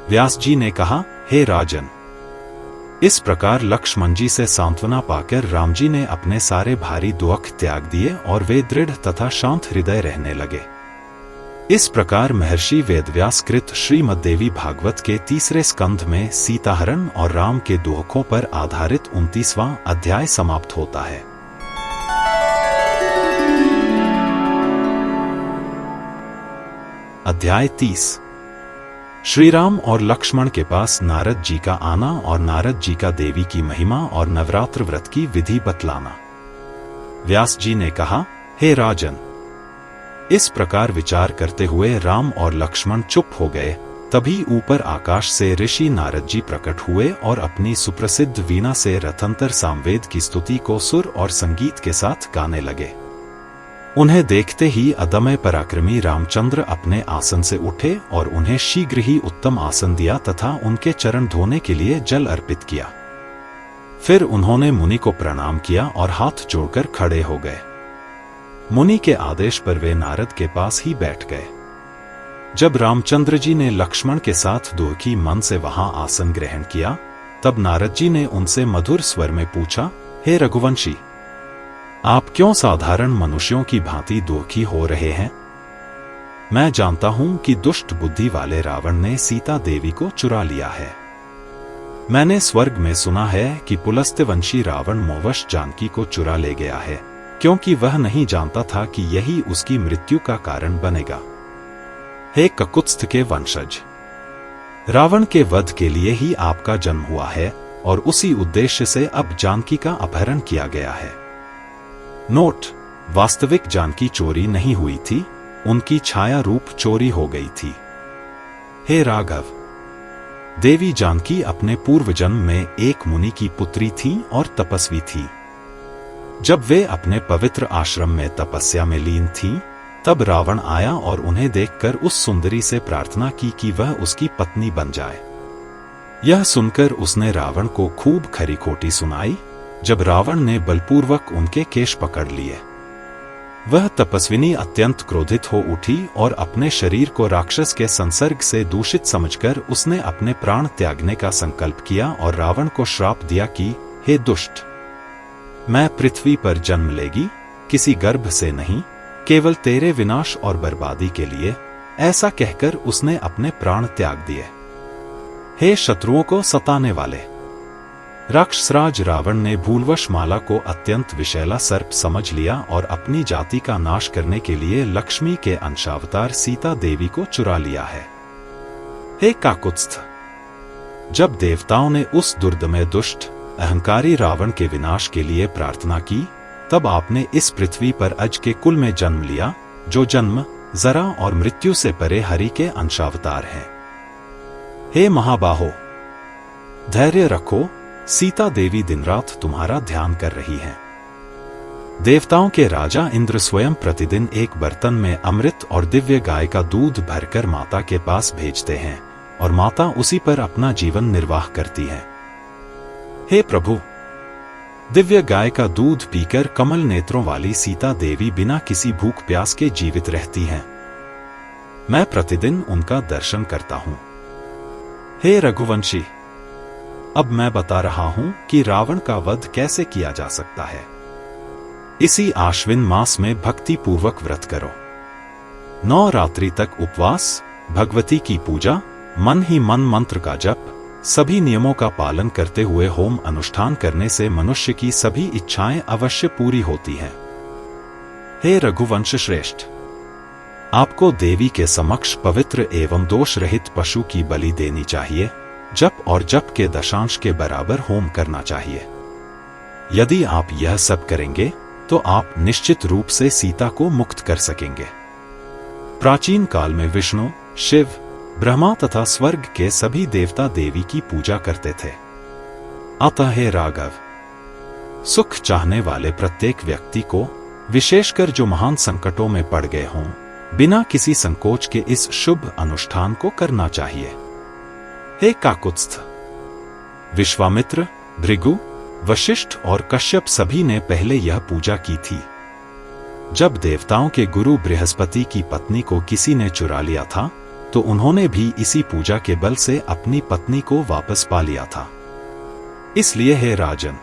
व्यास जी ने कहा, हे राजन, इस प्रकार लक्ष्मण जी से सांत्वना पाकर राम जी ने अपने सारे भारी दुख त्याग दिए और वे दृढ़ तथा शांत हृदय रहने लगे। इस प्रकार महर्षि वेदव्यास कृत श्रीमद् देवी भागवत के 3 स्कंध में सीताहरण और राम के दुखों पर आधारित 29वां अध्याय समाप्त होता है। अध्याय 30। श्री राम और लक्ष्मण के पास नारद जी का आना और नारद जी का देवी की महिमा और नवरात्र व्रत की विधि बतलाना। व्यास जी ने कहा, हे राजन, इस प्रकार विचार करते हुए राम और लक्ष्मण चुप हो गए। तभी ऊपर आकाश से ऋषि नारद जी प्रकट हुए और अपनी सुप्रसिद्ध वीणा से रथंतर सामवेद की स्तुति को सुर और संगीत के साथ गाने लगे। उन्हें देखते ही अदम्य पराक्रमी रामचंद्र अपने आसन से उठे और उन्हें शीघ्र ही उत्तम आसन दिया तथा उनके चरण धोने के लिए जल अर्पित किया। फिर उन्होंने मुनि को प्रणाम किया और हाथ जोड़कर खड़े हो गए। मुनि के आदेश पर वे नारद के पास ही बैठ गए। जब रामचंद्र जी ने लक्ष्मण के साथ दुखी मन से वहां आसन ग्रहण किया, तब नारद जी ने उनसे मधुर स्वर में पूछा, हे रघुवंशी, आप क्यों साधारण मनुष्यों की भांति दुखी हो रहे हैं? मैं जानता हूं कि दुष्ट बुद्धि वाले रावण ने सीता देवी को चुरा लिया है। मैंने स्वर्ग में सुना है कि पुलस्त्यवंशी रावण मोहवश जानकी को चुरा ले गया है, क्योंकि वह नहीं जानता था कि यही उसकी मृत्यु का कारण बनेगा। हे ककुत्स्थ के वंशज, रावण के वध के लिए ही आपका जन्म हुआ है और उसी उद्देश्य से अब जानकी का अपहरण किया गया है। नोट: वास्तविक जानकी चोरी नहीं हुई थी, उनकी छाया रूप चोरी हो गई थी। हे राघव, देवी जानकी अपने पूर्व जन्म में एक मुनि की पुत्री थी और तपस्वी थी। जब वे अपने पवित्र आश्रम में तपस्या में लीन थीं, तब रावण आया और उन्हें देखकर उस सुंदरी से प्रार्थना की कि वह उसकी पत्नी बन जाए। यह सुनकर उसने रावण को खूब खरी खोटी सुनाई। जब रावण ने बलपूर्वक उनके केश पकड़ लिए, वह तपस्विनी अत्यंत क्रोधित हो उठी और अपने शरीर को राक्षस के संसर्ग से दूषित समझकर उसने अपने प्राण त्यागने का संकल्प किया और रावण को श्राप दिया कि हे दुष्ट, मैं पृथ्वी पर जन्म लेगी, किसी गर्भ से नहीं, केवल तेरे विनाश और बर्बादी के लिए। ऐसा कहकर उसने अपने प्राण त्याग दिए। हे शत्रुओं को सताने वाले, राक्षसराज रावण ने भूलवश माला को अत्यंत विषैला सर्प समझ लिया और अपनी जाति का नाश करने के लिए लक्ष्मी के अंशावतार सीता देवी को चुरा लिया है। हे काकुत्स्थ, जब देवताओं ने उस दुर्दमय दुष्ट अहंकारी रावण के विनाश के लिए प्रार्थना की, तब आपने इस पृथ्वी पर अज के कुल में जन्म लिया, जो जन्म, जरा और मृत्यु से परे हरि के अंशावतार हैं। हे महाबाहो, धैर्य रखो, सीता देवी दिन रात तुम्हारा ध्यान कर रही हैं। देवताओं के राजा इंद्र स्वयं प्रतिदिन एक बर्तन में अमृत और दिव्य गाय का दूध भरकर माता के पास भेजते हैं और माता उसी पर अपना जीवन निर्वाह करती है। हे प्रभु, दिव्य गाय का दूध पीकर कमल नेत्रों वाली सीता देवी बिना किसी भूख प्यास के जीवित रहती हैं। मैं प्रतिदिन उनका दर्शन करता हूं। हे रघुवंशी, अब मैं बता रहा हूं कि रावण का वध कैसे किया जा सकता है। इसी आश्विन मास में भक्ति पूर्वक व्रत करो। 9 रात्रि तक उपवास, भगवती की पूजा, मन ही मन मंत्र का जप, सभी नियमों का पालन करते हुए होम अनुष्ठान करने से मनुष्य की सभी इच्छाएं अवश्य पूरी होती हैं। हे रघुवंश श्रेष्ठ, आपको देवी के समक्ष पवित्र एवं दोष रहित पशु की बलि देनी चाहिए। जप और जप के दशांश के बराबर होम करना चाहिए। यदि आप यह सब करेंगे तो आप निश्चित रूप से सीता को मुक्त कर सकेंगे। प्राचीन काल में विष्णु, शिव, ब्रह्मा तथा स्वर्ग के सभी देवता देवी की पूजा करते थे। अतः हे राघव, सुख चाहने वाले प्रत्येक व्यक्ति को, विशेषकर जो महान संकटों में पड़ गए हों, बिना किसी संकोच के इस शुभ अनुष्ठान को करना चाहिए। हे काकुत्स्थ, विश्वामित्र, भृगु, वशिष्ठ और कश्यप सभी ने पहले यह पूजा की थी। जब देवताओं के गुरु बृहस्पति की पत्नी को किसी ने चुरा लिया था, तो उन्होंने भी इसी पूजा के बल से अपनी पत्नी को वापस पा लिया था। इसलिए हे राजन,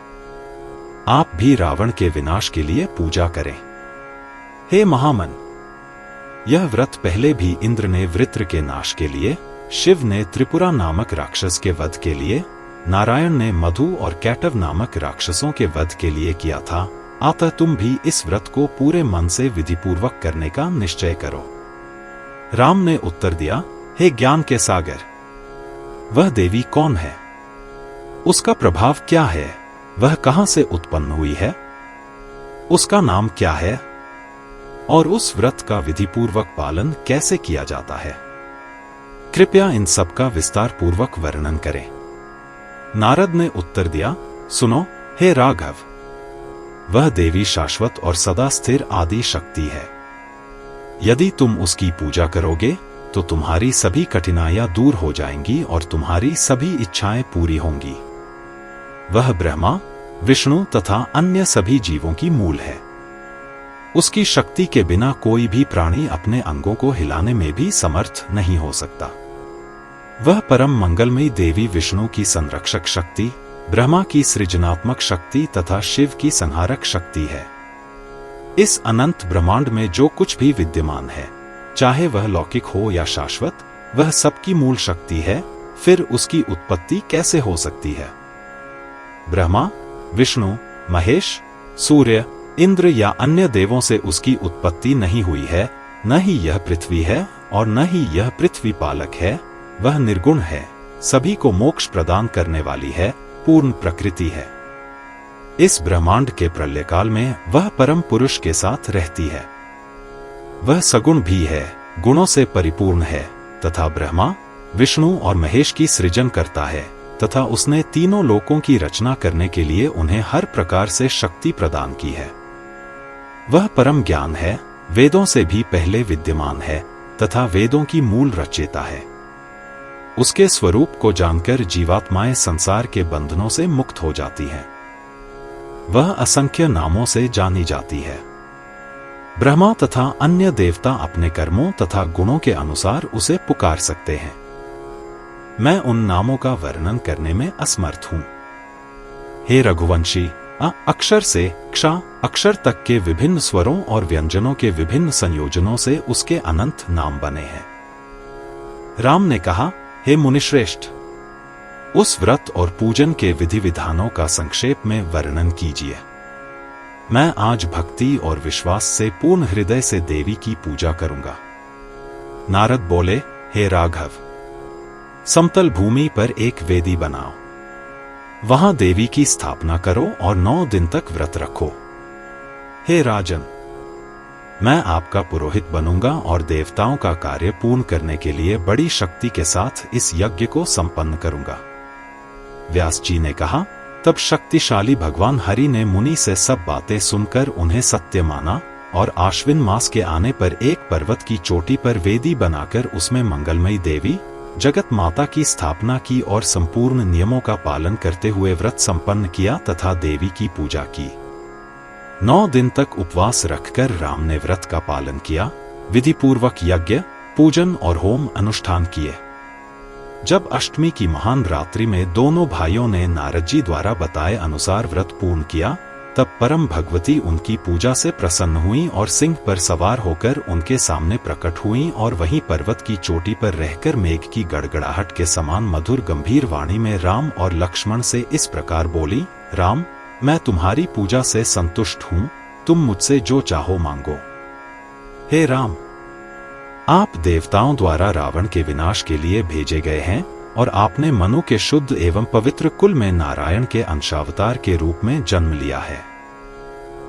आप भी रावण के विनाश के लिए पूजा करें। हे महामन, यह व्रत पहले भी इंद्र ने वृत्र के नाश के लिए, शिव ने त्रिपुरा नामक राक्षस के वध के लिए, नारायण ने मधु और कैटव नामक राक्षसों के वध के लिए किया था। अतः तुम भी इस व्रत को पूरे मन से विधिपूर्वक करने का निश्चय करो। राम ने उत्तर दिया, हे ज्ञान के सागर, वह देवी कौन है? उसका प्रभाव क्या है? वह कहां से उत्पन्न हुई है? उसका नाम क्या है? और उस व्रत का विधिपूर्वक पालन कैसे किया जाता है? कृपया इन सब का विस्तार पूर्वक वर्णन करें। नारद ने उत्तर दिया, सुनो हे राघव, वह देवी शाश्वत और सदा स्थिर आदि शक्ति है। यदि तुम उसकी पूजा करोगे तो तुम्हारी सभी कठिनाइयां दूर हो जाएंगी और तुम्हारी सभी इच्छाएं पूरी होंगी। वह ब्रह्मा, विष्णु तथा अन्य सभी जीवों की मूल है। उसकी शक्ति के बिना कोई भी प्राणी अपने अंगों को हिलाने में भी समर्थ नहीं हो सकता। वह परम मंगलमयी देवी विष्णु की संरक्षक शक्ति, ब्रह्मा की सृजनात्मक शक्ति तथा शिव की संहारक शक्ति है। इस अनंत ब्रह्मांड में जो कुछ भी विद्यमान है, चाहे वह लौकिक हो या शाश्वत, वह सबकी मूल शक्ति है। फिर उसकी उत्पत्ति कैसे हो सकती है? ब्रह्मा, विष्णु, महेश, सूर्य, इंद्र या अन्य देवों से उसकी उत्पत्ति नहीं हुई है। न ही यह पृथ्वी है और न ही यह पृथ्वी पालक है। वह निर्गुण है, सभी को मोक्ष प्रदान करने वाली है, पूर्ण प्रकृति है। इस ब्रह्मांड के प्रलयकाल में वह परम पुरुष के साथ रहती है। वह सगुण भी है, गुणों से परिपूर्ण है तथा ब्रह्मा, विष्णु और महेश की सृजन करता है तथा उसने तीनों लोकों की रचना करने के लिए उन्हें हर प्रकार से शक्ति प्रदान की है। वह परम ज्ञान है, वेदों से भी पहले विद्यमान है तथा वेदों की मूल रचयिता है। उसके स्वरूप को जानकर जीवात्माएं संसार के बंधनों से मुक्त हो जाती हैं। वह असंख्य नामों से जानी जाती है। ब्रह्मा तथा अन्य देवता अपने कर्मों तथा गुणों के अनुसार उसे पुकार सकते हैं। मैं उन नामों का वर्णन करने में असमर्थ हूं। हे रघुवंशी, अ अक्षर से क्ष अक्षर तक के विभिन्न स्वरों और व्यंजनों के विभिन्न संयोजनों से उसके अनंत नाम बने हैं। राम ने कहा, हे मुनिश्रेष्ठ, उस व्रत और पूजन के विधि विधानों का संक्षेप में वर्णन कीजिए। मैं आज भक्ति और विश्वास से पूर्ण हृदय से देवी की पूजा करूंगा। नारद बोले, हे राघव, समतल भूमि पर एक वेदी बनाओ, वहां देवी की स्थापना करो और 9 दिन तक व्रत रखो। हे राजन, मैं आपका पुरोहित बनूंगा और देवताओं का कार्य पूर्ण करने के लिए बड़ी शक्ति के साथ इस यज्ञ को संपन्न करूंगा। व्यास जी ने कहा, तब शक्तिशाली भगवान हरि ने मुनि से सब बातें सुनकर उन्हें सत्य माना और आश्विन मास के आने पर एक पर्वत की चोटी पर वेदी बनाकर उसमें मंगलमयी देवी जगत माता की स्थापना की और संपूर्ण नियमों का पालन करते हुए व्रत संपन्न किया तथा देवी की पूजा की। 9 दिन तक उपवास रखकर राम ने व्रत का पालन किया, विधिपूर्वक यज्ञ, पूजन और होम अनुष्ठान किए। जब अष्टमी की महान रात्रि में दोनों भाइयों ने नारद जी द्वारा बताए अनुसार व्रत पूर्ण किया, तब परम भगवती उनकी पूजा से प्रसन्न हुई और सिंह पर सवार होकर उनके सामने प्रकट हुई और वहीं पर्वत की चोटी पर रहकर मेघ की गड़गड़ाहट के समान मधुर गंभीर वाणी में राम और लक्ष्मण से इस प्रकार बोली, राम, मैं तुम्हारी पूजा से संतुष्ट हूं, तुम मुझसे जो चाहो मांगो। हे राम, आप देवताओं द्वारा रावण के विनाश के लिए भेजे गए हैं और आपने मनु के शुद्ध एवं पवित्र कुल में नारायण के अंशावतार के रूप में जन्म लिया है।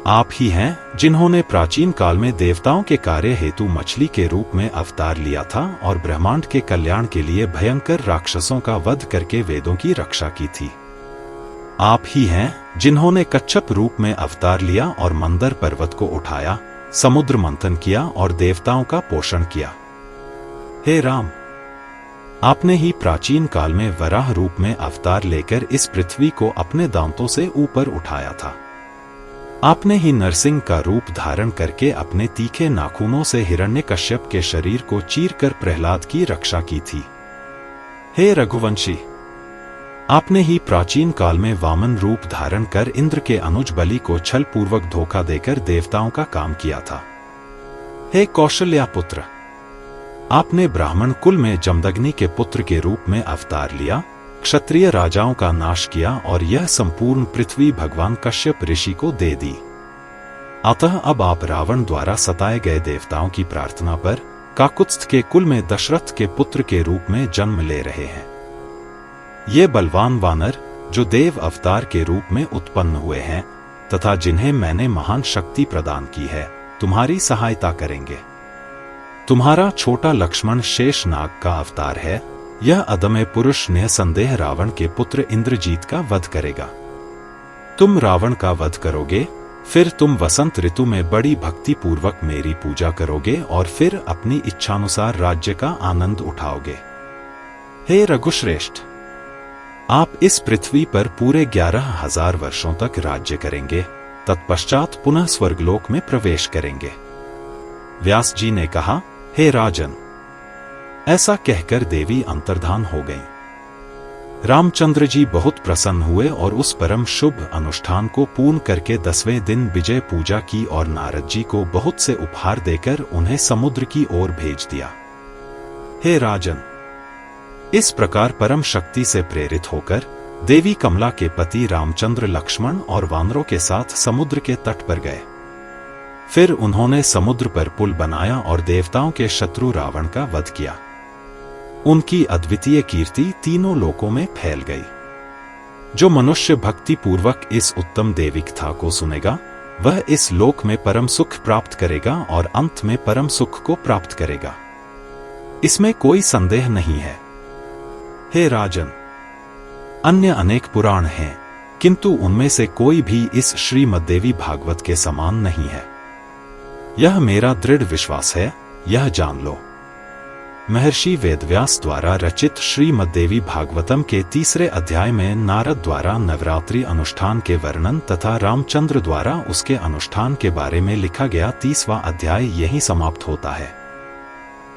आप ही हैं जिन्होंने प्राचीन काल में देवताओं के कार्य हेतु मछली के रूप में अवतार लिया था और ब्रह्मांड के कल्याण के लिए भयंकर राक्षसों का वध करके वेदों की रक्षा की थी। आप ही हैं जिन्होंने कच्छप रूप में अवतार लिया और मंदर पर्वत को उठाया, समुद्र मंथन किया और देवताओं का पोषण किया। हे राम, आपने ही प्राचीन काल में वराह रूप में अवतार लेकर इस पृथ्वी को अपने दांतों से ऊपर उठाया था। आपने ही नरसिंह का रूप धारण करके अपने तीखे नाखूनों से हिरण्यकश्यप के शरीर को चीरकर प्रहलाद की रक्षा की थी। हे रघुवंशी, आपने ही प्राचीन काल में वामन रूप धारण कर इंद्र के अनुज बलि को छल पूर्वक धोखा देकर देवताओं का काम किया था। हे कौशल्या पुत्र, आपने ब्राह्मण कुल में जमदग्नि के पुत्र के रूप में अवतार लिया, क्षत्रिय राजाओं का नाश किया और यह संपूर्ण पृथ्वी भगवान कश्यप ऋषि को दे दी। अतः अब आप रावण द्वारा सताए गए देवताओं की प्रार्थना पर काकुत्स्थ के कुल में दशरथ के पुत्र के रूप में जन्म ले रहे हैं। ये बलवान वानर जो देव अवतार के रूप में उत्पन्न हुए हैं तथा जिन्हें मैंने महान शक्ति प्रदान की है, तुम्हारी सहायता करेंगे। तुम्हारा छोटा लक्ष्मण शेष नाग का अवतार है। यह अदम्य पुरुष निसंदेह रावण के पुत्र इंद्रजीत का वध करेगा। तुम रावण का वध करोगे, फिर तुम वसंत ऋतु में बड़ी भक्ति पूर्वक मेरी पूजा करोगे और फिर अपनी इच्छानुसार राज्य का आनंद उठाओगे। हे रघुश्रेष्ठ, आप इस पृथ्वी पर पूरे 11,000 वर्षों तक राज्य करेंगे, तत्पश्चात पुनः स्वर्गलोक में प्रवेश करेंगे। व्यास जी ने कहा, हे राजन, ऐसा कहकर देवी अंतर्धान हो गईं। रामचंद्र जी बहुत प्रसन्न हुए और उस परम शुभ अनुष्ठान को पूर्ण करके 10वें दिन विजय पूजा की और नारद जी को बहुत से उपहार देकर उन्हें समुद्र की ओर भेज दिया। हे राजन, इस प्रकार परम शक्ति से प्रेरित होकर देवी कमला के पति रामचंद्र लक्ष्मण और वानरों के साथ समुद्र के तट पर गए। फिर उन्होंने समुद्र पर पुल बनाया और देवताओं के शत्रु रावण का वध किया। उनकी अद्वितीय कीर्ति तीनों लोकों में फैल गई। जो मनुष्य भक्ति पूर्वक इस उत्तम देवी कथा को सुनेगा, वह इस लोक में परम सुख प्राप्त करेगा और अंत में परम सुख को प्राप्त करेगा। इसमें कोई संदेह नहीं है। हे राजन, अन्य अनेक पुराण हैं, किंतु उनमें से कोई भी इस श्रीमद्देवी भागवत के समान नहीं है। यह मेरा दृढ़ विश्वास है, यह जान लो। महर्षि वेदव्यास द्वारा रचित श्रीमद्देवी भागवतम के तीसरे अध्याय में नारद द्वारा नवरात्रि अनुष्ठान के वर्णन तथा रामचंद्र द्वारा उसके अनुष्ठान के बारे में लिखा गया 30वां अध्याय यहीं समाप्त होता है।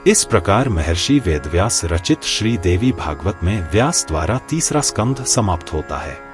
इस प्रकार महर्षि वेदव्यास रचित श्री देवी भागवत में व्यास द्वारा तीसरा स्कंध समाप्त होता है।